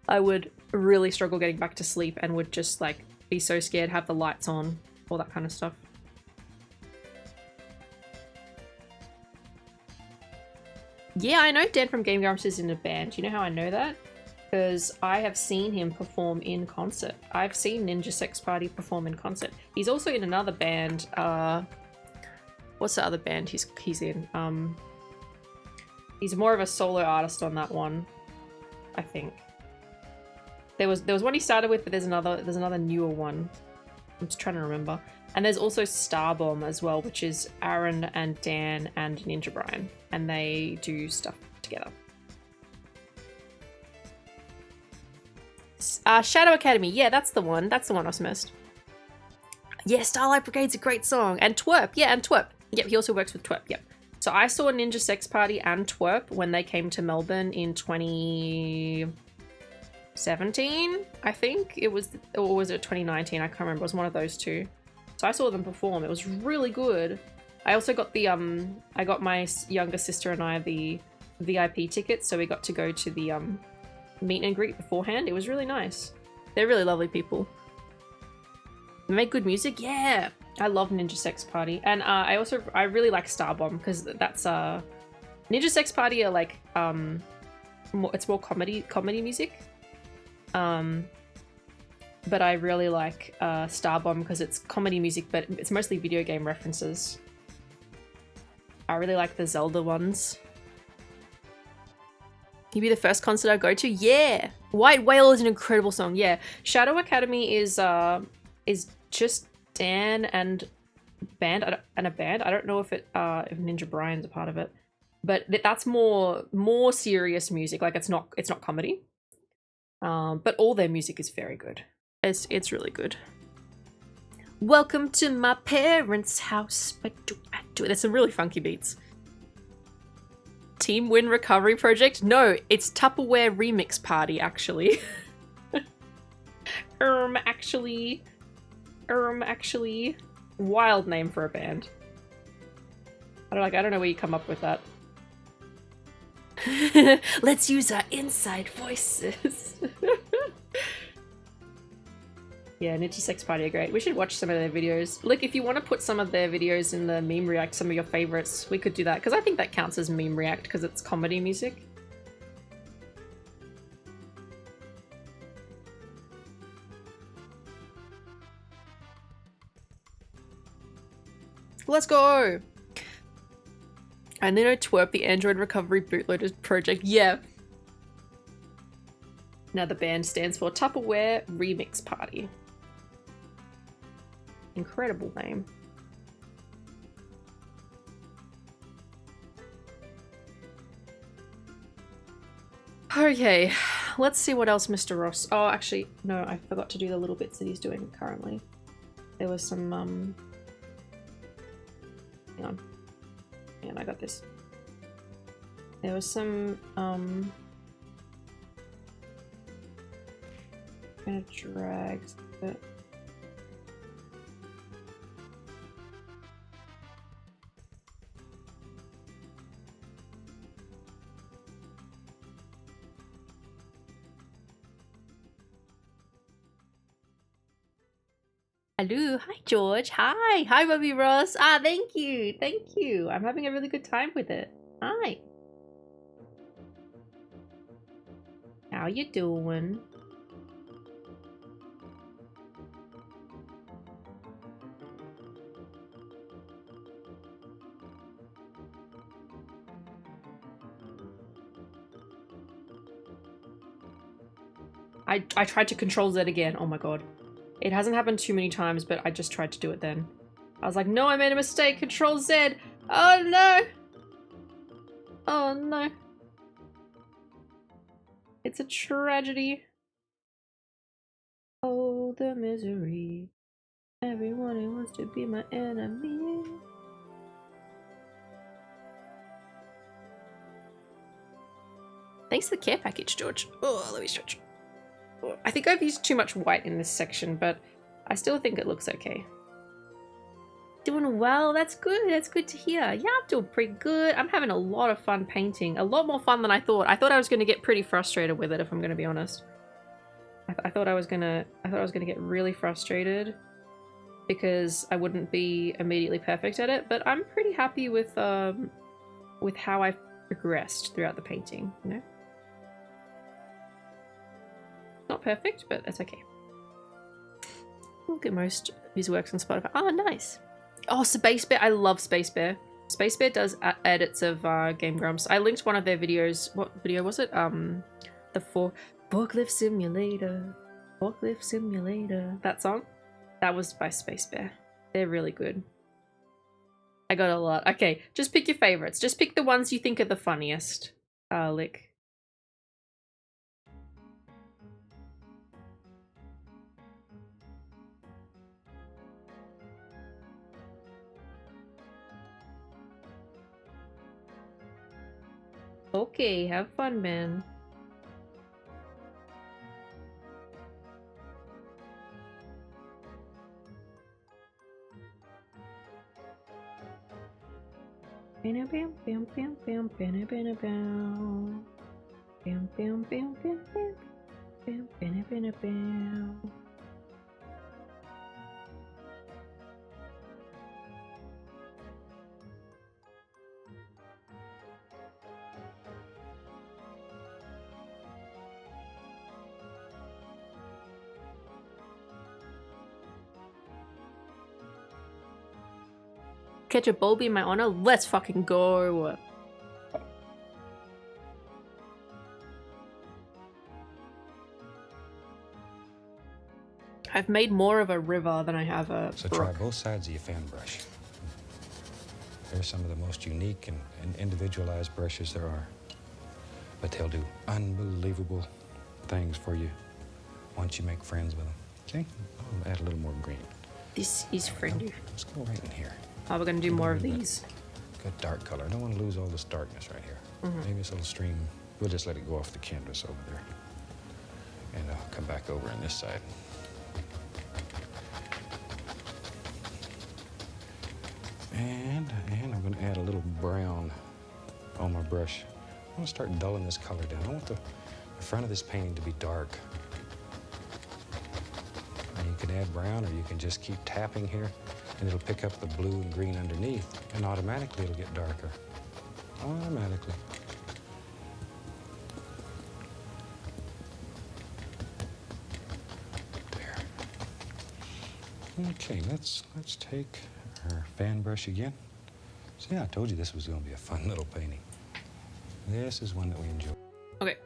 I would really struggle getting back to sleep and would just like be so scared, have the lights on, all that kind of stuff. Yeah, I know Dan from Game Grumps is in a band. You know how I know that? Because I have seen him perform in concert. I've seen Ninja Sex Party perform in concert. He's also in another band. What's the other band he's in? He's more of a solo artist on that one, I think. There was one he started with, but there's another newer one. I'm just trying to remember. And there's also Starbomb as well, which is Aaron and Dan and Ninja Brian, and they do stuff together. Shadow Academy, yeah, that's the one. That's the one I was missed. Yeah, Starlight Brigade's a great song. And Twerp, yeah, and Twerp. Yep, he also works with Twerp, yep. So I saw Ninja Sex Party and Twerp when they came to Melbourne in 2017, I think. It was, or was it 2019? I can't remember. It was one of those two. So I saw them perform. It was really good. I also got the, I got my younger sister and I the VIP tickets, so we got to go to the, meet and greet beforehand. It was really nice. They're really lovely people. They make good music. Yeah, I love Ninja Sex Party, and I really like Starbomb because that's Ninja Sex Party are like it's more comedy music, but I really like Starbomb because it's comedy music, but it's mostly video game references. I really like the Zelda ones. Can you be the first concert I go to? Yeah! White Whale is an incredible song, yeah. Shadow Academy is just Dan and a band. I don't know if Ninja Brian's a part of it, but that's more serious music. Like it's not comedy. But all their music is very good. It's really good. Welcome to my parents' house. There's some really funky beats. Team Win Recovery Project? No, it's Tupperware Remix Party, actually. Actually. Wild name for a band. I don't know where you come up with that. Let's use our inside voices. Yeah, Ninja Sex Party are great. We should watch some of their videos. Look, if you want to put some of their videos in the meme react, some of your favorites, we could do that. Because I think that counts as meme react because it's comedy music. Let's go! And then I twerp the Android Recovery Bootloaders project. Yeah. Now the band stands for Tupperware Remix Party. Incredible name. Okay, let's see what else Mr. Ross... Oh, actually, no, I forgot to do the little bits that he's doing currently. There was some, hang on. Hang on, I got this. There was some, I'm gonna drag it. Hello, hi George, hi Bobby Ross. Ah, thank you. I'm having a really good time with it. Hi. How you doing? I tried to control Z again. Oh my god. It hasn't happened too many times, but I just tried to do it then. I was like, no, I made a mistake. Control Z. Oh no. Oh no. It's a tragedy. Oh, the misery. Everyone who wants to be my enemy. Thanks for the care package, George. Oh, let me stretch. I think I've used too much white in this section, but I still think it looks okay. Doing well, that's good. That's good to hear. Yeah, I'm doing pretty good. I'm having a lot of fun painting. A lot more fun than I thought. I thought I was going to get pretty frustrated with it, if I'm going to be honest. I thought I was gonna get really frustrated because I wouldn't be immediately perfect at it, but I'm pretty happy with how I've progressed throughout the painting, you know? Not perfect, but that's okay. Look at most of his works on Spotify. Oh, nice. Oh, Space Bear. I love Space Bear. Space Bear does edits of Game Grumps. I linked one of their videos. What video was it? The Forklift Simulator. Forklift Simulator. That song? That was by Space Bear. They're really good. I got a lot. Okay, just pick your favorites. Just pick the ones you think are the funniest. Lick. Okay, have fun, man. Bam bam bam bam bam bam bam bam bam bam bam bam bam bam bam bam. Catch a Bulby in my honor? Let's fucking go! I've made more of a river than I have a So brook. try both sides of your fan brush. They're some of the most unique and individualized brushes there are. But they'll do unbelievable things for you once you make friends with them. Okay? I'll add a little more green. This is friendly. Let's go right in here. Oh, we're gonna do more of these. Good dark color. I don't want to lose all this darkness right here. Maybe this little stream, we'll just let it go off the canvas over there. And I'll come back over on this side. And I'm going to add a little brown on my brush. I'm going to start dulling this color down. I want the front of this painting to be dark. And you can add brown, or you can just keep tapping here, and it'll pick up the blue and green underneath, and automatically it'll get darker. Automatically. There. Okay, let's take our fan brush again. See, I told you this was going to be a fun little painting. This is one that we enjoy. Okay.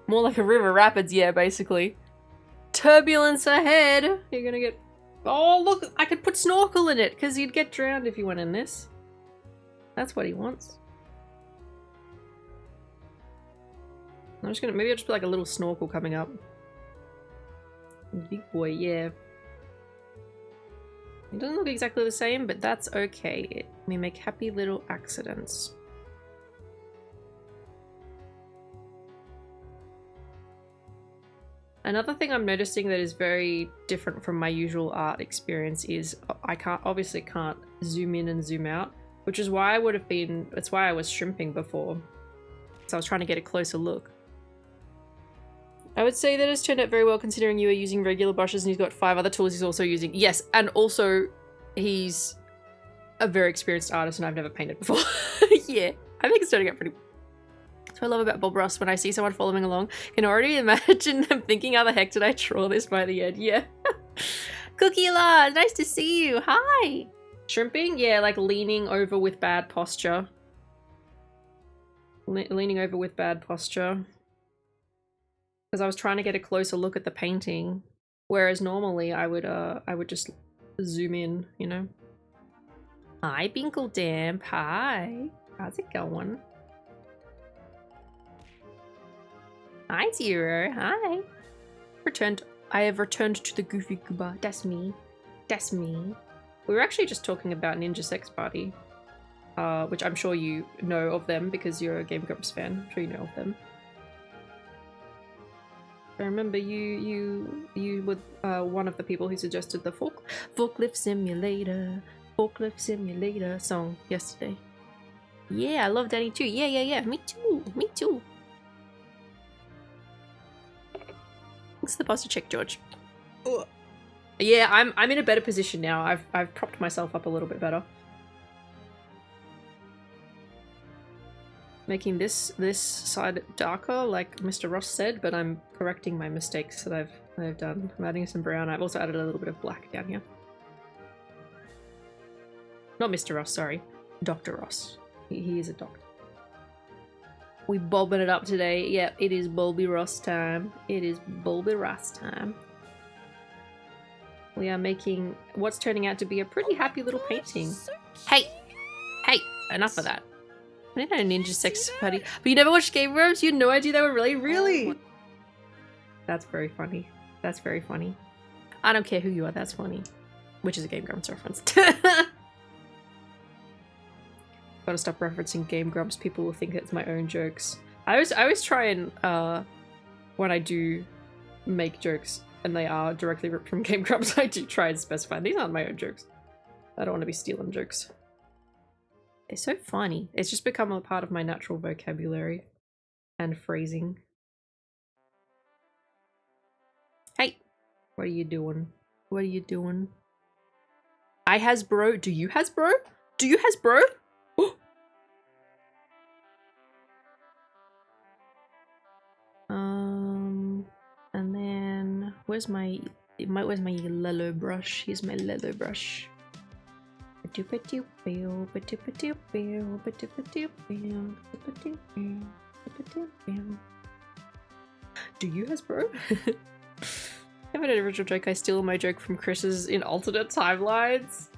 More like a river rapids, yeah, basically. Turbulence ahead! You're gonna get... Oh, look! I could put snorkel in it, because you'd get drowned if you went in this. That's what he wants. I'm just gonna... Maybe I'll just put like a little snorkel coming up. Big boy, yeah. It doesn't look exactly the same, but that's okay. We make happy little accidents. Another thing I'm noticing that is very different from my usual art experience is I obviously can't zoom in and zoom out, which is why that's why I was shrimping before. So I was trying to get a closer look. I would say that it's turned out very well considering you are using regular brushes and he's got 5 other tools he's also using. Yes, and also he's a very experienced artist and I've never painted before. Yeah, I think it's turning out pretty well. That's what I love about Bob Ross. When I see someone following along, I can already imagine them thinking, how the heck did I draw this by the end? Yeah. Cookie La, nice to see you. Hi. Shrimping? Yeah, like leaning over with bad posture. Leaning over with bad posture. Because I was trying to get a closer look at the painting. Whereas normally I would just zoom in, you know? Hi, Binkle Damp. Hi. How's it going? Hi, Zero. Hi. I have returned to the Goofy Gooba. That's me. That's me. We were actually just talking about Ninja Sex Party, which I'm sure you know of them because you're a Game Grumps fan. I'm sure you know of them. I remember you were one of the people who suggested the Forklift Simulator song yesterday. Yeah, I love Danny too. Yeah. Me too. Thanks for the posture check, George. Ugh. Yeah, I'm in a better position now. I've propped myself up a little bit better. Making this side darker, like Mr. Ross said, but I'm correcting my mistakes that I've done. I'm adding some brown. I've also added a little bit of black down here. Not Mr. Ross, sorry. Dr. Ross. He is a doctor. We bobbing it up today. Yeah, it is Bulby Ross time. It is Bulby Ross time. We are making what's turning out to be a pretty happy little painting. So Hey! Enough of that. I didn't know Ninja Sex Party. But you never watched Game Grumps? You had no idea they were really? That's very funny. That's very funny. I don't care who you are, that's funny. Which is a Game Grumps reference. Gotta stop referencing Game Grumps. People will think it's my own jokes. I always try and when I do make jokes and they are directly ripped from Game Grumps, I do try and specify these aren't my own jokes. I don't want to be stealing jokes. They're so funny. It's just become a part of my natural vocabulary and phrasing. Hey, what are you doing? What are you doing? I Hasbro. Do you Hasbro? Do you Hasbro? And then where's my yellow brush? Here's my yellow brush. Do you Hasbro? I haven't had an original joke. I steal my joke from Chris's in alternate timelines.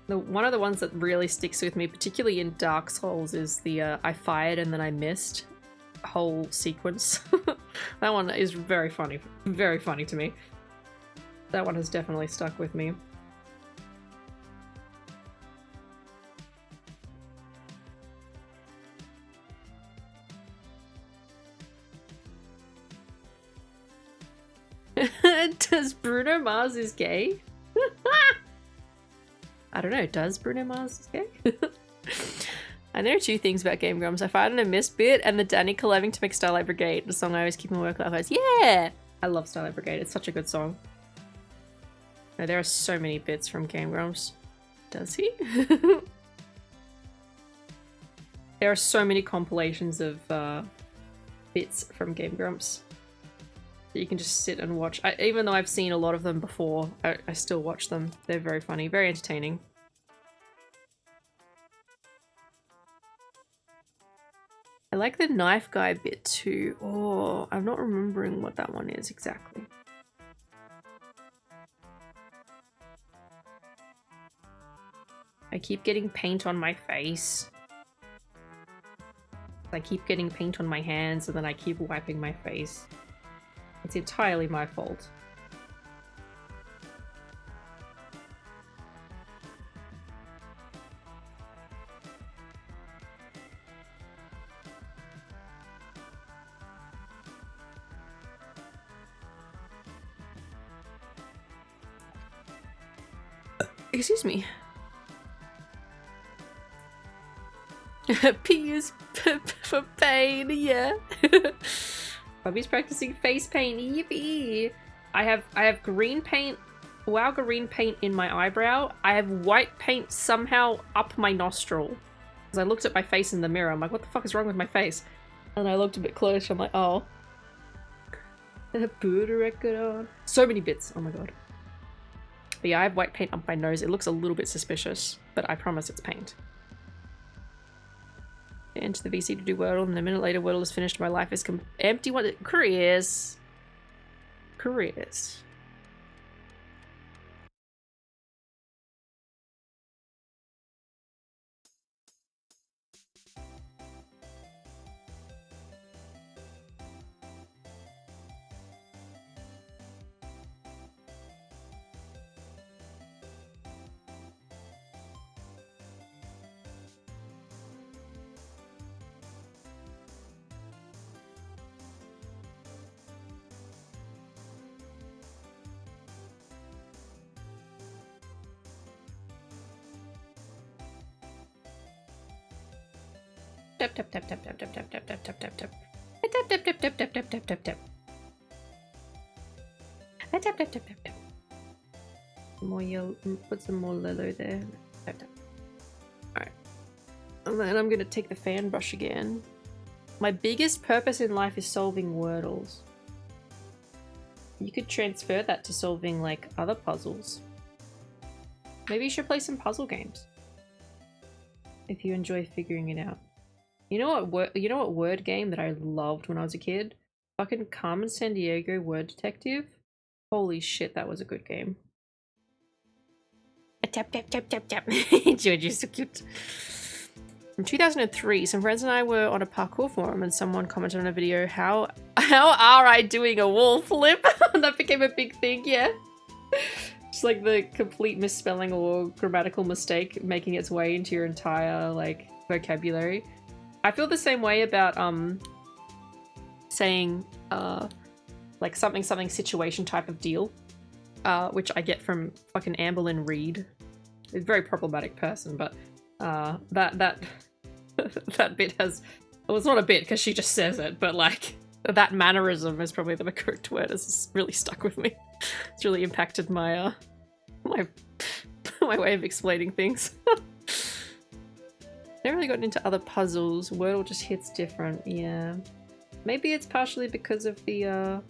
One of the ones that really sticks with me, particularly in Dark Souls, is the I fired and then I missed whole sequence. That one is very funny to me. That one has definitely stuck with me. Does Bruno Mars is gay? I don't know, does Bruno Mars is gay? I know two things about Game Grumps. I find it a missed bit and the Danny collabing to make Starlight Brigade, the song I always keep in work life goes, yeah! I love Starlight Brigade, it's such a good song. No, there are so many bits from Game Grumps. Does he? There are so many compilations of bits from Game Grumps that you can just sit and watch. Even though I've seen a lot of them before, I still watch them. They're very funny, very entertaining. I like the knife guy bit too. Oh, I'm not remembering what that one is exactly. I keep getting paint on my face. I keep getting paint on my hands and then I keep wiping my face. It's entirely my fault. Excuse me. P is for pain, yeah. Bobby's practicing face paint, yippee! I have green paint, wow green paint in my eyebrow. I have white paint somehow up my nostril. Because I looked at my face in the mirror, I'm like, what the fuck is wrong with my face? And I looked a bit closer, I'm like, oh. Put a record on. So many bits, oh my god. But yeah, I have white paint up my nose. It looks a little bit suspicious, but I promise it's paint. Enter the VC to do Wordle, and a minute later Wordle is finished. My life is empty. What? Careers. Careers. Tap tap tap tap tap tap tap tap tap tap tap tap. Tap tap tap tap tap tap tap tap tap. Tap tap tap tap tap. More yellow. Put some more yellow there. Tap tap. Alright. And then I'm gonna take the fan brush again. My biggest purpose in life is solving Wordles. You could transfer that to solving like other puzzles. Maybe you should play some puzzle games. If you enjoy figuring it out. You know what word game that I loved when I was a kid? Fucking Carmen Sandiego Word Detective. Holy shit, that was a good game. A tap tap tap tap tap. George, you're so cute. In 2003, some friends and I were on a parkour forum and someone commented on a video, how are I doing a wall flip? That became a big thing, yeah. Just like the complete misspelling or grammatical mistake making its way into your entire like vocabulary. I feel the same way about saying like something situation type of deal, which I get from fucking Amberlynn Reed. A very problematic person, but that that bit has, well, it's not a bit because she just says it, but like that mannerism is probably the correct word. It's really stuck with me. It's really impacted my my way of explaining things. Never really gotten into other puzzles. Wordle just hits different, yeah. Maybe it's partially because of the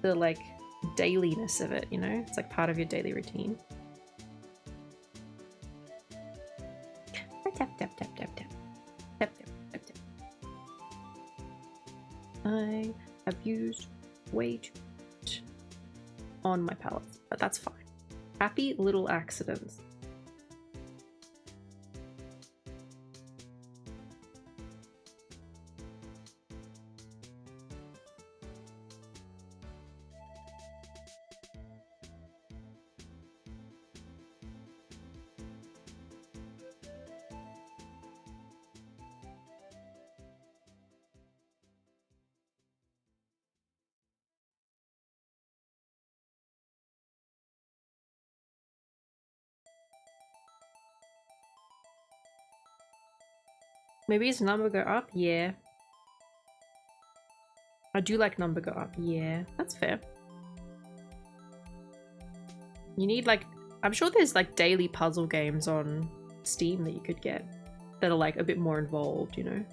like dailiness of it, you know? It's like part of your daily routine. Tap tap tap tap tap. Tap tap tap tap. I have used way too much on my palette, but that's fine. Happy little accidents. Maybe his number go up? Yeah. I do like number go up. Yeah, that's fair. You need like, I'm sure there's like daily puzzle games on Steam that you could get that are like a bit more involved, you know?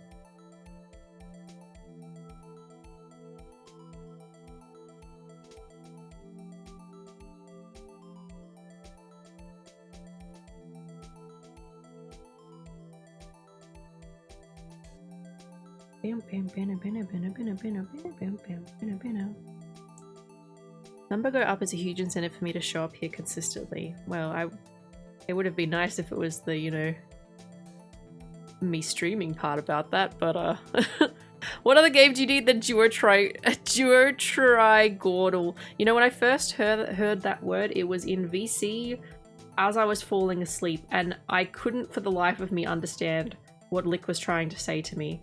Number go up is a huge incentive for me to show up here consistently. Well, it would have been nice if it was the, you know, me streaming part about that, but what other game do you need than duo trigordal? You know, when I first heard that word, it was in VC as I was falling asleep, and I couldn't for the life of me understand what Lick was trying to say to me.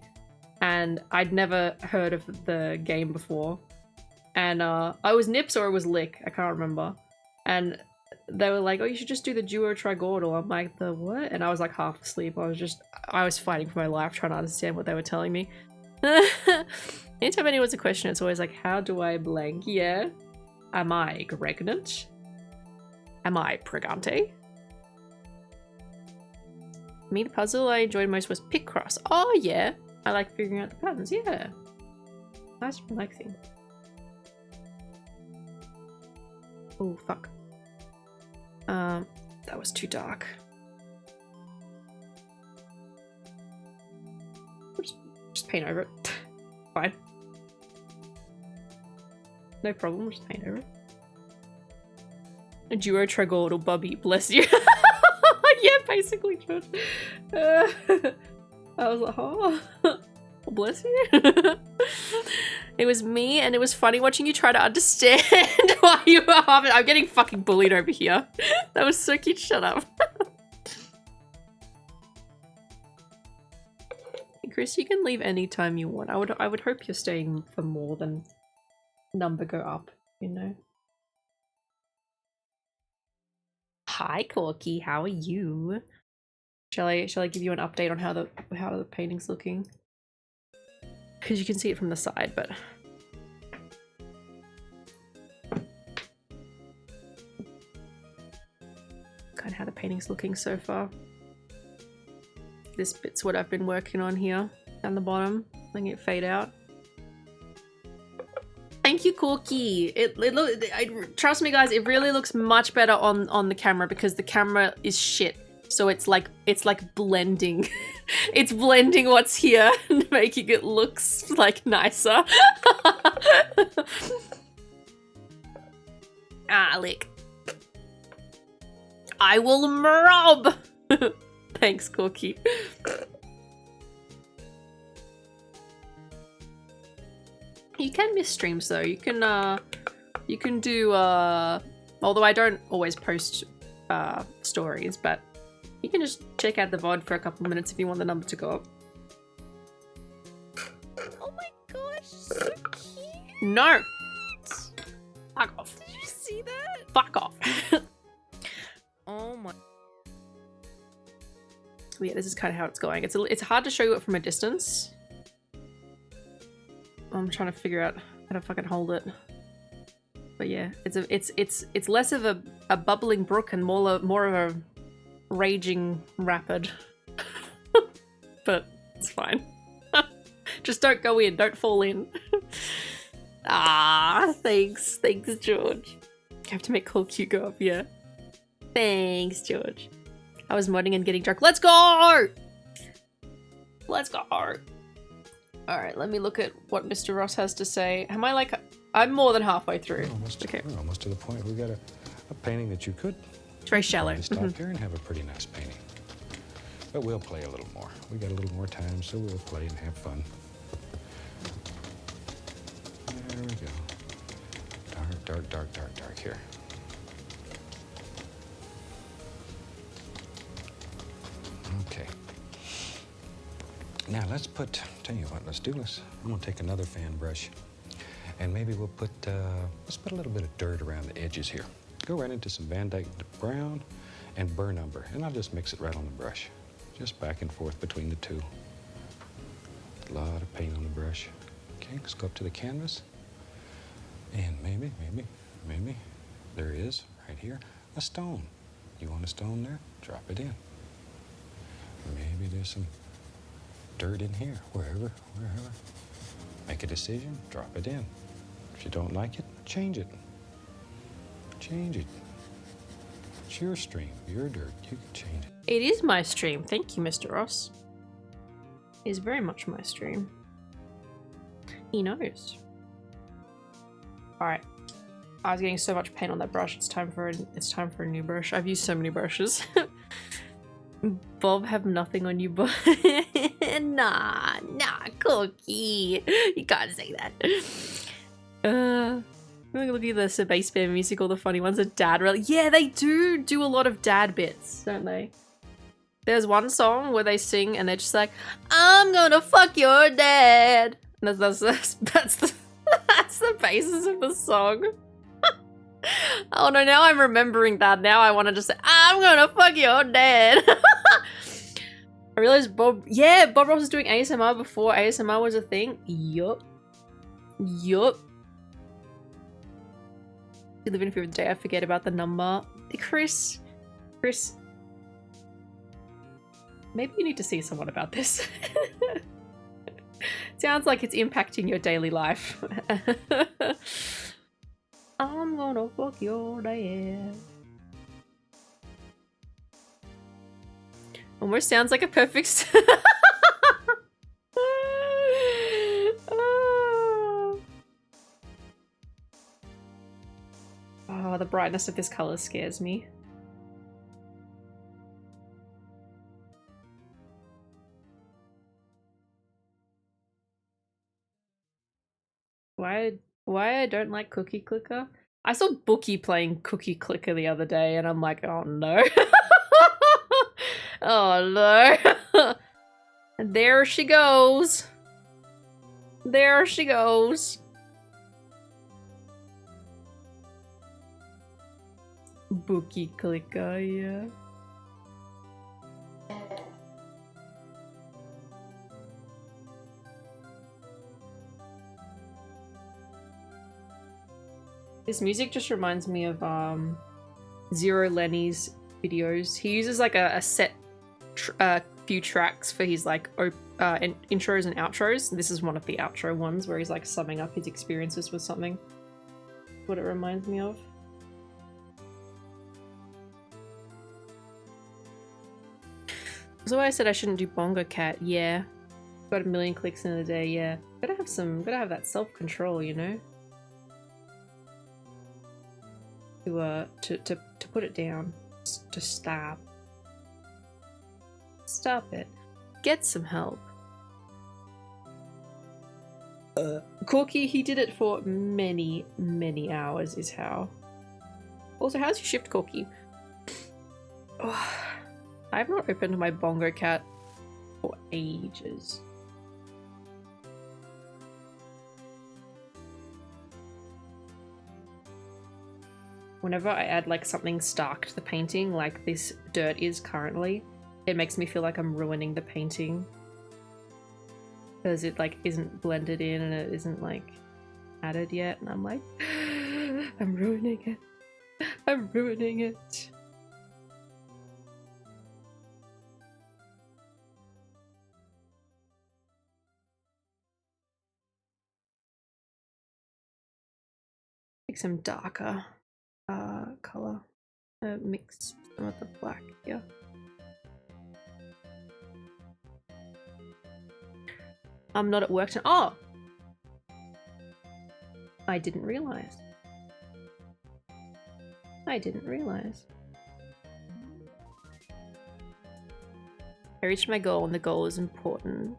And I'd never heard of the game before. And I was Nips or it was Lick, I can't remember. And they were like, oh, you should just do the duo trigordal. I'm like, the what? And I was like half asleep. I was fighting for my life trying to understand what they were telling me. Anytime anyone's a question, it's always like, how do I blank? Yeah. Am I pregnant? Am I pregante? Me, the puzzle I enjoyed most was pick cross. Oh yeah. I like figuring out the patterns, yeah. Nice relaxing. Oh, fuck. That was too dark. Just paint over it. Fine. No problem, just paint over it. A duo trigordal bubby, bless you. Yeah, basically, George. I was like, oh, well, bless you. It was me, and it was funny watching you try to understand why you were having. I'm getting fucking bullied over here. That was so cute. Shut up. Chris, you can leave anytime you want. I would hope you're staying for more than number go up, you know. Hi, Corky. How are you? Shall I give you an update on how the painting's looking? Because you can see it from the side, but kind of how the painting's looking so far. This bit's what I've been working on here down the bottom, letting it fade out. Thank you, Corky. Trust me, guys. It really looks much better on the camera because the camera is shit. So it's like blending. It's blending what's here and making it look like nicer. Lick. I will rob. Thanks, Corky. You can miss streams though. You can do although I don't always post stories, but you can just check out the VOD for a couple of minutes if you want the number to go up. Oh my gosh, so cute. No! Fuck off. Did you see that? Fuck off. Oh my. Yeah, this is kind of how it's going. It's hard to show it from a distance. I'm trying to figure out how to fucking hold it. But yeah, it's less of a bubbling brook and more of a raging rapid. But it's fine. Just don't go in, don't fall in. Thanks George. I have to make Cool Cute go up, yeah. Thanks, George. I was modding and getting drunk. Let's go! Let's go! Alright, let me look at what Mr. Ross has to say. I'm more than halfway through. We're almost to the point. We got a painting that you could It's very shallow. stop here and have a pretty nice painting. But we'll play a little more. We got a little more time, so we'll play and have fun. There we go. Dark here. Okay. Now let's tell you what, I'm gonna take another fan brush and maybe we'll let's put a little bit of dirt around the edges here. Go right into some Van Dyke brown and burn umber, and I'll just mix it right on the brush. Just back and forth between the two. A lot of paint on the brush. Okay, let's go up to the canvas. And maybe, there is, right here, a stone. You want a stone there? Drop it in. Maybe there's some dirt in here, wherever. Make a decision, drop it in. If you don't like it, change it. Change it. It's your stream, your dirt, you can change it. It is my stream. Thank you, Mr. Ross. It is very much my stream. He knows. Alright. I was getting so much paint on that brush. It's time for a new brush. I've used so many brushes. Bob, have nothing on you, but nah, Cookie. You can't say that. Look at the Sub-BALLS-thon music, all the funny ones. The dad really, yeah, they do a lot of dad bits, don't they? There's one song where they sing and they're just like, "I'm gonna fuck your dad." And that's the basis of the song. Oh no, now I'm remembering that. Now I want to just say, "I'm gonna fuck your dad." I realized Bob Ross was doing ASMR before ASMR was a thing. Yup. You live in fear of the day I forget about the number. Chris. Maybe you need to see someone about this. Sounds like it's impacting your daily life. I'm gonna fuck your dad. Almost sounds like a perfect... Oh, the brightness of this color scares me. Why I don't like Cookie Clicker? I saw Bookie playing Cookie Clicker the other day and I'm like, oh no. Oh no. And there she goes. There she goes. Bookie Clicker, yeah. This music just reminds me of Zero Lenny's videos. He uses like a set few tracks for his like intros and outros. This is one of the outro ones where he's like summing up his experiences with something. What it reminds me of. That's why I said I shouldn't do Bongo Cat. Yeah, got 1 million clicks in a day. Yeah, gotta have that self-control, you know. To put it down, to stop it, get some help. Corky, he did it for many hours is how. Also, how's your shift, Corky? Oh, I've not opened my Bongo Cat for ages. Whenever I add like something stark to the painting, like this dirt is currently, it makes me feel like I'm ruining the painting. Because it like isn't blended in and it isn't like added yet, and I'm like, I'm ruining it. I'm ruining it. Make some darker color. Mix some of the black here. I'm not at work tonight. Oh! I didn't realize. I reached my goal and the goal is important.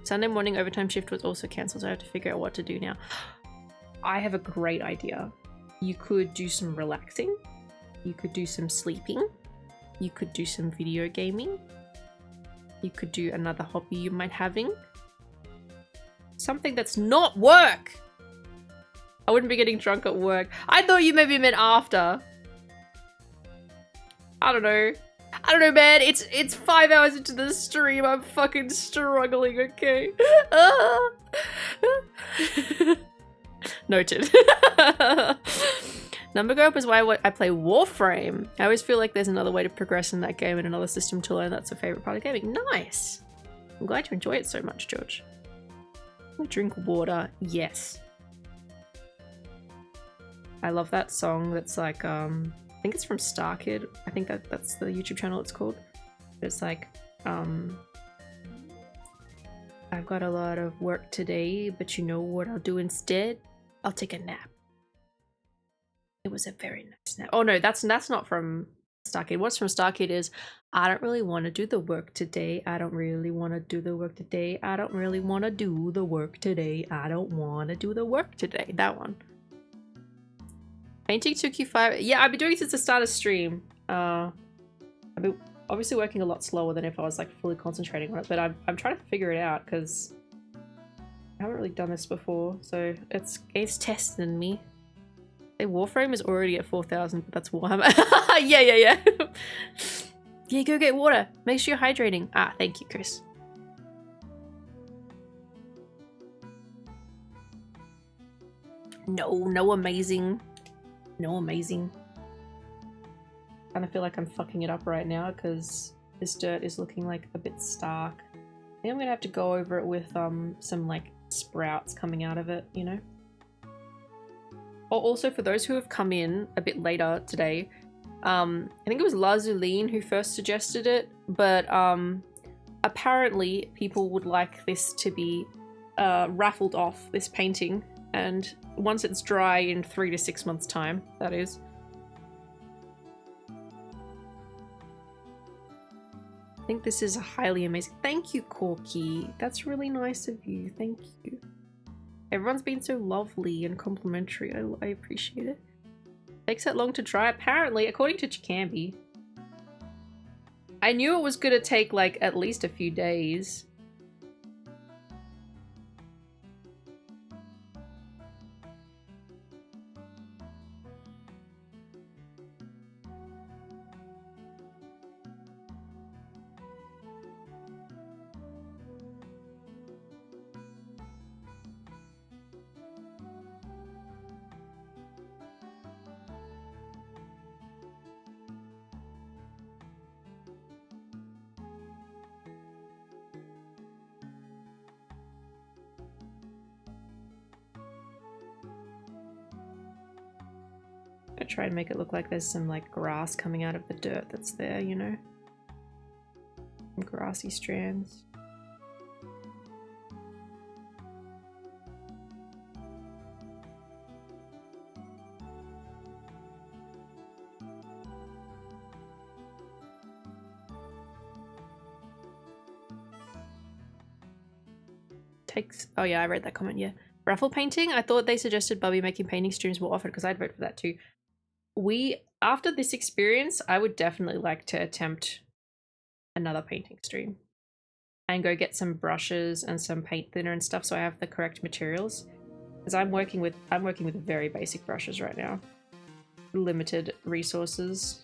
Sunday morning overtime shift was also cancelled, so I have to figure out what to do now. I have a great idea. You could do some relaxing. You could do some sleeping. You could do some video gaming. You could do another hobby you might having. Something that's not work. I wouldn't be getting drunk at work. I thought you maybe meant after. I don't know. I don't know, man. It's 5 hours into the stream. I'm fucking struggling, okay? Noted. Number Go Up is why I play Warframe. I always feel like there's another way to progress in that game and another system to learn. That's a favorite part of gaming. Nice. I'm glad you enjoy it so much, George. Drink water. Yes. I love that song that's like, I think it's from StarKid. I think that's the YouTube channel it's called. It's like, I've got a lot of work today, but you know what I'll do instead? I'll take a nap. It was a very nice nap. Oh no, that's not from StarKid. What's from StarKid is, I don't really want to do the work today. I don't really want to do the work today. I don't really want to do the work today. I don't want to do the work today. That one. Painting took you 5... Yeah, I've been doing it since the start of stream. I've been obviously working a lot slower than if I was like fully concentrating on it, but I'm trying to figure it out because I haven't really done this before, so it's testing me. Hey, Warframe is already at 4,000, but that's Warhammer. Yeah. Yeah, go get water. Make sure you're hydrating. Ah, thank you, Chris. No amazing. No amazing. I kind of feel like I'm fucking it up right now because this dirt is looking like a bit stark. I think I'm gonna have to go over it with some like sprouts coming out of it, you know? Also, for those who have come in a bit later today, I think it was Lazuline who first suggested it, but apparently people would like this to be raffled off, this painting, and once it's dry in 3 to 6 months time, that is. I think this is highly amazing. Thank you, Corky. That's really nice of you. Thank you. Everyone's been so lovely and complimentary. I appreciate it. Takes that long to dry, apparently, according to Chicambi. I knew it was gonna take like at least a few days. I try and make it look like there's some like grass coming out of the dirt that's there, you know? Some grassy strands. Takes... Oh yeah, I read that comment, yeah. Raffle painting? I thought they suggested Bubby making painting streams more often because I'd vote for that too. After this experience, I would definitely like to attempt another painting stream and go get some brushes and some paint thinner and stuff so I have the correct materials, because I'm working with very basic brushes right now. Limited resources.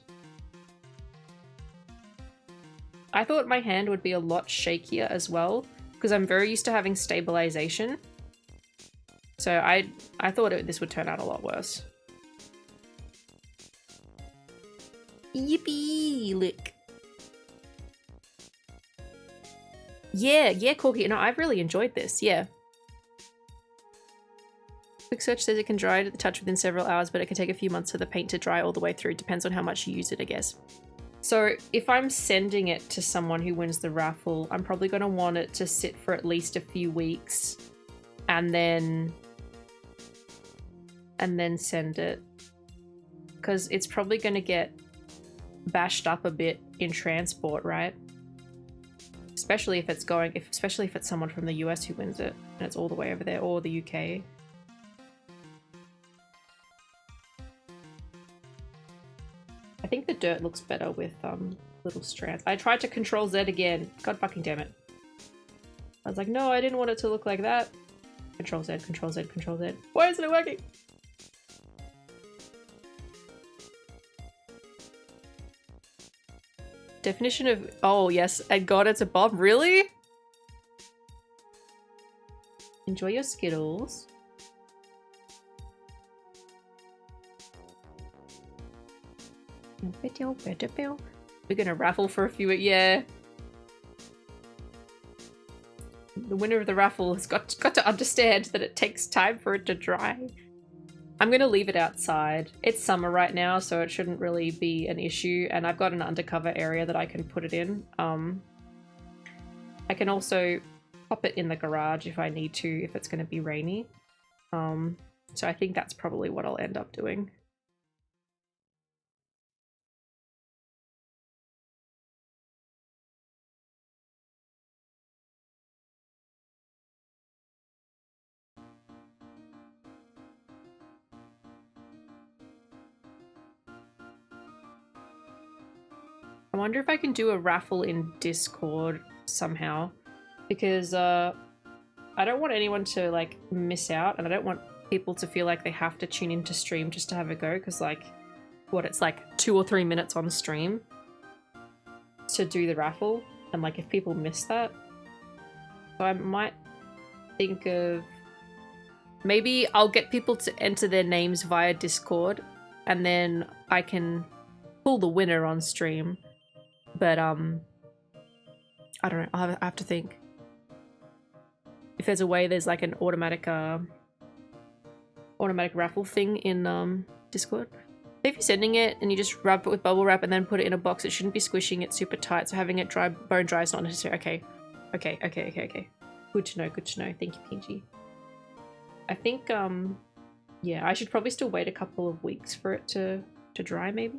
I thought my hand would be a lot shakier as well because I'm very used to having stabilization. So I thought this would turn out a lot worse. Yippee! Lick. Yeah, Corky. No, I've really enjoyed this, yeah. Quick search says it can dry to the touch within several hours, but it can take a few months for the paint to dry all the way through. Depends on how much you use it, I guess. So if I'm sending it to someone who wins the raffle, I'm probably going to want it to sit for at least a few weeks and then send it. Because it's probably going to get bashed up a bit in transport, right? Especially if it's someone from the US who wins it and it's all the way over there, or the UK. I think the dirt looks better with little strands. I tried to Control Z again. God fucking damn it. I was like, no, I didn't want it to look like that. Control Z, Control Z, Control Z. Why isn't it working? Definition of... Oh, yes. And God, it's a bob. Really? Enjoy your Skittles. We're gonna raffle for a few... Yeah. The winner of the raffle has got to understand that it takes time for it to dry. I'm gonna leave it outside. It's summer right now, so it shouldn't really be an issue, and I've got an undercover area that I can put it in. I can also pop it in the garage if I need to, if it's gonna be rainy. So I think that's probably what I'll end up doing. I wonder if I can do a raffle in Discord somehow, because I don't want anyone to like miss out, and I don't want people to feel like they have to tune into stream just to have a go, because like what, it's like 2 or 3 minutes on stream to do the raffle, and like if people miss that, so I might think of maybe I'll get people to enter their names via Discord, and then I can pull the winner on stream. But I don't know, I have to think. If there's a way there's like an automatic raffle thing in Discord. If you're sending it and you just wrap it with bubble wrap and then put it in a box, it shouldn't be squishing it super tight, so having it dry, bone dry is not necessary. Okay. Good to know, thank you, Pinchy. I think yeah, I should probably still wait a couple of weeks for it to dry maybe.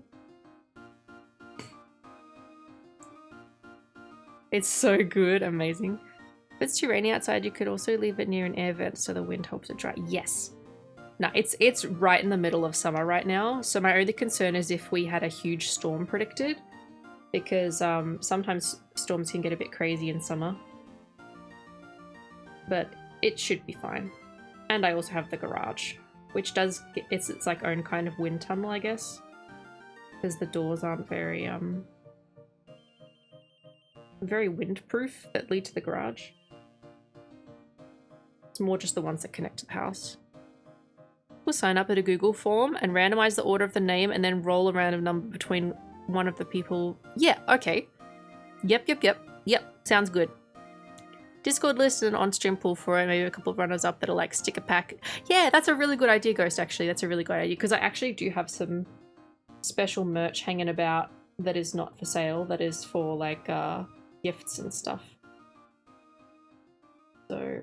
It's so good, amazing. If it's too rainy outside, you could also leave it near an air vent so the wind helps it dry. Yes. No, it's right in the middle of summer right now, so my only concern is if we had a huge storm predicted, because sometimes storms can get a bit crazy in summer. But it should be fine. And I also have the garage, which does get its like own kind of wind tunnel, I guess, because the doors aren't very windproof that lead to the garage. It's more just the ones that connect to the house. We'll sign up at a Google form and randomize the order of the name and then roll a random number between one of the people. Yeah, okay. Yep. Sounds good. Discord list and on-stream pool for it, maybe a couple of runners up that'll like sticker pack. Yeah, that's a really good idea, Ghost, actually. That's a really good idea, because I actually do have some special merch hanging about that is not for sale, that is for like gifts and stuff. So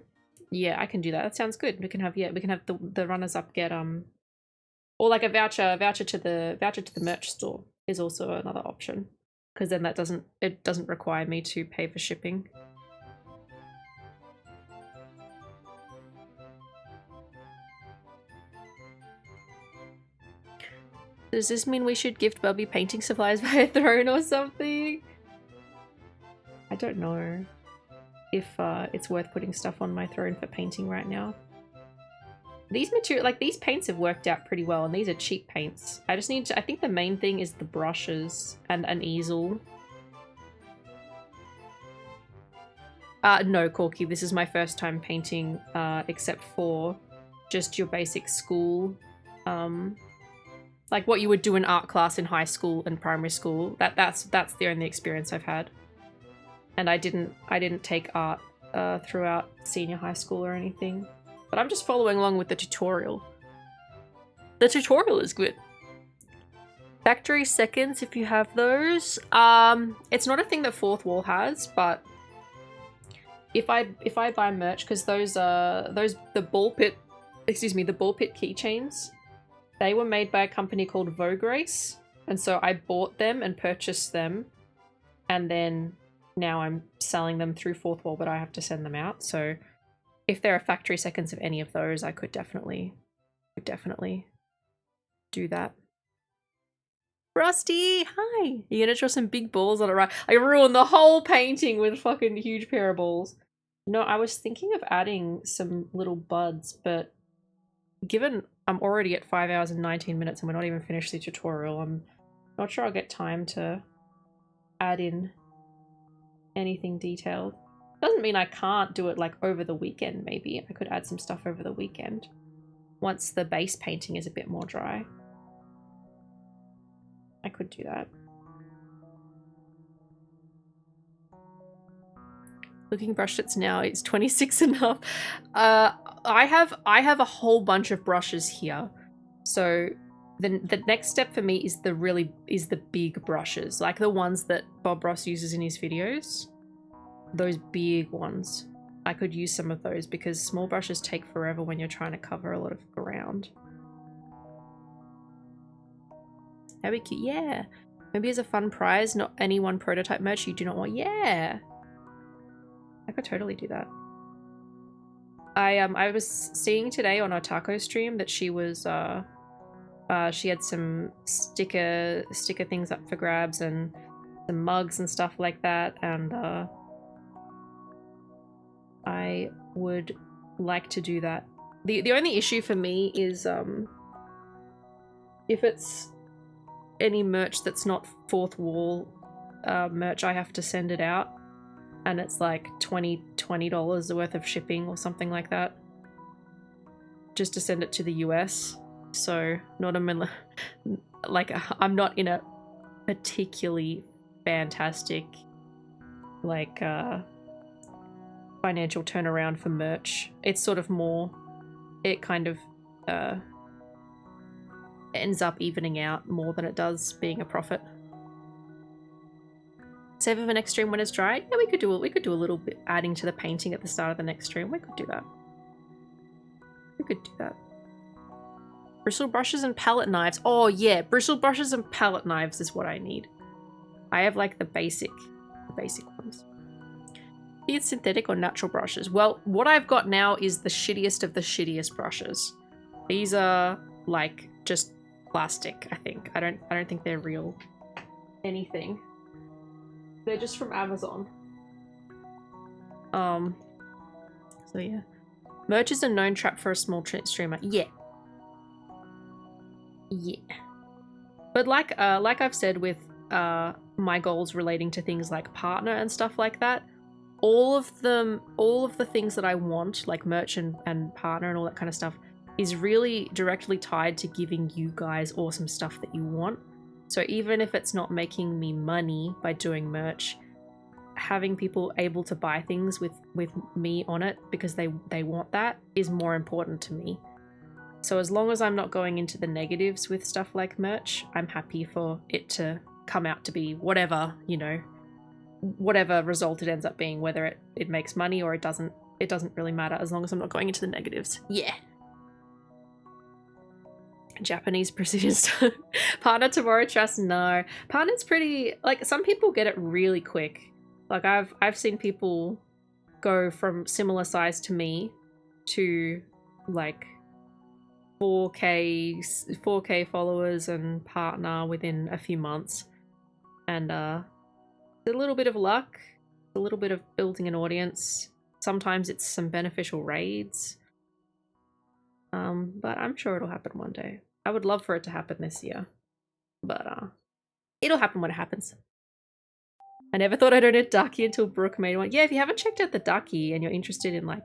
yeah, I can do that. That sounds good. We can have the runners up get or like a voucher to the merch store is also another option, because then it doesn't require me to pay for shipping. Does this mean we should gift Bubby painting supplies via Throne or something? I don't know if it's worth putting stuff on my Throne for painting right now. These these paints have worked out pretty well, and these are cheap paints. I just need to, I think the main thing is the brushes and an easel. No, Corky, this is my first time painting, except for just your basic school, like what you would do in art class in high school and primary school. That's the only experience I've had. And I didn't take art throughout senior high school or anything. But I'm just following along with the tutorial. The tutorial is good. Factory seconds, if you have those. It's not a thing that Fourth Wall has, but if I buy merch, because the ball pit keychains, they were made by a company called Vogue Race, and so I bought them and purchased them, and then now I'm selling them through Fourth Wall, but I have to send them out. So if there are factory seconds of any of those, I could definitely do that. Rusty, hi! You're gonna draw some big balls on it, right? I ruined the whole painting with a fucking huge pair of balls. No, I was thinking of adding some little buds, but given I'm already at 5 hours and 19 minutes and we're not even finished the tutorial, I'm not sure I'll get time to add in anything detailed. Doesn't mean I can't do it like over the weekend. Maybe I could add some stuff over the weekend once the base painting is a bit more dry. I could do that. Looking brush sets now, it's 26 enough. I have a whole bunch of brushes here. So the next step for me is the big brushes, like the ones that Bob Ross uses in his videos. Those big ones. I could use some of those because small brushes take forever when you're trying to cover a lot of ground. That'd be cute. Yeah. Maybe as a fun prize, not any one prototype merch you do not want. Yeah. I could totally do that. I was seeing today on our taco stream that she was she had some sticker things up for grabs and some mugs and stuff like that, and I would like to do that. The only issue for me is if it's any merch that's not fourth wall merch, I have to send it out, and it's like $20 worth of shipping or something like that, just to send it to the US. So not a like I'm not in a particularly fantastic like financial turnaround for merch. It's sort of more, it kind of ends up evening out more than it does being a profit. Save it for next stream when it's dry. Yeah, we could do a little bit adding to the painting at the start of the next stream. We could do that. We could do that. Bristle brushes and palette knives. Oh yeah, bristle brushes and palette knives is what I need. I have like the basic ones. It's synthetic or natural brushes. Well, what I've got now is the shittiest of the shittiest brushes. These are like just plastic, I think. I don't think they're real anything. They're just from Amazon. So yeah. Merch is a known trap for a small streamer. Yeah. Yeah. But like I've said with my goals relating to things like partner and stuff like that, all of the things that I want, like merch and partner and all that kind of stuff, is really directly tied to giving you guys awesome stuff that you want. So even if it's not making me money by doing merch, having people able to buy things with me on it because they want that is more important to me. So as long as I'm not going into the negatives with stuff like merch, I'm happy for it to come out to be whatever, you know, whatever result it ends up being, whether it makes money or it doesn't really matter as long as I'm not going into the negatives. Yeah. Japanese precision stone. Partner tomorrow trust? No. Partner's pretty, like, some people get it really quick. Like I've seen people go from similar size to me to like 4K followers and partner within a few months. And it's a little bit of luck, a little bit of building an audience. Sometimes it's some beneficial raids. But I'm sure it'll happen one day. I would love for it to happen this year. But it'll happen when it happens. I never thought I'd own a ducky until Brooke made one. Yeah, if you haven't checked out the ducky and you're interested in like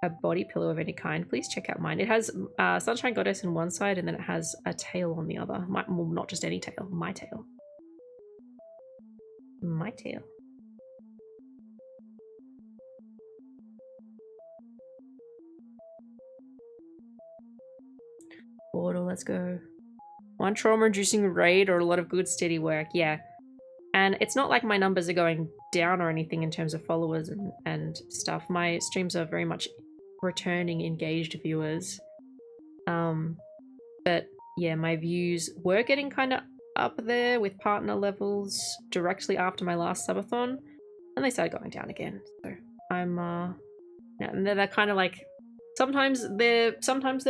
a body pillow of any kind, please check out mine. It has Sunshine Goddess on one side and then it has a tail on the other. Well, not just any tail, my tail. My tail. Portal, let's go. One trauma-reducing raid or a lot of good steady work, yeah. And it's not like my numbers are going down or anything in terms of followers and stuff. My streams are very much returning engaged viewers. But yeah, my views were getting kind of up there with partner levels directly after my last subathon, and they started going down again. So I'm yeah, and they're kind of like sometimes they're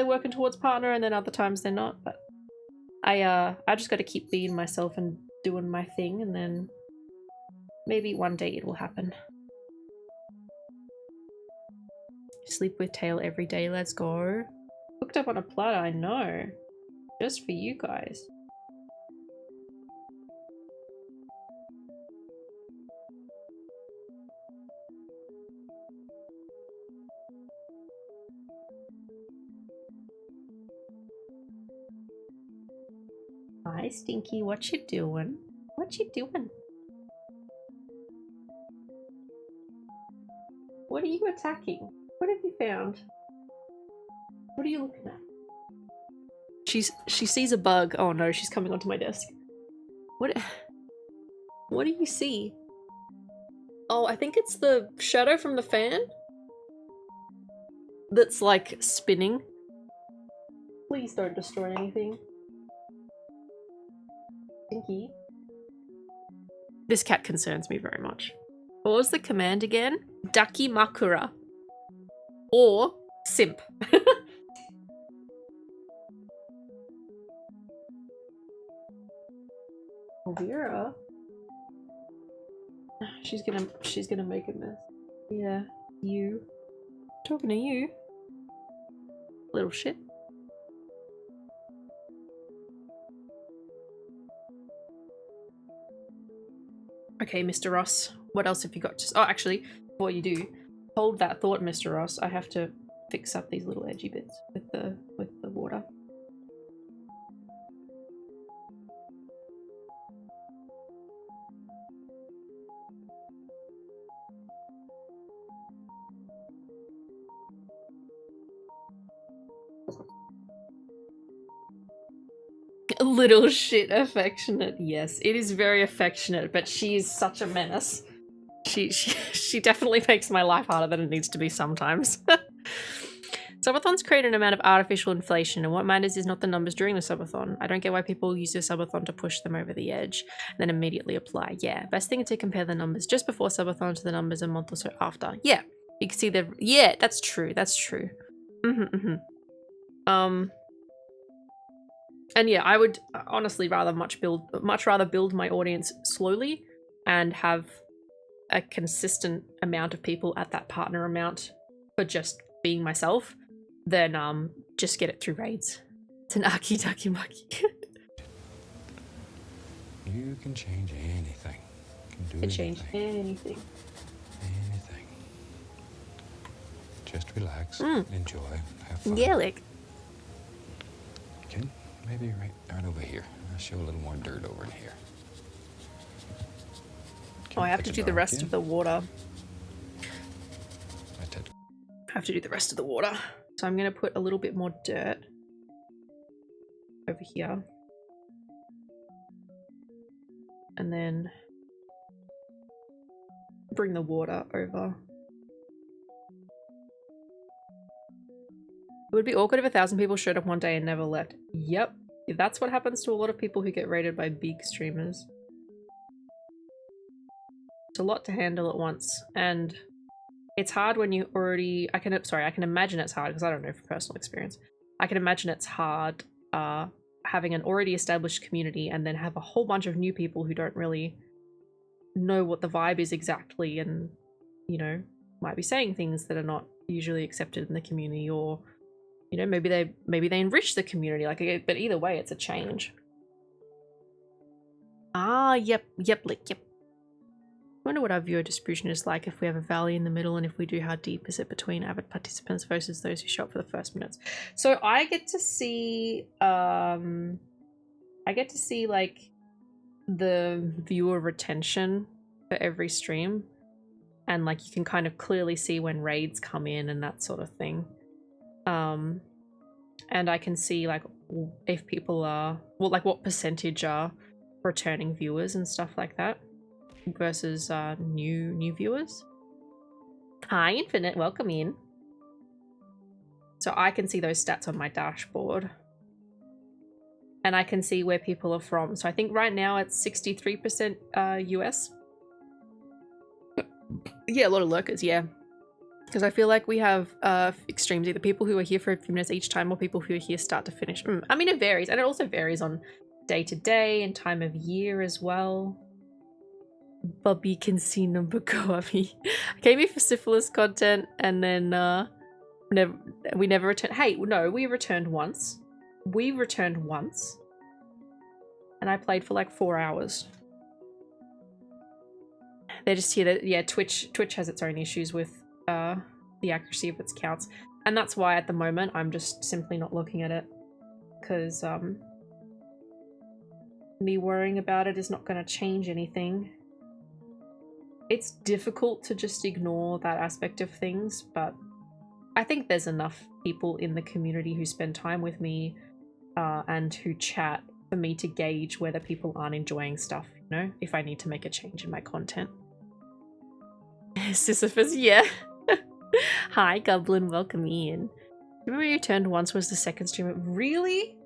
working towards partner and then other times they're not. But I just got to keep being myself and doing my thing, and then maybe one day it will happen. Sleep with tail every day, let's go. Hooked up on a platter, I know. Just for you guys. Hi, Stinky. What you doing? What you doing? What are you attacking? What have you found? What are you looking at? She sees a bug. Oh no, she's coming onto my desk. What do you see? Oh, I think it's the shadow from the fan that's like spinning. Please don't destroy anything. Stinky. This cat concerns me very much. What was the command again? Daki Makura. Or simp. Vera. She's gonna make a mess. Yeah, you. Talking to you. Little shit. Okay, Mr. Ross. What else have you got? Just, oh, actually, before you do, hold that thought, Mr. Ross. I have to fix up these little edgy bits with the water. Little shit affectionate. Yes, it is very affectionate, but she is such a menace. She definitely makes my life harder than it needs to be sometimes. Subathons create an amount of artificial inflation, and what matters is not the numbers during the subathon. I don't get why people use the subathon to push them over the edge, and then immediately apply. Yeah, best thing is to compare the numbers just before subathon to the numbers a month or so after. Yeah, you can see the. Yeah, that's true. That's true. And yeah, I would honestly much rather build my audience slowly and have a consistent amount of people at that partner amount for just being myself than just get it through raids. It's an Aki Taki Maki. You can change anything. You can do Change anything. Anything. Just relax, enjoy, have fun. Yeah, like. Okay, maybe right over here. I'll show a little more dirt over in here. Oh, I have to do the rest of the water. Right, I have to do the rest of the water. So I'm going to put a little bit more dirt over here. And then bring the water over. It would be awkward if 1,000 people showed up one day and never left. Yep. That's what happens to a lot of people who get raided by big streamers. It's a lot to handle at once, and it's hard when you already... I can imagine it's hard, because I don't know from personal experience. I can imagine it's hard having an already established community and then have a whole bunch of new people who don't really know what the vibe is exactly, and, you know, might be saying things that are not usually accepted in the community, or, you know, maybe they enrich the community. Like, but either way, it's a change. Ah, yep. I wonder what our viewer distribution is like if we have a valley in the middle, and if we do, how deep is it between avid participants versus those who show up for the first minutes. So I get to see like the viewer retention for every stream, and like you can kind of clearly see when raids come in and that sort of thing. And I can see like if people are, well, like what percentage are returning viewers and stuff like that versus new viewers. Hi Infinite, welcome in. So I can see those stats on my dashboard, and I can see where people are from. So I think right now it's 63% US. Yeah, a lot of lurkers, yeah. Because I feel like we have extremes, either people who are here for a few minutes each time or people who are here start to finish. I mean, it varies, and it also varies on day to day and time of year as well. Bubby can see number go. I came here for syphilis content, and then we never returned. Hey, no, we returned once. And I played for like 4 hours. They're just here that, yeah, Twitch has its own issues with the accuracy of its counts, and that's why at the moment I'm just simply not looking at it, because me worrying about it is not going to change anything. It's difficult to just ignore that aspect of things, but I think there's enough people in the community who spend time with me and who chat for me to gauge whether people aren't enjoying stuff, you know, if I need to make a change in my content. Sisyphus, yeah. Hi, Goblin, welcome in. Remember you turned once was the second stream? Really?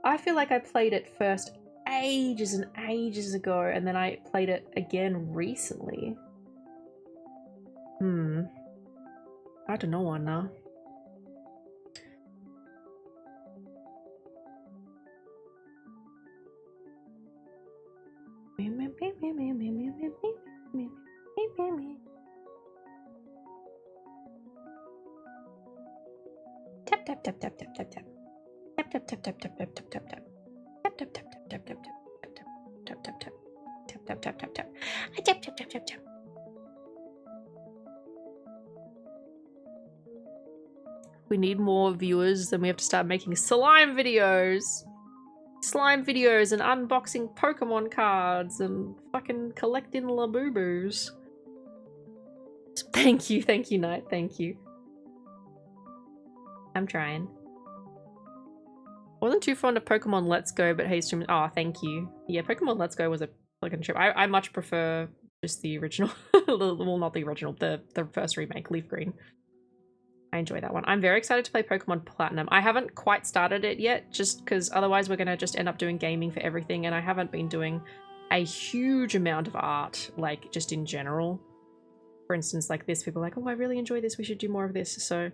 I feel like I played it first ages and ages ago, and then I played it again recently. I don't know, Anna. Tap tap tap tap tap tap tap. Tap tap tap tap tap tap tap tap tap. Tap tap tap tap tap tap tap tap tap tap tap. Tap tap tap tap tap. Tap tap tap tap tap. We need more viewers, then we have to start making slime videos. Slime videos and unboxing Pokemon cards and fucking collecting Labubu's. Thank you, Knight, thank you. I'm trying. Wasn't too fond of Pokemon Let's Go, but hey, stream. Oh, thank you. Yeah, Pokemon Let's Go was a fucking trip. I much prefer just the original. Well, not the original, the first remake, Leaf Green. I enjoy that one. I'm very excited to play Pokemon Platinum. I haven't quite started it yet, just because otherwise we're going to just end up doing gaming for everything, and I haven't been doing a huge amount of art, like, just in general. For instance, like this, people are like, oh, I really enjoy this, we should do more of this. So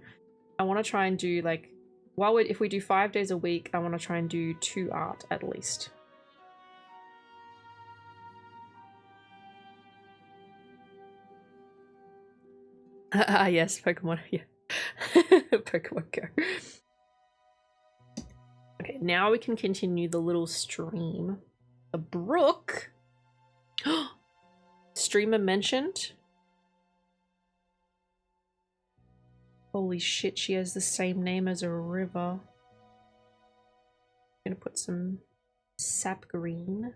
I want to try and do, like, if we do 5 days a week, I want to try and do 2 art at least. Yes, Pokemon, yeah. Pokemon Go. Okay, now we can continue the little stream. The brook? Streamer mentioned? Holy shit, she has the same name as a river. I'm gonna put some sap green.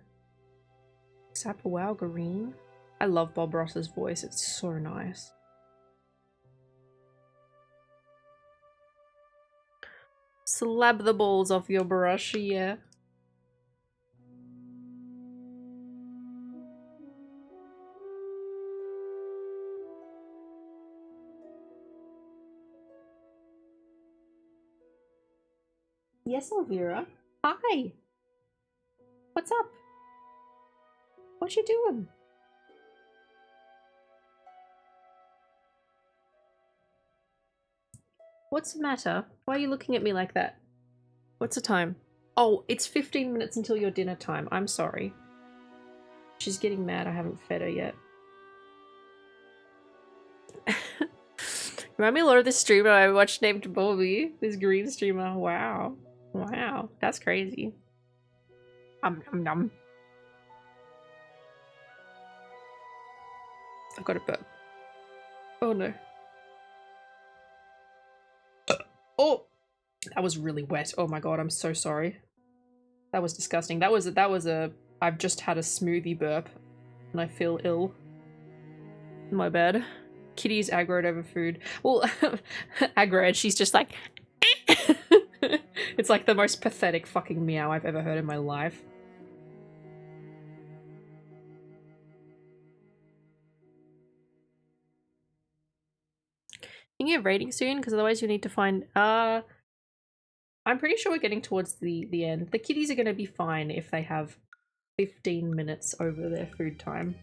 Sap wow green. I love Bob Ross's voice, it's so nice. Slap the balls off your brush, yeah. Yes, Elvira. Hi. What's up? What you doing? What's the matter? Why are you looking at me like that? What's the time? Oh, it's 15 minutes until your dinner time. I'm sorry. She's getting mad I haven't fed her yet. Remind me a lot of this streamer I watched named Bobby. This green streamer. Wow. Wow. That's crazy. Nom. I've got a burp. Oh no. Oh! That was really wet. Oh my god, I'm so sorry. That was disgusting. That was a I've just had a smoothie burp and I feel ill. My bad. Kitty's aggroed over food. Well, aggroed, she's just like it's like the most pathetic fucking meow I've ever heard in my life. You can get rating soon, because otherwise you need to find I'm pretty sure we're getting towards the end. The kitties are going to be fine if they have 15 minutes over their food time.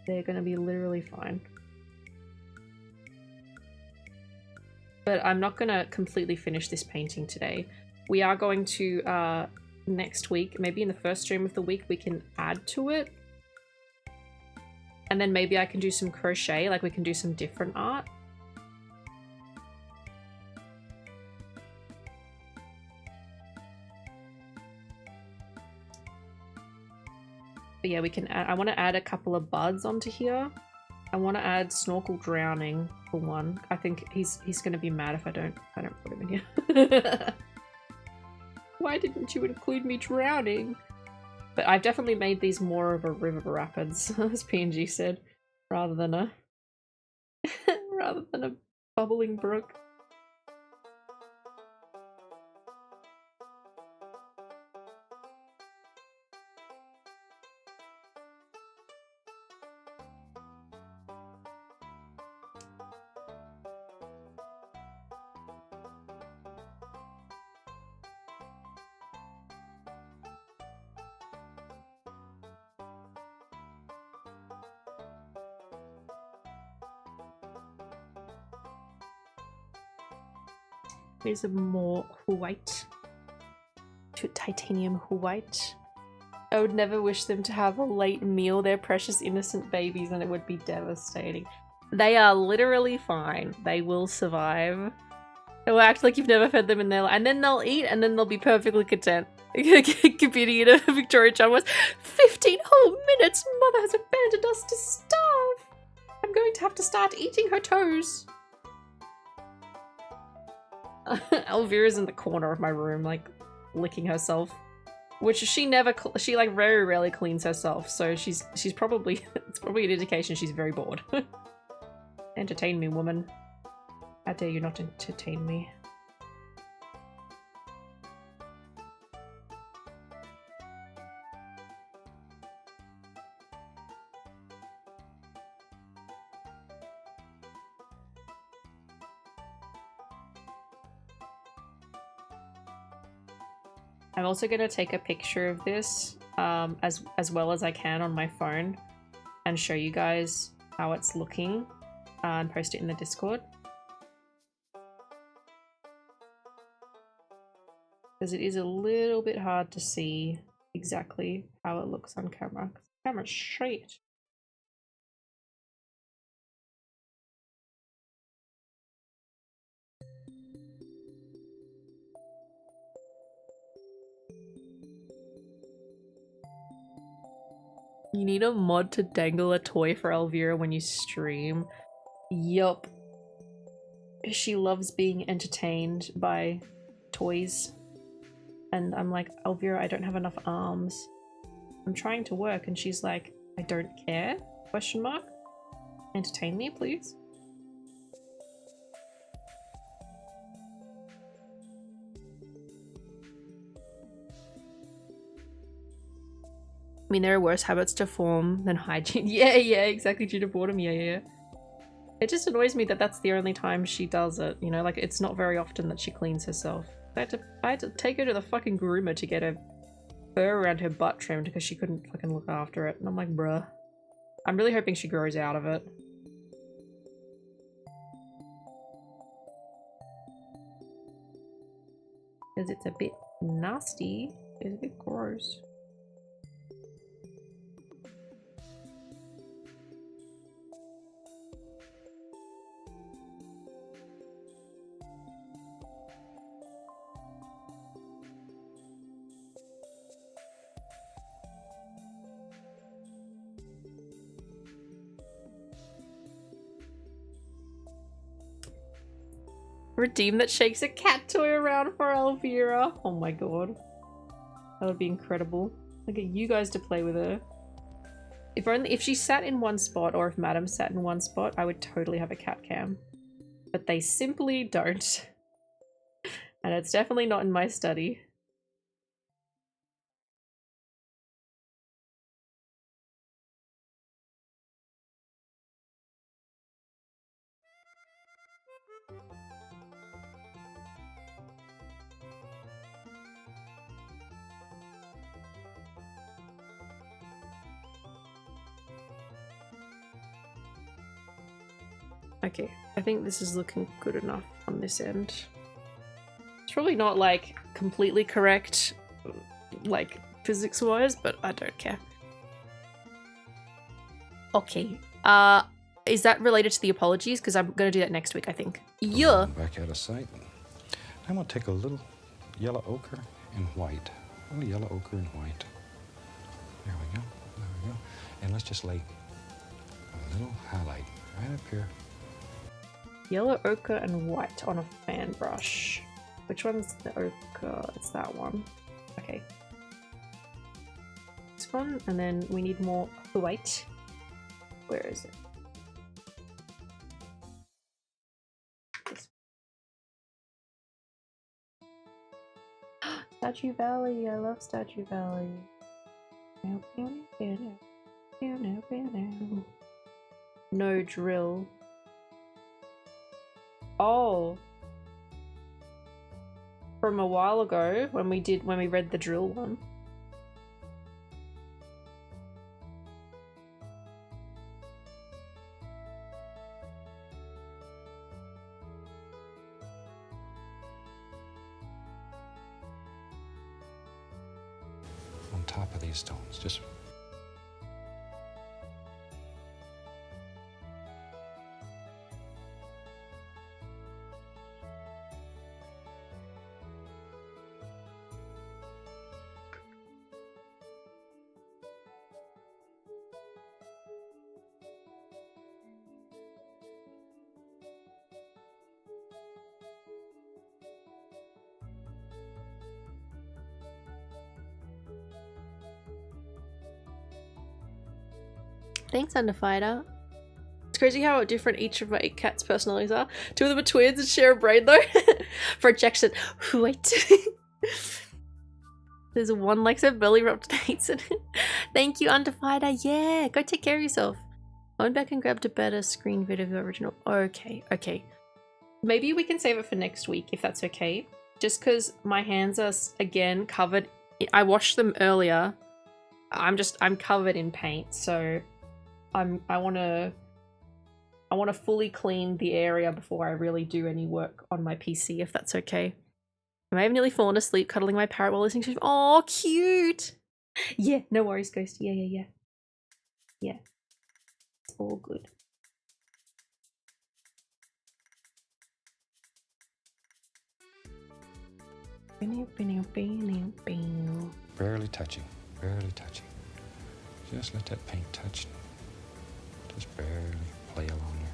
They're going to be literally fine. But I'm not going to completely finish this painting today. We are going to, next week, maybe in the first stream of the week, we can add to it. And then maybe I can do some crochet, like we can do some different art. But yeah, we can add, I want to add a couple of buds onto here. I want to add Snorkel Drowning for one. I think he's going to be mad if I don't put him in here. Why didn't you include me drowning? But I've definitely made these more of a river rapids, as PNG said, rather than a rather than a bubbling brook. Here's a more white to titanium white. I would never wish them to have a late meal. They're precious innocent babies and it would be devastating. They are literally fine. They will survive. They'll act like you've never fed them in their life. And then they'll eat and then they'll be perfectly content. Competing in a Victoria Chan was 15 whole minutes! Mother has abandoned us to starve! I'm going to have to start eating her toes. Elvira's in the corner of my room, like, licking herself. Which she never, she like very rarely cleans herself, so she's probably, it's probably an indication she's very bored. Entertain me, woman. How dare you not entertain me? I'm also going to take a picture of this as well as I can on my phone and show you guys how it's looking and post it in the Discord. Because it is a little bit hard to see exactly how it looks on camera. Camera's shit. You need a mod to dangle a toy for Elvira when you stream. Yup. She loves being entertained by toys. And I'm like, Elvira, I don't have enough arms. I'm trying to work, and she's like, I don't care? Question mark? Entertain me, please? I mean, there are worse habits to form than hygiene. Yeah, exactly, due to boredom, yeah. It just annoys me that that's the only time she does it, you know? Like, it's not very often that she cleans herself. I had to take her to the fucking groomer to get her fur around her butt trimmed because she couldn't fucking look after it. And I'm like, bruh. I'm really hoping she grows out of it. Because it's a bit nasty. It's a bit gross. Redeem that shakes a cat toy around for Elvira. Oh my god. That would be incredible. I'll get you guys to play with her. If she sat in one spot, or if Madam sat in one spot, I would totally have a cat cam. But they simply don't. And it's definitely not in my study. Okay, I think this is looking good enough on this end. It's probably not, like, completely correct, like, physics-wise, but I don't care. Okay, is that related to the apologies? Because I'm gonna do that next week, I think. Yeah! Back out of sight. I'm gonna take a little yellow ochre and white. A little yellow ochre and white. There we go, there we go. And let's just lay a little highlight right up here. Yellow ochre and white on a fan brush. Which one's the ochre? It's that one. Okay. one, and then we need more white. Where is it? This. Statue Valley, I love Statue Valley. No drill. Oh. From a while ago when we read the drill one. On top of these stones, just Thanks, Underfighter. It's crazy how different each of my cat's personalities are. Two of them are twins and share a brain though. For Jackson, wait. There's one likes her belly rub hates it. Thank you, Underfighter. Yeah, go take care of yourself. I went back and grabbed a better screen vid of the original. Okay, okay. Maybe we can save it for next week if that's okay. Just because my hands are again covered. I washed them earlier. I'm covered in paint, so I want to fully clean the area before I really do any work on my PC, if that's okay. I may have nearly fallen asleep cuddling my parrot while listening to. Oh, cute! Yeah, no worries, Ghost. Yeah. Yeah. It's all good. barely touching, barely touching. Just let that paint touch. Just barely play along there.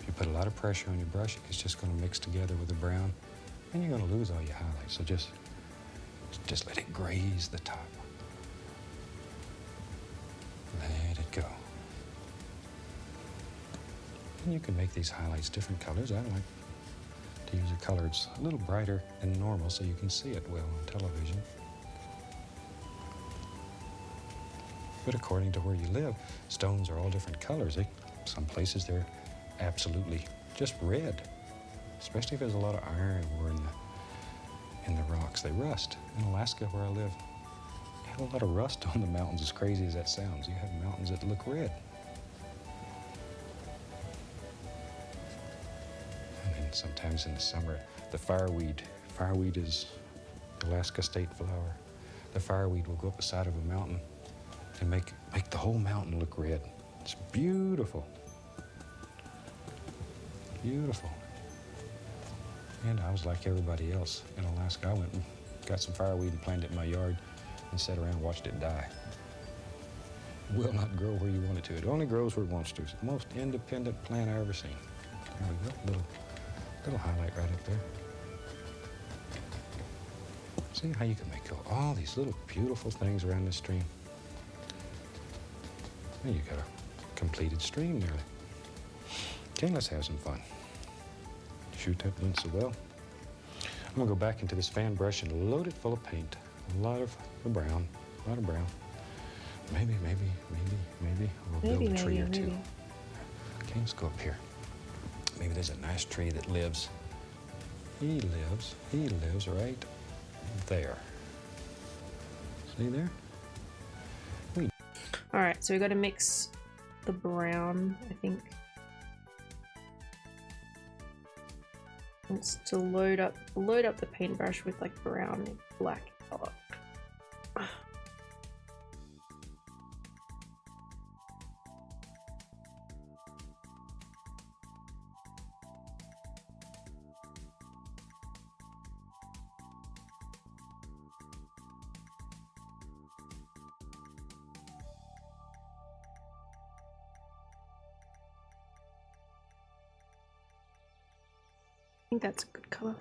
If you put a lot of pressure on your brush, it's just going to mix together with the brown, and you're going to lose all your highlights. So just let it graze the top. Let it go. And you can make these highlights different colors. I like to use a color that's a little brighter than normal so you can see it well on television. But according to where you live, stones are all different colors. Some places they're absolutely just red, especially if there's a lot of iron ore in the rocks. They rust. In Alaska, where I live, you have a lot of rust on the mountains, as crazy as that sounds. You have mountains that look red. And then sometimes in the summer, the fireweed is the Alaska state flower. The fireweed will go up the side of a mountain and make the whole mountain look red. It's beautiful. Beautiful. And I was like everybody else in Alaska. I went and got some fireweed and planted it in my yard and sat around and watched it die. It will not grow where you want it to. It only grows where it wants to. It's the most independent plant I've ever seen. There we go. Little highlight right up there. See how you can make all these little beautiful things around this stream. And you got a completed stream nearly. Okay, let's have some fun. Shoot, that went so well. I'm gonna go back into this fan brush and load it full of paint. A lot of brown, Maybe we'll build a tree or two. Okay, let's go up here. Maybe there's a nice tree that lives. He lives right there. See there? Alright, so we gotta mix the brown, I think. It's to load up the paintbrush with like brown and black color. I think that's a good color.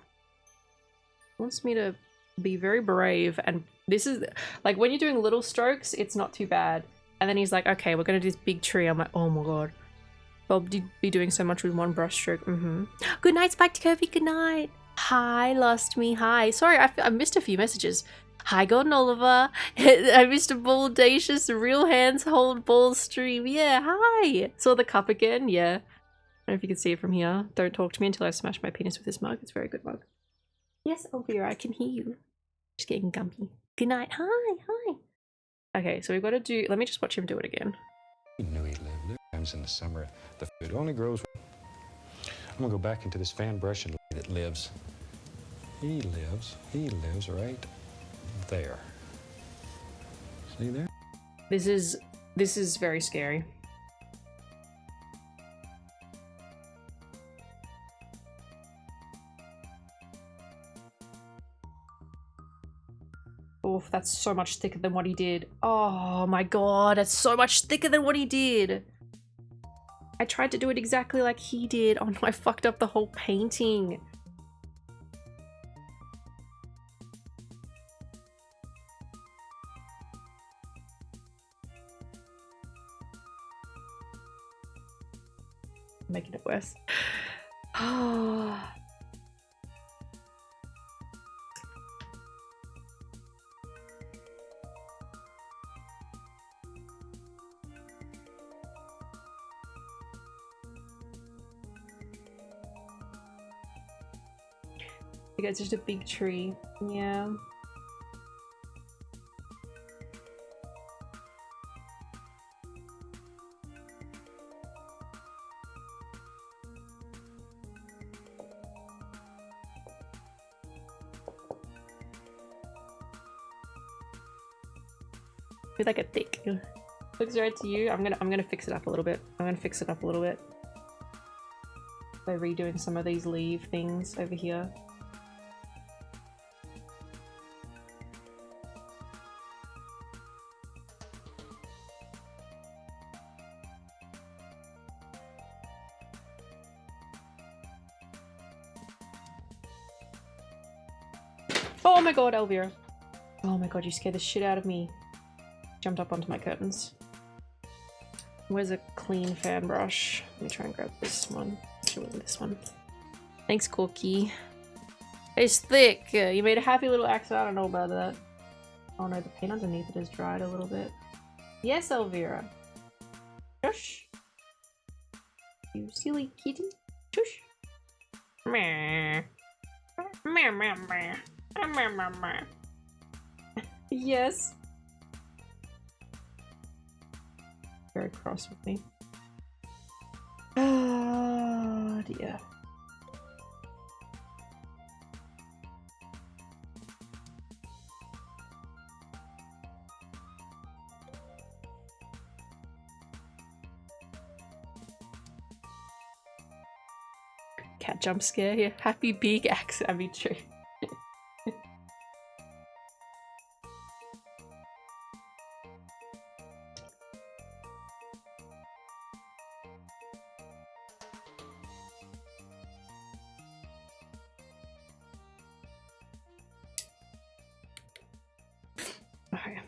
Wants me to be very brave. And this is like when you're doing little strokes, it's not too bad. And then he's like, okay, we're gonna do this big tree. I'm like, oh my god. Bob did be doing so much with one brush stroke. Good night, Spiked Kirby. Good night. Hi, Lost Me. Hi. Sorry, I missed a few messages. Hi, Golden Oliver. I missed a Baldacious Real Hands Hold Ball stream. Yeah, hi. Saw the cup again. Yeah. I don't know if you can see it from here. Don't talk to me until I smash my penis with this mug. It's a very good mug. Yes, Elvira, I can hear you. Just getting gumpy. Good night. Hi, hi. Okay, so we've got to do... Let me just watch him do it again. He knew he lived. There are times in the summer the food only grows. I'm gonna go back into this fan brush and it lives. He lives right there. See there? This is very scary. Oof, that's so much thicker than what he did. Oh my god, that's so much thicker than what he did. I tried to do it exactly like he did. Oh no, I fucked up the whole painting. Making it worse. Oh. It's just a big tree. Yeah. Be like a thick. Looks right to you. I'm gonna fix it up a little bit. By redoing some of these leaf things over here. Oh my god, Elvira. Oh my god, you scared the shit out of me. Jumped up onto my curtains. Where's a clean fan brush? Let me try and grab this one. This one. Thanks, Corky. It's thick. You made a happy little accent. I don't know about that. Oh no, the paint underneath it has dried a little bit. Yes, Elvira. Shush. You silly kitty. Shush. Meh. Meh, meh, meh. Yes. Very cross with me. Oh dear. Cat jump scare here. Happy big axe. I mean, true. Okay.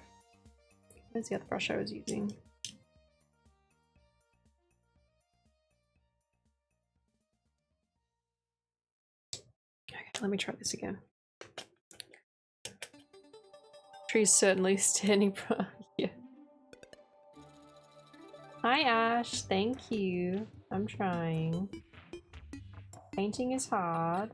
Where's the other brush I was using? Okay, let me try this again. Tree's certainly standing. Yeah. Hi Ash, thank you. I'm trying. Painting is hard.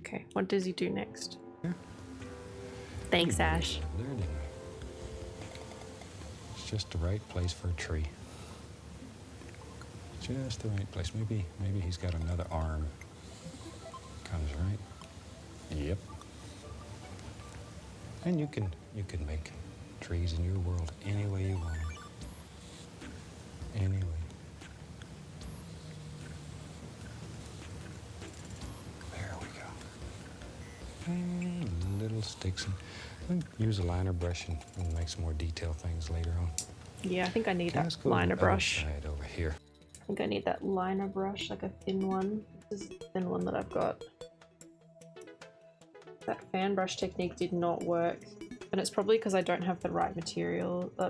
Okay, what does he do next? Yeah. Thanks, Ash. There, didn't we? It's just the right place for a tree. Just the right place. Maybe he's got another arm. Comes right. Yep. And you can make trees in your world any way you want them. Any way. There we go. And little sticks. And can use a liner brush and make some more detailed things later on. Yeah, I think I need Okay, let's that go to liner the other brush. side over here. I think I need that liner brush, like a thin one. This is the thin one that I've got. That fan brush technique did not work. And it's probably because I don't have the right material, I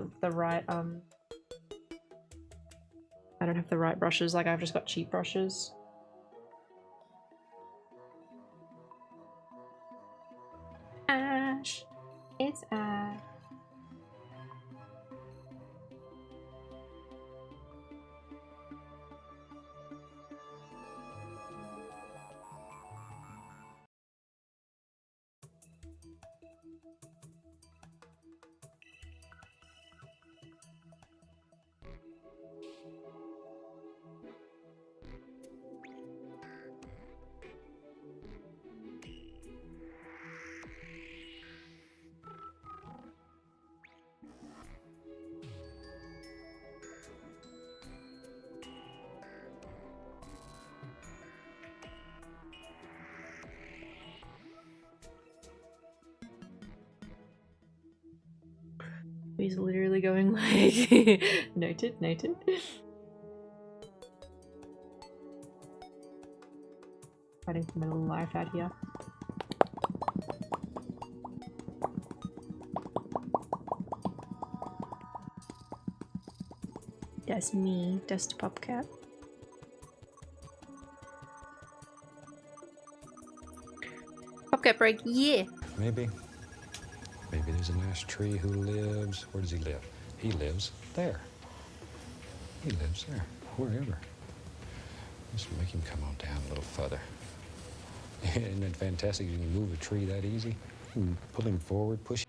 don't have the right brushes, like I've just got cheap brushes. Ash, it's Ash. He's literally going like, noted, noted. Fighting for my little life out here. That's me, that's the Popcat. Popcat break, yeah! Maybe there's a nice tree who lives. Where does he live? He lives there. He lives there. Wherever. Just make him come on down a little further. Isn't it fantastic? You can move a tree that easy. You can pull him forward, push him.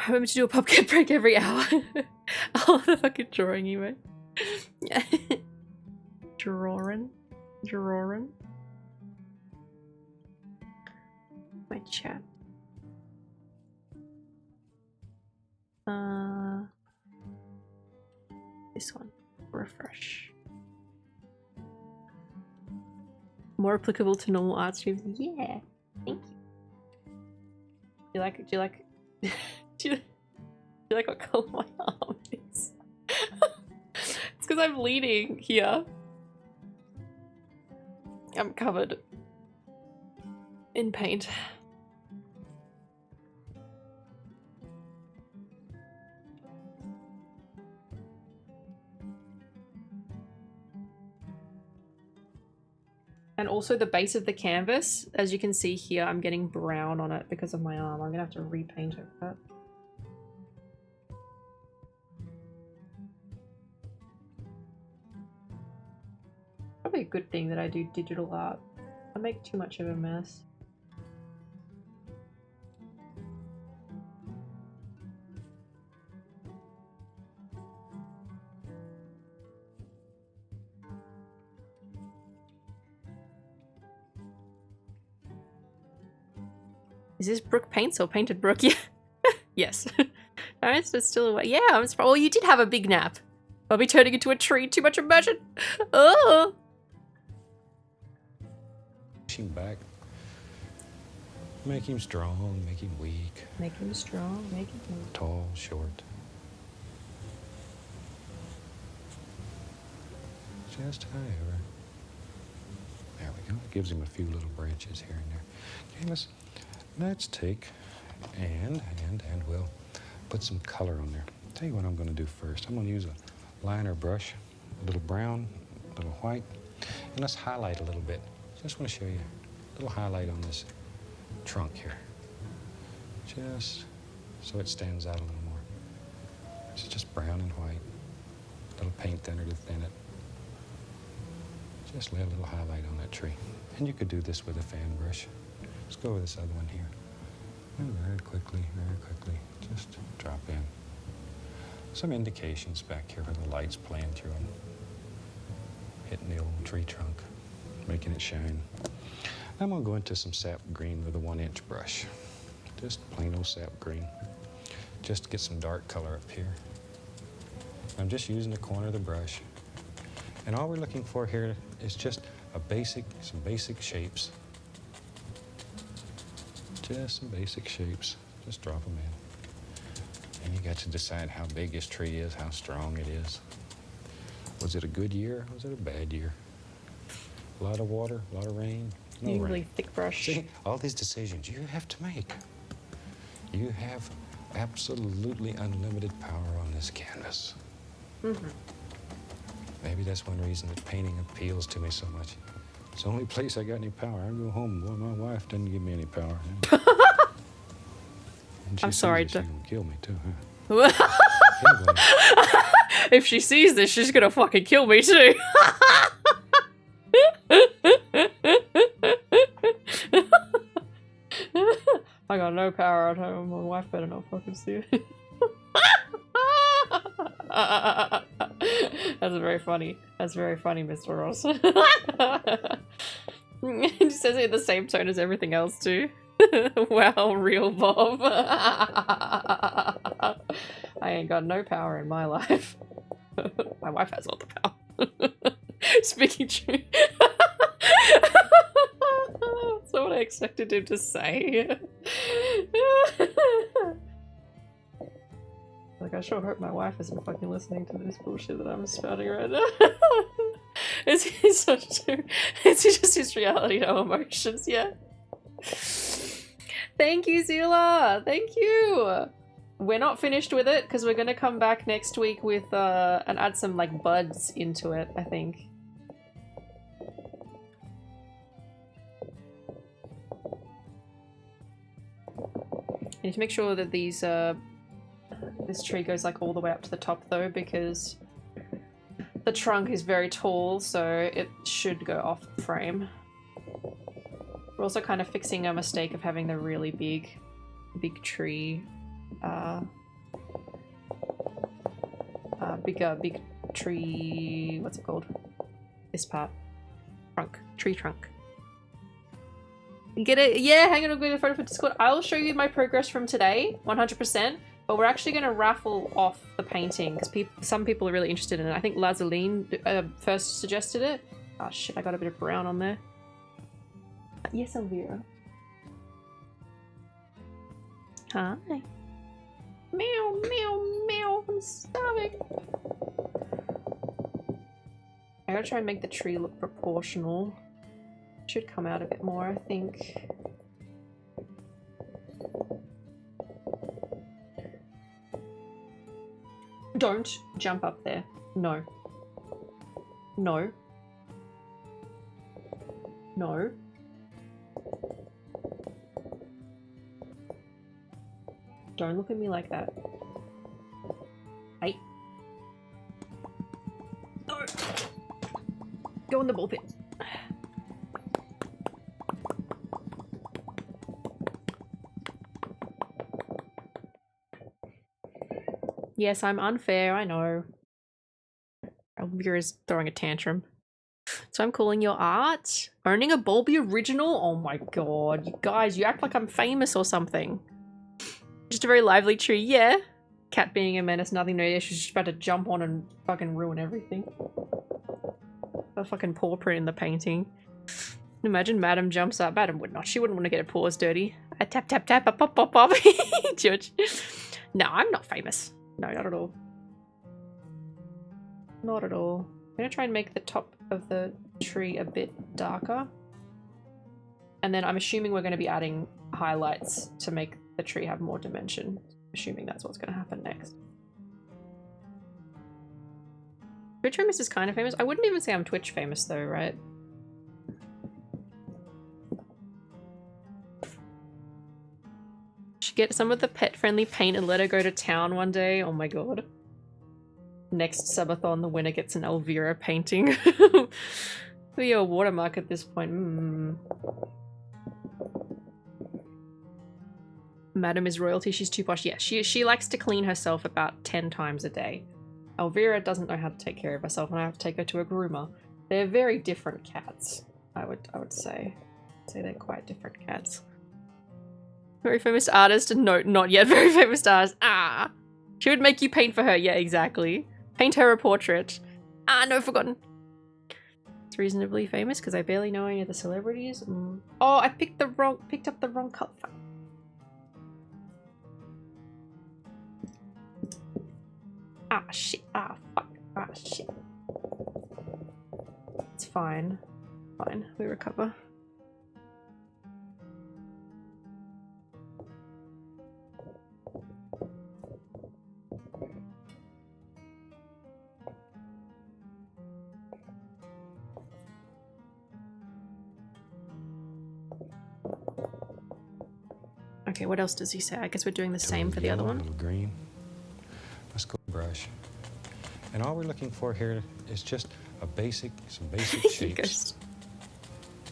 I remember to do a Popcat break every hour. Oh, the fucking drawing you made. Drawing. My chat. This one. Refresh. More applicable to normal art streams. Yeah. Thank you. Do you like do you like what color my arm is? It's because I'm leaning here. I'm covered in paint. And also the base of the canvas, as you can see here, I'm getting brown on it because of my arm. I'm gonna have to repaint it for that. Probably a good thing that I do digital art. I make too much of a mess. Is this Brooke paints or painted Brooke? Yeah. Yes. No, it's still away. Yeah, I'm surprised. Oh, you did have a big nap. I'll be turning into a tree. Too much immersion. Oh. Push him back. Make him strong, make him weak. Make him strong, make him weak. Tall, short. Just however. There we go. Gives him a few little branches here and there. Okay, let's take and we'll put some color on there. Tell you what I'm going to do first. I'm going to use a liner brush, a little brown, a little white, and let's highlight a little bit. Just want to show you a little highlight on this trunk here. Just so it stands out a little more. It's just brown and white. A little paint thinner to thin it. Just lay a little highlight on that tree. And you could do this with a fan brush. Let's go with this other one here. And very quickly, just drop in. Some indications back here where the light's playing through them. Hitting the old tree trunk, making it shine. I'm gonna go into some sap green with a 1-inch brush. Just plain old sap green. Just to get some dark color up here. I'm just using the corner of the brush. And all we're looking for here is just some basic shapes. Just some basic shapes. Just drop them in. And you got to decide how big this tree is, how strong it is. Was it a good year? Was it a bad year? A lot of water, a lot of rain, no Usually rain. thick brush. See, all these decisions you have to make. You have absolutely unlimited power on this canvas. Mm-hmm. Maybe that's one reason that painting appeals to me so much. It's the only place I got any power. I go home, boy, my wife doesn't give me any power. And she I'm sees sorry, it, she to- can kill me too, huh? Anyway, If she sees this, she's gonna fucking kill me too. I got no power at home. My wife better not fucking see it. That's very funny. That's very funny, Mr. Ross. He says it in the same tone as everything else too. Wow, real Bob. I ain't got no power in my life. My wife has all the power. Speaking true. That's not what I expected him to say. Like, I sure hope my wife isn't fucking listening to this bullshit that I'm spouting right now. It's just his reality, no emotions, yeah. Thank you, Zila! Thank you! We're not finished with it, because we're going to come back next week with, and add some, like, buds into it, I think. I need to make sure that these, this tree goes, like, all the way up to the top, though, because the trunk is very tall, so it should go off the frame. We're also kind of fixing a mistake of having the really big tree, big tree, what's it called? This part. Trunk. Tree trunk. Get it? Yeah, hang on, I'm going to photo for Discord. I'll show you my progress from today, 100%, but we're actually going to raffle off the painting, because some people are really interested in it. I think Lazaline first suggested it. Oh shit, I got a bit of brown on there. Yes, Elvira. Hi. Meow, meow, meow. I'm starving. I gotta try and make the tree look proportional. Should come out a bit more, I think. Don't jump up there. No. No. No. Don't look at me like that. Hey. No. Go in the ball pit. Yes, I'm unfair, I know. Elvira's throwing a tantrum. So I'm calling your art? Owning a Bulby original? Oh my god, you guys, you act like I'm famous or something. Just a very lively tree, yeah. Cat being a menace, nothing new. She's just about to jump on and fucking ruin everything. A fucking paw print in the painting. Imagine Madam jumps up. Madam would not. She wouldn't want to get her paws dirty. I tap, tap, tap, pop, pop, pop, pop. Judge. No, I'm not famous. No, not at all. Not at all. I'm gonna try and make the top of the tree a bit darker. And then I'm assuming we're going to be adding highlights to make the tree have more dimension. Assuming that's what's going to happen next. Twitch famous is kind of famous. I wouldn't even say I'm Twitch famous though, right? Should get some of the pet-friendly paint and let her go to town one day. Oh my god. Next Sub-BALLS-thon, the winner gets an Elvira painting. Be a watermark at this point. Madam is royalty. She's too posh. Yeah, she likes to clean herself about 10 times a day. Elvira doesn't know how to take care of herself, and I have to take her to a groomer. They're very different cats. I would say. They're quite different cats. Very famous artist, and no, not yet very famous artist. Ah, she would make you paint for her. Yeah, exactly. Paint her a portrait. Ah, no, forgotten. It's reasonably famous because I barely know any of the celebrities. Oh, I picked up the wrong color. Ah, shit. Ah, fuck. Ah, shit. It's fine. Fine. We recover. Okay, what else does he say? I guess we're doing the same for the other one. A little green. Let's go brush. And all we're looking for here is just some basic shapes.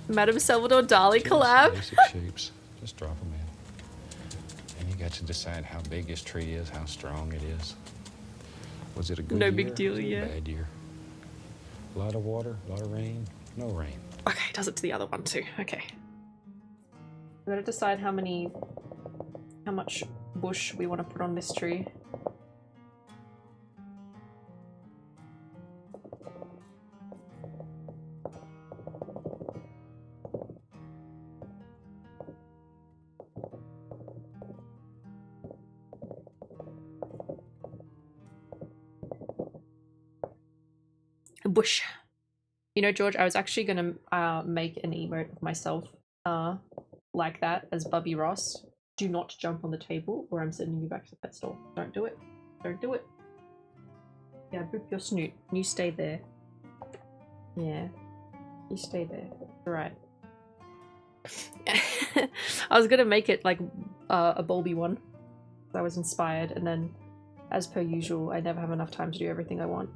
Madame Salvador Dali collab. Basic shapes. Just drop them in. And you got to decide how big his tree is, how strong it is. Was it a good year? No big deal, Was it yeah. a bad year? A lot of water, a lot of rain, no rain. Okay, does it to the other one too. Okay. We gotta decide how much bush we want to put on this tree. Bush. You know, George, I was actually gonna make an emote of myself like that as Bubby Ross. Do not jump on the table or I'm sending you back to the pet store. Don't do it. Don't do it. Yeah, boop your snoot. You stay there. Yeah. You stay there. Alright. I was gonna make it like a Bulby one. I was inspired, and then as per usual, I never have enough time to do everything I want.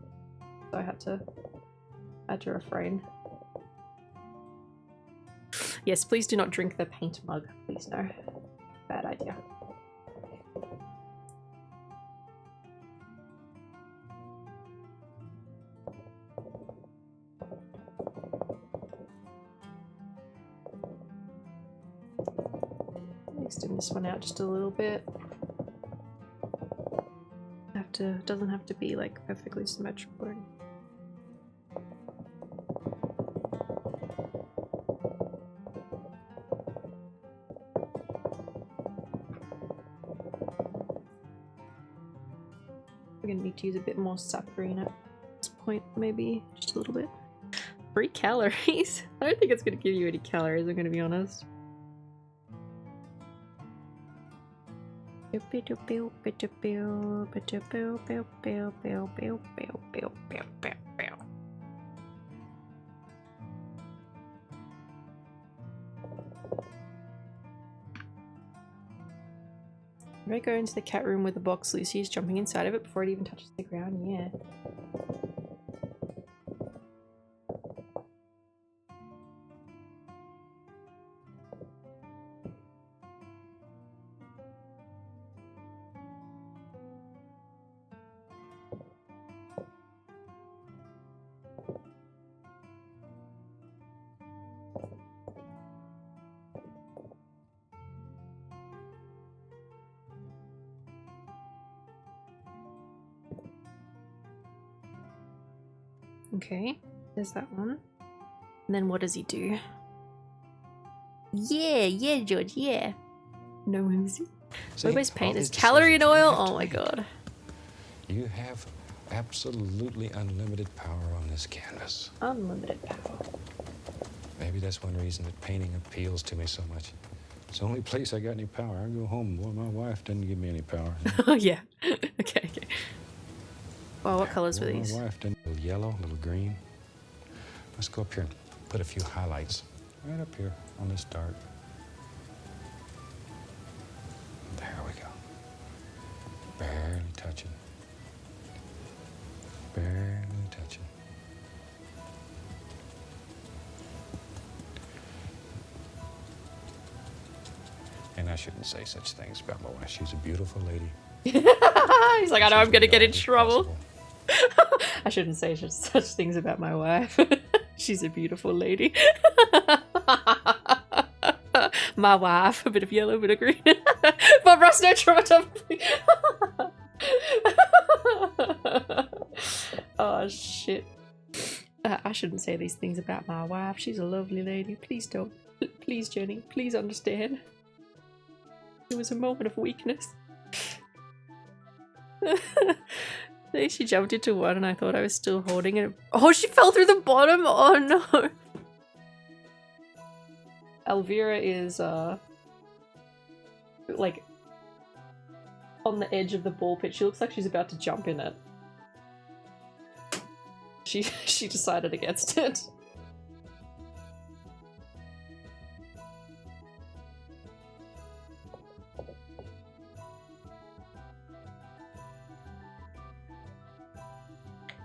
So I had to refrain. Yes, please do not drink the paint mug. Please no. Bad idea. Extend this one out just a little bit. Doesn't have to be like perfectly symmetrical. We're gonna need to use a bit more saccharine at this point, maybe just a little bit. 3 calories? I don't think it's gonna give you any calories, I'm gonna be honest. If I go into the cat room with the box, Lucy is jumping inside of it before it even touches the ground. Yeah. Okay, there's that one. And then what does he do? Yeah, George, yeah. No whimsy. Always paint is calorie and oil. Oh my god. You have absolutely unlimited power on this canvas. Unlimited power. Maybe that's one reason that painting appeals to me so much. It's the only place I got any power. I go home, boy, my wife didn't give me any power. Oh yeah. Okay. Well, what colors were these? My wife didn't. A little yellow, a little green. Let's go up here and put a few highlights right up here on this dart. There we go. Barely touching. Barely touching. And I shouldn't say such things about my wife. She's a beautiful lady. He's like, I know I'm She's gonna get in always trouble. possible. I shouldn't say such things about my wife. She's a beautiful lady. My wife, a bit of yellow, a bit of green. Bob Ross, no trauma. Oh shit. I shouldn't say these things about my wife. She's a lovely lady. Please don't. Please, Jenny. Please understand. It was a moment of weakness. She jumped into one and I thought I was still holding it. Oh, she fell through the bottom! Oh no! Elvira is, like, on the edge of the ball pit. She looks like she's about to jump in it. She decided against it.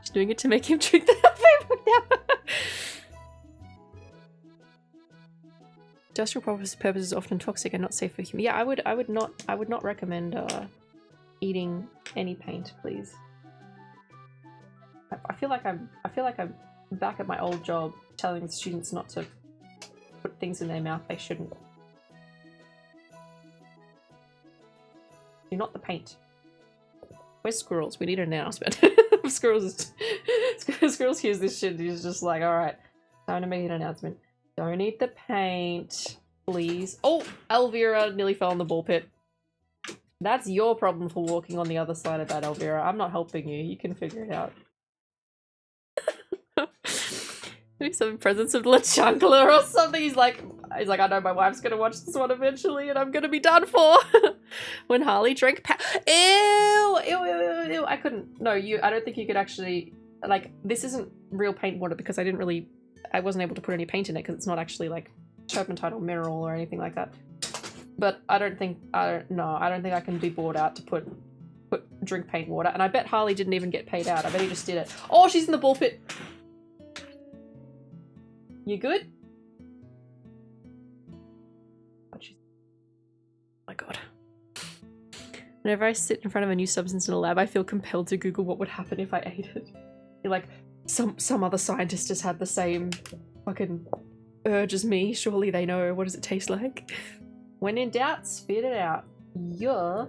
She's doing it to make him drink the Facebook now. Industrial purposes is often toxic and not safe for humans. Yeah, I would not recommend eating any paint, please. I feel like I'm back at my old job telling the students not to put things in their mouth they shouldn't. Do not the paint. Where's Squirrels? We need an announcement. Squirrels hears this shit and he's just like, alright, time to make an announcement. Don't eat the paint, please. Oh, Elvira nearly fell in the ball pit. That's your problem for walking on the other side of that, Elvira. I'm not helping you. You can figure it out. Maybe some presence of La Chunkler or something. He's like, I know my wife's gonna watch this one eventually and I'm gonna be done for. When Harley drank ew, ew, ew, ew, ew. I couldn't. No, I don't think you could actually, like, this isn't real paint water because I wasn't able to put any paint in it because it's not actually like turpentine or mineral or anything like that. But I don't think I can be bought out to put drink paint water. And I bet Harley didn't even get paid out. I bet he just did it. Oh, she's in the ball pit. You good? Oh my god. Whenever I sit in front of a new substance in a lab, I feel compelled to Google what would happen if I ate it. You're like, some other scientist has had the same fucking urge as me. Surely they know. What does it taste like? When in doubt, spit it out. Yeah.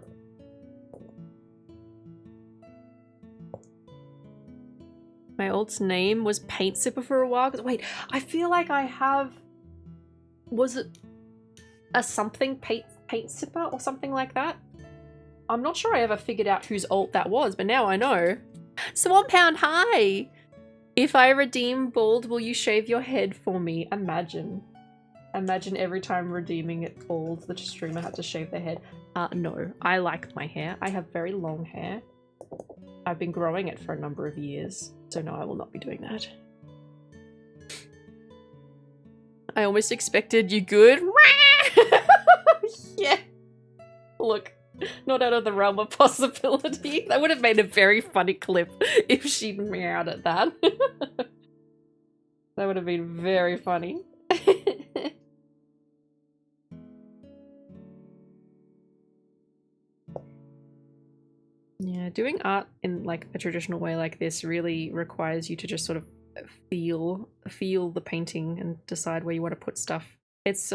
My old's name was Paint Sipper for a while. Wait, I feel like I have... Was it a something paint Sipper or something like that? I'm not sure I ever figured out whose alt that was, but now I know. Swamp Pound, hi! If I redeem bald, will you shave your head for me? Imagine. Imagine every time redeeming it bald, the streamer had to shave their head. No, I like my hair. I have very long hair. I've been growing it for a number of years, so no, I will not be doing that. I almost expected you good. Yeah. Look, not out of the realm of possibility. That would have made a very funny clip if she'd meowed at that. That would have been very funny. Yeah, doing art in like a traditional way like this really requires you to just sort of feel the painting and decide where you want to put stuff. It's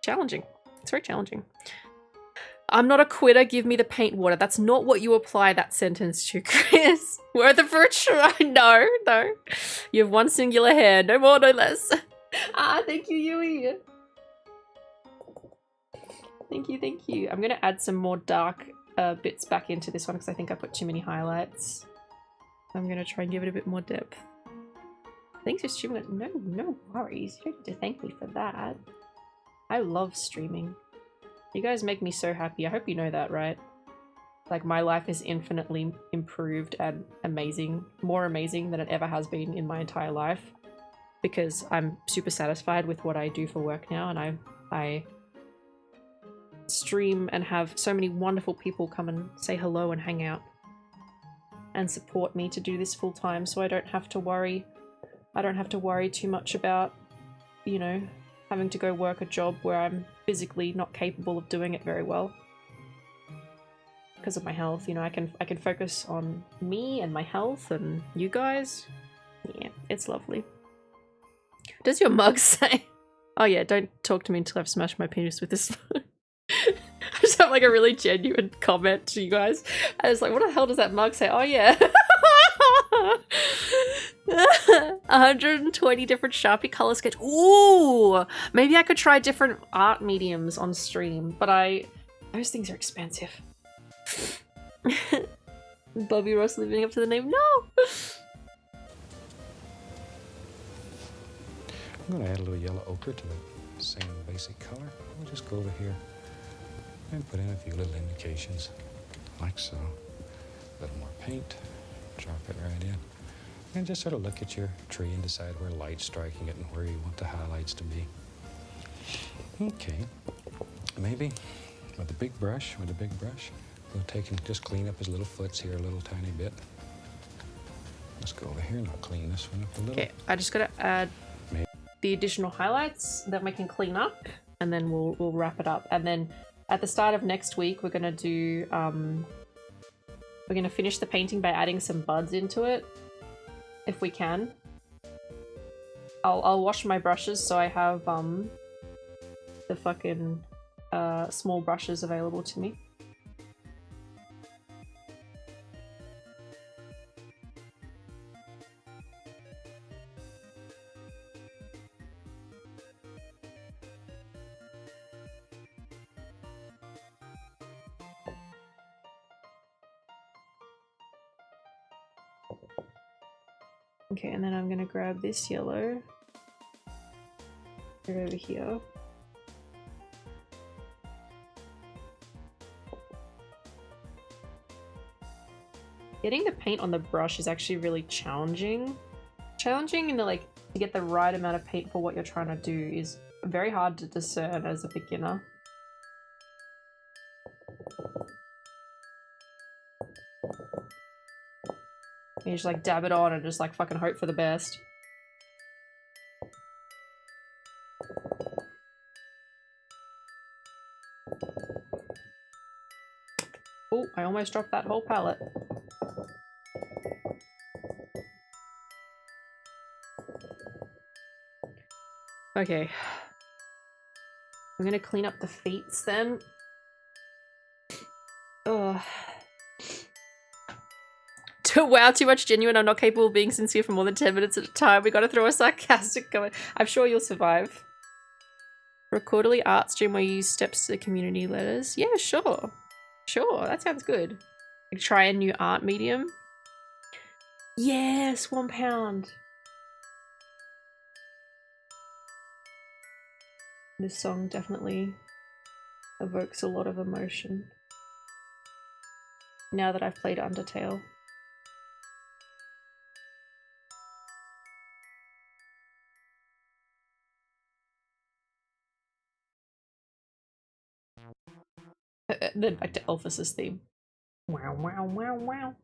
challenging. It's very challenging. I'm not a quitter, give me the paint water. That's not what you apply that sentence to, Chris. Worth it for a try. No, no. You have one singular hair, no more, no less. Thank you, Yui. Thank you. I'm gonna add some more dark bits back into this one because I think I put too many highlights. I'm gonna try and give it a bit more depth. Thanks for streaming. No worries. You don't need to thank me for that. I love streaming. You guys make me so happy. I hope you know that, right? Like, my life is infinitely improved and amazing. More amazing than it ever has been in my entire life. Because I'm super satisfied with what I do for work now, and I stream and have so many wonderful people come and say hello and hang out. And support me to do this full time, so I don't have to worry. I don't have to worry too much about, you know, having to go work a job where I'm physically not capable of doing it very well. Because of my health, you know, I can focus on me and my health and you guys. Yeah, it's lovely. Does your mug say? Oh yeah, don't talk to me until I've smashed my penis with this spoon. I just have like a really genuine comment to you guys. I was like, what the hell does that mug say? Oh yeah. 120 different Sharpie color sketch. Ooh! Maybe I could try different art mediums on stream, but those things are expensive. Bobby Ross living up to the name. No! I'm going to add a little yellow ochre to the same basic color. We'll just go over here and put in a few little indications, like so. A little more paint, drop it right in. And just sort of look at your tree and decide where light's striking it and where you want the highlights to be. Okay, maybe with a big brush, we'll take and just clean up his little foots here a little tiny bit. Let's go over here and I'll clean this one up a little. Okay, I just gotta add the additional highlights that we can clean up, and then we'll wrap it up. And then at the start of next week, we're gonna do we're gonna finish the painting by adding some buds into it, if we can. I'll wash my brushes so I have the fucking small brushes available to me. Okay, and then I'm gonna grab this yellow, put it over here. Getting the paint on the brush is actually really challenging. Challenging in the, like, to get the right amount of paint for what you're trying to do is very hard to discern as a beginner. You just like dab it on and just like fucking hope for the best. Oh, I almost dropped that whole palette. Okay. I'm gonna clean up the feet then. Ugh. Wow, too much genuine. I'm not capable of being sincere for more than 10 minutes at a time. We gotta throw a sarcastic comment. I'm sure you'll survive. For a quarterly art stream where you use steps to the community letters. Yeah, sure. Sure, that sounds good. Like, try a new art medium. Yes, £1. This song definitely evokes a lot of emotion. Now that I've played Undertale. Then back to Elphus's theme. Wow, wow, wow, wow.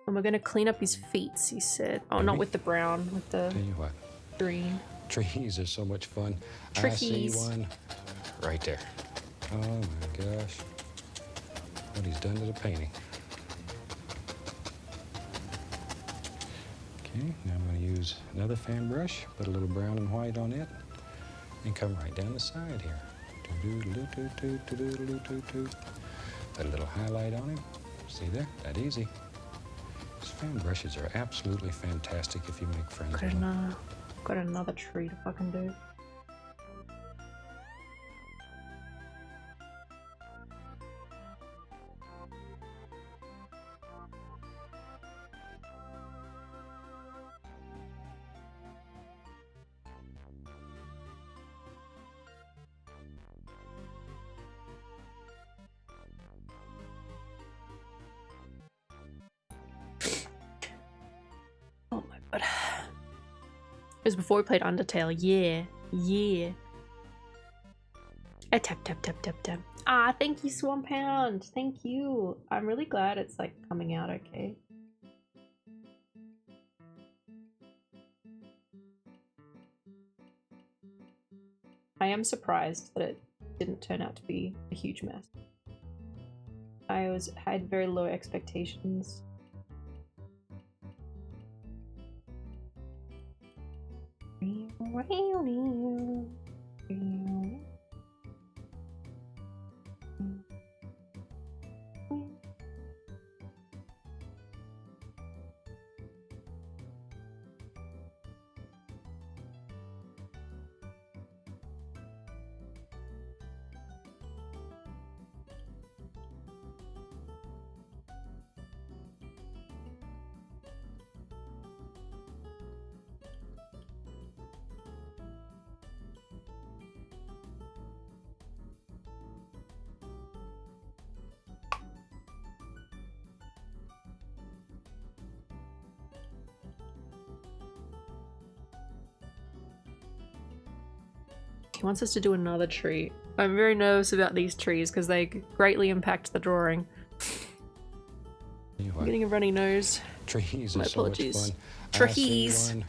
And we're gonna clean up his feet, he said. Oh, not with the brown, with the Tell you what, green. trees are so much fun. I Trickies. see one right there. Oh my gosh. What he's done to the painting. Okay, now I'm going to use another fan brush, put a little brown and white on it, and come right down the side here. Put a little highlight on it. See there? That easy. These fan brushes are absolutely fantastic if you make friends with them. Got another tree to fucking do. Oh my god. It was before we played Undertale. Yeah. Yeah. Tap, tap, tap, tap, tap. Ah, thank you, Swan Pound. Thank you. I'm really glad it's like coming out okay. I am surprised that it didn't turn out to be a huge mess. I had very low expectations. He wants us to do another tree. I'm very nervous about these trees because they greatly impact the drawing. I'm getting a runny nose. Trees My are so much apologies. fun. Trees. I see one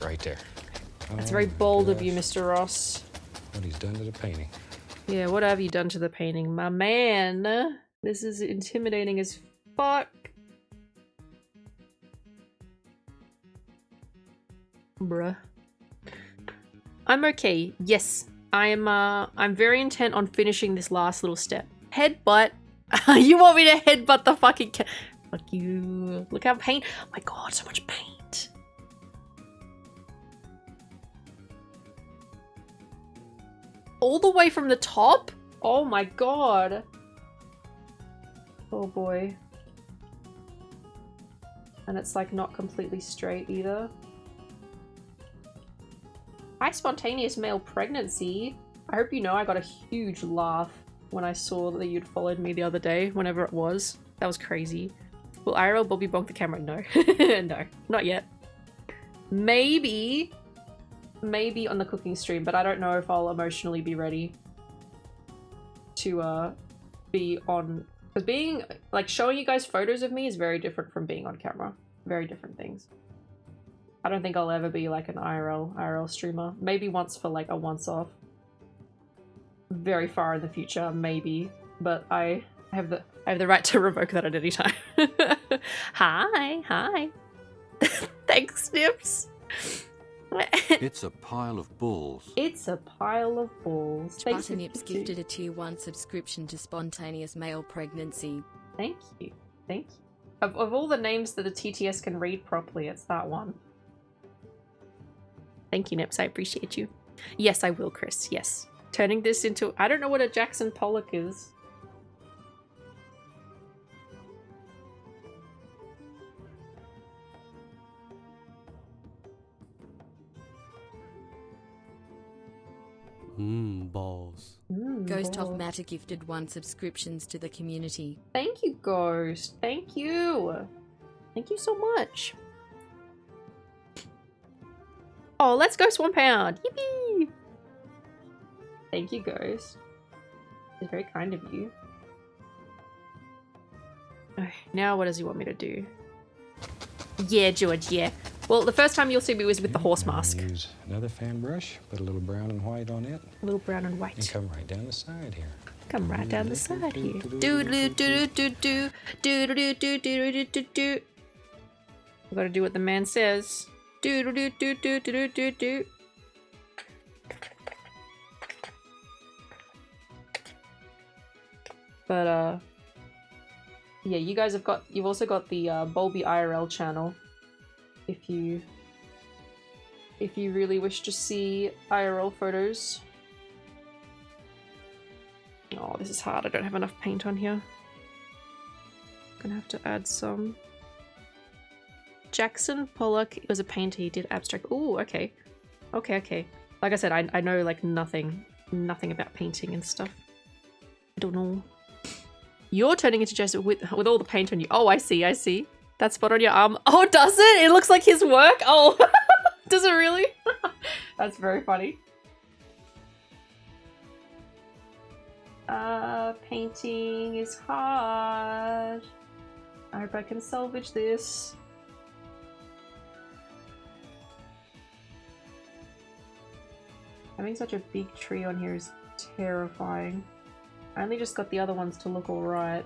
right there. That's Oh very my bold of you, gosh, Mr. Ross. What he's done to the painting. Yeah, what have you done to the painting, my man? This is intimidating as fuck. Bruh. I'm okay. Yes, I'm very intent on finishing this last little step. Headbutt. You want me to headbutt the fucking fuck you. Look how paint. Oh my god, so much paint. All the way from the top? Oh my god. Oh boy. And it's like not completely straight either. Hi, spontaneous male pregnancy. I hope you know I got a huge laugh when I saw that you'd followed me the other day, whenever it was. That was crazy. Will IRL Bobby bonk the camera? No. No, not yet. Maybe on the cooking stream, but I don't know if I'll emotionally be ready to be on, because being like showing you guys photos of me is very different from being on camera. Very different things. I don't think I'll ever be like an IRL streamer. Maybe once for like a once-off. Very far in the future, maybe. But I have the right to revoke that at any time. Hi. Thanks, Snips. It's a pile of balls. It's a pile of balls. Thanks, Butternips you. gifted a tier 1 subscription to Spontaneous Male Pregnancy. Thank you. Thank you. Of all the names that the TTS can read properly, it's that one. Thank you, Nips. I appreciate you. Yes, I will, Chris. Yes. Turning this into... I don't know what a Jackson Pollock is. Balls. Ghost balls. of Matter gifted 1 subscriptions to the community. Thank you, Ghost. Thank you. Thank you so much. Oh, let's go Swan Pound. Yippee! Thank you, Ghost. It's very kind of you. Okay, now what does he want me to do? Yeah, George, yeah. Well, the first time you'll see me was with the horse mask. Use another fan brush, put a little brown and white on it, A little brown and and white. come right down the side here. Come right down the side here. Do do do do do do do do do do do do. We gotta do what the man says. Do do do do do do do do. But yeah, you guys have got. You've also got the Bulby IRL channel. If you really wish to see IRL photos. Oh, this is hard. I don't have enough paint on here. Gonna have to add some. Jackson Pollock was a painter. He did abstract. Oh, okay. Okay. Like I said, I know like nothing about painting and stuff. I don't know. You're turning into Joseph with all the paint on you. Oh, I see. That spot on your arm. Oh, does it? It looks like his work. Oh, does it really? That's very funny. Painting is hard. I hope I can salvage this. Having such a big tree on here is terrifying. I only just got the other ones to look alright.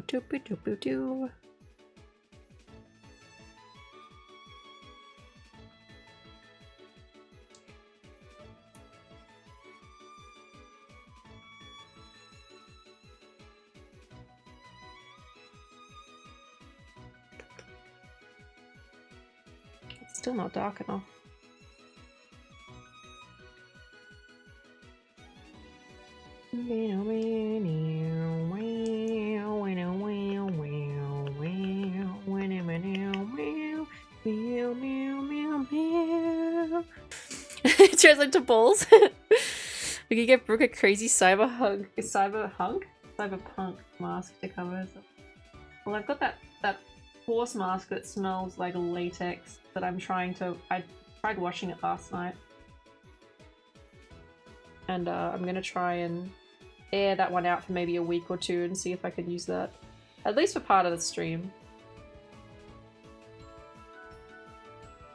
Doop-a-doop-a-doo. It's still not dark enough. It turns into balls. We could get Brooke a crazy cyberpunk mask to cover herself. Well, I've got that horse mask that smells like latex that I'm trying to. I tried washing it last night, and I'm gonna try and air that one out for maybe a week or two and see if I can use that, at least for part of the stream.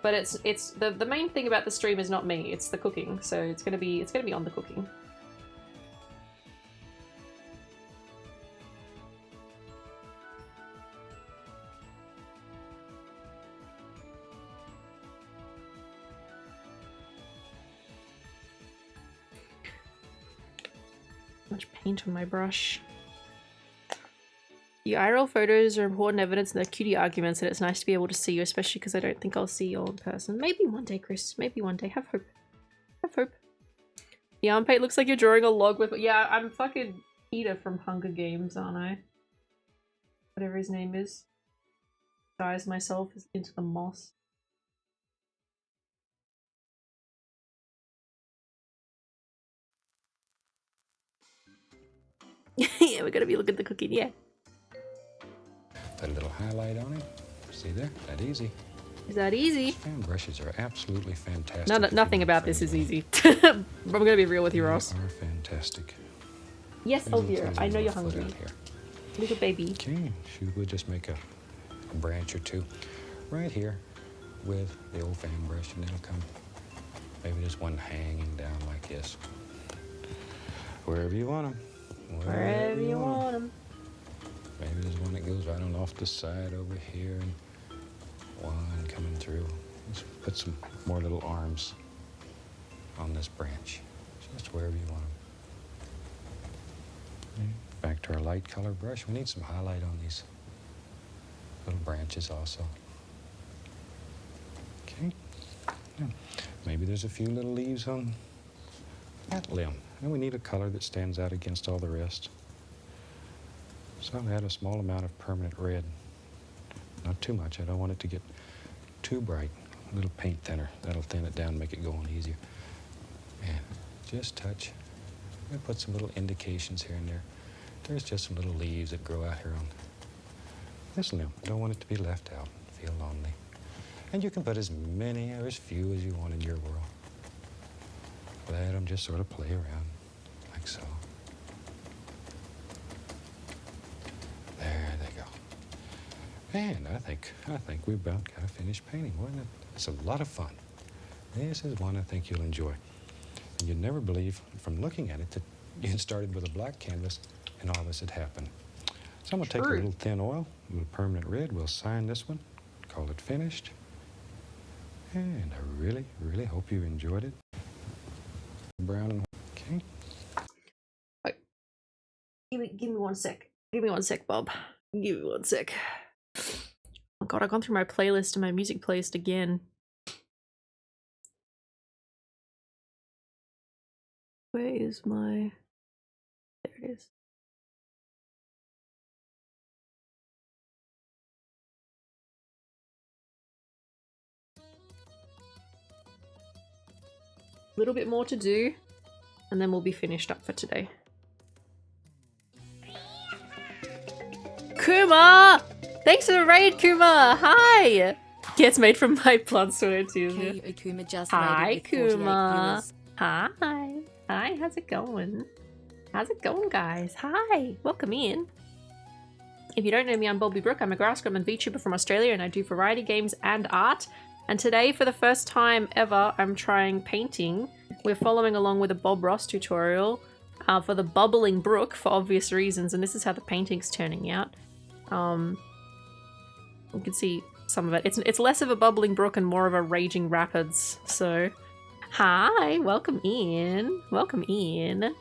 But it's the main thing about the stream is not me, it's the cooking, so it's gonna be on the cooking. Much paint on my brush. The IRL photos are important evidence in the cutie arguments, and it's nice to be able to see you, especially because I don't think I'll see you all in person. Maybe one day, Chris. Maybe one day. Have hope. Have hope. The armpit looks like you're drawing a log with— yeah, I'm fucking Peter from Hunger Games, aren't I? Whatever his name is. Disguise myself into the moss. Yeah, we're gonna be looking at the cooking, yeah. Put a little highlight on it. See there? That easy. Is that easy? Fan brushes are absolutely fantastic. No, nothing about this is easy. I'm gonna be real with you, Ross. They are fantastic. Yes, Elvira, I know you're hungry. Little baby. Okay, we'll just make a branch or two right here with the old fan brush, and it'll come maybe just one hanging down like this. Wherever you want them. Wherever you want them. Maybe there's one that goes right on off the side over here, and one coming through. Let's put some more little arms on this branch, just wherever you want them. Okay. Back to our light color brush. We need some highlight on these little branches also. Okay. Yeah. Maybe there's a few little leaves on that limb, and we need a color that stands out against all the rest. So I'll add a small amount of permanent red. Not too much. I don't want it to get too bright. A little paint thinner. That'll thin it down and make it go on easier. And just touch. I'm going to put some little indications here and there. There's just some little leaves that grow out here on this limb. Don't want it to be left out. Feel lonely. And you can put as many or as few as you want in your world. Let them just sort of play around, like so. There they go. And I think we've about got a finished painting, wasn't it? It's a lot of fun. This is one I think you'll enjoy. And you'd never believe from looking at it that you had started with a black canvas and all this had happened. So I'm gonna take a little thin oil, a little permanent red. We'll sign this one, call it finished. And I really, really hope you enjoyed it. Brown and okay. Right. Give me 1 sec. Give me 1 sec, Bob. Give me 1 sec. Oh god, I've gone through my playlist and my music playlist again. Where is my... There it is. A little bit more to do. And then we'll be finished up for today. Kuma! Thanks for the raid, Kuma! Hi! Gets made from my blood, sweat, and tears. Yeah. K. Ukuma just Hi, raided with 48 Kuma. viewers. Hi. Hi, how's it going? How's it going, guys? Hi. Welcome in. If you don't know me, I'm Bobby Brooke. I'm a grass grub and VTuber from Australia, and I do variety games and art. And today, for the first time ever, I'm trying painting. We're following along with a Bob Ross tutorial for the Bubbling Brook for obvious reasons, and this is how the painting's turning out. You can see some of it. It's less of a bubbling brook and more of a raging rapids. So, hi, welcome in. Welcome in.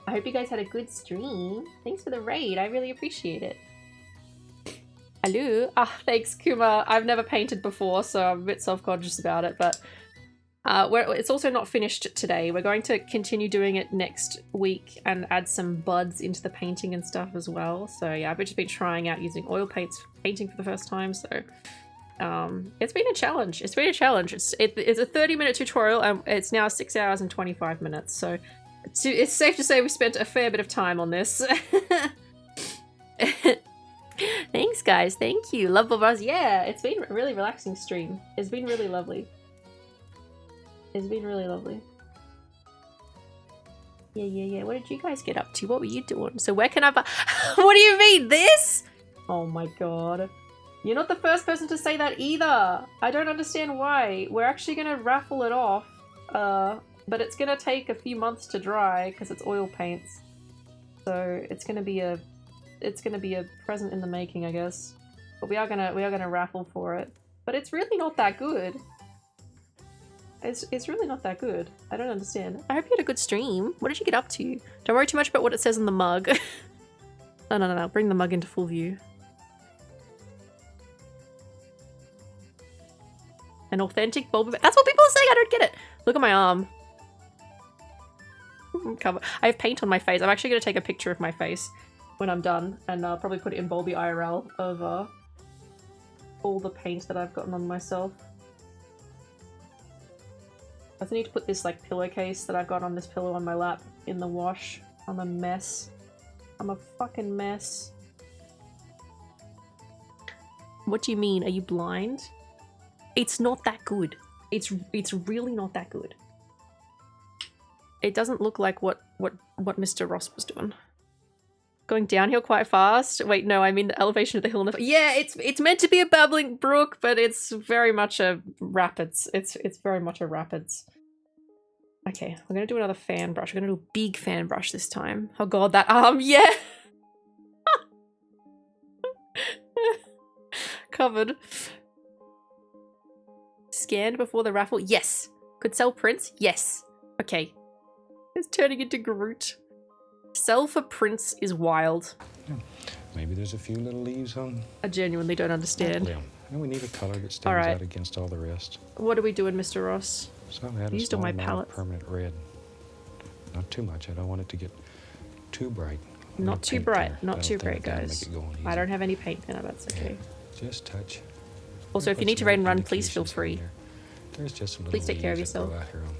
I hope you guys had a good stream. Thanks for the raid. I really appreciate it. Hello. Ah, thanks, Kuma. I've never painted before, so I'm a bit self-conscious about it, but it's also not finished today. We're going to continue doing it next week and add some buds into the painting and stuff as well. So yeah, I've just been trying out using oil paints painting for the first time, so it's been a challenge. It's been a challenge. It's a 30-minute tutorial and it's now 6 hours and 25 minutes, so it's safe to say we spent a fair bit of time on this. Thanks, guys. Thank you. Love Bubbles. Yeah, it's been a really relaxing stream. It's been really lovely. It's been really lovely. Yeah. What did you guys get up to? What were you doing? So where can I buy... What do you mean? This? Oh my god. You're not the first person to say that either. I don't understand why. We're actually going to raffle it off. But it's going to take a few months to dry because it's oil paints. So it's going to be a present in the making, I guess. But we are gonna raffle for it. But it's really not that good. It's really not that good. I don't understand. I hope you had a good stream. What did you get up to? Don't worry too much about what it says on the mug. No. Bring the mug into full view. An authentic bulb. That's what people are saying. I don't get it. Look at my arm. Cover. I have paint on my face. I'm actually gonna take a picture of my face when I'm done, and I'll probably put it in Bulby IRL of all the paint that I've gotten on myself. I also need to put this like pillowcase that I've got on this pillow on my lap in the wash. I'm a mess. I'm a fucking mess. What do you mean? Are you blind? It's not that good. It's really not that good. It doesn't look like what Mr. Ross was doing. Going downhill quite fast. Wait, no, I mean the elevation of the hill. Yeah, it's meant to be a babbling brook, but it's very much a rapids. It's very much a rapids. Okay, we're gonna do another fan brush. We're gonna do a big fan brush this time. Oh god, that arm, yeah. Covered. Scanned before the raffle. Yes. Could sell prints. Yes. Okay. It's turning into Groot. Sell for prints is wild. Maybe there's a few little leaves on. I genuinely don't understand. Yeah. And we need a color that stands out against all the rest. What are we doing, Mr. Ross? So I've added a Used all small my amount of palettes. permanent red. Not too much. I don't want it to get too bright. Not too paint bright. thinner. Not I thinner. Don't Too think bright, that'll guys. make it go on I easy. don't have any paint thinner. That's okay. Just touch. Also, if you Put need to some raid and little run, please feel indications on free. there. There's just some Please little take care of leaves that grow yourself. out here on.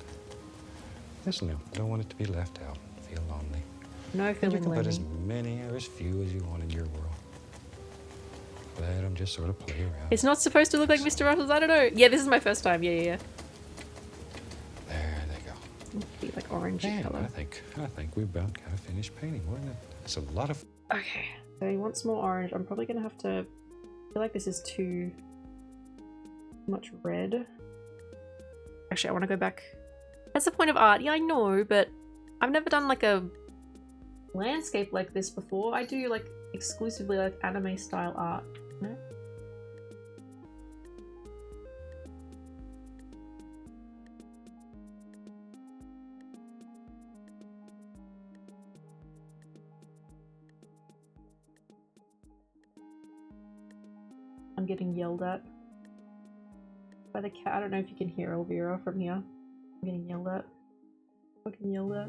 Listen now, don't want it to be left out. Feel lonely. No And you feeling can put as lonely. many or as few as you want in your world. Let them just sort of play around. It's not supposed to look like Mr. Russell's. I don't know. Yeah, this is my first time. Yeah. There they go. Be like orangey Man, color. I think we've about got to finish painting, wasn't it? That's a lot of. Okay, so he wants more orange. I'm probably gonna have to. I feel like this is too much red. Actually, I want to go back. That's the point of art. Yeah, I know, but I've never done like a landscape like this before. I do like exclusively like anime style art. You know? I'm getting yelled at by the cat. I don't know if you can hear Elvira from here. I'm getting yelled at. Fucking yelled at.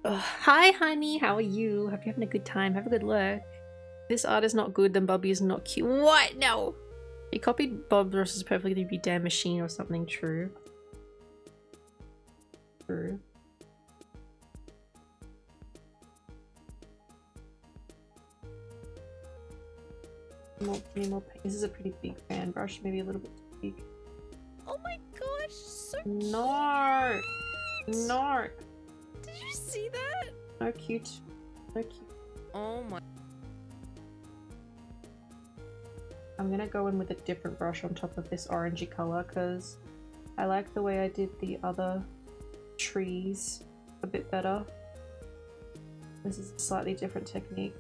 Ugh. Hi, honey. How are you? Hope you're having a good time. Have a good look. If this art is not good, then Bubby is not cute. What? No. He copied Bob Ross's perfectly be damn machine or something. True. True. Need more paint. This is a pretty big fan brush, maybe a little bit too big. Oh my gosh, so No! cute. No! Did you see that? No cute. No cute. Oh my. I'm gonna go in with a different brush on top of this orangey color because I like the way I did the other trees a bit better. This is a slightly different technique.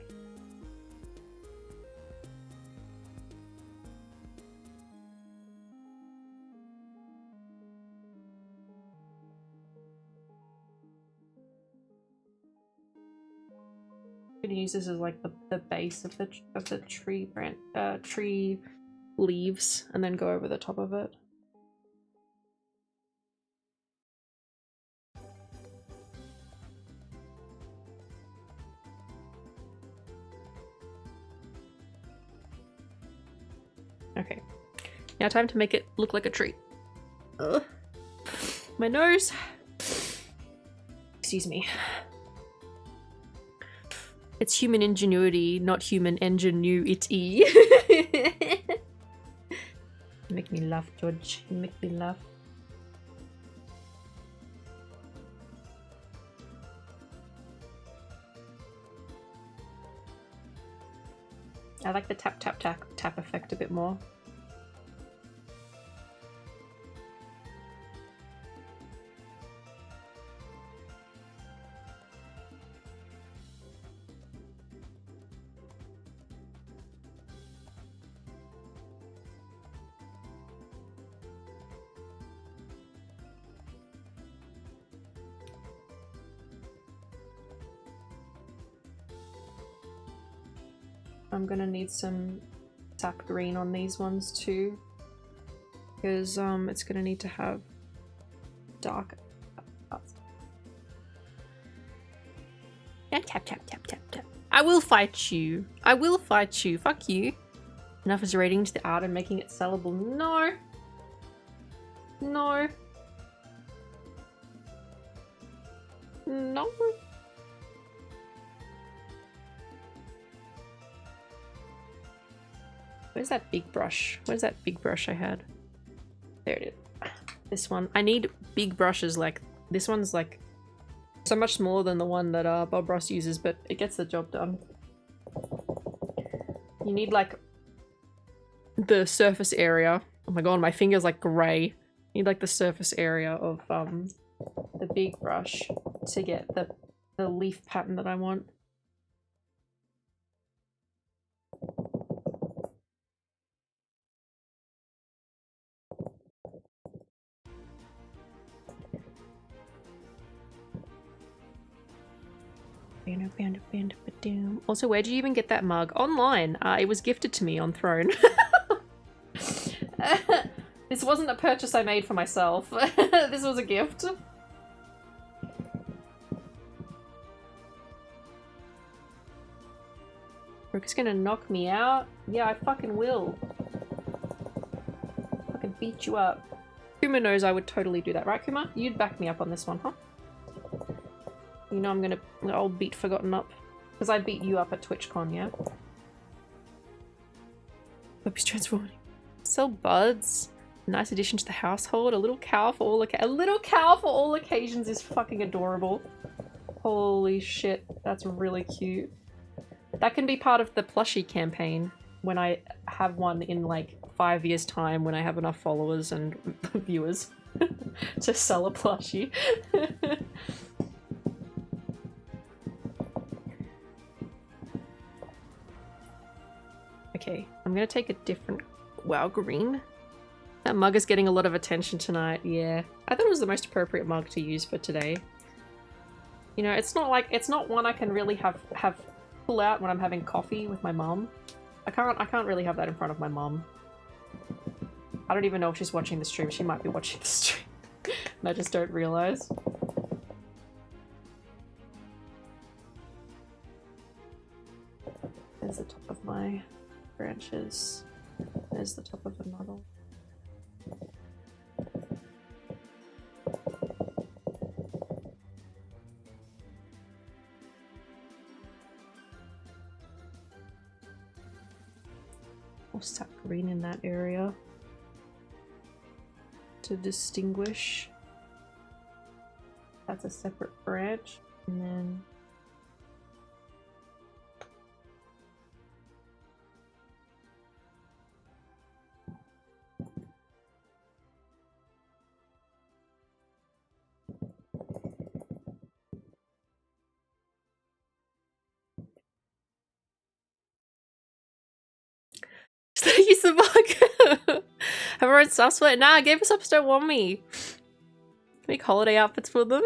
I'm gonna use this as like the base of the tree branch, tree leaves, and then go over the top of it. Okay, now time to make it look like a tree. Ugh. My nose. Excuse me. It's human ingenuity, not human ingenuity. Make me laugh, George. You make me laugh. I like the tap tap tap tap effect a bit more. I'm gonna need some sap green on these ones too, because it's gonna need to have dark. Yeah, tap tap tap tap tap. I will fight you. I will fight you. Fuck you. Enough is rating to the art and making it sellable. No. No. No. Where's that big brush? Where's that big brush I had? There it is. This one. I need big brushes like this one's like so much smaller than the one that Bob Ross uses, but it gets the job done. You need like the surface area. Oh my god, my finger's like grey. You need like the surface area of the big brush to get the leaf pattern that I want. Also, where'd you even get that mug? Online. It was gifted to me on Throne. This wasn't a purchase I made for myself. This was a gift. Brooke is gonna knock me out? Yeah, I fucking will. Fucking beat you up. Kuma knows I would totally do that, right Kuma? You'd back me up on this one, huh? You know I'm gonna... I'll beat Forgotten up. Because I beat you up at TwitchCon, yeah? Hope he's transforming. Sell buds. Nice addition to the household. A little cow for all occasions is fucking adorable. Holy shit, that's really cute. That can be part of the plushie campaign when I have one in like 5 years time when I have enough followers and viewers to sell a plushie. Okay, I'm gonna take a different... Wow, green. That mug is getting a lot of attention tonight, yeah. I thought it was the most appropriate mug to use for today. You know, it's not like... It's not one I can really have pull out when I'm having coffee with my mum. I can't really have that in front of my mum. I don't even know if she's watching the stream. She might be watching the stream. And I just don't realize. There's the top of my branches. There's the top of another. Or sap green in that area to distinguish. That's a separate branch, and then use the bug. Have our own stuff split. Nah, Game for Subs don't want me. Make holiday outfits for them.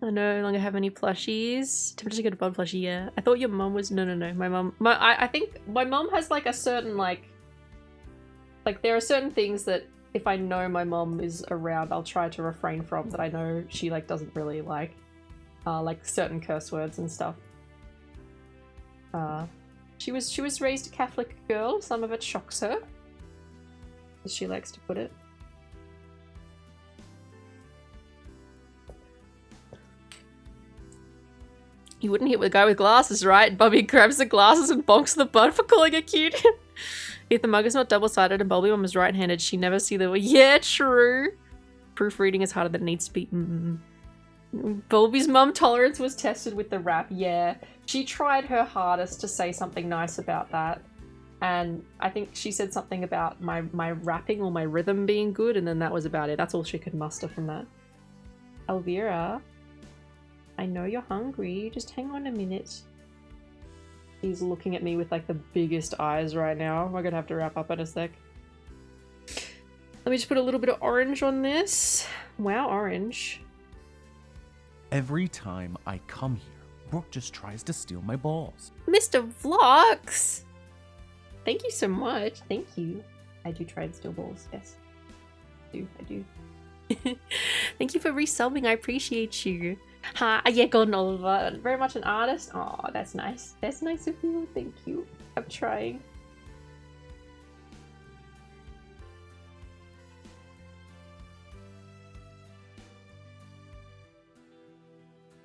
I no longer have any plushies. Tempted to get a bun plushie, yeah. I thought your mum was no. My mum I think my mum has like a certain like there are certain things that if I know my mum is around, I'll try to refrain from that I know she like doesn't really like certain curse words and stuff. She was raised a Catholic girl. Some of it shocks her, as she likes to put it. You wouldn't hit with a guy with glasses, right? Bubby grabs the glasses and bonks the bud for calling it cute. If the mug is not double-sided and Bulby Mum is right-handed, she never see the... Yeah, true. Proofreading is harder than it needs to be. Bulby's mum tolerance was tested with the rap, yeah. She tried her hardest to say something nice about that. And I think she said something about my rapping or my rhythm being good, and then that was about it. That's all she could muster from that. Elvira, I know you're hungry. Just hang on a minute. He's looking at me with like the biggest eyes right now. We're gonna have to wrap up in a sec. Let me just put a little bit of orange on this. Wow, orange. Every time I come here, Brooke just tries to steal my balls. Mr. Vlogs! Thank you so much. Thank you. I do try and steal balls, yes. I do. Thank you for resubbing. I appreciate you. Yeah, Golden Oliver. Very much an artist. Oh, that's nice. That's nice of you. Thank you. I'm trying.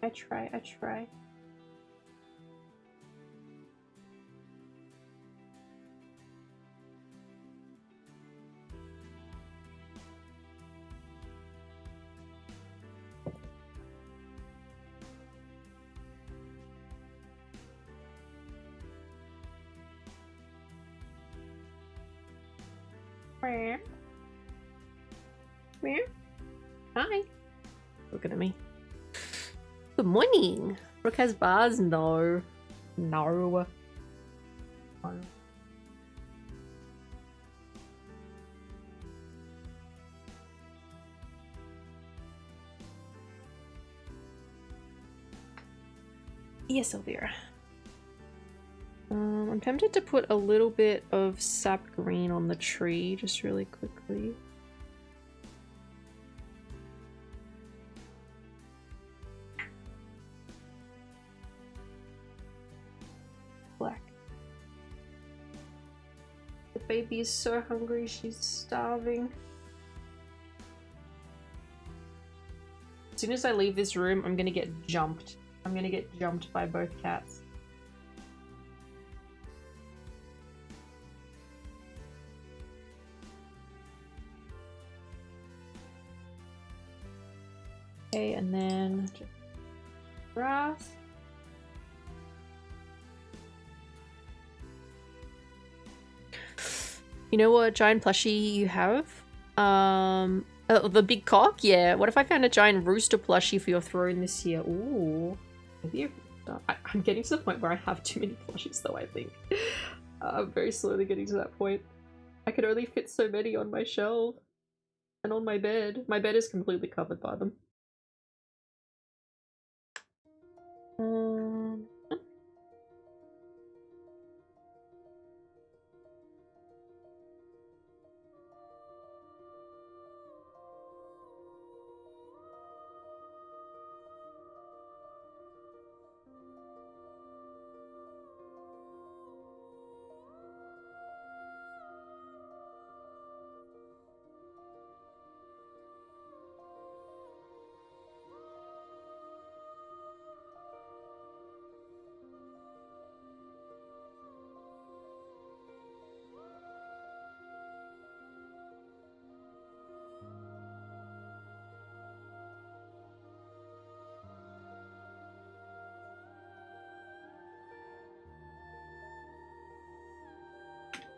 I try. Where? Hi. Looking at me. Good morning. Brooke has bars? No. No. Yes, Elvira. I'm tempted to put a little bit of sap green on the tree, just really quickly. Black. The baby is so hungry, she's starving. As soon as I leave this room, I'm gonna get jumped. I'm gonna get jumped by both cats. Okay, and then just grass. You know what giant plushie you have? The big cock? Yeah. What if I found a giant rooster plushie for your throne this year? Ooh. Maybe I'm getting to the point where I have too many plushies though, I think. I'm very slowly getting to that point. I could only fit so many on my shelf. And on my bed. My bed is completely covered by them.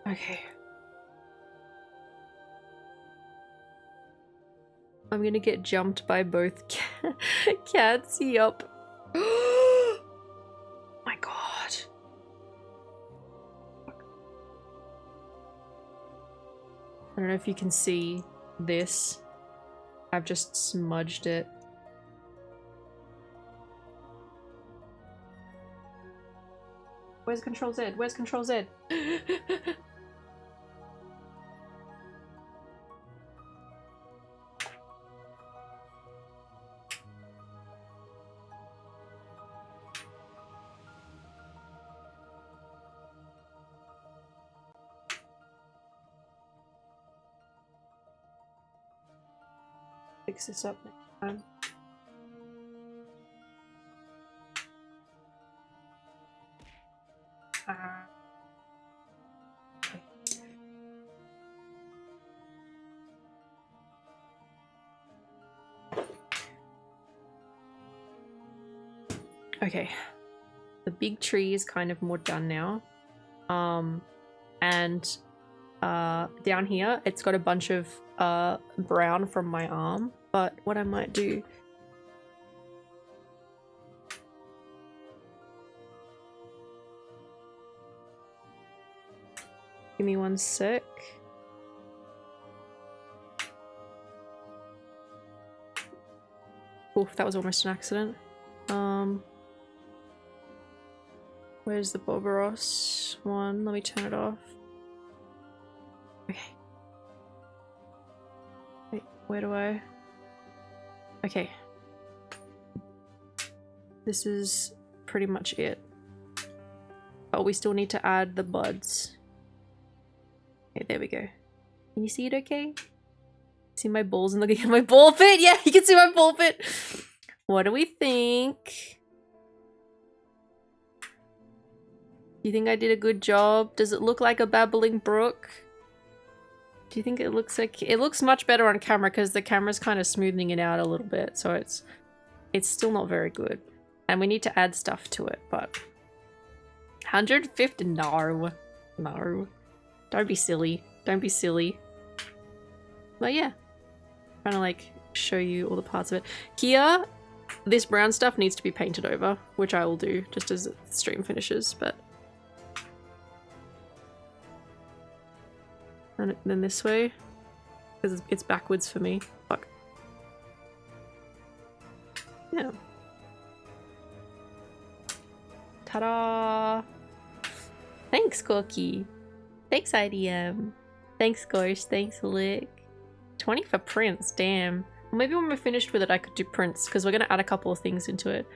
Okay. I'm gonna get jumped by both cats. Yup. My god. I don't know if you can see this. I've just smudged it. Where's Control Z? Where's Control Z? Fix this up next time. Okay. The big tree is kind of more done now. And down here it's got a bunch of brown from my arm, but what I might do give me one sec. Oof, that was almost an accident. Where's the Bobaros one? Let me turn it off. Okay. Wait, where do I? Okay. This is pretty much it. Oh, we still need to add the buds. Okay, there we go. Can you see it okay? See my balls and looking at my ball pit? Yeah, you can see my ball pit. What do we think? Do you think I did a good job? Does it look like a babbling brook? Do you think it looks like... It looks much better on camera because the camera's kind of smoothing it out a little bit, so it's still not very good. And we need to add stuff to it, but... 150? No. No. Don't be silly. Don't be silly. But yeah. Trying to like show you all the parts of it. Here, this brown stuff needs to be painted over, which I will do just as the stream finishes, but... And then this way, because it's backwards for me. Fuck. Yeah. Ta-da! Thanks, Corky. Thanks, IDM. Thanks, Ghost. Thanks, Lick. 20 for Prince, damn. Well, maybe when we're finished with it, I could do Prince, because we're going to add a couple of things into it.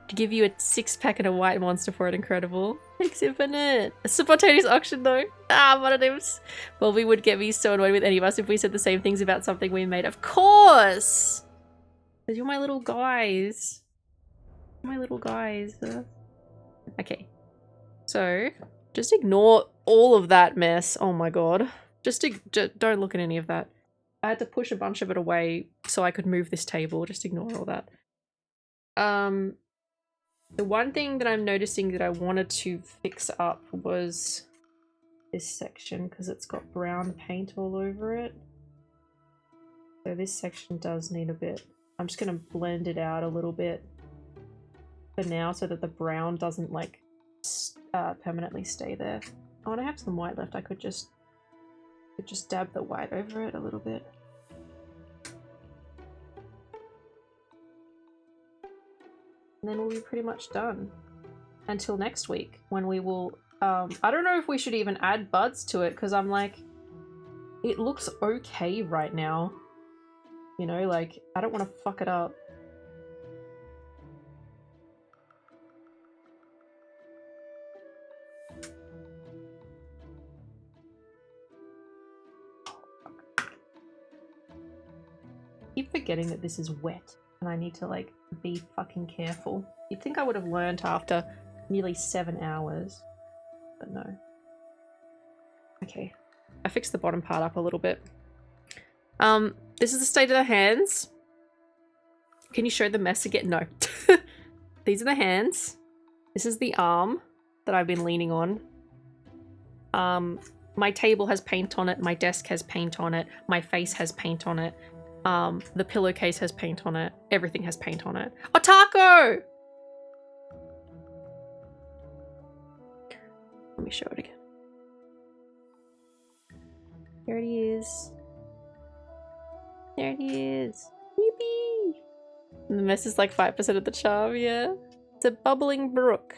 To give you a 6-pack and a white monster for it, incredible. Thanks, Infinite. A spontaneous auction, though. Ah, one of those. Well, we would get me so annoyed with any of us if we said the same things about something we made. Of course! Because you're my little guys. My little guys. Okay. So, just ignore all of that mess. Oh my god. Just don't look at any of that. I had to push a bunch of it away so I could move this table. Just ignore all that. The one thing that I'm noticing that I wanted to fix up was this section because it's got brown paint all over it. So this section does need a bit. I'm just going to blend it out a little bit for now so that the brown doesn't like permanently stay there. Oh, and I have some white left. I could just dab the white over it a little bit. And then we'll be pretty much done until next week when we will I don't know if we should even add buds to it because I'm like, it looks okay right now, you know, like I don't want to fuck it up. I keep forgetting that this is wet and I need to like be fucking careful. You'd think I would have learned after nearly 7 hours, but no. Okay, I fixed the bottom part up a little bit. This is the state of the hands. Can you show the mess again? No. These are the hands. This is the arm that I've been leaning on. my table has paint on it, my desk has paint on it, my face has paint on it, the pillowcase has paint on it, everything has paint on it. Oh, taco! Let me show it again. There it is. There it is. Yippee! And the mess is like 5% of the charm, yeah. It's a bubbling brook.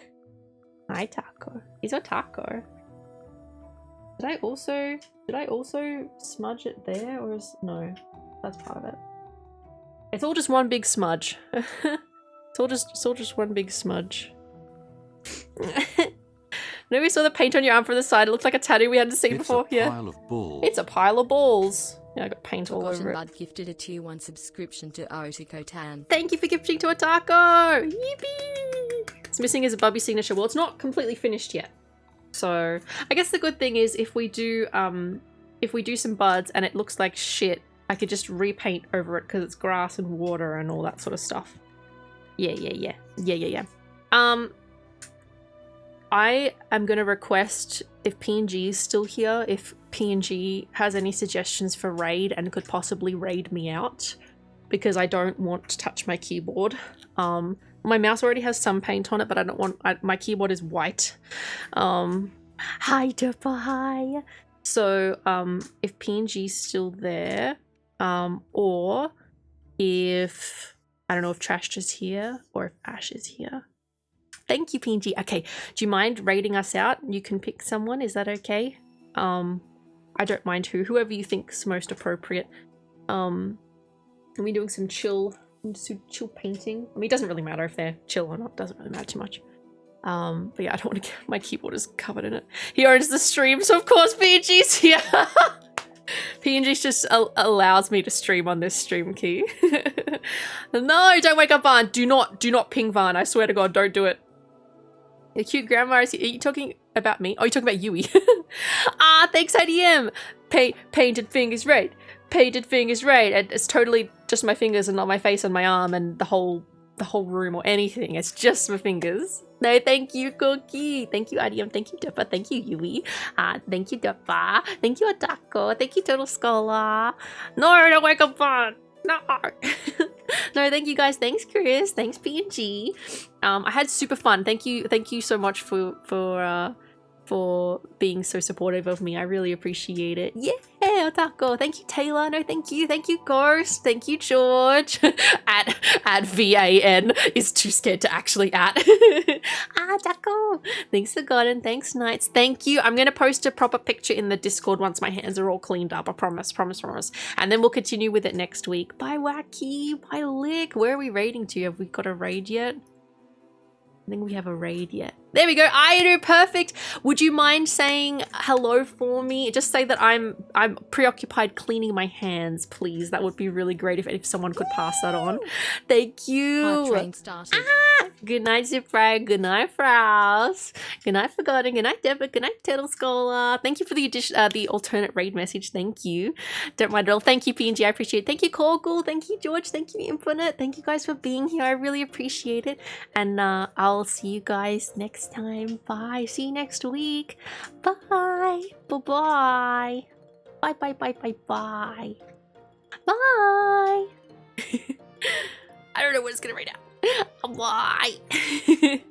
Hi, taco. He's a taco. Did I also smudge it there, or is no? That's part of it. It's all just one big smudge. it's all just one big smudge. Maybe we saw the paint on your arm from the side. It looked like a tattoo we hadn't seen before. It's a pile of balls. It's a pile of balls. Yeah, I got paint all over it. Bud gifted a tier 1 subscription to Aotiko Tan. Thank you for gifting to a taco. Yippee! It's missing his Bubby signature. Well, it's not completely finished yet. So I guess the good thing is if we do some buds and it looks like shit, I could just repaint over it because it's grass and water and all that sort of stuff. Yeah. I am going to request, if PNG is still here, if PNG has any suggestions for raid and could possibly raid me out, because I don't want to touch my keyboard. My mouse already has some paint on it, but I don't want, my keyboard is white. Hi, Dipper, hi. So, if PNG's still there, or if, I don't know if Trash is here, or if Ash is here. Thank you, PNG. Okay, do you mind raiding us out? You can pick someone, is that okay? I don't mind whoever you think's most appropriate. Are we doing some chill painting? I mean, it doesn't really matter if they're chill or not, doesn't really matter too much. But yeah, I don't want to get, my keyboard is covered in it. He owns the stream, so of course PNG's here. PNG just allows me to stream on this stream key. No, don't wake up, Vaughn. Do not ping Vaughn. I swear to God, don't do it. The cute grandma is here. Are you talking about me? Oh, you're talking about Yui. Ah, thanks, IDM. Painted fingers right. Painted fingers right. And it's totally just my fingers and not my face and my arm and the whole room or anything. It's just my fingers. No, thank you, Cookie. Thank you, IDM. Thank you, Dippa. Thank you, Yui. Thank you, Dippa. Thank you, Atako. Thank you, Total Scholar. No, don't wake up on. No. No, thank you guys. Thanks, Chris. Thanks, PNG. I had super fun. Thank you so much for being so supportive of me. I really appreciate it. Yeah, Otako. Thank you, Taylor. No, thank you. Thank you, Ghost. Thank you, George. at VAN is too scared to actually at. Otako. Thanks for God and thanks, Knights. Thank you. I'm going to post a proper picture in the Discord once my hands are all cleaned up. I promise. And then we'll continue with it next week. Bye, Wacky. Bye, Lick. Where are we raiding to? Have we got a raid yet? I think we have a raid yet. There we go. Aidu, perfect. Would you mind saying hello for me? Just say that I'm preoccupied cleaning my hands, please. That would be really great if someone could pass that on. Thank you. Our train started. Good night, Zipfrag. Good night, Frouse. Good night, Forgotten. Good night, Deborah. Good night, Turtle Scholar. Thank you for the the alternate raid message. Thank you. Don't mind at all. Thank you, PNG. I appreciate it. Thank you, Corgul. Thank you, George. Thank you, Infinite. Thank you guys for being here. I really appreciate it. And I'll see you guys next time. Bye. See you next week. Bye. Bye-bye. Bye. Bye. I don't know what it's gonna write out. Bye.